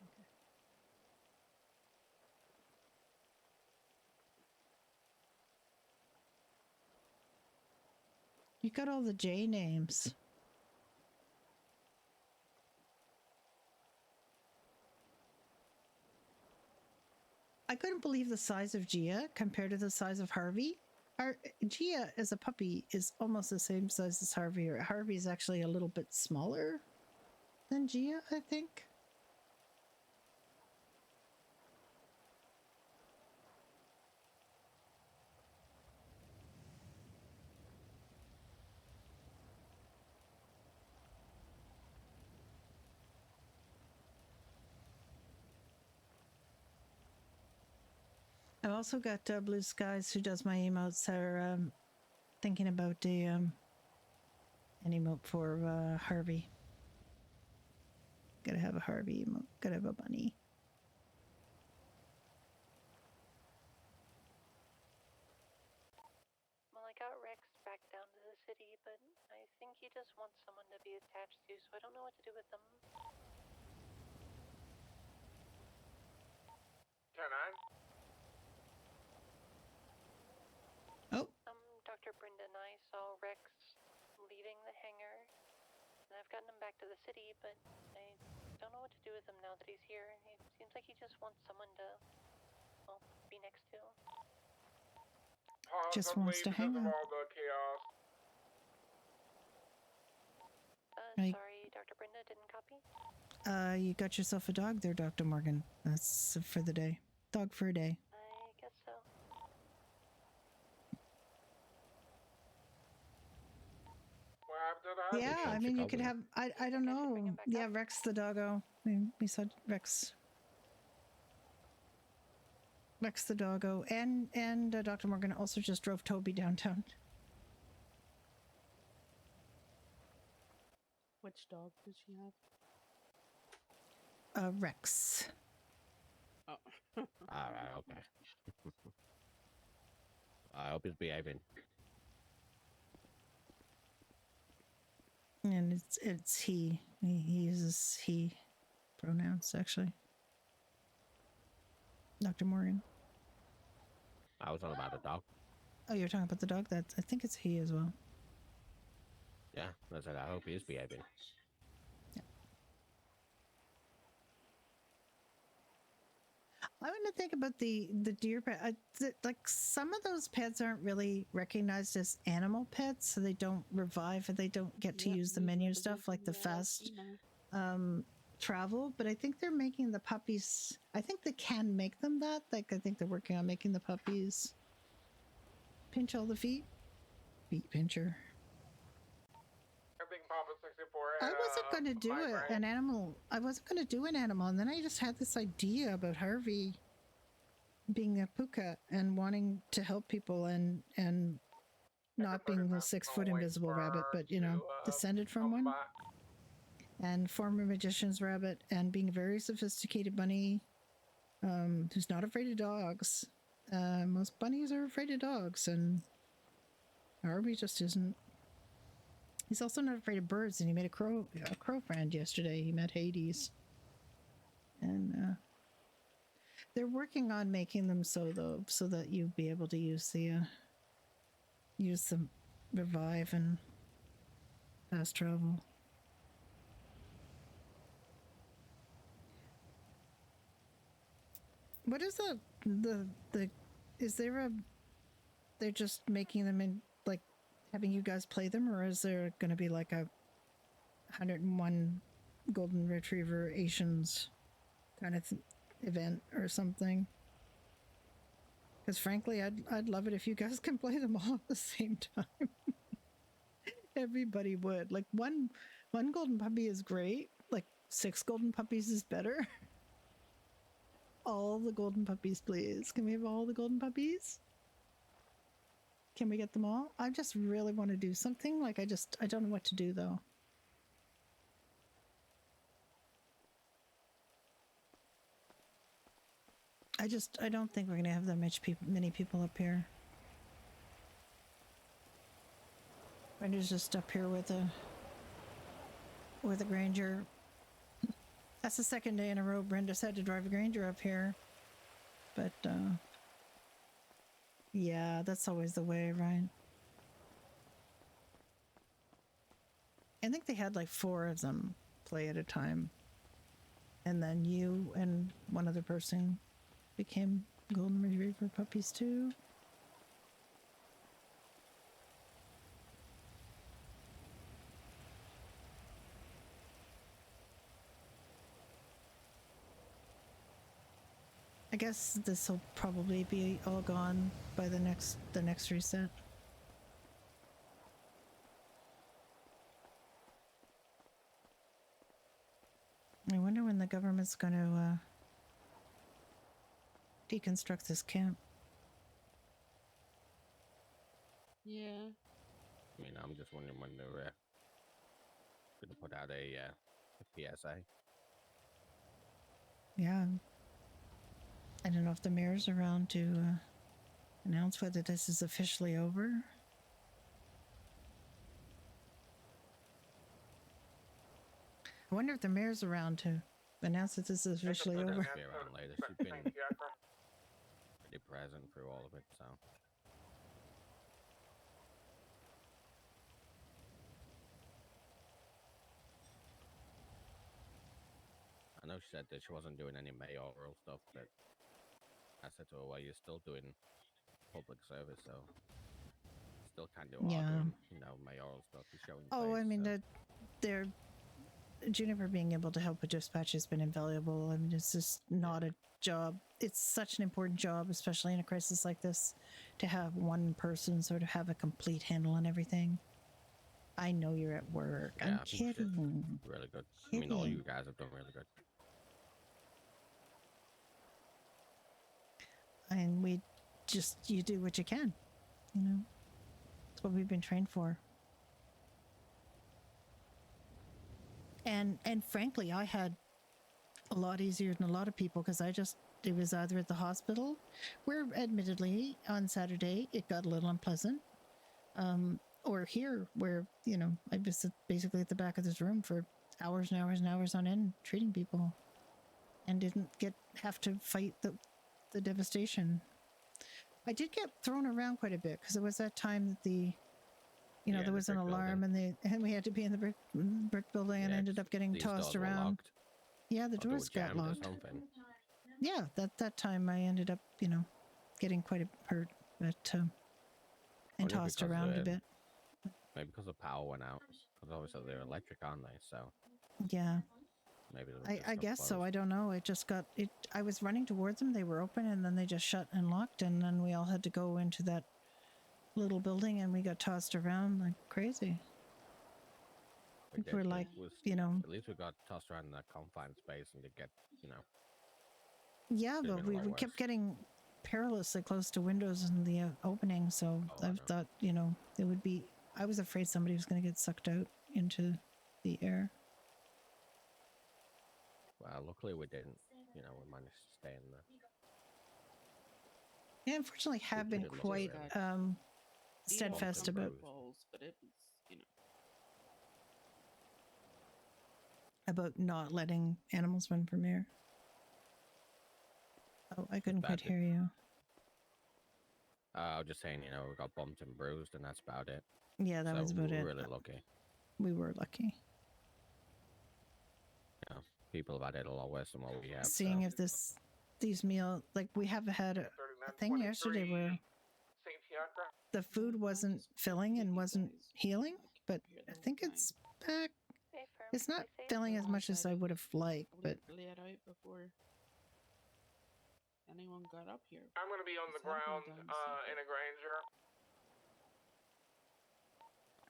Okay. You got all the J names. I couldn't believe the size of Gia compared to the size of Harvey. Gia as a puppy is almost the same size as Harvey. Or Harvey's actually a little bit smaller than Gia, I think. I've also got Blue Skies who does my emotes are thinking about an emote for Harvey. Gotta have a Harvey emote. Gotta have a bunny. Well, I got Rex back down to the city, but I think he just wants someone to be attached to, so I don't know what to do with him. Turn on. Oh. Dr. Brenda and I saw Rex leaving the hangar, and I've gotten him back to the city, but I don't know what to do with him now that he's here. He seems like he just wants someone to, well, be next to. Just wants to hang out. All the chaos. Sorry, Dr. Brenda, didn't copy. You got yourself a dog there, Dr. Morgan. That's for the day. Dog for a day. I guess so. Yeah, I mean, you could have, I don't know. Yeah, Rex the doggo. We saw Rex. Rex the doggo. And Dr. Morgan also just drove Toby downtown. Which dog did she have? Rex. Oh. Alright, okay. I hope he's behaving. And it's he. He uses he pronouns, actually. Dr. Morgan. I was on about the dog. Oh, you're talking about the dog? I think it's he as well. Yeah, that's like, I hope he is behaving. Yeah. I want to think about the deer pet. Like some of those pets aren't really recognized as animal pets, so they don't revive and they don't get to use the menu stuff like the fast travel. But I think they're making the puppies. I think they can make them that. Like I think they're working on making the puppies pinch all the feet. Feet pincher. Everything Papa 64. I wasn't going to do an animal. I wasn't going to do an animal, and then I just had this idea about Harvey being a puka and wanting to help people and not being the 6-foot invisible rabbit, but descended from one, and former magician's rabbit, and being a very sophisticated bunny who's not afraid of dogs. Most bunnies are afraid of dogs, and Harvey just isn't. He's also not afraid of birds, and he made a crow friend yesterday. He met Hades. And they're working on making them so that you'd be able to use the revive and fast travel. What is the is there a they're just making them in like having you guys play them, or is there going to be like a 101 golden retriever Asians kind of event or something? Because frankly, I'd love it if you guys can play them all at the same time. Everybody would. Like one golden puppy is great. Like 6 golden puppies is better. All the golden puppies, please. Can we have all the golden puppies? Can we get them all? I just really want to do something. Like I don't know what to do though. I don't think we're gonna have that many people up here. Brenda's just up here with a Granger. That's the second day in a row Brenda's had to drive a Granger up here. But yeah, that's always the way, right? I think they had like 4 of them play at a time. And then you and one other person became golden retriever puppies too. I guess this will probably be all gone by the next reset. I wonder when the government's going to deconstruct this camp. Yeah. I mean, I'm just wondering when they're going to put out a PSA. Yeah. I don't know if the mayor's around to announce whether this is officially over. I wonder if the mayor's around to announce that this is officially over. She'll be around later. She's been pretty present through all of it, so. I know she said that she wasn't doing any mayoral stuff, but I said to her, well, you're still doing public service, so still kind of doing, mayoral stuff. You're showing Oh, face, I mean, so. they're Juniper being able to help with dispatch has been invaluable. I mean, it's just not a job. It's such an important job, especially in a crisis like this, to have one person sort of have a complete handle on everything. I know you're at work. Yeah, I'm kidding. Really good. I mean, all you guys have done really good. And you do what you can, That's what we've been trained for. And frankly, I had a lot easier than a lot of people because it was either at the hospital, where admittedly on Saturday it got a little unpleasant, or here where, I was basically at the back of this room for hours and hours and hours on end treating people and didn't have to fight the devastation. I did get thrown around quite a bit because it was that time that there was an alarm and we had to be in the brick building and ended up getting tossed around. Yeah, the doors got locked. Yeah, that time I ended up, getting quite hurt, but and Only tossed because around a the- bit. Maybe because the power went out. Because obviously they're electric, aren't they? So Yeah, maybe they were just I got guess so. closed. I don't know. It just got it. I was running towards them. They were open, and then they just shut and locked, and then we all had to go into that little building, and we got tossed around like crazy. We We're did, but like, it was, you know, at least we got tossed around in that confined space and did get, yeah, could've but been we way kept worse. getting perilously close to windows in the opening, so Oh, I I know. thought, it would be. I was afraid somebody was going to get sucked out into the air. Well, luckily we didn't. We managed to stay in there. Yeah, unfortunately, have been did look quite really steadfast about balls, but it was, not letting animals run from air. Oh, I couldn't quite bad. hear you. I was just saying, we got bumped and bruised, and that's about it. Yeah, that So was about we it. were really lucky. We were lucky. People have had it a lot worse than what we have. Seeing so. if these meal, like we have had a thing yesterday where the food wasn't filling and wasn't healing, but I think it's back. It's not filling as much as I would have liked, but cleared out before anyone got up here. I'm gonna be on the ground in a Granger.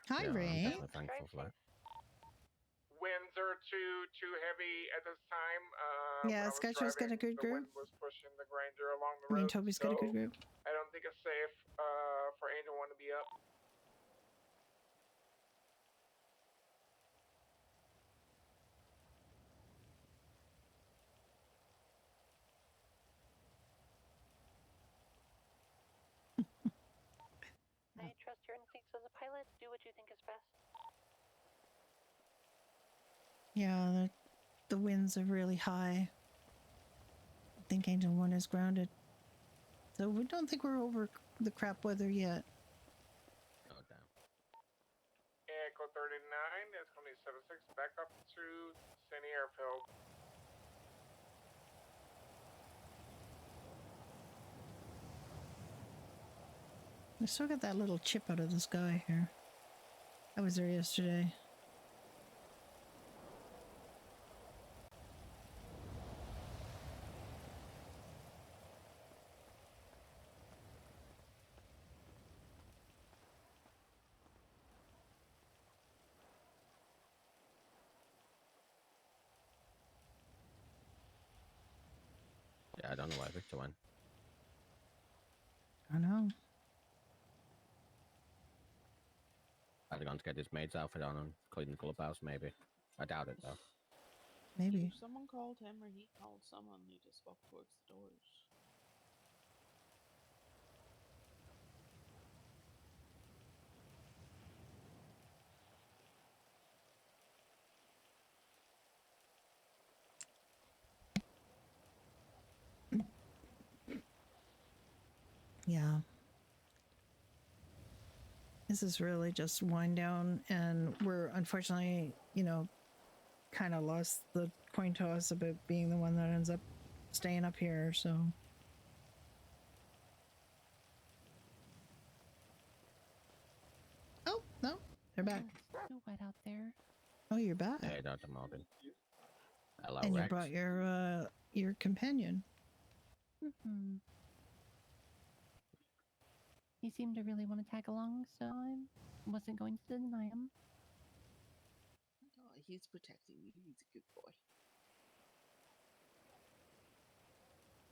Hi, Yeah, I'm Ray. definitely thankful for that. Winds are too heavy at this time. Yeah, Skycho's got a good the group. wind was pushing the Granger along the I mean, road. Toby's got a good group. I don't think it's safe for anyone to be up. I trust your instincts as a pilot. Do what you think is best. Yeah, the winds are really high. I think Angel 1 is grounded. So we don't think we're over the crap weather yet. Oh, damn. Echo 39, it's gonna be 76, back up to Sunny Airfield. I still got that little chip out of the sky here. I was there yesterday. Yeah, I don't know why Victor went. I know. I'd gone to get his maid's outfit on and clean the clubhouse, maybe. I doubt it, though. Maybe. If someone called him or he called someone, he just walked towards the doors. Yeah. This is really just wind down, and we're unfortunately, kind of lost the coin toss about being the one that ends up staying up here, so. Oh, no, they're back. It's so wet out there. Oh, you're back. Hey, Dr. Morgan. Hello, And you Rex. brought your companion. Mm-hmm. He seemed to really want to tag along, so I wasn't going to deny him. Oh, he's protecting me. He's a good boy.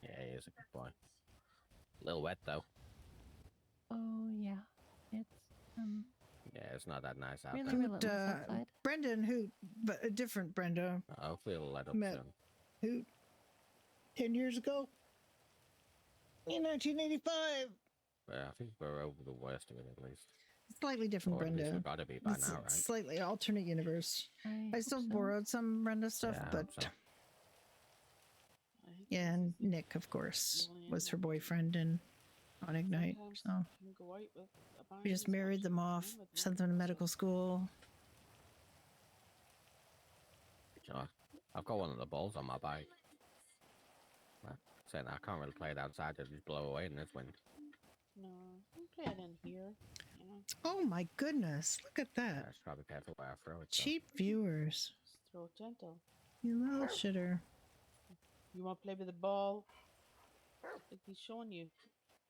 Yeah, he is a good boy. A little wet, though. Oh yeah, it's Yeah, it's not that nice out really there. relentless outside. Brendan, but a different Brenda, Hopefully it'll let up met soon. who 10 years ago in 1985. But I think we're over the worst of it, at least. Slightly different Or at least Brenda. we've got to be by It's now, a right? Slightly alternate universe. I hope still so. borrowed some Brenda stuff, Yeah, I but hope so. yeah, and Nick, of course, was her boyfriend on Ignite. So You go out with a bang we just as much married as them you off, can with sent them to medical school. Sure. I've got one of the balls on my bike. saying I can't really play it outside. It'll just blow away in this wind. No, we play it in here. You know, Oh my goodness! Look at Yeah, that. just gotta be careful where I throw it. though. Cheap viewers. just throw it gentle. You little shitter. You want to play with the ball? Like he's showing you.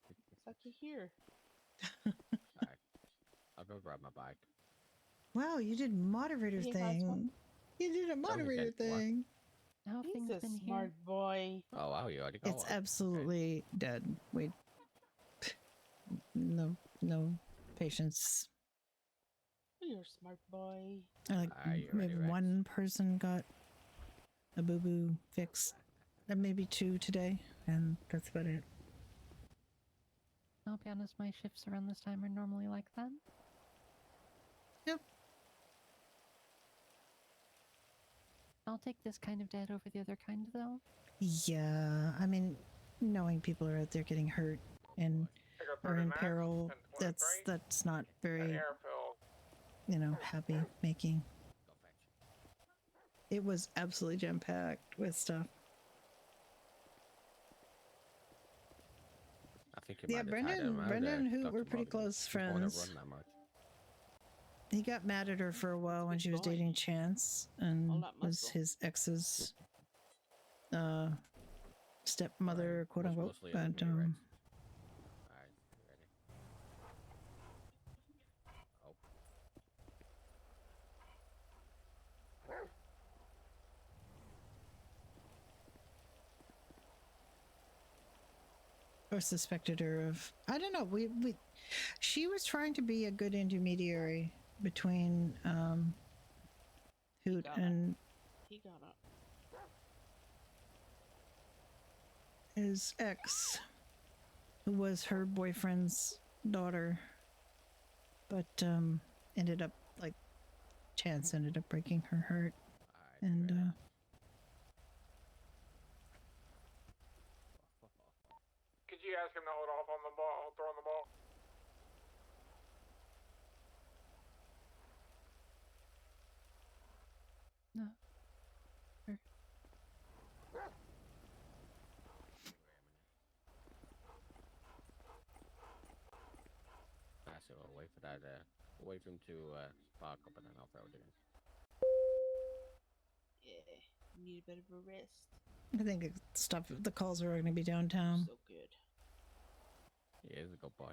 It's like you're here. Alright. I'll go grab my bike. Wow, you did moderator He has one. thing. You did a moderator get what? thing. How have He's things a been smart here? boy. Oh wow, you already got It's one. absolutely dead. Wait. No patience. You're a smart boy. Like you ready, maybe Rex? one person got a boo-boo fixed. Maybe 2 today, and that's about it. I'll be honest, my shifts around this time are normally like that. Yep. I'll take this kind of dead over the other kind, though. Yeah, I mean, knowing people are out there getting hurt and are in peril, that's not very, happy making. It was absolutely jam-packed with stuff. I think you Yeah, might have tied him out Brenda there, and Hoot Dr. were pretty Bobby. close He won't have friends. run that much. He got mad at her for a while when she was dating Chance, and was his ex's stepmother, quote unquote. closely But with me, Rex. Alright, you ready? Oh. or suspected her of, I don't know. She was trying to be a good intermediary between Hoot and He got up. his ex, who was her boyfriend's daughter, but ended up, like, Chance ended up breaking her heart. And Could you ask him to hold off on the ball, throwing the ball? No. Sure. That's it. We'll wait for that. We'll wait for him to spark up, and then I'll throw it again. Yeah, need a bit of a rest. I think the calls are going to be downtown. So good. He is a good boy.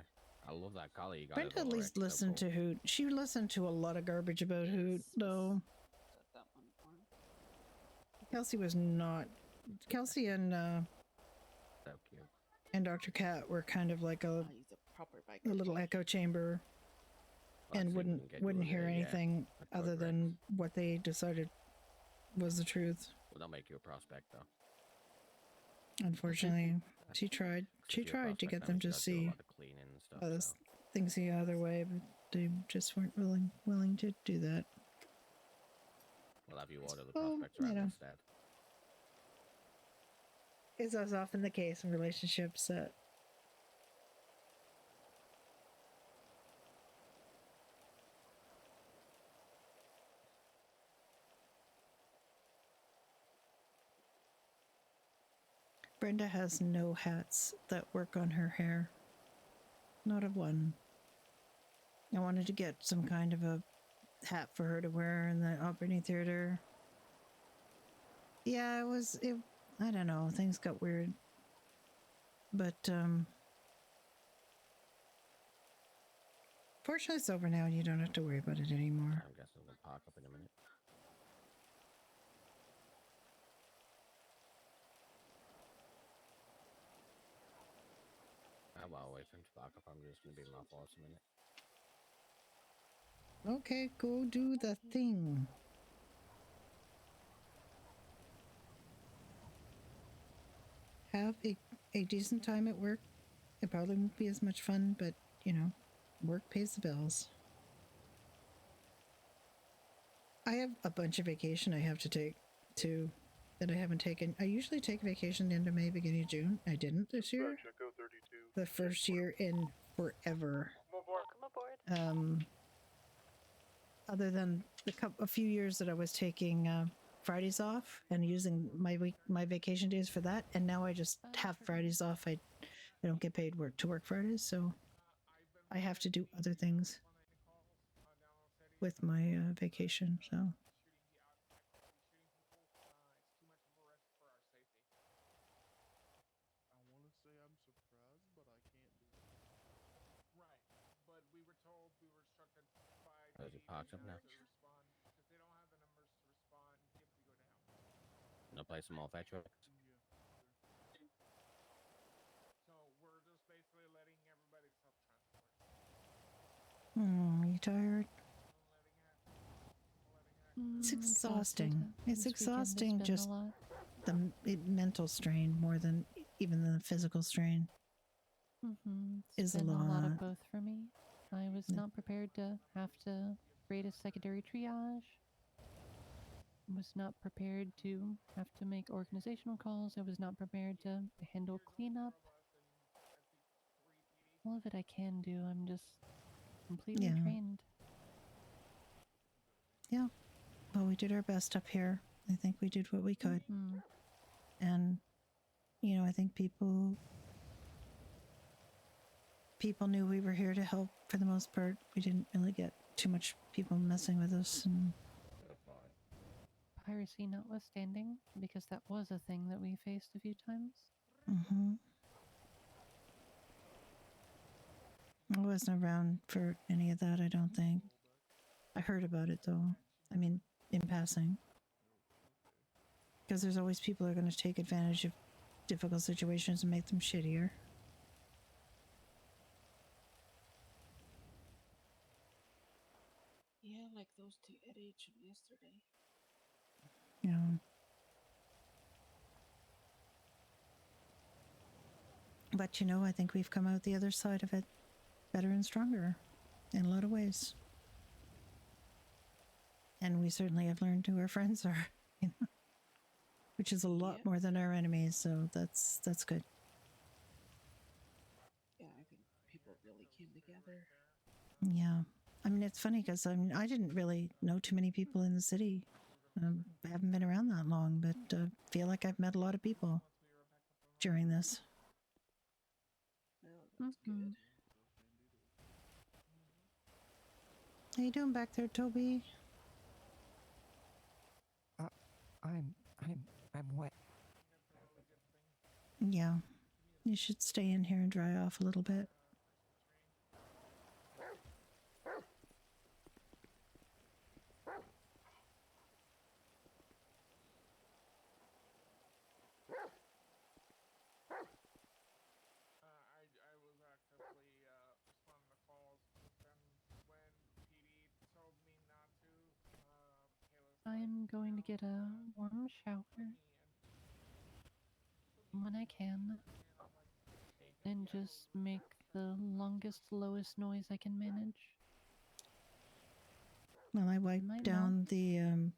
I love that collar you got. Brenda at least listened to Hoot. She listened to a lot of garbage about Hoot, though. Got that one for him. Kelsey was not. Kelsey and So cute. and Dr. Cat were kind of like a He's a proper biker. little echo chamber, Well, and so you can get wouldn't you hear a, anything a other good than what they decided was the truth. Well, they'll make you a prospect, though. Unfortunately, she tried. She If you're a tried to prospect, get that them means you to gotta do a see lot of cleaning and stuff, other so. things the other way, but they just weren't willing to do that. We'll have you order the Well, prospects you around know. instead. Is as often the case in relationships that Brenda has no hats that work on her hair. Not a one. I wanted to get some kind of a hat for her to wear in the operating theater. Yeah, it I don't know, things got weird. But fortunately it's over now and you don't have to worry about it anymore. I'm guessing we'll park up in a minute. I'll wait for him to park up. I'm just gonna be in my force a minute. Okay, go do the thing. Have a decent time at work. It probably won't be as much fun, but, work pays the bills. I have a bunch of vacation I have to take, too, that I haven't taken. I usually take vacation the end of May, beginning of June. I didn't this year. The first year in forever. Welcome aboard. Other than a few years that I was taking Fridays off and using my vacation days for that, and now I just have Fridays off. I don't get paid to work Fridays, so I have to do other things with my vacation. So I want to say I'm surprised, but I can't do it. Right, but we were told, we were instructed by the Is it parked up now? to respond because they don't have the numbers to respond if we go down. No play some more fetch trucks. So we're just basically letting everybody self-transport. are you tired? It's Exhausted. exhausting. It's This weekend has exhausting, been a just lot. the mental strain more than even the physical strain. It's Is a been a lot of lot. both for me. I was not prepared to have to create a secondary triage. Was not prepared to have to make organizational calls. I was not prepared to handle cleanup. All of it I can do. I'm just completely Yeah. drained. Yeah. Well, we did our best up here. I think we did what we could. And, you know, I think people knew we were here to help for the most part. We didn't really get too much people messing with us. And Piracy notwithstanding, because that was a thing that we faced a few times. I wasn't around for any of that, I don't think. I heard about it, though. I mean, in passing. Because there's always people who are going to take advantage of difficult situations and make them shittier. Yeah, like those two at H yesterday. Yeah. But, you know, I think we've come out the other side of it better and stronger in a lot of ways. And we certainly have learned who our friends are, you know, which is a lot more than our enemies, so that's good. Yeah, I think people really came together. Yeah. I mean, it's funny because I didn't really know too many people in the city. I haven't been around that long, but feel like I've met a lot of people during this. Well, that's good. How you doing back there, Toby? I'm wet. Yeah. You should stay in here and dry off a little bit. I was actively responding to calls, but then when PD told me not to, I'm going to get a warm shower when I can and just make the longest, lowest noise I can manage. Well, I wiped down the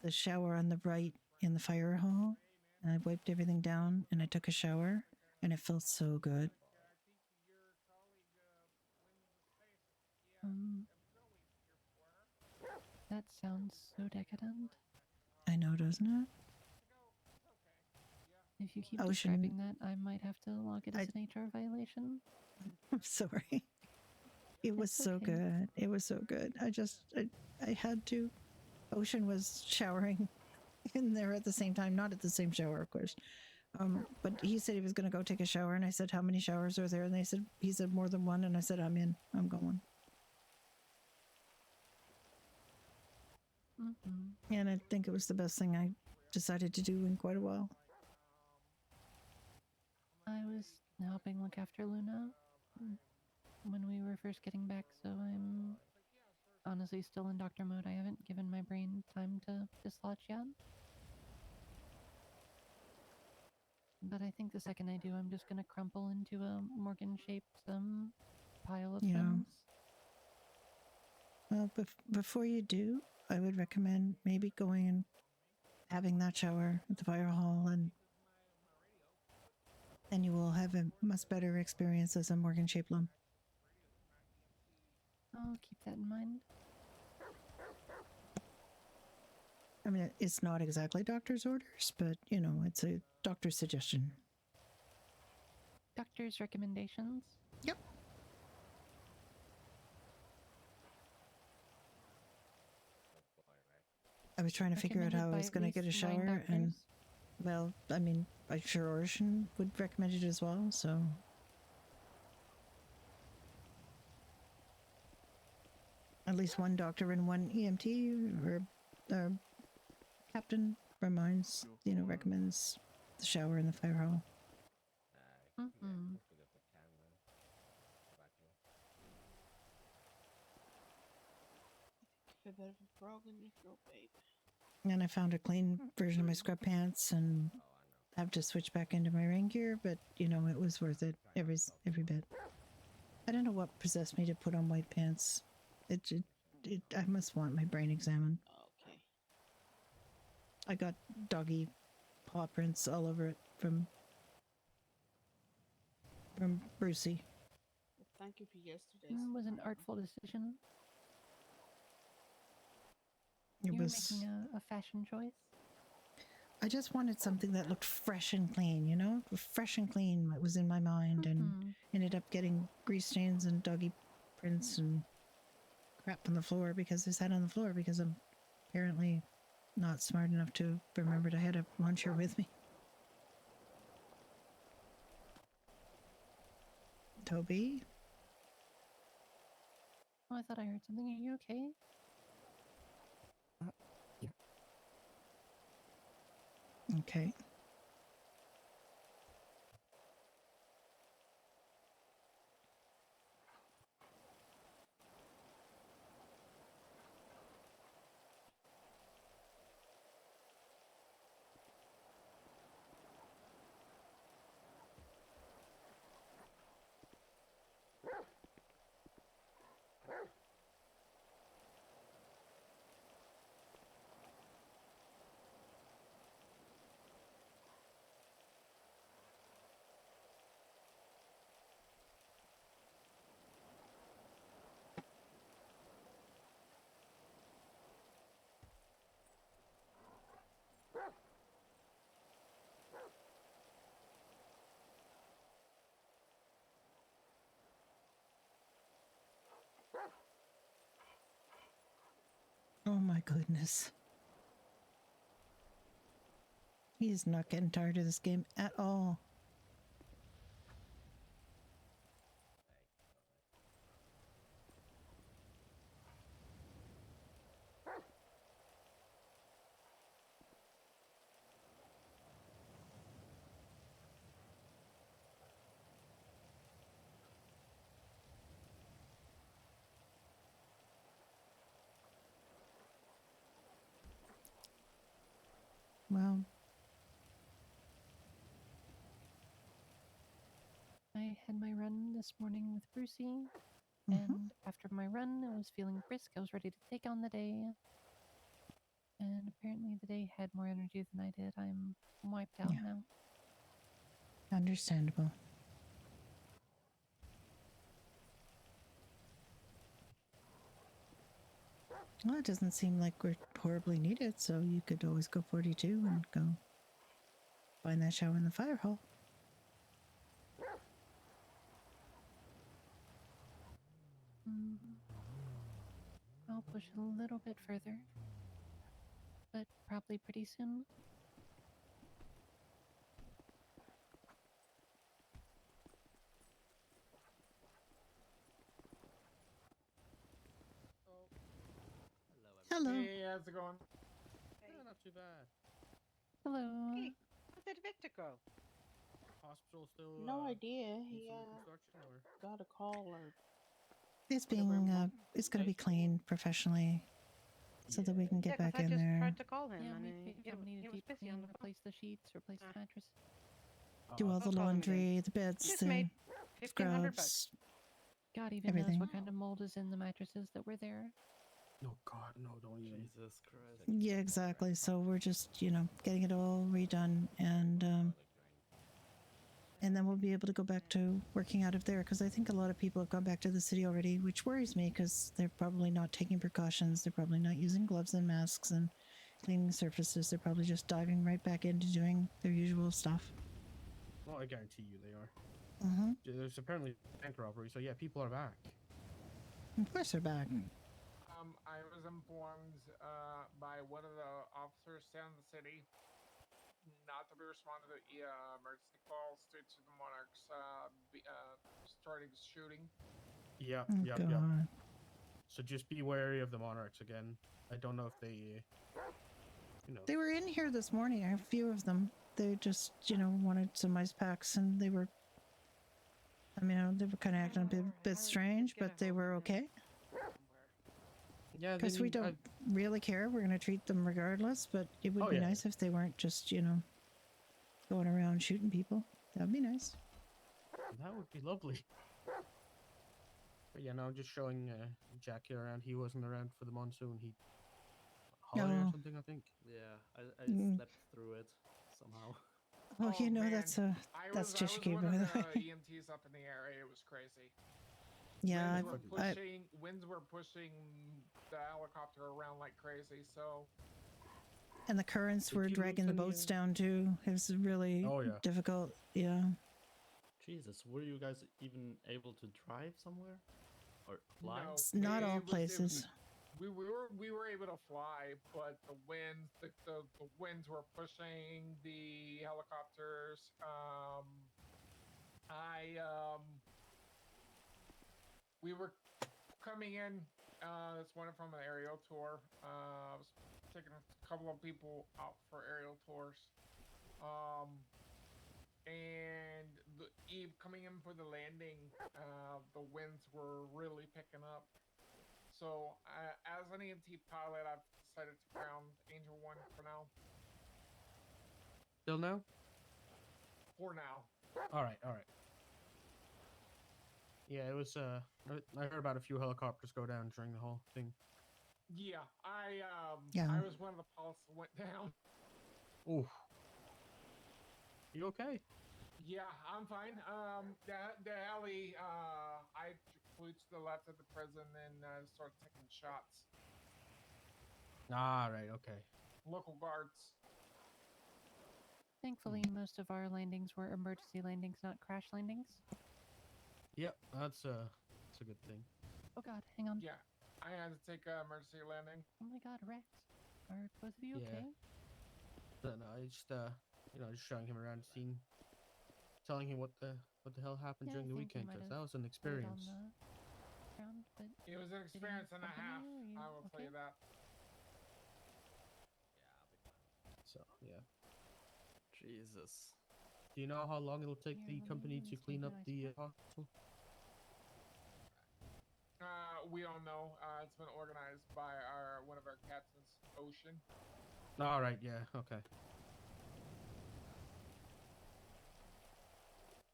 shower on the right in the fire hall. And I wiped everything down and I took a shower and it felt so good. That sounds so decadent. I know, doesn't it? If you keep Ocean- describing that, I might have to log it as an HR violation. I'm sorry. It was so okay. good. It was so good. I had to. Ocean was showering in there at the same time, not at the same shower, of course. But he said he was going to go take a shower, and I said, "How many showers are there?" And he said more than one, and I said, "I'm in. I'm going." And I think it was the best thing I decided to do in quite a while. I was helping look after Luna when we were first getting back, so I'm honestly still in doctor mode. I haven't given my brain time to dislodge yet. But I think the second I do, I'm just going to crumple into a Morgan-shaped pile of things. Well, before you do, I would recommend maybe going and having that shower at the fire hall, and then you will have a much better experience as a Morgan-shaped lump. I'll keep that in mind. I mean, it's not exactly doctor's orders, but you know, it's a doctor's suggestion. Doctor's recommendations. Yep. I was trying to figure out how I was going to get a shower, and well, I mean, I'm sure Ocean would recommend it as well. So. At least one doctor and one EMT or captain reminds, you know, recommends the shower in the fire hall. Mm-hmm. A bit of a frog in your throat, babe. And I found a clean version of my scrub pants and have to switch back into my rain gear, but you know, it was worth it every bit. I don't know what possessed me to put on white pants. I must want my brain examined. Okay. I got doggy paw prints all over it from Brucey. Well, thank you for yesterday's. It was an artful decision. It You were was. making a fashion choice. I just wanted something that looked fresh and clean, you know? Fresh and clean what was in my mind, and ended up getting grease stains and doggy prints and crap on the floor because I sat on the floor because I'm apparently not smart enough to remember I had a launcher with me. Toby? Oh, I thought I heard something. Are you okay? Okay. Oh my goodness. He's not getting tired of this game at all. Well, I had my run this morning with Brucey, and after my run, I was feeling brisk. I was ready to take on the day. And apparently the day had more energy than I did. I'm wiped out now. understandable. Well, it doesn't seem like we're horribly needed, so you could always go 42 and go find that shower in the fire hall. I'll push a little bit further, but probably pretty soon. Hello. Hey, how's it going? Not too bad. Hello. Hey, where did Victor go? Hospital still. No idea. needs He some reconstruction, or? got a call or It's being, it's going to be cleaned professionally so that we can get back I in just there. tried to call him, Yeah, and we he need to was deep busy clean, on the phone. replace the sheets, replace the mattress. Do all the I'll call him again. laundry, the beds, Just the made $1,500 scrubs, God even everything. knows what kind of mold is in the mattresses that were there. No, God, no, don't even. Jesus Christ. Yeah, exactly. So we're just, you know, getting it all redone, and then we'll be able to go back to working out of there, because I think a lot of people have gone back to the city already, which worries me because they're probably not taking precautions. They're probably not using gloves and masks, and cleaning surfaces. They're probably just diving right back into doing their usual stuff. Well, I guarantee you they are. Mm-hmm. There's apparently bank robbery, so yeah, people are back. Of course they're back. I was informed by one of the officers down in the city not to be responding to emergency calls due to the Monarchs starting shooting. Yeah, Oh, yeah, God. yeah. So just be wary of the Monarchs again. I don't know if they, you know. They were in here this morning. A few of them. They just, wanted some ice packs, and they were. I mean, they were kind of acting a bit strange, but they were okay. Yeah, Because we don't really care. We're going to treat them regardless, but it would be nice if they weren't just, going around shooting people. That would be nice. That would be lovely. But yeah, no, I'm just showing Jackie around. He wasn't around for the monsoon. He holiday or something, I think. Yeah, I slept through it somehow. Oh, Man, that's I was Chishiki, one by of the the way. EMTs up in the area. It was crazy. Yeah, Winds were pushing the helicopter around like crazy. So and the currents Did were you dragging the lose any, boats down too. It was really difficult. Yeah. Jesus, were you guys even able to drive somewhere or fly? no, Not all it was- places. we were able to fly, but the winds were pushing the helicopters. We were coming in. This one from an aerial tour. I was taking a couple of people out for aerial tours. And coming in for the landing, the winds were really picking up. So, as an EMT pilot, I've decided to ground Angel 1 for now. Still no? For now. All right. Yeah, it was. I heard about a few helicopters go down during the whole thing. Yeah, I was one of the pilots that went down. Ooh. You okay? Yeah, I'm fine. The alley, I flew to the left of the prison and started taking shots. Ah, right, okay. Local guards. Thankfully, most of our landings were emergency landings, not crash landings. Yep, that's a good thing. Oh God, hang on. Yeah, I had to take an emergency landing. Oh my God, Rex, are both of you okay? No, I just just showing him around the scene, telling him what the hell happened during the weekend, because that was an experience. It was an experience and a half. I will tell you that. So yeah. Jesus. Do you know how long it'll take the company to clean up the hospital? We don't know. It's been organized by one of our captains, Ocean. All right. Yeah. Okay.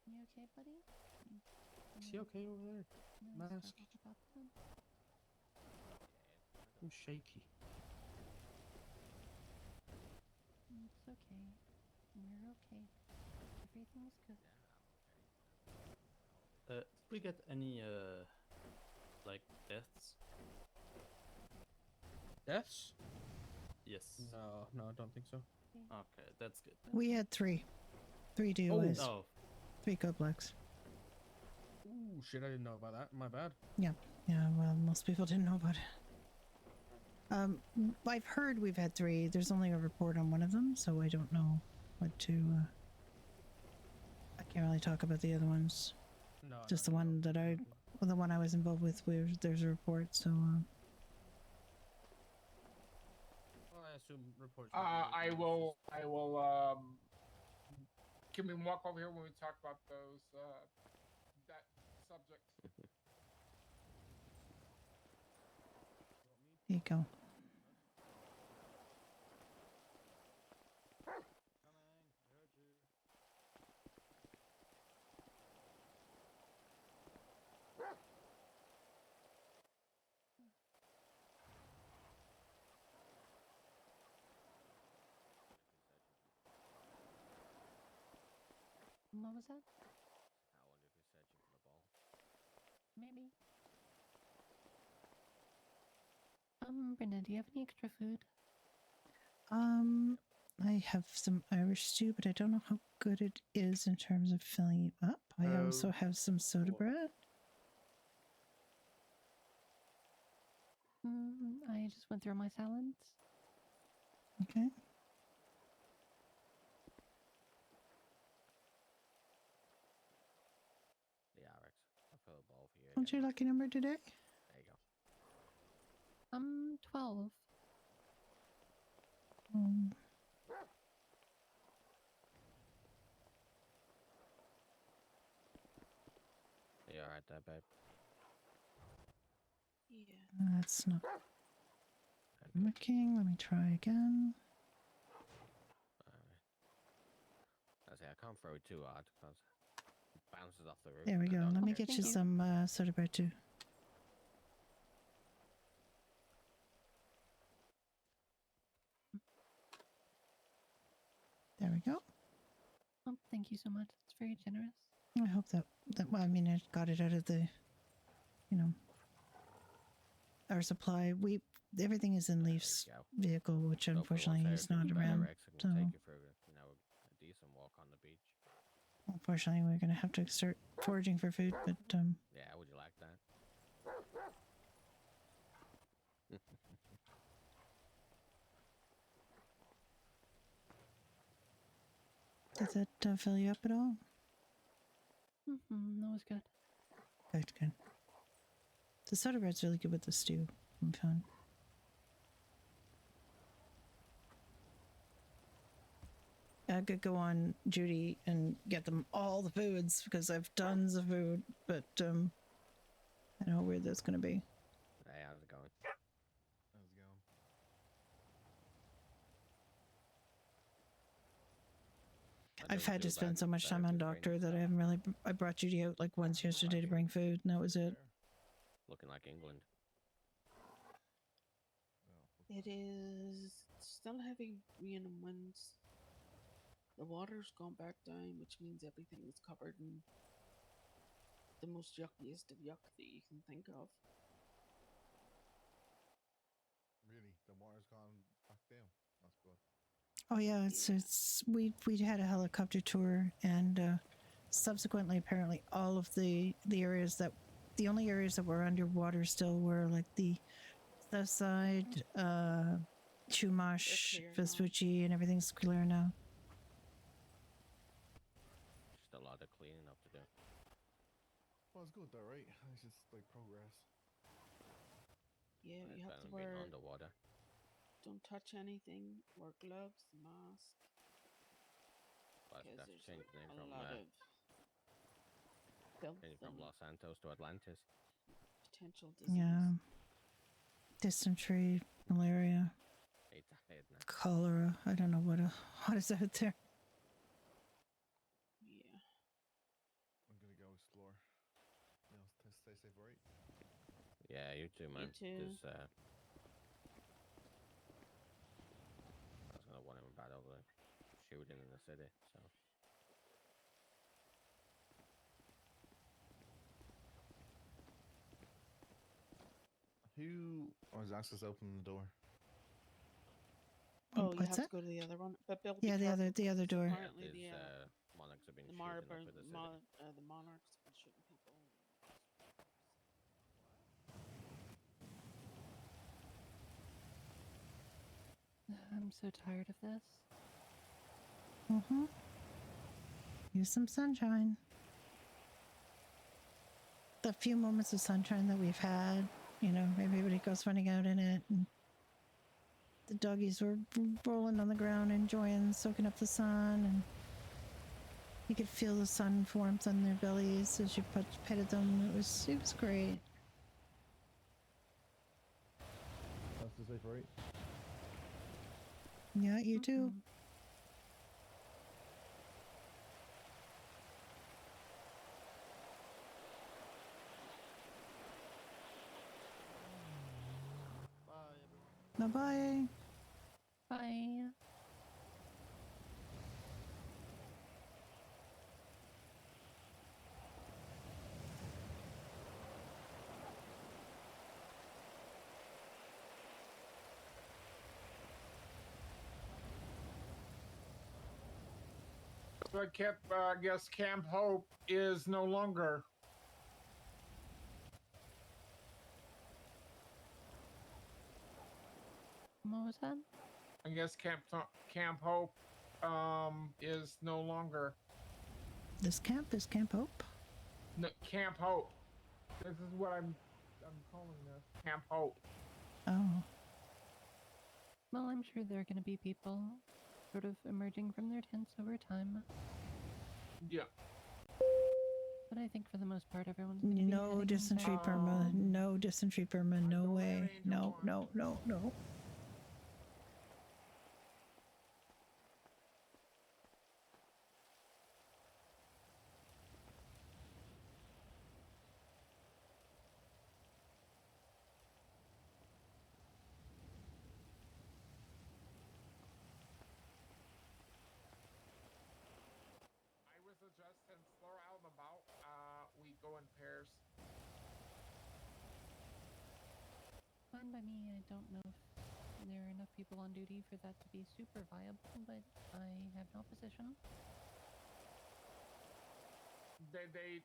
You okay, buddy? Is he okay over there? Mask. I'm shaky. It's okay. We're okay. Everything's good. Did we get any like deaths? Deaths? Yes. No, I don't think so. Okay, that's good. We had 3 DOIs. Oh. 3 Gobleks. Ooh, shit! I didn't know about that. My bad. Yeah. Well, most people didn't know about it. I've heard we've had 3. There's only a report on one of them, so I don't know what to. I can't really talk about the other ones. No. Just the one that the one I was involved with. There's a report, so. Well, I assume reports. I will. Can we walk over here when we talk about those that subject? There you go. What was that? How long have you searching for the ball? Maybe. Brenda, do you have any extra food? I have some Irish stew, but I don't know how good it is in terms of filling you up. I also have some soda bread. I just went through my salads. Okay. The RX. I'll fill a bowl for you. What's your lucky number today? There you go. 12. You alright there, babe? Yeah. That's not working. Let me try again. I say I can't throw it too hard because it bounces off the roof. There we go. Let me get you some soda bread too. There we go. Oh, thank you so much. It's very generous. I hope that well, I mean, I got it out of the, our supply. Everything is in Leaf's vehicle, which unfortunately he's not around. So Take you through, a decent walk on the beach. unfortunately, we're gonna have to start foraging for food. But Yeah, would you like that? does that fill you up at all? That was good. Good. The soda bread's really good with the stew. I'm fine. I could go on Judy and get them all the foods because I have tons of food, but I don't know how weird that's gonna be. Hey, how's it going? I've had to spend so much time on doctor that I haven't really. I brought Judy out like once yesterday to bring food, and that was it. Looking like England. It is still having rain and winds. The water's gone back down, which means everything is covered in the most yuckiest of yuck that you can think of. Really, the water's gone back down. That's good. Oh yeah, it's we had a helicopter tour, and subsequently, apparently, all of the areas that the only areas that were underwater still were like the south side, Chumash, Vespucci, and everything's clear now. Just a lot of cleaning up to do. Well, it's good though, right? It's just like progress. Yeah, you have to Being wear. underwater. Don't touch anything. Wear gloves, mask. But Because that's there's changed the name a from lot of filth changed from and Los Santos to Atlantis. potential disease. Yeah, dysentery, malaria, cholera. I don't know what is out there. Yeah. I'm gonna go explore. Stay safe, right? Yeah, you too, man. You too. I was gonna warn him about all the shooting in the city, so. Who was access opening the door? Oh, you What's have that? to go to the other one. But Bill, Yeah, be the other careful, door. Apparently, monarchs have been the shooting up for the city. the monarchs have been shooting people. I'm so tired of this. Use some sunshine. The few moments of sunshine that we've had, everybody goes running out in it, and the doggies were rolling on the ground, enjoying soaking up the sun, and you could feel the sun warmth on their bellies as you petted them. It was great. Stay safe, right? Yeah, you too. Bye, everyone. Bye-bye. Bye. I guess Camp Hope is no longer. What was that? I guess Camp Hope is no longer. This camp is Camp Hope? No, Camp Hope. This is what I'm calling this. Camp Hope. Oh. Well, I'm sure there are going to be people sort of emerging from their tents over time. Yeah. But I think for the most part, everyone's going to be No heading dysentery back. perma. No dysentery perma. No way. No, no, no, no. I would suggest since they're out and about, we go in pairs. Fine by me. I don't know if there are enough people on duty for that to be super viable, but I have no opposition.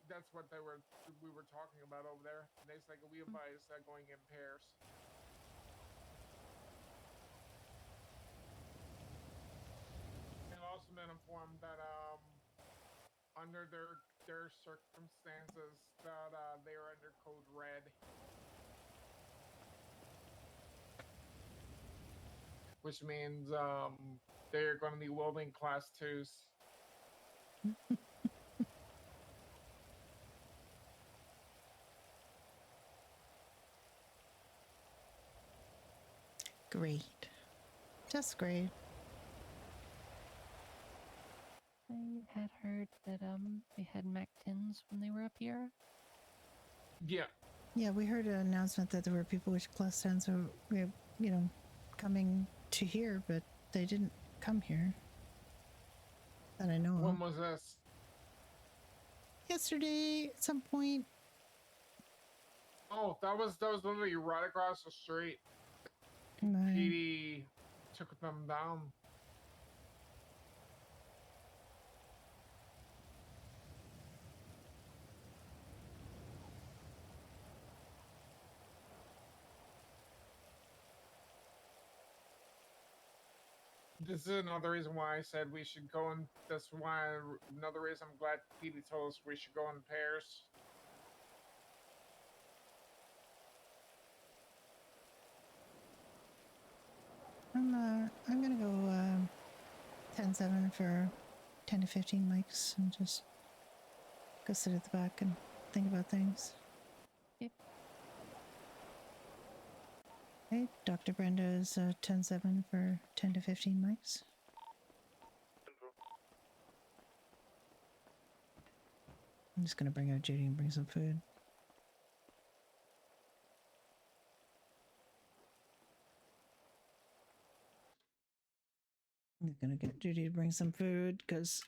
That's what we were talking about over there. They said we advise going in pairs. And I've also been informed that under their circumstances that they are under code red. Which means they're going to be welding class 2s. Great. Just great. I had heard that they had Mac 10s when they were up here. Yeah. Yeah, we heard an announcement that there were people with class 10s who were, coming to here, but they didn't come here. That I know of. When was this? Yesterday, at some point. Oh, that was literally right across the street. Right. PD took them down. This is another reason why I said we should go in. That's why another reason I'm glad PD told us we should go in pairs. I'm gonna go 10-7 for 10 to 15 mics and just go sit at the back and think about things. Yep. Okay, Dr. Brenda is 10-7 for 10 to 15 mics. I'm just gonna bring out Judy and bring some food. I'm gonna get Judy to bring some food because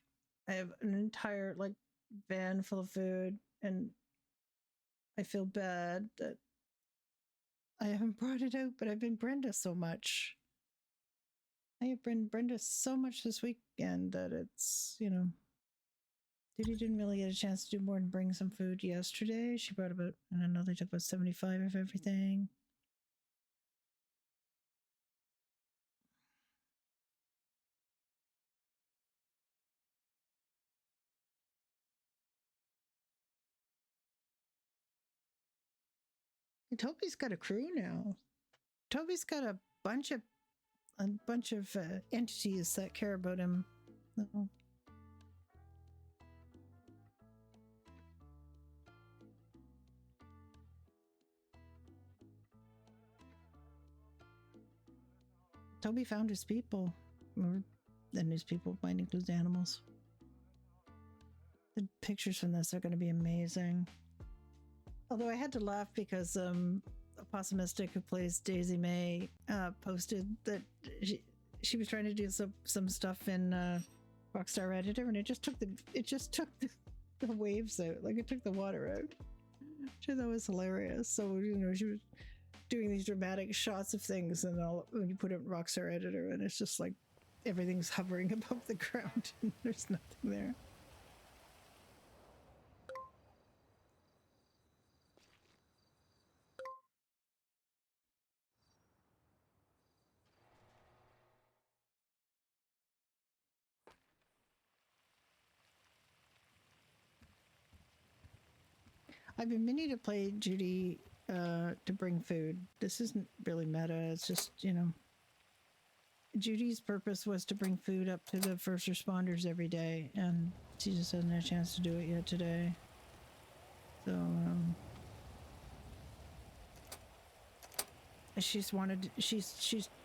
I have an entire van full of food and I feel bad that I haven't brought it out, but I've been Brenda so much. I have been Brenda so much this weekend that it's, Judy didn't really get a chance to do more than bring some food yesterday. She brought about, I don't know, they took about 75 of everything. And Toby's got a crew now. Toby's got a bunch of entities that care about him. Oh. Toby found his people, and his people might include animals. The pictures from this are going to be amazing. Although I had to laugh because Oppossumistic, who plays Daisy May, posted that she was trying to do some stuff in Rockstar Editor, and it just took the waves out, like it took the water out. Which I thought was hilarious. So she was doing these dramatic shots of things, and when you put it in Rockstar Editor, and it's just like everything's hovering above the ground and there's nothing there. I've been meaning to play Judy to bring food. This isn't really meta. It's just, you know, Judy's purpose was to bring food up to the first responders every day, and she just hasn't had a chance to do it yet today. So, she's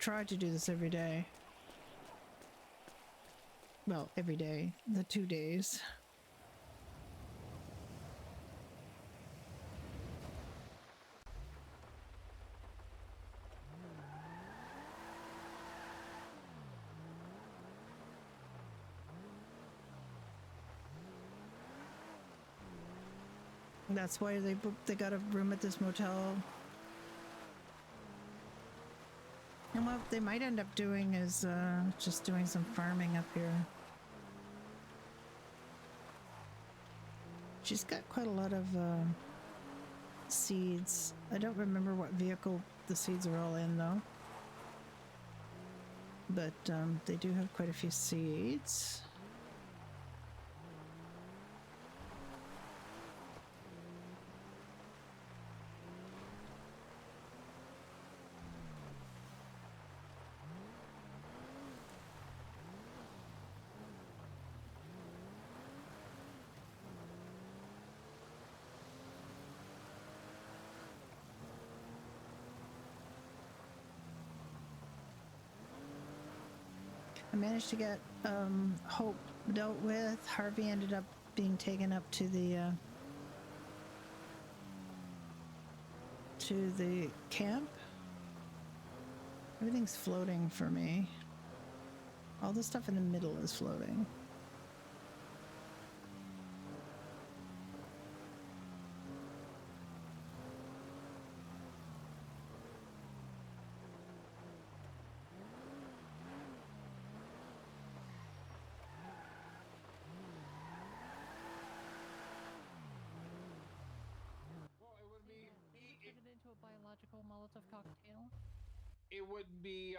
tried to do this every day. Well, every day, the 2 days. That's why they got a room at this motel. And what they might end up doing is just doing some farming up here. She's got quite a lot of seeds. I don't remember what vehicle the seeds are all in though. But they do have quite a few seeds. I managed to get Hope dealt with. Harvey ended up being taken up to the camp. Everything's floating for me. All the stuff in the middle is floating. Biological Molotov cocktail. It wouldn't be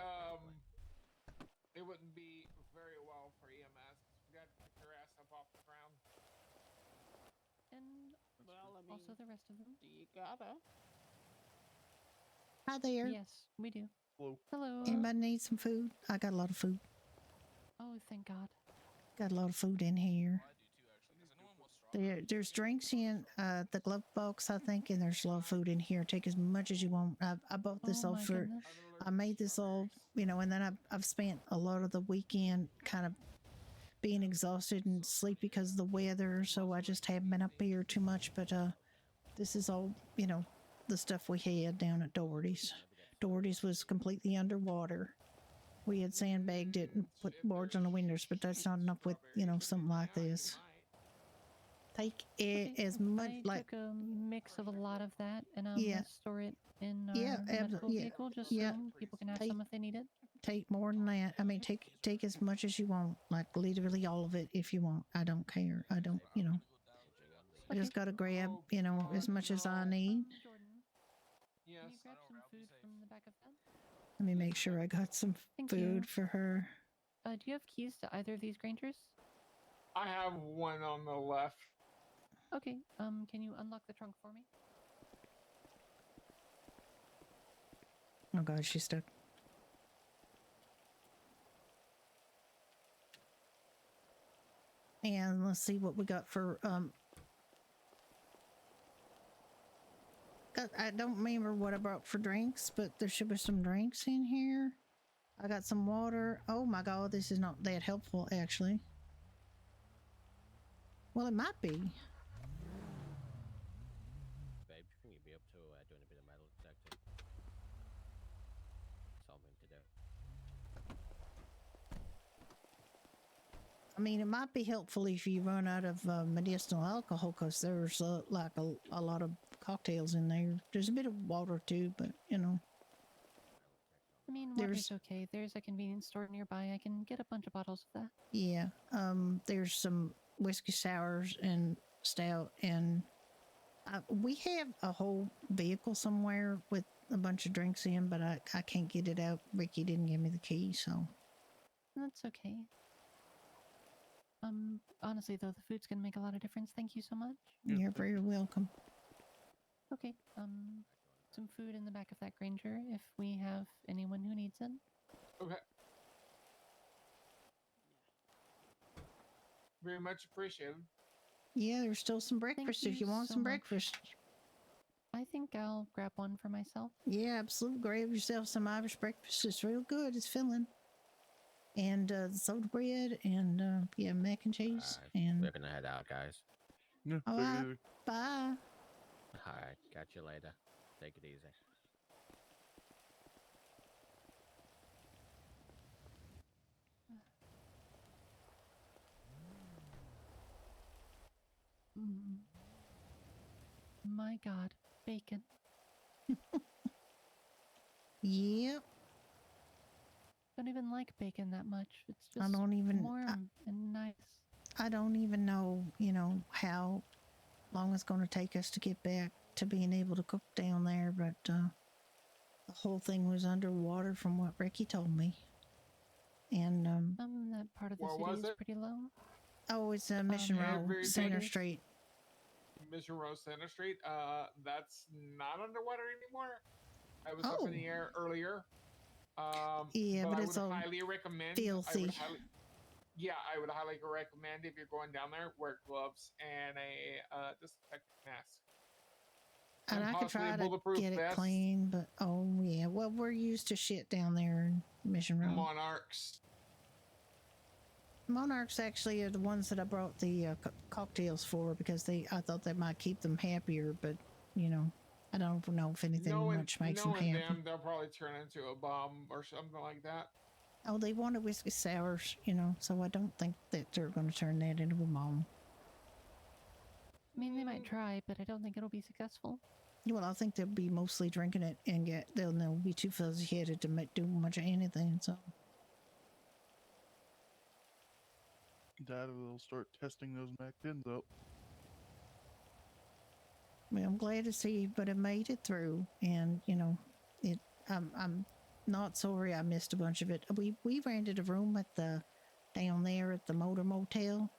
very well for EMS because we got to pick her ass up off the ground. And well, I mean, also the rest of them. You gotta. Hi there. Yes, we do. Hello. Hello. Anybody need some food? I got a lot of food. Oh, thank God. Got a lot of food in here. There's drinks in the glove box, I think, and there's a lot of food in here. Take as much as you want. I bought this all for. Goodness. I made this all, you know, and then I've spent a lot of the weekend kind of being exhausted and sleepy because of the weather. So I just haven't been up here too much. But this is all, you know, the stuff we had down at Doherty's. Doherty's was completely underwater. We had sandbagged it and put boards on the windows, but that's not enough with, you know, something like this. Take it as much I like took a mix of a lot of that, and I'm Yeah. gonna store it in our Yeah, medical yeah, vehicle just yeah. so people can have Take- some if they need it. Take more than that. I mean, take as much as you want, like literally all of it if you want. I don't care. I don't, you know. I just gotta grab, you know, as much as I need. Jordan, Yes. can you grab some food from the back of them? Let me make sure I got some Thank food you. for her. Do you have keys to either of these Grangers? I have one on the left. Okay. Can you unlock the trunk for me? Oh God, she's stuck. And let's see what we got for I don't remember what I brought for drinks, but there should be some drinks in here. I got some water. Oh my God, this is not that helpful actually. Well, it might be. Babe, do you think you'd be up to doing a bit of metal detecting? Something to do. I mean, it might be helpful if you run out of medicinal alcohol, because there's like a lot of cocktails in there. There's a bit of water too, but you know. I mean, There's- water's okay. There's a convenience store nearby. I can get a bunch of bottles of that. Yeah. There's some whiskey sours and stout, and we have a whole vehicle somewhere with a bunch of drinks in, but I can't get it out. Ricky didn't give me the key, so. That's okay. Honestly though, the food's gonna make a lot of difference. Thank you so much. You're very welcome. Okay, some food in the back of that Granger if we have anyone who needs it. Okay. Very much appreciated. Yeah, there's still some breakfast if you you want so some much. breakfast. I think I'll grab one for myself. Yeah, absolutely. Grab yourself some Irish breakfast. It's real good. It's filling. And the soda bread and yeah, mac and cheese. And We're gonna head out, guys. all right, bye. Alright, catch you later. Take it easy. My God, bacon. Yep. Don't even like bacon that much. It's just I don't even. warm and nice. I don't even know, how long it's going to take us to get back to being able to cook down there, but the whole thing was underwater from what Ricky told me. And that part of the Where city was is it? pretty low. oh, it's Mission Row, Everything Center is- Street. Mission Row Center Street. That's not underwater anymore. I was up in the air earlier. Yeah, but I it's would all highly recommend. filthy. I would highly recommend if you're going down there, wear gloves and a disinfectant mask. And I could possibly try to bulletproof get it vest. clean, but oh yeah, well we're used to shit down there in Mission Row. Monarchs. Monarchs actually are the ones that I brought the cocktails for because I thought that might keep them happier, but I don't know if anything much makes them knowing happy. them, they'll probably turn into a bomb or something like that. Oh, they wanted whiskey sours, so I don't think that they're going to turn that into a bomb. I mean, they might try, but I don't think it'll be successful. Well, I think they'll be mostly drinking it and they'll be too fuzzy-headed to do much of anything, so. Dad will start testing those Mac 10s up. Well, I'm glad to see but it made it through, and I'm not sorry I missed a bunch of it. We rented a room down there at the Motor Motel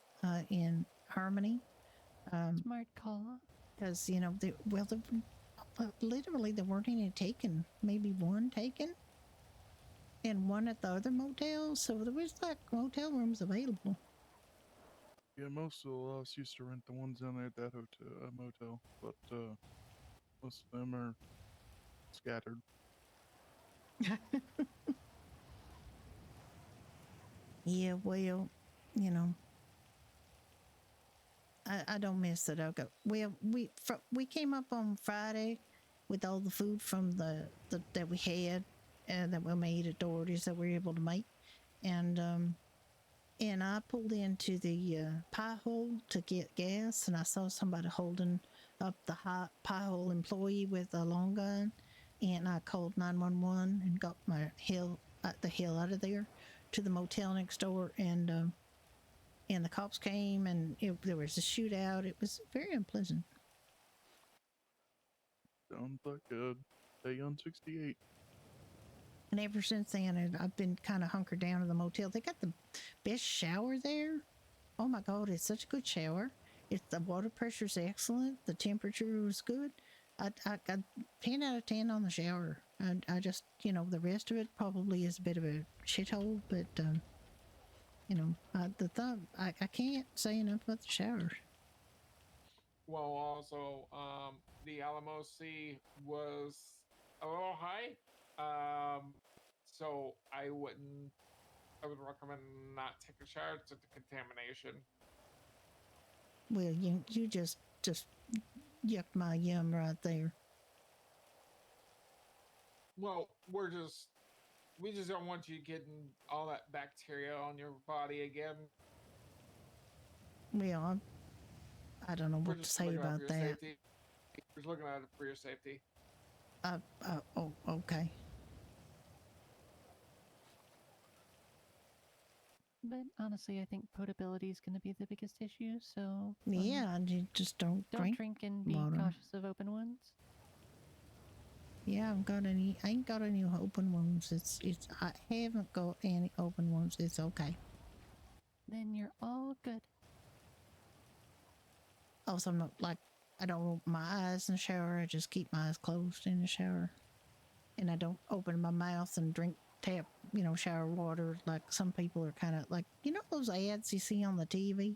in Harmony. Smart call. Because literally there weren't any taken, maybe one taken, and one at the other motel. So there was motel rooms available. Yeah, most of us used to rent the ones down there at that motel, but most of them are scattered. Yeah, well, I don't miss it. Okay. Well, we came up on Friday with all the food from that we had and that we made at Doherty's that we were able to make, and I pulled into the pie hole to get gas, and I saw somebody holding up the pie hole employee with a long gun, and I called 911 and got the hell out of there to the motel next door, and the cops came, and there was a shootout. It was very unpleasant. Sounds like a day on 68. And ever since then, I've been kind of hunkered down in the motel. They got the best shower there. Oh my God, it's such a good shower. The water pressure's excellent. The temperature was good. I 10 out of 10 on the shower. I just, the rest of it probably is a bit of a shithole, but I can't say enough about the shower. Well, also, the Alamo Sea was a little high, so I would recommend not take a shower to the contamination. Well, you just yucked my yum right there. Well, we just don't want you getting all that bacteria on your body again. Well, I don't know We're what to just say looking out about for your that. safety. We're just looking at it for your safety. Oh, okay. But honestly, I think potability is going to be the biggest issue. So Yeah, and you just don't drink and be water. cautious of open wounds. Yeah, I ain't got any open wounds. I haven't got any open wounds. It's okay. Then you're all good. Also, I'm not like, I don't open my eyes in the shower. I just keep my eyes closed in the shower. And I don't open my mouth and tap, shower water. Like some people are kind of like, those ads you see on the TV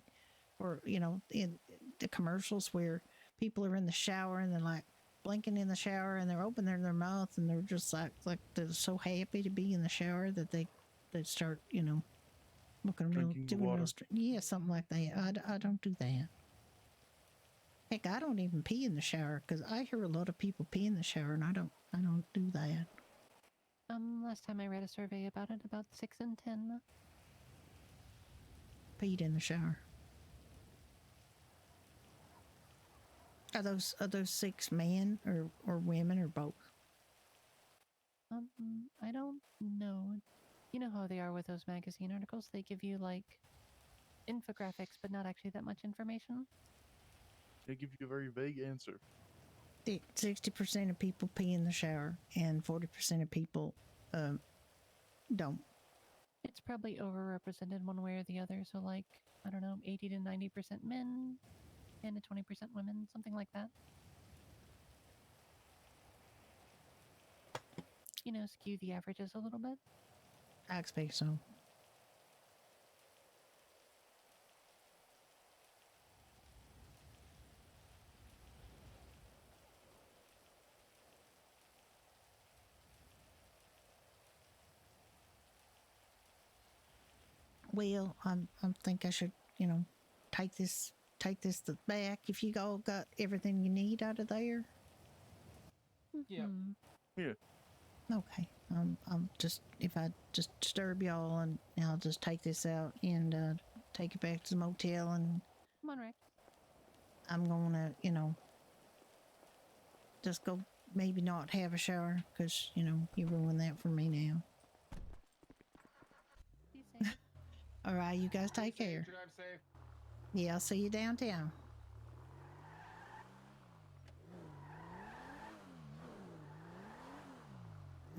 or, in the commercials where people are in the shower and they're like blinking in the shower and they're opening their mouth and they're just like they're so happy to be in the shower that they start, looking real, Drinking the doing real, water. yeah, something like that. I don't do that. Heck, I don't even pee in the shower because I hear a lot of people pee in the shower, and I don't do that. Last time I read a survey about it, about 6 in 10 Peed in the shower. Are those 6 men or women or both? I don't know. You know how they are with those magazine articles? They give you like infographics, but not actually that much information. They give you a very vague answer. 60% of people pee in the shower, and 40% of people don't. It's probably overrepresented one way or the other. So like, I don't know, 80 to 90% men, 10 to 20% women, something like that. Skew the averages a little bit. I expect so. Well, I think I should, take this back. If you all got everything you need out of there. Yeah. Yeah. Okay. I'm just, if I just disturb y'all, and I'll just take this out and take it back to the motel, and Come on, Rex. I'm gonna, just go maybe not have a shower because, you ruined that for me now. Be safe. All right, you guys take care. Drive safe. Yeah, I'll see you downtown.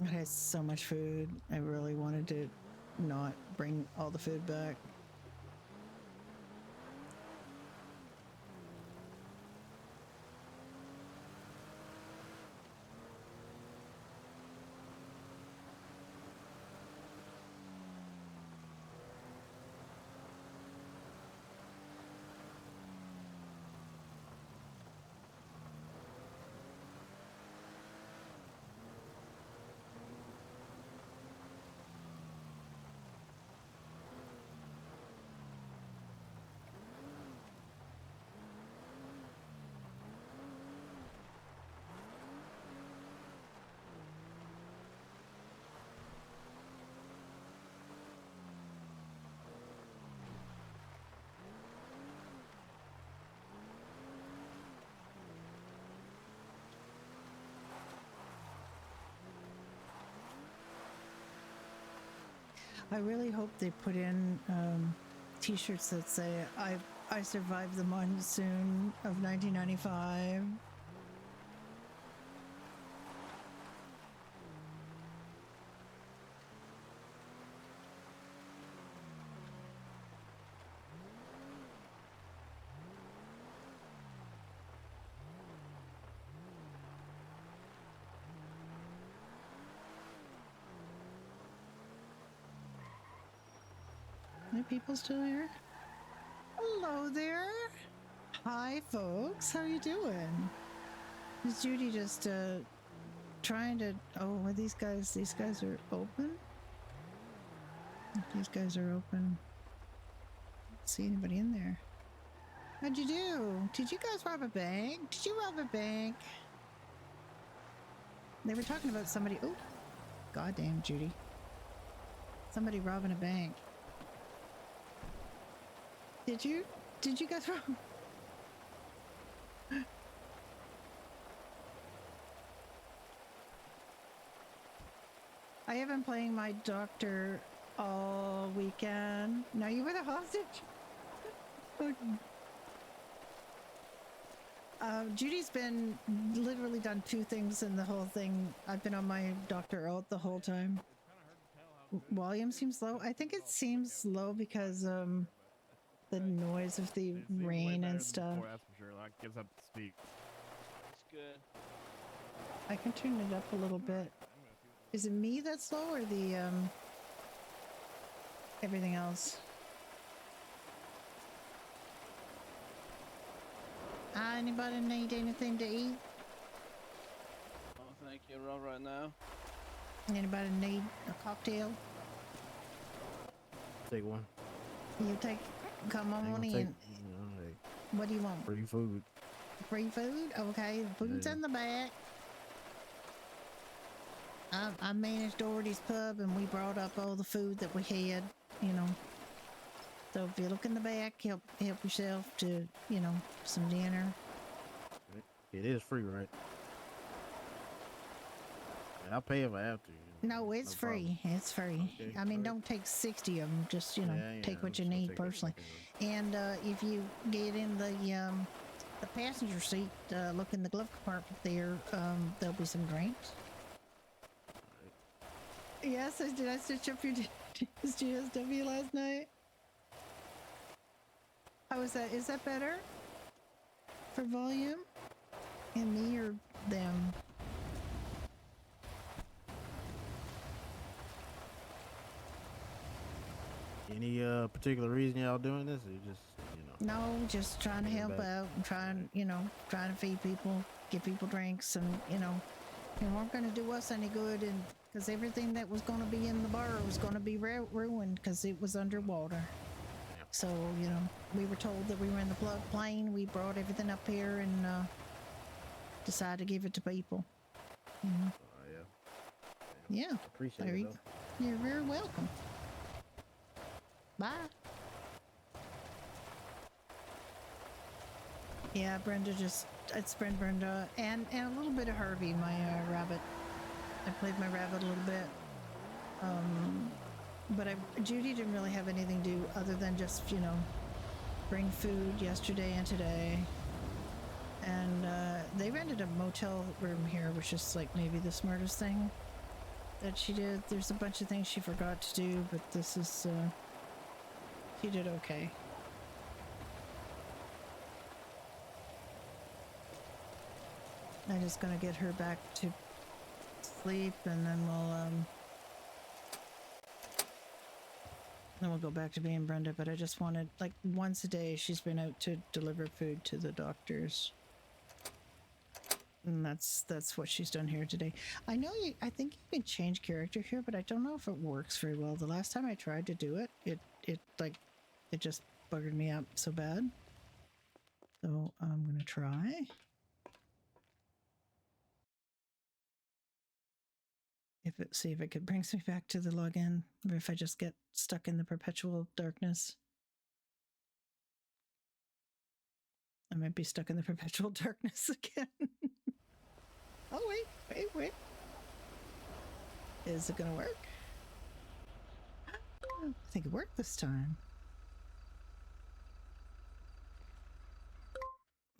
I had so much food. I really wanted to not bring all the food back. I really hope they put in t-shirts that say I survived the monsoon of 1995. Are people still here? Hello there. Hi, folks. How you doing? Is Judy just trying to? Oh, well, these guys are open. These guys are open. I don't see anybody in there. How'd you do? Did you guys rob a bank? Did you rob a bank? They were talking about somebody. Oh, goddamn, Judy. Somebody robbing a bank. Did you guys rob? I have been playing my Dr. all weekend. Now you were the hostage? Judy's been literally done 2 things in the whole thing. I've been on my Dr. Alt the whole time. Volume seems low. I think it seems low because the noise of the rain and stuff. That's for sure. Like, gives up to speak. It's good. I can turn it up a little bit. Is it me that's low or the everything else? Anybody need anything to eat? Oh, thank you, Rob, right now. Anybody need a cocktail? Take one. You take. Come Ain't on gonna in. take, you know, like, What do you want? free food. Free food? Okay, the food's Yeah. in the back. I managed Doherty's Pub and we brought up all the food that we had, you know. So if you look in the back, help yourself to, you know, some dinner. It is free, right? I'll pay if I have to. No, it's no problem. free. It's free. Okay, I mean, alright. don't take 60 of them. Just, you know, Yeah, take what you I'll need take what I personally. can. And if you get in the passenger seat, look in the glove compartment there. There'll be some drinks. Yes, did I stitch up your GSW last night? How is that? Is that better for volume? And me or them? Any particular reason y'all doing this? Or you just, you know? No, just trying to Bring it help back. out and trying to feed people, give people drinks, and they weren't going to do us any good, and because everything that was going to be in the bar was going to be ruined because it was underwater. So we were told that we were in the floodplain. We brought everything up here and decided to give it to people. Mhm. Yeah. Appreciate There it, you- You're very welcome. Bye. Yeah, it's Brenda, and a little bit of Harvey, my rabbit. I played my rabbit a little bit. But Judy didn't really have anything to do other than just, bring food yesterday and today. And they rented a motel room here, which is like maybe the smartest thing that she did. There's a bunch of things she forgot to do, but this is, she did okay. I'm just gonna get her back to sleep, and then we'll go back to being Brenda. But I just wanted, like, once a day she's been out to deliver food to the doctors, and that's what she's done here today. I think you can change character here, but I don't know if it works very well. The last time I tried to do it, it just buggered me up so bad. So I'm gonna try. See if it brings me back to the login, or if I just get stuck in the perpetual darkness. I might be stuck in the perpetual darkness again. Oh, wait. Is it gonna work? I think it worked this time.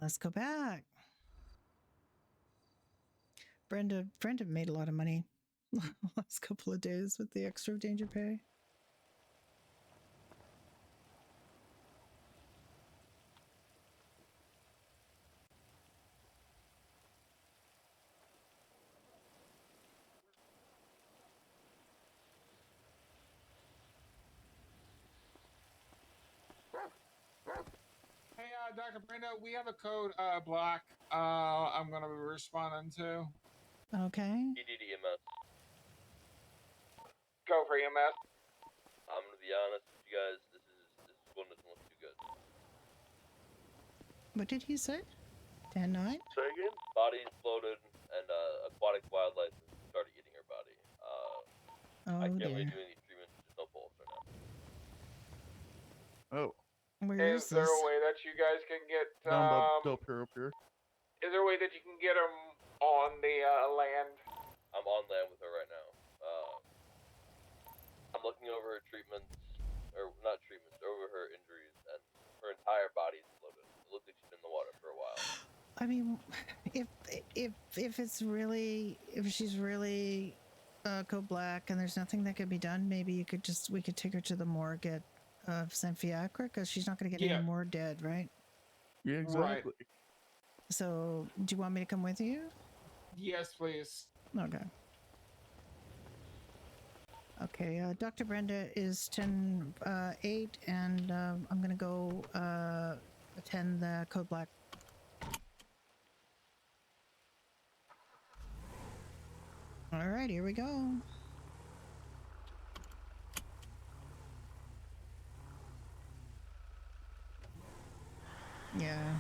Let's go back. Brenda made a lot of money last couple of days with the extra danger pay. Hey, Dr. Brenda, we have a code block I'm going to be responding to. Okay. EDDMS. Go for EMS. I'm gonna be honest with you guys. This one doesn't look too good. What did he say? 10-9? Say again? Body floated, and aquatic wildlife started eating her body. I can't really do any treatments. There's no pulse right Oh. now. Where is there a way that you guys can get Up here. is there a way that you can get them on the land? I'm on land with her right now. I'm looking over her her treatments, or not treatments, over her injuries, and her entire body's floated. It looks like she's been in the water for a while. I mean, if it's really, if she's really code black and there's nothing that could be done, maybe we could take her to the morgue at St. Fiacre, because she's not going to get any more dead, right? Yeah, exactly. So, do you want me to come with you? Yes, please. Okay. Okay, Dr. Brenda is 10-8, and I'm going to go attend the code black. All right, here we go. Yeah.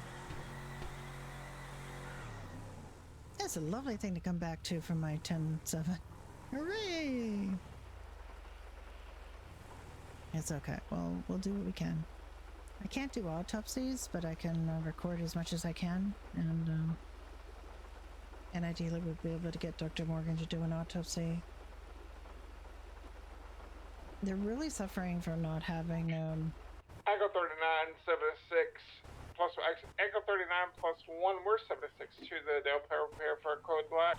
That's a lovely thing to come back to from my 10-7. Hooray! It's okay. Well, we'll do what we can. I can't do autopsies, but I can record as much as I can, and ideally we'll be able to get Dr. Morgan to do an autopsy. They're really suffering from not having Echo 39, 76, plus, actually, Echo 39 plus 1, we're 76 to the Del prepare for code black.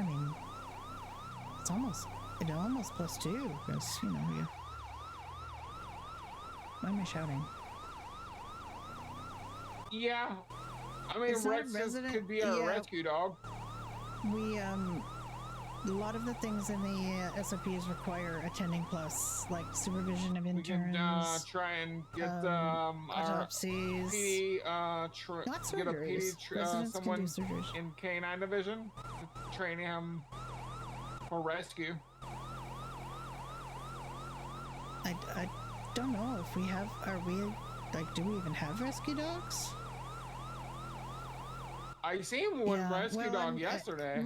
I mean, it's almost +2, because, you know, you... Why am I shouting? Yeah. I mean, It's not a Rex resident- could be our yeah. rescue dog. We, a lot of the things in the SOPs require attending plus, like supervision of We can interns, try and get autopsies. PD, Not get a surgeries. PD, Residents someone can do surgeries. in K9 division to train him for rescue. I don't know if we have, do we even have rescue dogs? I seen one rescue dog yesterday.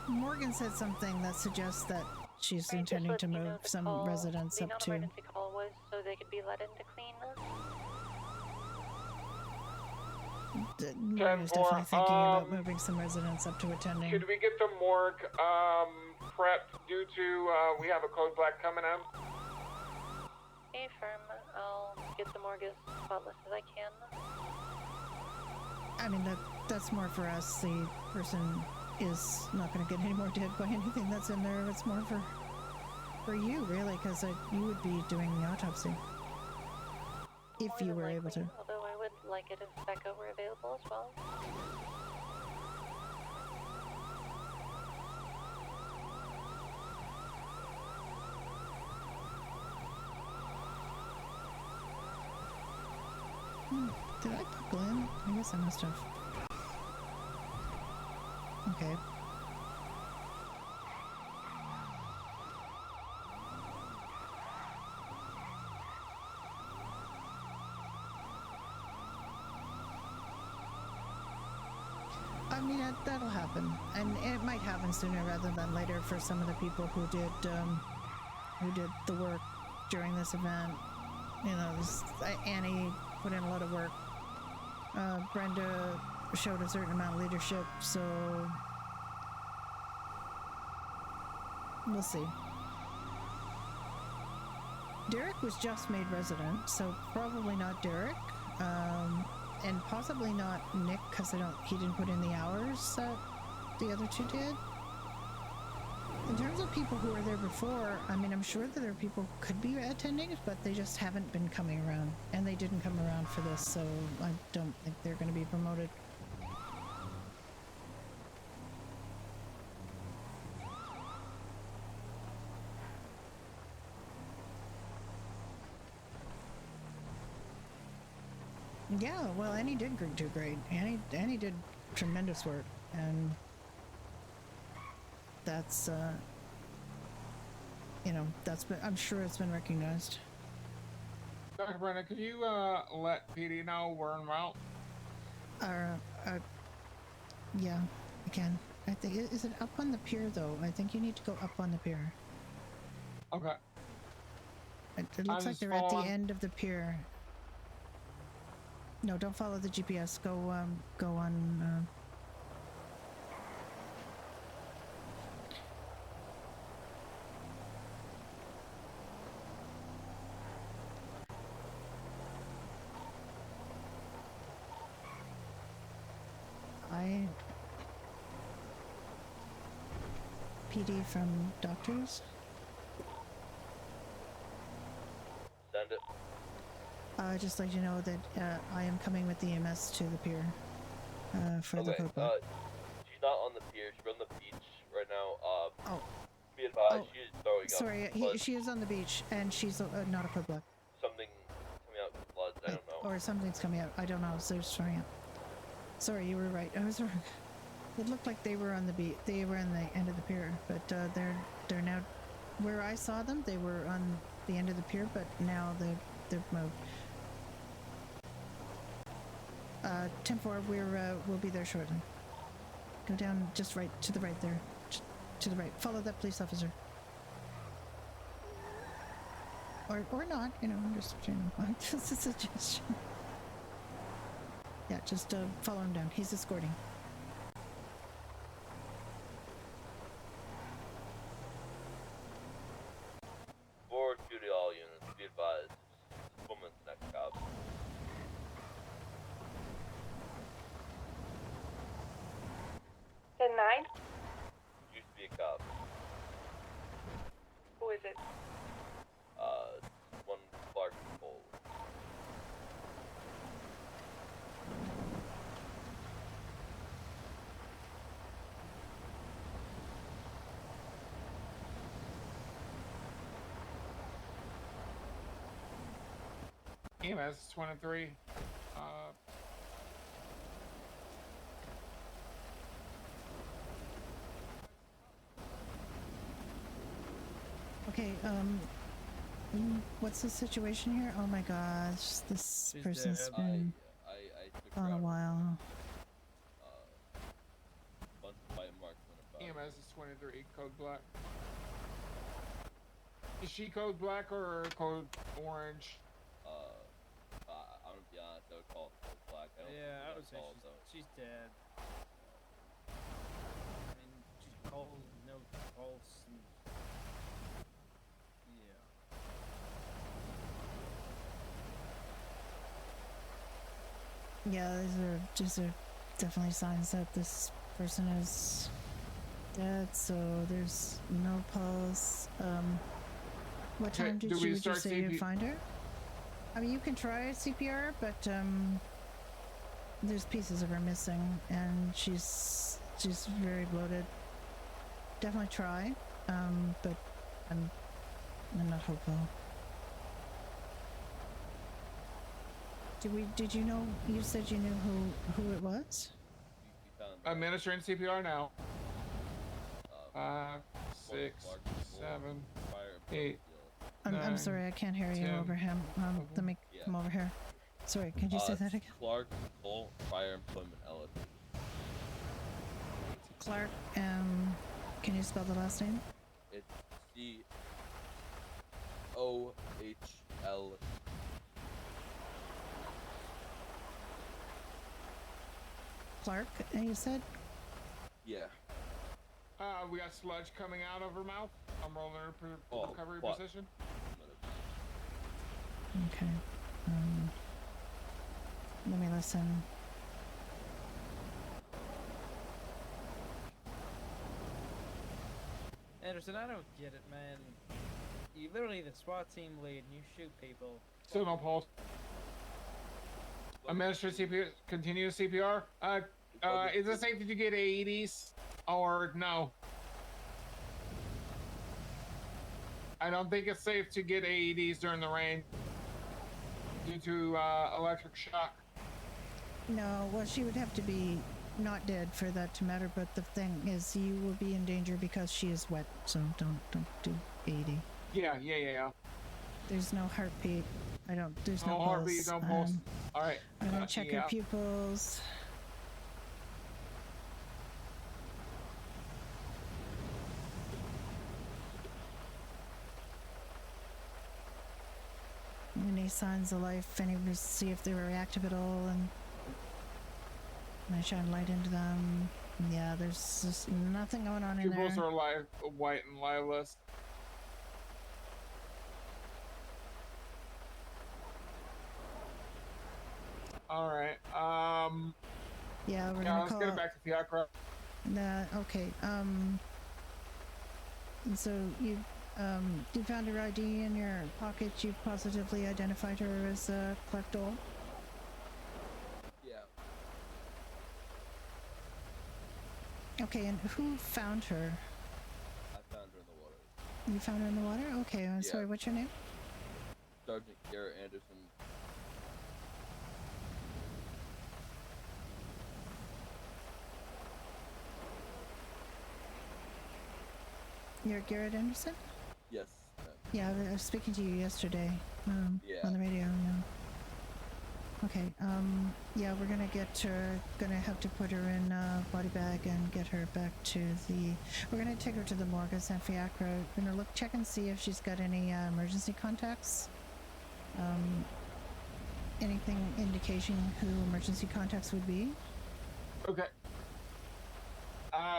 Morgan said something that suggests that she's intending to move some residents up to. The non-emergency call was so they could be let in to clean. Morgan's definitely thinking about moving some residents up to attending. Could we get the morgue prepped due to we have a code black coming in? Hey, firm. I'll get the morgue as spotless as I can. I mean, that's more for us. The person is not going to get any more dead by anything that's in there. It's more for you, really, because you would be doing the autopsy. If More you than were likely, able to. Although I would like it if Becca were available as well. Did I buckle in? I guess I must have. Okay. I mean, that'll happen, and it might happen sooner rather than later for some of the people who did the work during this event. You know, Annie put in a lot of work. Brenda showed a certain amount of leadership, so we'll see. Derek was just made resident, so probably not Derek, and possibly not Nick, because he didn't put in the hours that the other two did. In terms of people who were there before, I mean, I'm sure that there are people who could be attending, but they just haven't been coming around, and they didn't come around for this, so I don't think they're going to be promoted. Yeah, well, Annie did do great. Annie did tremendous work, and that's, you know, I'm sure it's been recognized. Dr. Brenda, could you let PD know we're en route? Yeah, I can. I think is it up on the pier though? I think you need to go up on the pier. Okay. It looks like they're at the end of the pier. No, don't follow the GPS. Go on. PD from doctors. Send it. Just let you know that I am coming with the EMS to the pier for the code block. She's not on the pier. She's on the beach right now. Oh. Be advised, she is throwing Sorry, up blood. she is on the beach, and she's not a code block. Something coming out with blood. I don't know. Or something's coming out. I don't know. So it's throwing up. Sorry, you were right. I was wrong. It looked like they were on the beach. They were on the end of the pier, but they're now where I saw them. They were on the end of the pier, but now they've moved. 10-4, we'll be there shortly. Go down just right to the right there. To the right. Follow that police officer. Or not, I'm just just a suggestion. Yeah, just follow him down. He's escorting. Forward duty all units, be advised. This woman's next cop. The 9? Used to be a cop. Who is it? One Clark Cole. EMS 23. Okay, what's the situation here? Oh my gosh, this She's person's dead. been I took gone her a out. while. Bunch of bite marks on her body. EMS is 23. Code black. Is she code black or code orange? I'm gonna be honest, I would call it code black. I don't Yeah, I think would say call it though. she's dead. I mean, she's cold, no pulse, and yeah. Yeah, these are definitely signs that this person is dead. So there's no pulse. What Okay, time do would we you start say you CP find her? I mean, you can try CPR, but there's pieces of her missing, and she's very bloated. Definitely try, but I'm not hopeful. Did you know? You said you knew who it was? Administering CPR now. 5, 6, 7, 8. I'm 9, sorry, I can't hear you 10. over him. Let me come over here. Sorry, could you say that again? Clark Cole, prior employment eligible. Clark, can you spell the last name? It's COHL. Clark, you said? Yeah. We got sludge coming out of her mouth. I'm rolling her recovery what? position. Okay. Let me listen. Anderson, I don't get it, man. You literally the SWAT team lead and you shoot people. Still no pulse. Administer CPR. Continue CPR. Is it safe to get AEDs or no? I don't think it's safe to get AEDs during the rain due to electric shock. No, well, she would have to be not dead for that to matter, but the thing is you will be in danger because she is wet, so don't do AED. Yeah. There's no heartbeat. I don't. There's No no heartbeat, pulse. no pulse. All right. I'm gonna check her yeah. pupils. Any signs of life? Any to see if they were reactive at all, and I shine light into them. Yeah, there's just nothing going on in there. Pupils are white and liveless. All right. Yeah, we're yeah, gonna let's call. get it back to Fiacre. Okay. So you found her ID in your pocket. You positively identified her as Clark Dole. Yeah. Okay, and who found her? I found her in the water. You found her in the water? Okay, I'm sorry, what's your name? Sergeant Garrett Anderson. You're Garrett Anderson? Yes. Yeah, I was speaking to you yesterday on the radio. Yeah. Okay, yeah, we're gonna have to put her in a body bag and get her back to we're gonna take her to the morgue at San Fiacre. We're gonna check and see if she's got any emergency contacts. Anything indication who emergency contacts would be? Okay.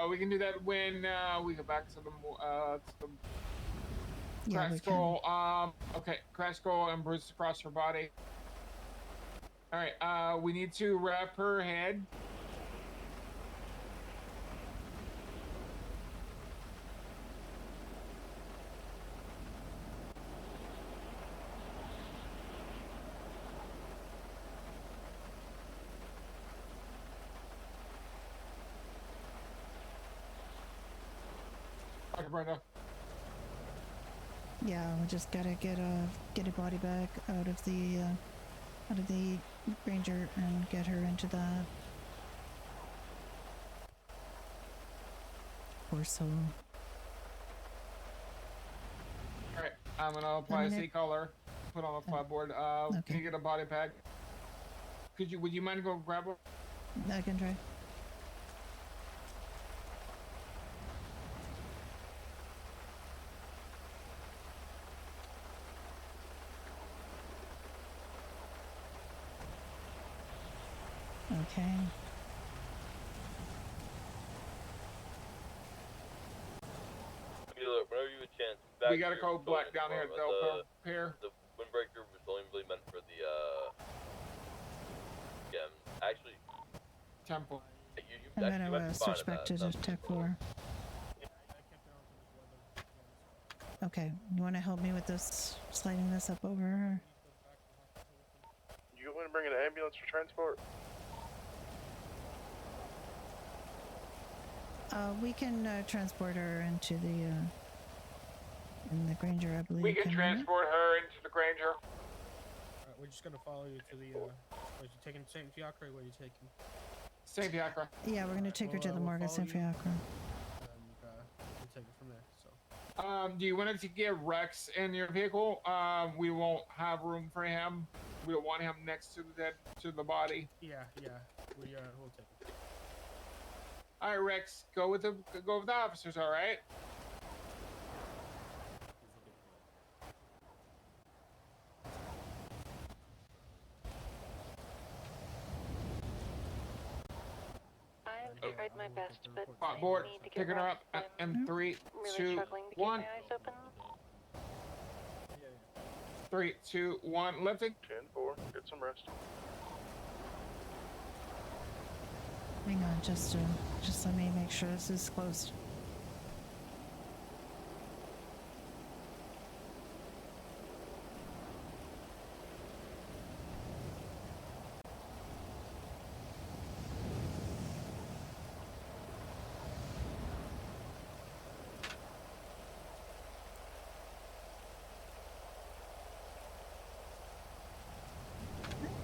We can do that when we get back to the Yeah, crash skull. Okay, crash skull and bruises across her body. All right. We need to wrap her head. Okay, Brenda. Yeah, we just gotta get a body bag out of the Ranger and get her into that. Poor soul. All right. I'm gonna apply a C color. Put on the flatboard. Can you get a body bag? Would you mind go grab her? I can try. Okay. Whenever you have a chance, back We got a here, code black down here at the pier. The windbreaker was only really meant for the actually. Temple. I'm gonna switch back to Tech 4. Okay, you want to help me with this, sliding this up over her? You want to bring an ambulance for transport? We can transport her into the in the Granger, I believe. We can transport her into the Granger. Alright, we're just gonna follow you to the. Are you taking St. Fiacre? Where are you taking? St. Fiacre. Yeah, we're gonna take her to the morgue at St. Fiacre. And we'll take it from there. So. Do you want to get Rex in your vehicle? We won't have room for him. We don't want him next to the body. Yeah. We'll take it. All right, Rex, go with the officers. All right. I've tried my best, but I Board, need to get picking her up. rest. And 3, Really 2, struggling to keep 1. my eyes open. 3, 2, 1. Lifting. 10-4. Get some rest. Hang on, just let me make sure this is closed.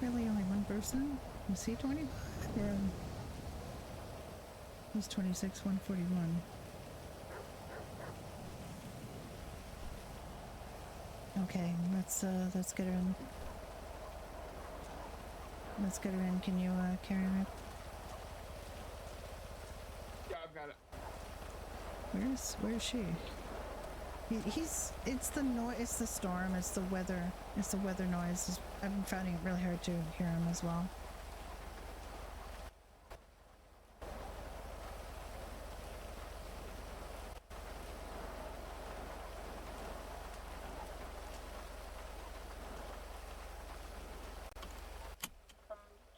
Really only one person? Was he 25 or he's 26, 141. Okay, let's get her in. let's get her in. Can you carry her up? Yeah, I've got it. Where's she? It's the noise, it's the storm, it's the weather noise. I'm finding it really hard to hear him as well.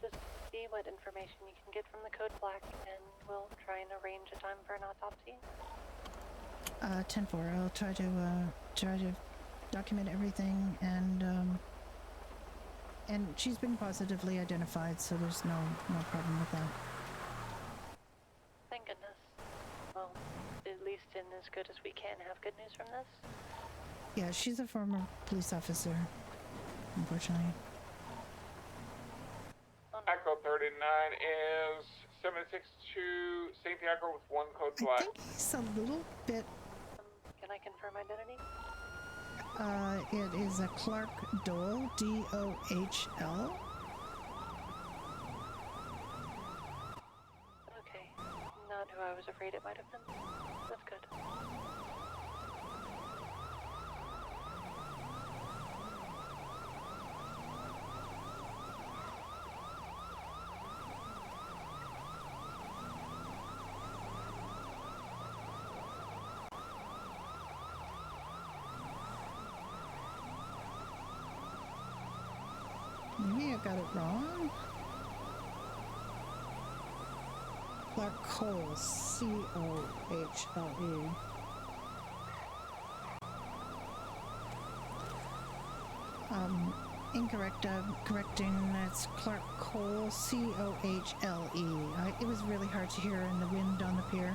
Just see what information you can get from the code black, and we'll try and arrange a time for an autopsy. 10-4. I'll try to document everything, and she's been positively identified, so there's no problem with that. Thank goodness. Well, at least in as good as we can have good news from this. Yeah, she's a former police officer, unfortunately. Echo 39 is 762 St. Diego with 1 code I black. think he's a little bit. Can I confirm identity? It is a Clark Dole, D-O-H-L. Okay, not who I was afraid it might have been. That's good. Maybe I got it wrong. Clark Cole, C-O-H-L-E. Incorrect. Correcting. That's Clark Cole, C-O-H-L-E. It was really hard to hear in the wind on the pier.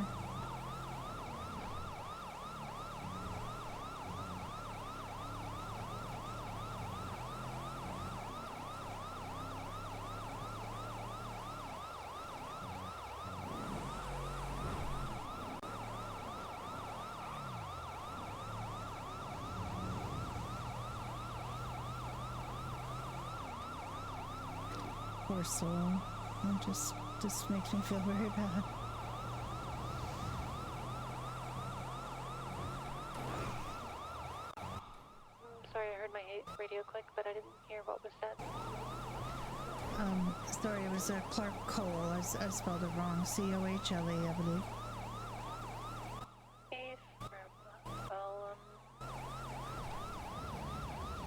Poor soul. It just makes me feel very bad. Sorry, I heard my radio click, but I didn't hear what was said. Sorry, it was Clark Cole. I spelled it wrong. C-O-H-L-E, I believe.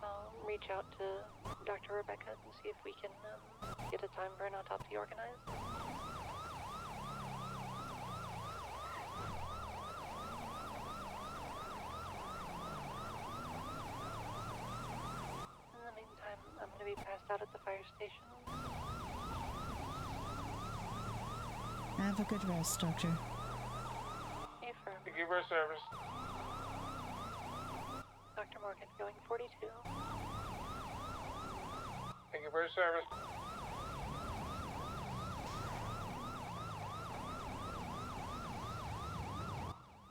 I'll reach out to Dr. Rebecca and see if we can get a time for an autopsy organized. In the meantime, I'm going to be passed out at the fire station. Have a good rest, Doctor. Affirm. Thank you for your service. Dr. Morgan, going 42. Thank you for your service.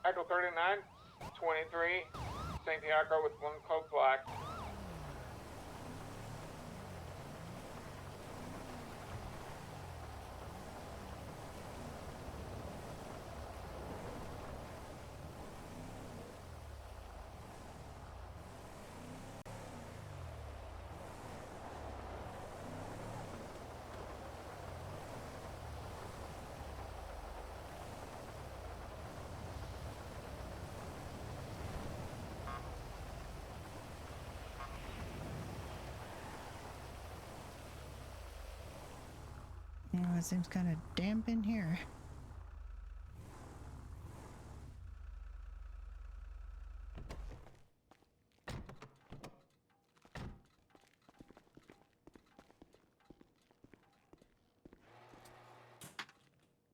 Echo 39, 23, St. Diego with 1 code black. Oh, it seems kind of damp in here.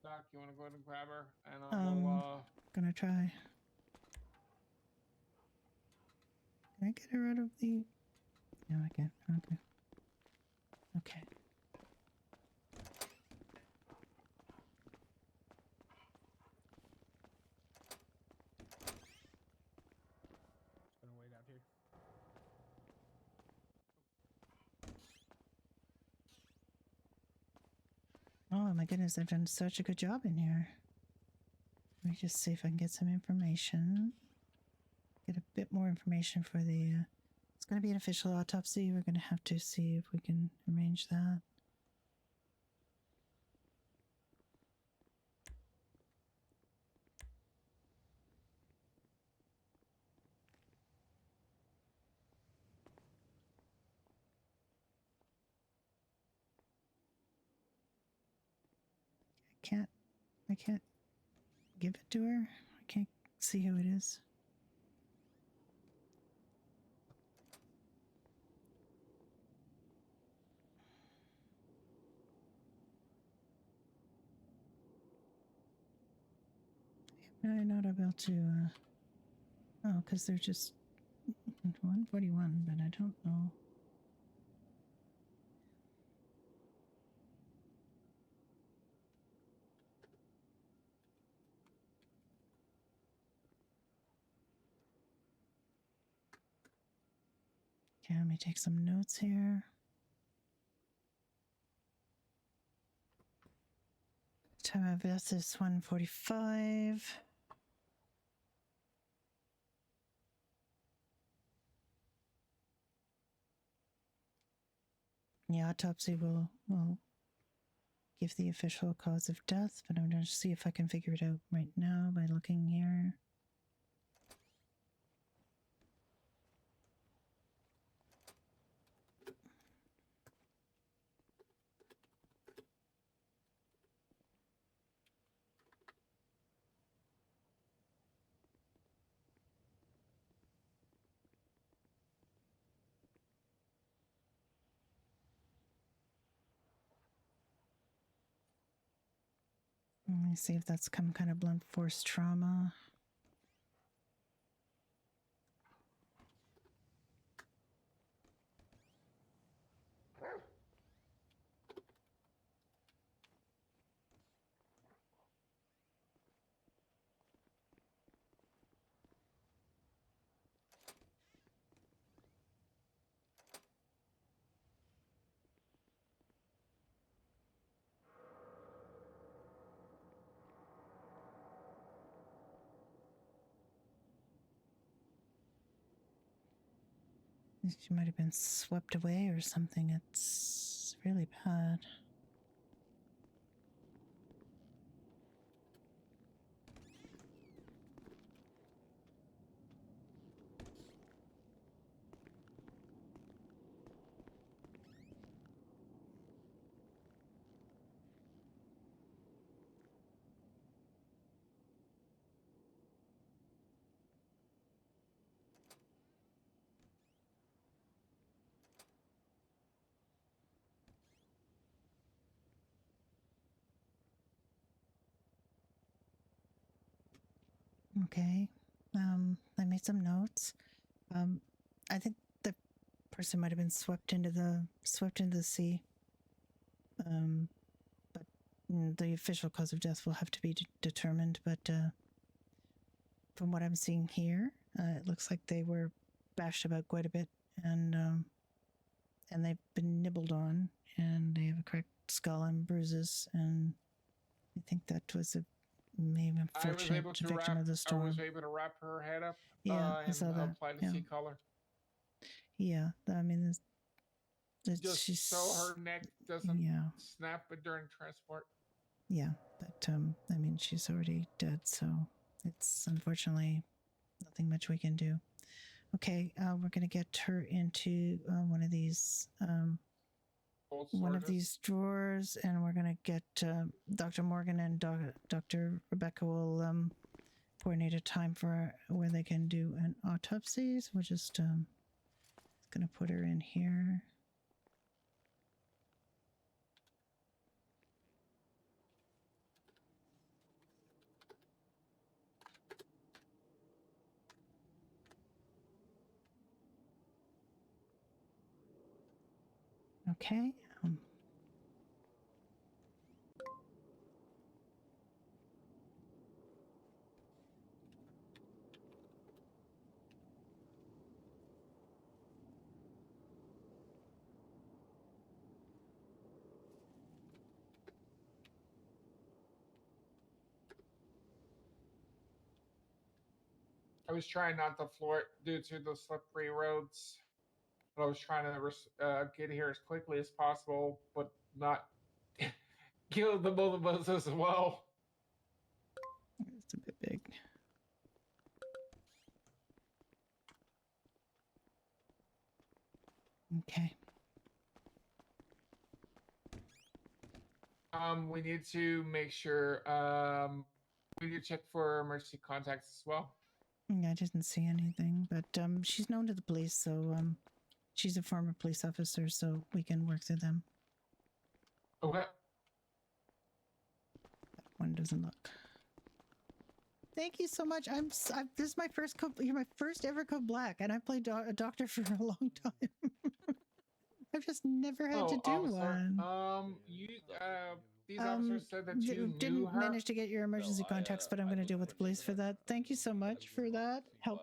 Doc, you want to go ahead and grab her? And Gonna try. Can I get her out of the... No, I can't. Okay. Okay. Gonna wait out here. goodness, they've done such a good job in here. Let me just see if I can get some information. Get a bit more information for the... it's going to be an official autopsy. We're going to have to see if we can arrange that. I can't give it to her. I can't see who it is. I'm not able to, oh, because they're just 141, but I don't know. Okay, let me take some notes here. Time of death is 1:45. The autopsy will give the official cause of death, but I'm going to see if I can figure it out right now by looking here. Let me see if that's some kind of blunt force trauma. She might have been swept away or something. It's really bad. Okay. I made some notes. I think the person might have been swept into the sea. But the official cause of death will have to be determined. But from what I'm seeing here, it looks like they were bashed about quite a bit, and they've been nibbled on, and they have a cracked skull and bruises, and I think that was a maybe unfortunate victim of the storm. I was able to wrap her head up. Yeah, I and saw that. apply the Yeah. sea color. Yeah, I mean, Just she's, so her neck doesn't snap during transport. Yeah, but I mean, she's already dead, so it's unfortunately nothing much we can do. Okay, we're gonna get her into one of these drawers, and we're gonna get Dr. Morgan and Dr. Rebecca will coordinate a time for where they can do an autopsy. So we're just gonna put her in here. Okay. I was trying not to floor it due to the slippery roads. But I was trying to get here as quickly as possible, but not kill the both of us as well. It's a bit big. Okay. We need to make sure. We need to check for emergency contacts as well. I didn't see anything, but she's known to the police, so she's a former police officer, so we can work through them. Okay. That one doesn't look. Thank you so much. This is my first code. You're my first ever code black, and I played a doctor for a long time. I've just never had to do officer, one. These officers said that you knew didn't her. manage to get your emergency contacts, but I'm going to deal with the police for that. Thank you so much for that help.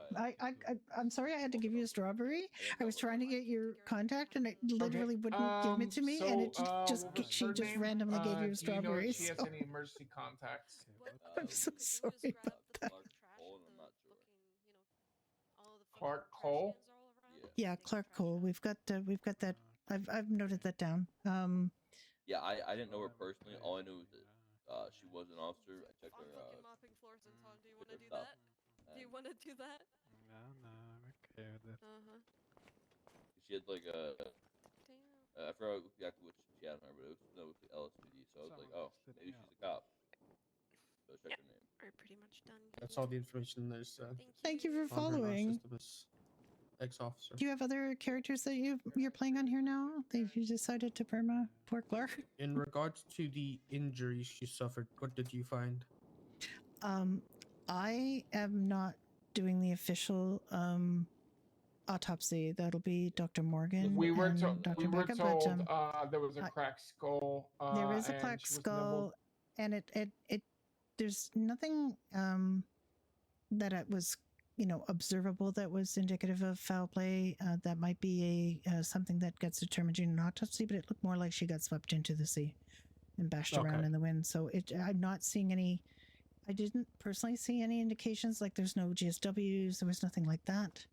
I'm sorry I had to give you a strawberry. I was trying to get your contact, and it literally wouldn't give it to me, and it she just randomly gave you a strawberry. Do you know if she has any emergency contacts? I'm so sorry about that. Clark Cole. Yeah, Clark Cole. We've got that. I've noted that down. Yeah, I didn't know her personally. All I knew was that she was an officer. I checked her. Mopping floors and so on. Do you checked want to her do stuff, that? Do you want to do that? No, I'm okay with it. She had like a. I forgot exactly what she had on her, but it was the LSPD. So I was like, oh, maybe she's a cop. So I checked her name. We're pretty much done. That's all the information there's. Thank you for on her following. system as ex-officer. Do you have other characters that you're playing on here now that you decided to perma? Poor Clark. In regards to the injuries she suffered, what did you find? I am not doing the official autopsy. That'll be Dr. Morgan. We were and told. Dr. We were Becca, told there was a cracked skull. There is a and cracked she was skull, and it there's nothing that it was observable that was indicative of foul play. That might be something that gets determined in an autopsy, but it looked more like she got swept into the sea and bashed around in the wind. So I'm not seeing any. I didn't personally see any indications, like there's no GSWs, there was nothing like that.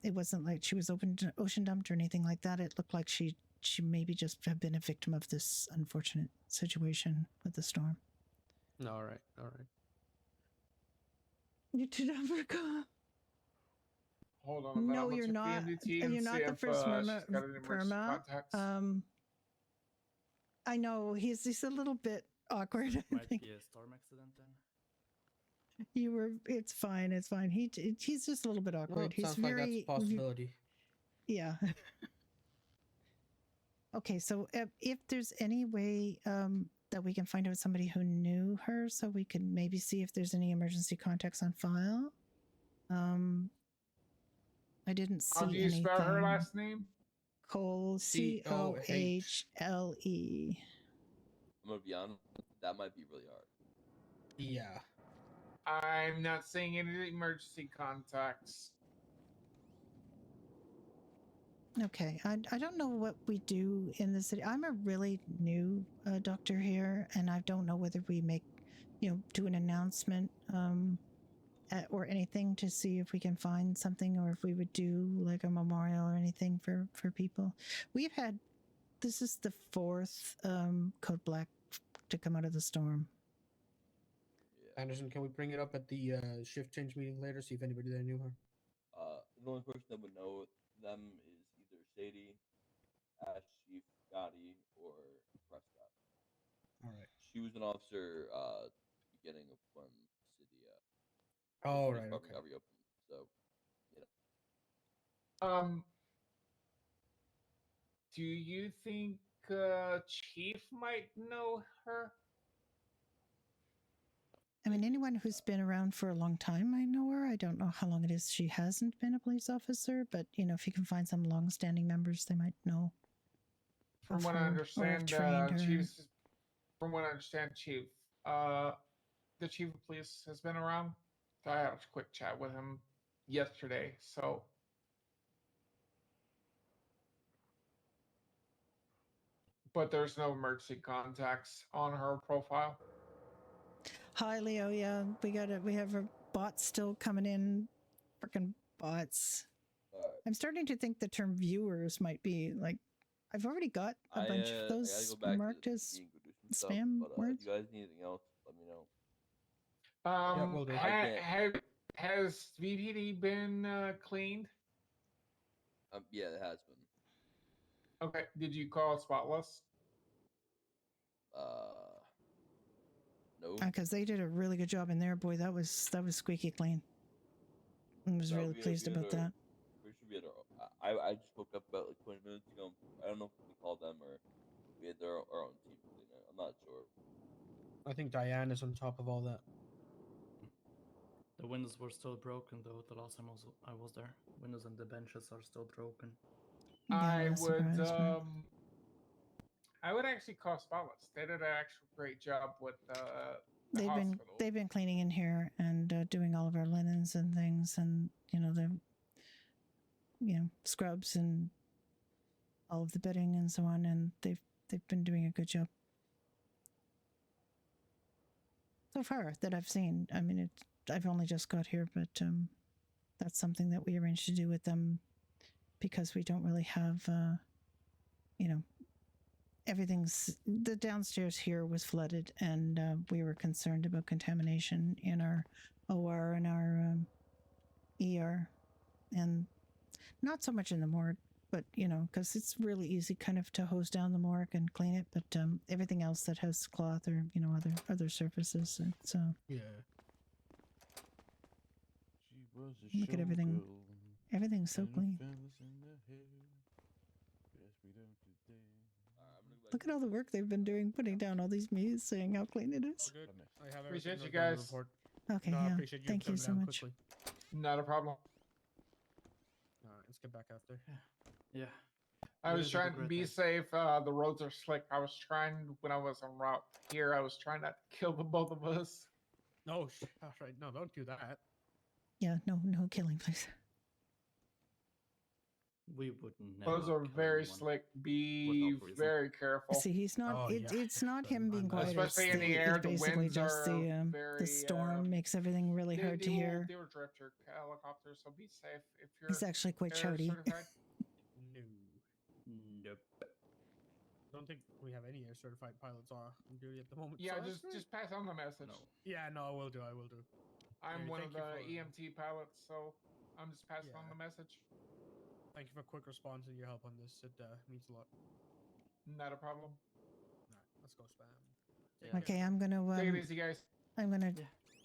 It wasn't like she was ocean dumped or anything like that. It looked like she maybe just had been a victim of this unfortunate situation with the storm. All right. You did Africa. Hold on. No, you're not. You're not the first perma. I know he's a little bit awkward. I Might think. be a storm accident then. You were. It's fine. It's fine. He's just a little bit awkward. Well, it he's sounds very. like that's a possibility. Yeah. Okay, so if there's any way that we can find out somebody who knew her, so we can maybe see if there's any emergency contacts on file. I didn't see How do you anything. spell her last name? Cole, Cohle. I'm gonna be honest. That might be really hard. Yeah. I'm not seeing any emergency contacts. Okay, I don't know what we do in the city. I'm a really new doctor here, and I don't know whether we do an announcement or anything to see if we can find something, or if we would do like a memorial or anything for people. This is the 4th Code Black to come out of the storm. Anderson, can we bring it up at the shift change meeting later? See if anybody there knew her. The only person that would know them is either Sadie, Ash, Chief, Gotti, or Prescott. All right. She was an officer beginning of when the city Oh, police right, department okay. got reopened. So, Do you think Chief might know her? I mean, anyone who's been around for a long time might know her. I don't know how long it is she hasn't been a police officer, but if you can find some long-standing members, they might know. From what I understand, Chief's. From what I understand, Chief, the chief of police has been around. I had a quick chat with him yesterday, so. But there's no emergency contacts on her profile. Hi, Leo. Yeah, we have our bots still coming in Freaking bots. Alright. I'm starting to think the term viewers might be like, I've already got a bunch of I gotta those go back marked to the as PC and go do some stuff. spam But words. if you guys need anything else, let me know. Yeah, will do. I can't. Has VPD been cleaned? Yeah, it has been. Okay. Did you call Spotless? No. Because they did a really good job in there. Boy, that was squeaky clean. I was really pleased about that. We should be at I just woke up about like 20 minutes ago. I don't know if we called them or we had our own team clean it. I'm not sure. I think Diane is on top of all that. The windows were still broken though. The last time I was there, windows and the benches are still broken. I would actually call Spotless. They did an actual great job with the hospital. They've been cleaning in here and doing all of our linens and things, and the scrubs and all of the bedding and so on, and they've been doing a good job so far that I've seen. I mean, I've only just got here, but that's something that we arranged to do with them because we don't really have, the downstairs here was flooded, and we were concerned about contamination in our OR and our ER, and not so much in the morgue, but because it's really easy kind of to hose down the morgue and clean it, but everything else that has cloth or other surfaces, it's yeah. Look at everything. Everything's so clean. Look at all the work they've been doing, putting down all these me's, saying how clean it is. Good. I have Appreciate everything you noted on the guys. report. Okay, No, I yeah. appreciate you Thank you putting it so down much. quickly. Not a problem. Alright, let's get back out there. Yeah. I It was is a trying to great be day. safe. The roads are slick. I was trying, when I was en route here, I was trying not to kill the both of us. No, alright, no, don't do that. Yeah, no killing, please. We would never. Those are kill very anyone slick. Be without reason. very careful. See, he's not. Oh, yeah. It's not him being quiet. Especially it's in the air, it's the basically winds just are very, the storm makes everything really hard to hear. They were drifter helicopters, so be safe if you're. He's actually quite air shouty. certified. No. Nope. Don't think we have any air certified pilots on duty at the moment. Yeah, so that's just pass on the message. No. Yeah, no, I will do. I'm Hey, one of thank the you EMT pilots, so I'm just passing on the message. Thank you for quick response and your help on this. It means a lot. Not a problem. Alright, let's go spam. Okay, I'm gonna Take it easy, guys. I'm gonna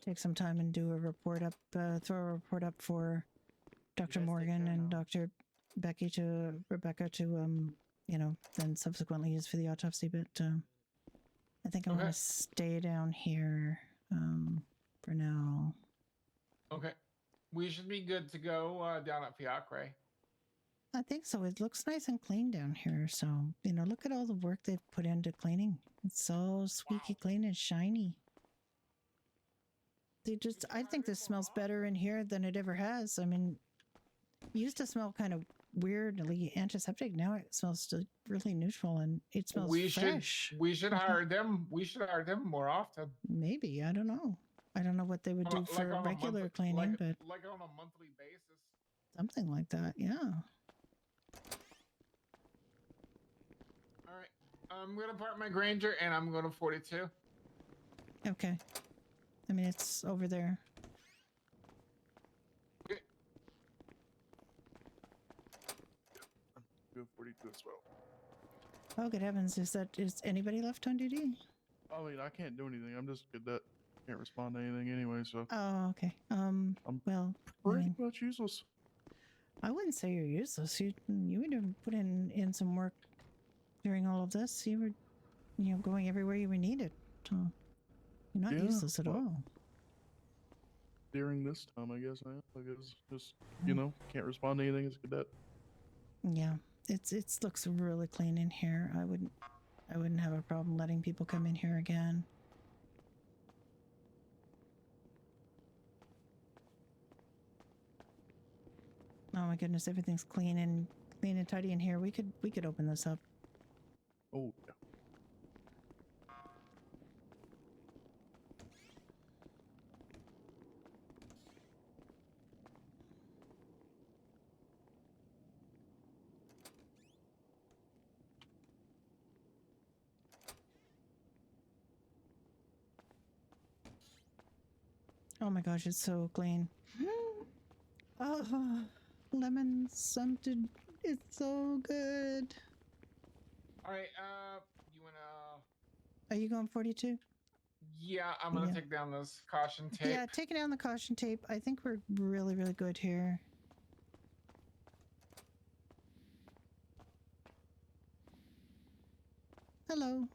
take some time and do a report up, throw a report up for Dr. Morgan and Dr. Rebecca to then subsequently use for the autopsy. But I think I'm gonna stay down here for now. Okay, we should be good to go down at Fiacre. I think so. It looks nice and clean down here. So, look at all the work they've put into cleaning. It's so squeaky clean and shiny. I think this smells better in here than it ever has. I mean, it used to smell kind of weirdly antiseptic. Now it smells really neutral and it smells fresh. We should hire them. We should hire them more often. Maybe. I don't know. I don't know what they would do for regular cleaning, but like on a monthly basis. Something like that. Yeah. All right. I'm going to park my Granger and I'm going to 42. Okay. I mean, it's over there. Okay. Go 42 as well. Oh, good heavens. Is anybody left on duty? I mean, I can't do anything. I'm just good that can't respond to anything anyway, so. Oh, okay. Well, pretty much useless. I wouldn't say you're useless. You would have put in some work during all of this. You were, going everywhere you were needed. So you're not useless at all. During this time, I guess. I guess just can't respond to anything as a cadet. Yeah, it looks really clean in here. I wouldn't have a problem letting people come in here again. Oh my goodness, everything's clean and tidy in here. We could open this up. Oh yeah. my gosh, it's so clean. Oh, lemon something. It's so good. All right. You wanna? Are you going 42? Yeah, I'm gonna Yeah. take down this caution tape. Yeah, taking down the caution tape. I think we're really, really good here. Hello.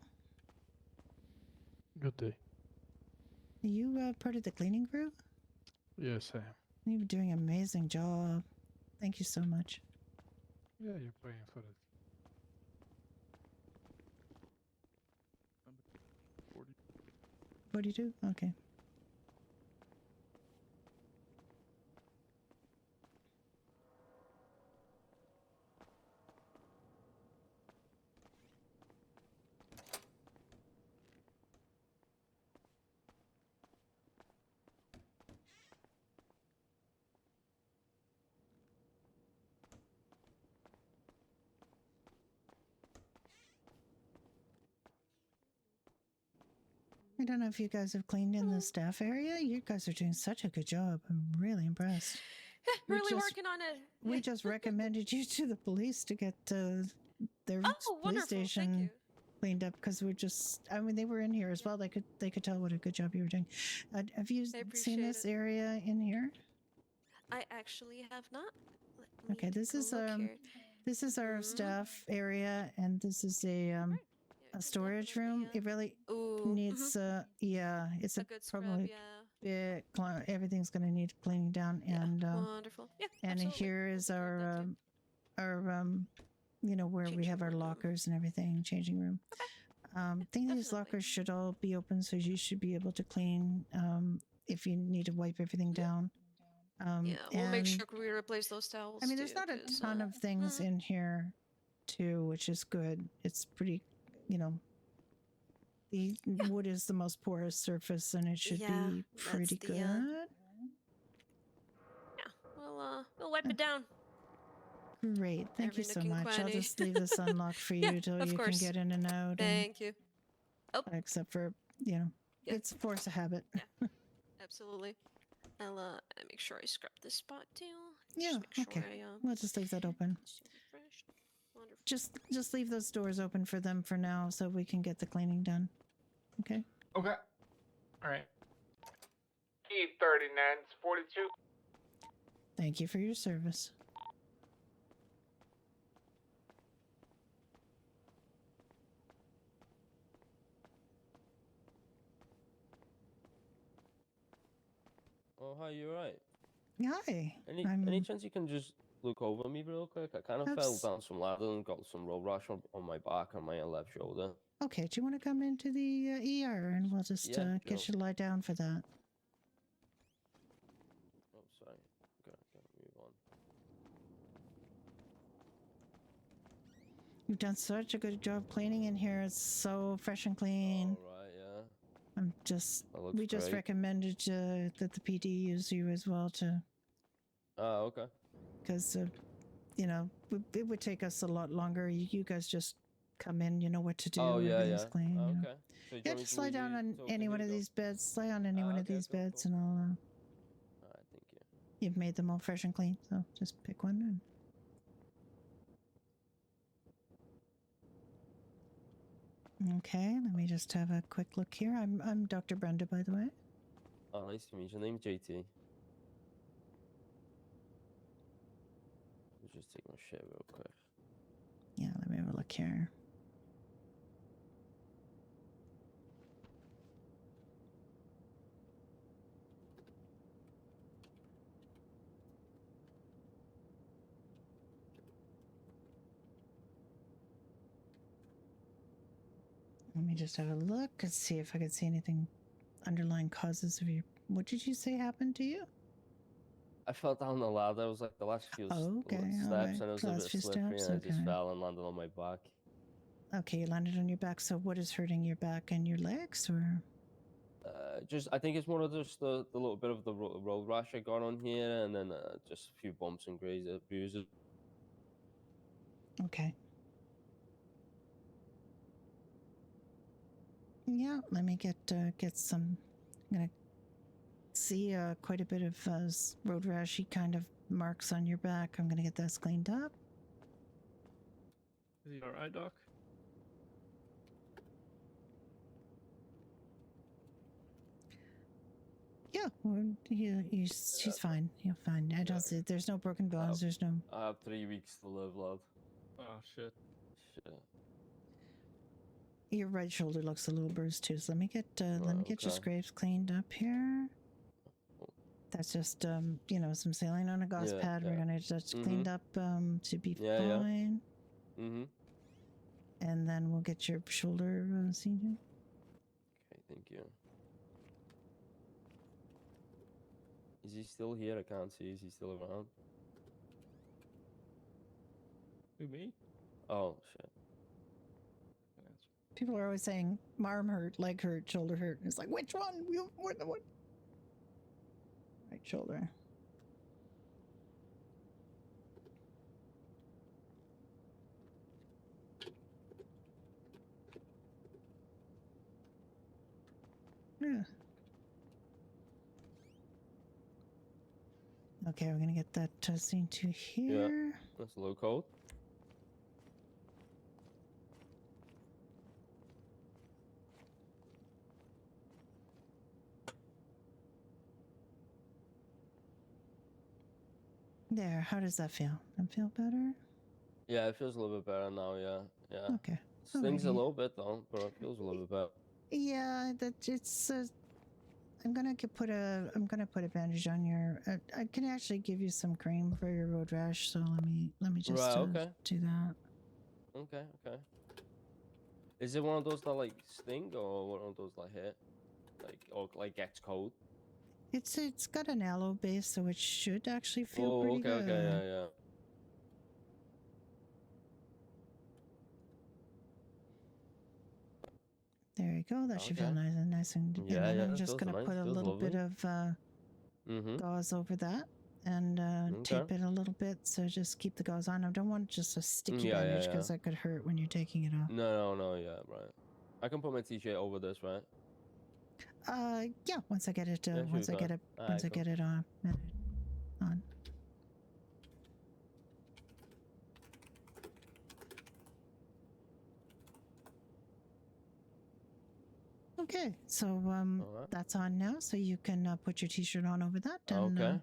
Good day. Are you part of the cleaning crew? Yes, I am. You're doing an amazing job. Thank you so much. Yeah, you're paying for it. 42? Okay. I don't know if you guys have cleaned in the staff area. You guys are doing such a good job. I'm really impressed. We Really just- working on it. We just recommended you to the police to get their Oh, police wonderful. Thank station you. cleaned up because we're just. I mean, they were in here as well. They could tell what a good job you were doing. Have you seen appreciate this it. area in here? I actually have not. Let me Okay, this take a is look here. this is our staff area, and this is a storage room. It really needs yeah, it's a good scrub, probably yeah. everything's going to need cleaning down, and Wonderful. Yeah, and absolutely. here is our you know, where we have our lockers and everything, changing room. I think these lockers should all be open, so you should be able to clean if you need to wipe everything down. Yeah, we'll make and- sure we replace those towels. I mean, there's too, not a 'cause, ton of things in here, too, which is good. It's pretty, you know, the wood is the most porous surface, and it should Yeah, be pretty that's the, good. Yeah, we'll wipe it down. Great, thank you Every so nook and much. I'll cranny. just leave this unlocked for Yeah, you till of you course. can get in and out. Thank you. Oh. Except for, you know, it's a force of habit. Absolutely. I'll make sure I scrub this spot too. Yeah, Just make okay. Sure We'll just leave that open. Wonderful. Just leave those doors open for them for now, so we can get the cleaning done. Okay. Okay. All right. E39, it's 42. Thank you for your service. Oh, hi, you alright? Hi. Any chance you can just look over me real quick? I kind of fell down some ladder and got some road rash on my back and my left shoulder. Okay, do you want to come into the ER and we'll just Yeah, get sure. you to lie down for that? Oh, sorry. Gotta move on. You've done such a good job cleaning in here. It's so fresh and clean. Alright, yeah. We just great. recommended that the PD use you as well to, Oh, okay. because you know, it would take us a lot longer. You guys just come in, you know what to do. Oh, yeah, everything's yeah. clean. Oh, you know. okay. So you Yeah, want me just to lie leave down you on so any can one you of go? these beds. Lie on any one of okay, these cool, beds, cool. and I'll. Alright, thank you. You've made them all fresh and clean, so just pick one. And... Okay, let me just have a quick look here. I'm Dr. Brenda, by the way. Oh, nice to meet you. Name's JT. Let's just take my shit real quick. Yeah, let me have a look here. Let me just have a look and see if I could see anything underlying causes of your. What did you say happened to you? I fell down the ladder. It was like the last few Okay, steps, alright. and it was a Last bit few slippery, steps, and I just okay. fell and landed on my back. Okay, you landed on your back. So what is hurting your back and your legs, or? I think it's more of just the little bit of the road rash I got on here, and then just a few bumps and bruises. Okay. Yeah, let me get some. I'm gonna see quite a bit of road rashy kind of marks on your back. I'm gonna get this cleaned up. Is he alright, Doc? Yeah, well, she's fine. You're fine. I don't see. There's no broken bones. There's no. I have 3 weeks to live, lad. Oh shit. Shit. Your right shoulder looks a little bruised too. So let me get your okay. scrapes cleaned up here. That's just you know, some saline on a gauze pad. We're gonna just cleaned up to be fine. Yeah. Mm-hmm. And then we'll get your shoulder seen. Okay, thank you. Is he still here? I can't see. Is he still around? Who, me? Oh, shit. People are always saying arm hurt, leg hurt, shoulder hurt. And it's like, which one? What? Right shoulder. Yeah. Okay, we're gonna get that testing to here. Yeah, that's low code. There, how does that feel? That feel better? Yeah, it feels a little bit better now. Yeah. Okay. Stings a Alrighty. little bit though, but it feels a little bit better. Yeah, that it's. I'm gonna put a bandage on your. I can actually give you some cream for your road rash. So let me just do that. Okay. Is it one of those that like sting or one of those that hit, or like gets cold? It's got an aloe base, so it should actually feel pretty good. Okay, yeah. There you go. That should feel nice and Yeah, and then I'm it just feels gonna nice, put a feels little bit lovely. of gauze over that and tape it a little bit. So just keep the gauze on. I don't want just a sticky bandage because that could hurt when you're taking it off. No, yeah, right. I can put my t-shirt over this, right? Yeah. Once I get it, Yeah, once I sure, get it, fine. once I Alright, get it on. Okay, so that's on now. So you can put your t-shirt on over that and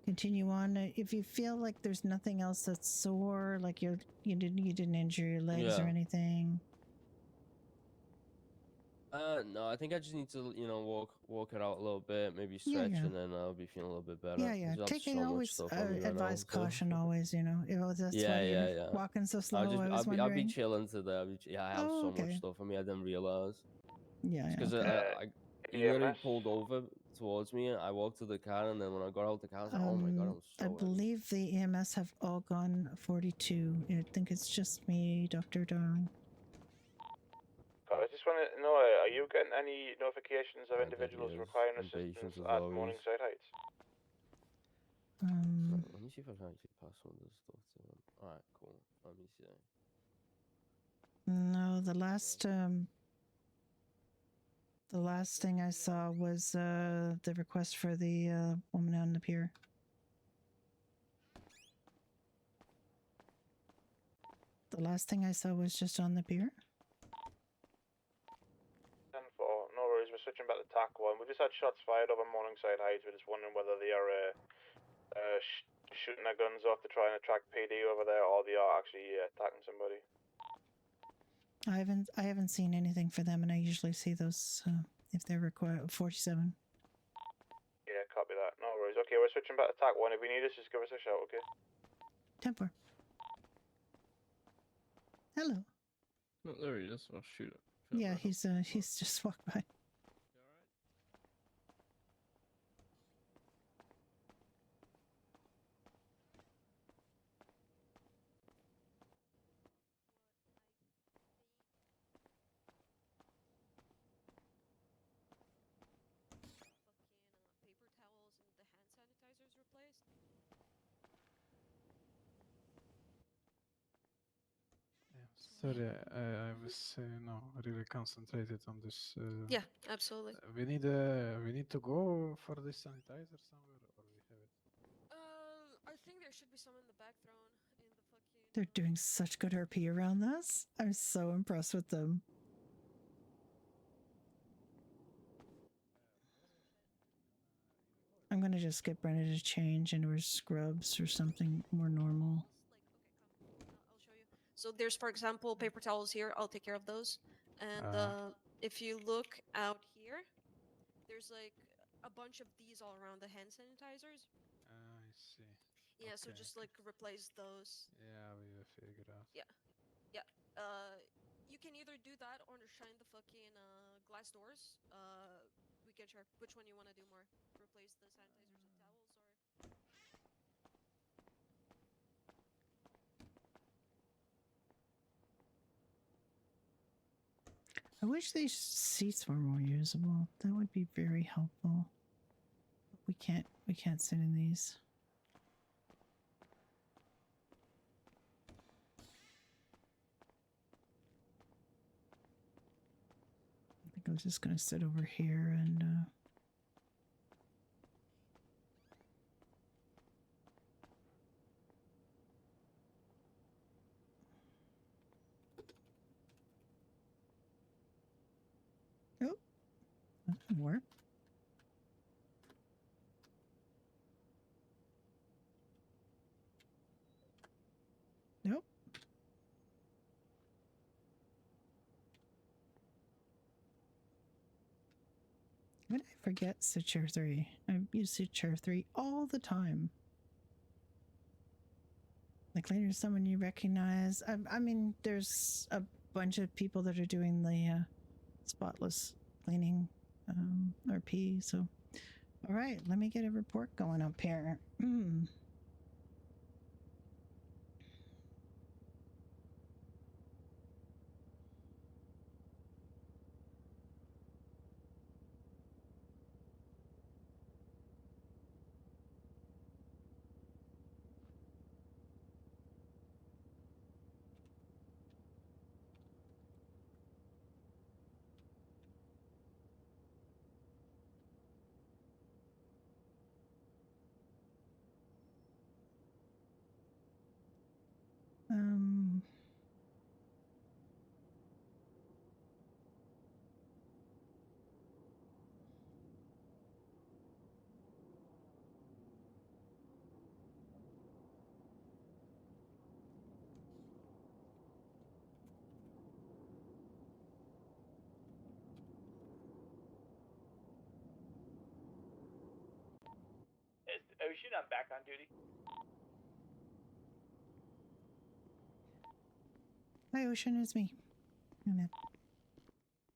continue on. If you feel like there's nothing else that's sore, like you didn't injure your legs or anything. No, I think I just need to, walk it out a little bit, maybe stretch, Yeah. and then I'll be feeling a little bit better. Yeah. There's Take so it much always. stuff on me right Advise now, so- caution always. That's why you're walking so slow. I was I'll wondering. be chilling today. I have so much stuff on me. I didn't realize. Yeah. Because he literally pulled over towards me. I walked to the car, and then when I got out the car, I was like, "Oh my god, I'm so." I believe the EMS have all gone 42. I think it's just me, Dr. Darling. I just want to know, are you getting any notifications of individuals requiring assistance at Morningside Heights? Let me see if I can actually pass one of this stuff to him. Alright, cool. Let me see. No, the last thing I saw was the request for the woman on the pier. The last thing I saw was just on the pier. 10-4, no worries, we're switching back to TAC 1. We just had shots fired over Morningside Heights. We're just wondering whether they are shooting their guns off to try and attract PD over there, or they are actually attacking somebody. I haven't seen anything for them, and I usually see those if they're required. 47. Yeah, copy that. No worries. Okay, we're switching back to TAC 1. If you need us, just give us a shout, okay? 10-4. Hello. Oh, there he is. Oh, shoot it. Yeah, he's just walked by. Paper towels and the hand sanitizers replaced. Sorry, I was no really concentrated on this. Yeah, absolutely. We need to go for this sanitizer somewhere, or we have it. I think there should be some in the back thrown in the fucking. They're doing such good RP around this. I'm so impressed with them. I'm gonna just get Brenda to change into her scrubs or something more normal. I'll show you. So there's, for example, paper towels here. I'll take care of those. And if you look out here, there's like a bunch of these all around the hand sanitizers. I see. Yeah, so just like replace those. Yeah, we will figure out. Yeah, yeah. You can either do that or shine the fucking glass doors. We can check which one you want to do more. Replace the sanitizers and towels, or. I wish these seats were more usable. That would be very helpful. We can't sit in these. I think I'm just gonna sit over here and oh, that didn't work. Nope. When I forget sit chair 3, I use sit chair 3 all the time. The cleaner is someone you recognize. I mean, there's a bunch of people that are doing the spotless cleaning RP. So, all right, let me get a report going up here. Is Ocean, I'm back on duty. Hi, Ocean, it's me.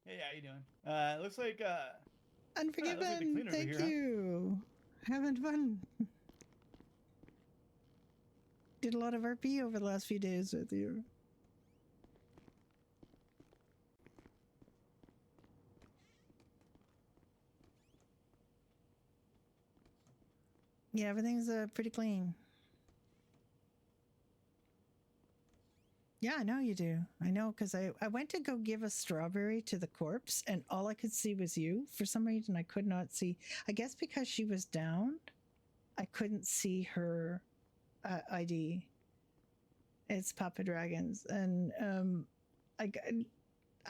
Hey, how you doing? Looks like Unforgiven, thank you. Having fun. Did a lot of RP over the last few days with you. Yeah, everything's pretty clean. Yeah, I know you do. I know, because I went to go give a strawberry to the corpse, and all I could see was you. For some reason, I could not see. I guess because she was down, I couldn't see her ID. It's Papa Dragons, and I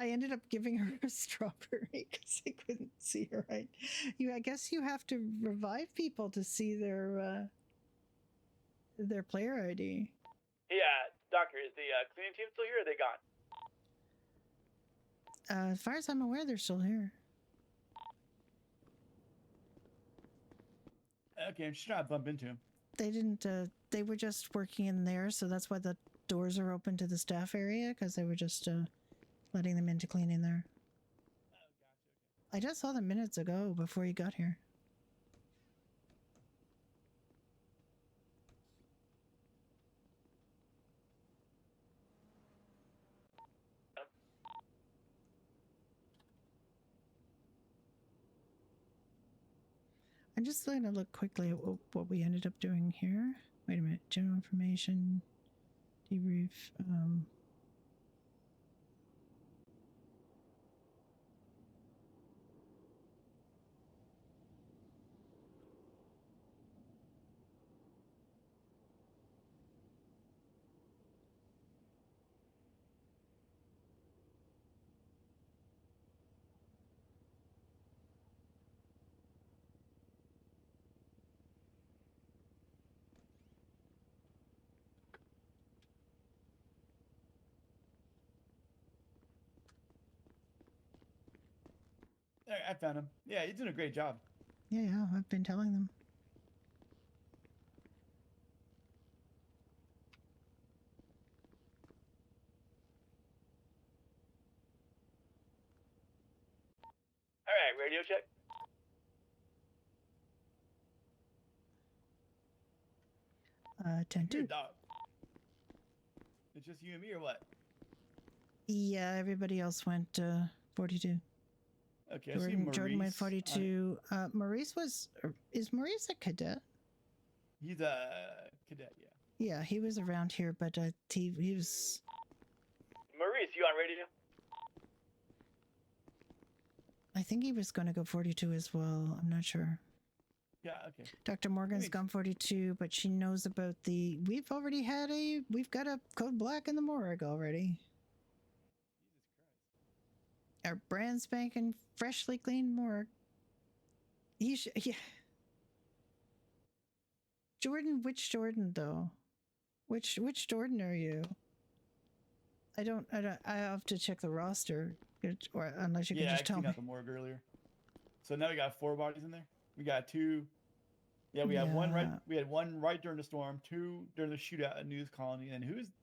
ended up giving her a strawberry because I couldn't see her right. I guess you have to revive people to see their player ID. Yeah, Doctor, is the cleaning team still here or are they gone? As far as I'm aware, they're still here. Okay, I'm just trying to bump into him. They didn't, they were just working in there, so that's why the doors are open to the staff area, because they were just letting them into cleaning there. Oh, gotcha, okay. I just saw them minutes ago before you got here. I'm just going to look quickly at what we ended up doing here. Wait a minute. General information, debrief. I found him. Yeah, he's doing a great job. Yeah, I've been telling them. All right, radio check. Ten You're a two. dog. It's just you and me, or what? Yeah, everybody else went 42. Okay, I see Maurice. Jordan went 42. Maurice is Maurice a cadet? He's a cadet, yeah. Yeah, he was around here, but he was. Maurice, you on radio? I think he was going to go 42 as well. I'm not sure. Yeah, okay. Dr. Morgan's gone 42, but she knows about we've got a code black in the morgue already. Our brand spanking, freshly cleaned morgue. Yeah. Jordan, which Jordan though? Which Jordan are you? I have to check the roster, or unless you can just tell me. Yeah, I cleaned out the morgue earlier. So now we got 4 bodies in there. We got 2. Yeah, we had one right. We had 1 right during the storm, 2 during the shootout at News Colony, and who's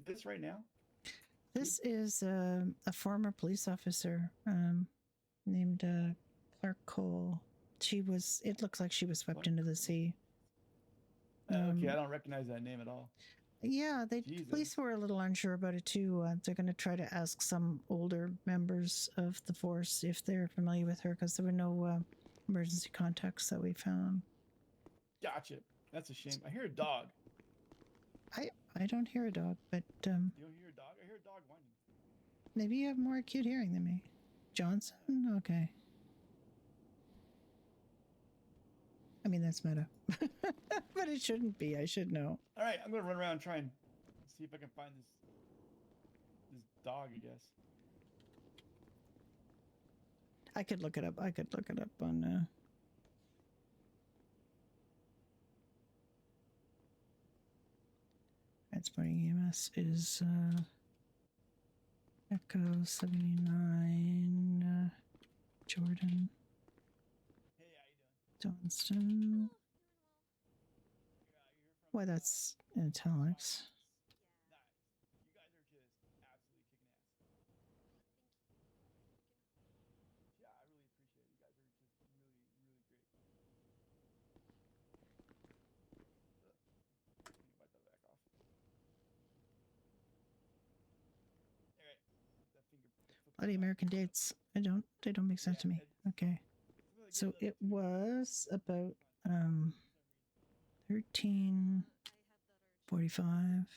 this right now? This is a former police officer named Clark Cole. It looks like she was swept into the sea. Okay, I don't recognize that name at all. Yeah, the police were a little unsure about it too. They're going to try to ask some older members of the force if they're familiar with her, because there were no emergency contacts that we found. Gotcha. That's a shame. I hear a dog. I don't hear a dog, but You don't hear a dog? I hear a dog whining. maybe you have more acute hearing than me. Johnson? Okay. I mean, that's meta. But it shouldn't be. I should know. All right, I'm gonna run around and try and see if I can find this dog, I guess. I could look it up. On Transporting EMS is Echo 79 Jordan. Hey, how you doing? Johnston. Why, that's in italics. You guys are just absolutely kicking ass. Yeah, I really appreciate it. You guys are just really, really great. Let me wipe that back off. All right. That finger. Bloody American dates. They don't make sense to me. Okay. So it was about 13:45.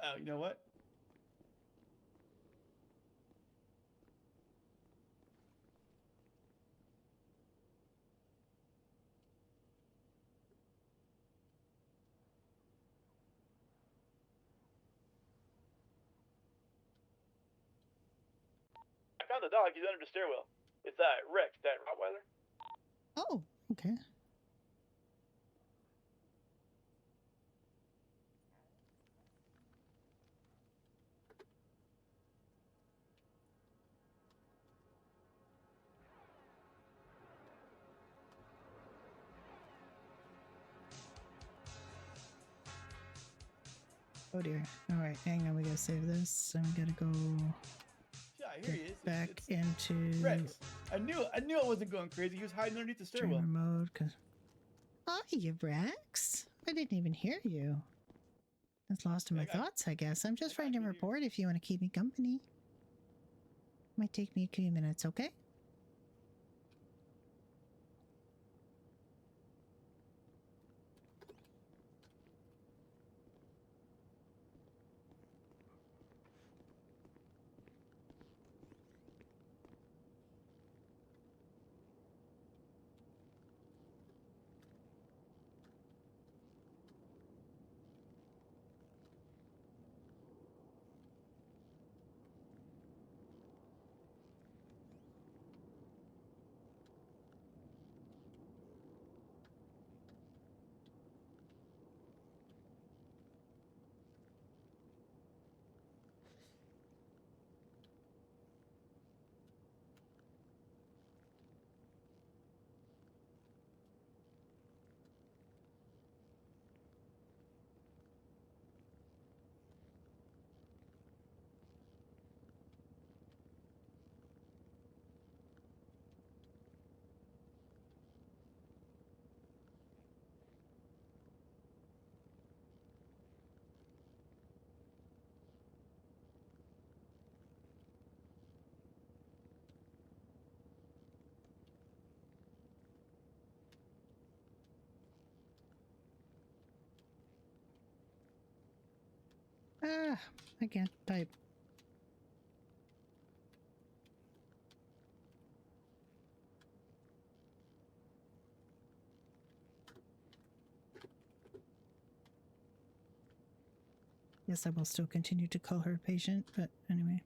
Oh, you know what? found the dog. He's under the stairwell. It's Rex, that Rottweiler. Oh, okay. Oh dear. All right, hang on. We gotta save this, and we gotta go Yeah, here he is. back into Rex. I knew it wasn't going crazy. He was hiding underneath the stairwell. streamer mode. Cause oh, you Rex! I didn't even hear you. I was lost in my thoughts, I guess. I'm just writing a report. If you want to keep me company, might take me a few minutes. Okay. Ah, I can't type. Yes, I will still continue to call her patient, but anyway.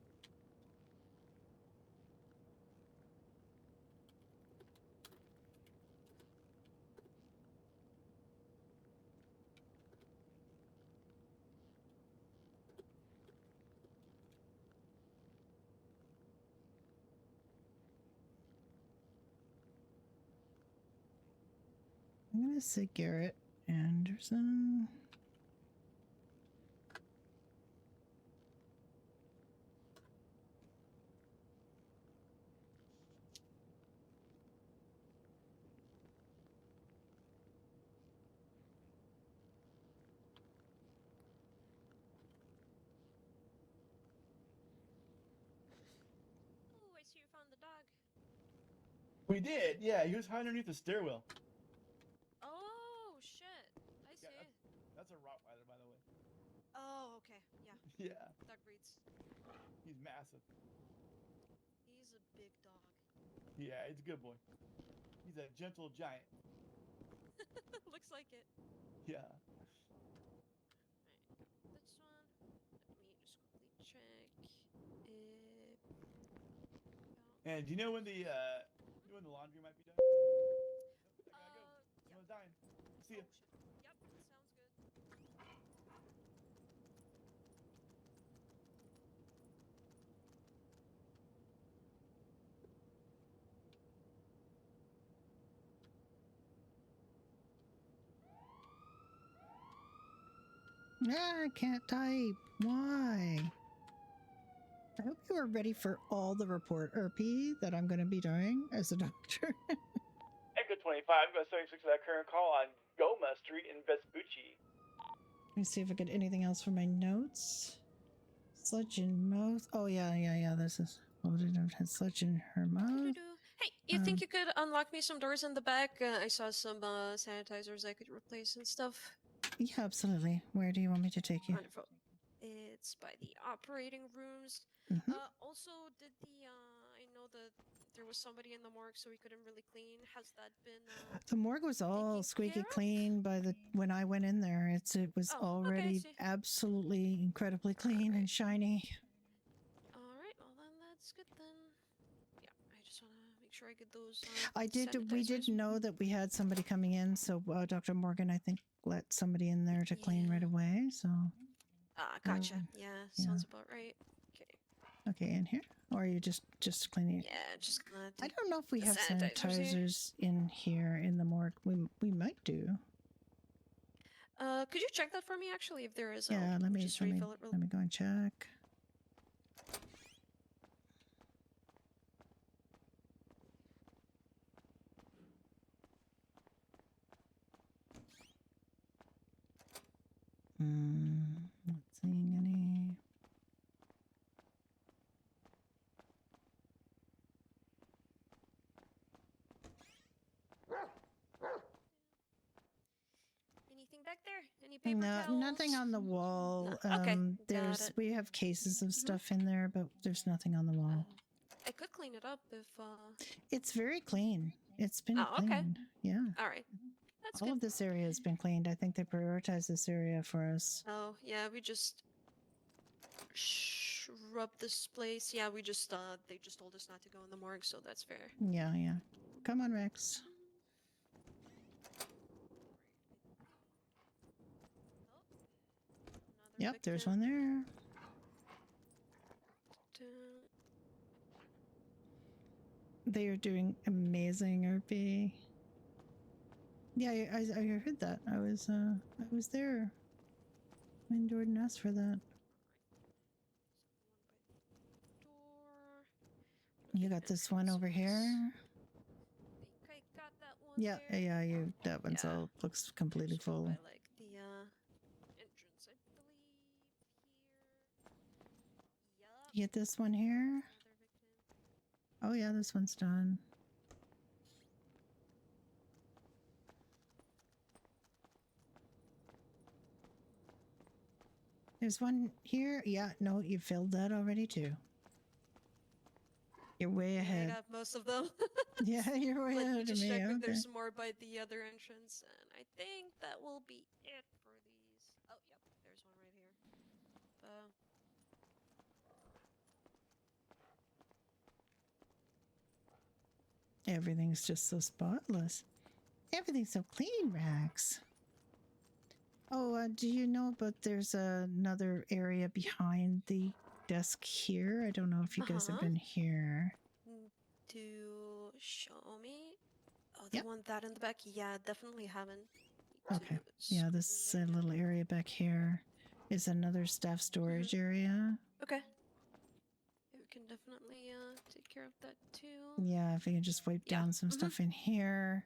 I'm gonna say Garrett Anderson. Oh, I see you found the dog. We did. Yeah, he was hiding underneath the stairwell. Oh, shit. I see. Yeah, that's a Rottweiler, by the way. Oh, okay. Yeah. Yeah. Dog breeds. He's massive. He's a big dog. Yeah, he's a good boy. He's a gentle giant. Looks like it. Yeah. Alright, this one. Let me just quickly check. And do you know when the laundry might be done? Nope, I gotta go. Someone's dying. See ya. Yep, sounds good. Ah, I can't type. Why? I hope you are ready for all the report RP that I'm going to be doing as a doctor. Echo 25, got 76 for that current call on Goma Street in Vespucci. Let me see if I get anything else for my notes. Sludge in mouth. Oh, yeah. This is loaded. I've had sludge in her mouth. Hey, you think you could unlock me some doors in the back? I saw some sanitizers I could replace and stuff. Yeah, absolutely. Where do you want me to take you? Wonderful. It's by the operating rooms. Also, did I know that there was somebody in the morgue, so we couldn't really clean. Has that been? The morgue was all squeaky clean by the when I went in there. It was already absolutely incredibly clean and shiny. All right, well then that's good then. get those. I did. We did know that we had somebody coming in, so Dr. Morgan, I think, let somebody in there to clean right away. So. Ah, gotcha. Yeah, sounds about right. Okay. Okay, in here, or are you just cleaning it? Yeah, just gonna. I don't know if we the have sanitizers in here in the morgue. We might do. Could you check that for me? Actually, if there is, Yeah, I'll just refill it real. let me go and check. Not seeing any. Anything back there? Any paper No, towels? nothing on the wall. No. Okay, We have cases of stuff in there, but there's nothing on the wall. I could clean it up if. It's very clean. It's been okay. cleaned. Yeah. All right. That's All good. of this area has been cleaned. I think they prioritize this area for us. Oh yeah, we just scrub this place. Yeah, we just they just told us not to go in the morgue, so that's fair. Yeah, yeah. Come on, Rex. Yep, there's one there. They are doing amazing, RP. Yeah, I heard that. I was there when Jordan asked for that. You got this one over here. I got that one. Yeah, yeah. That one's all looks completely full. I like the entrance, I believe. You get this one here. Oh yeah, this one's done. There's one here. Yeah, no, you filled that already too. You're way ahead. I got most of them. Yeah, you're way ahead of just me. check if Okay. there's more by the other entrance, and I think that will be it for these. Oh, yep, there's one right here. Everything's just so spotless. Everything's so clean, Rax. Oh, do you know about there's another area behind the desk here? I don't know if you guys have been here. To show me? Oh, the one that in the back? Yeah, definitely haven't. Okay. Yeah, this little area back here is another staff storage area. Okay. Yeah, we can definitely take care of that too. Yeah, if we can just wipe down some stuff in here.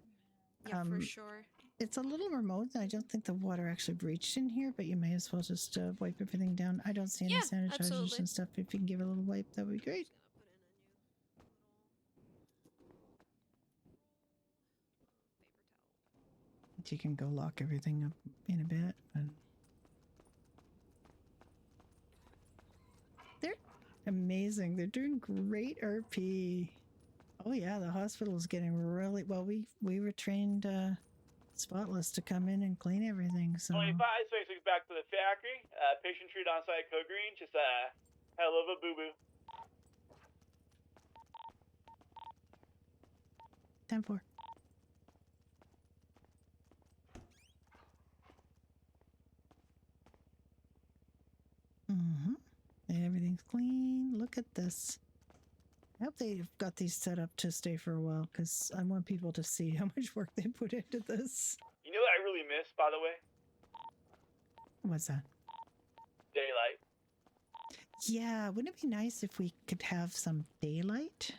Yeah, for sure. It's a little remote. I don't think the water actually reached in here, but you may as well just wipe everything down. I don't see any sanitizers absolutely. and stuff. If you can give it a little wipe, that would be great. You can go lock everything up in a bit. But they're amazing. They're doing great RP. Oh yeah, the hospital is getting really well. We were trained spotless to come in and clean everything. So 25-26 back to the factory. Patient treated on site, code green. Just hell of a boo boo. 10-4. Everything's clean. Look at this. I hope they've got these set up to stay for a while because I want people to see how much work they put into this. You know what I really miss, by the way? What's that? Daylight. Yeah, wouldn't it be nice if we could have some daylight?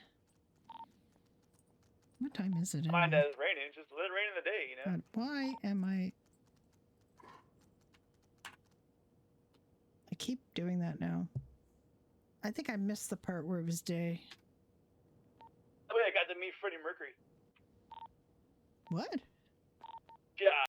What time is it? Mind that it's raining. Just let it rain in the day, you know? God, why am I keep doing that now? I think I missed the part where it was day. Oh, yeah, I got to meet Freddie Mercury. What? Yeah.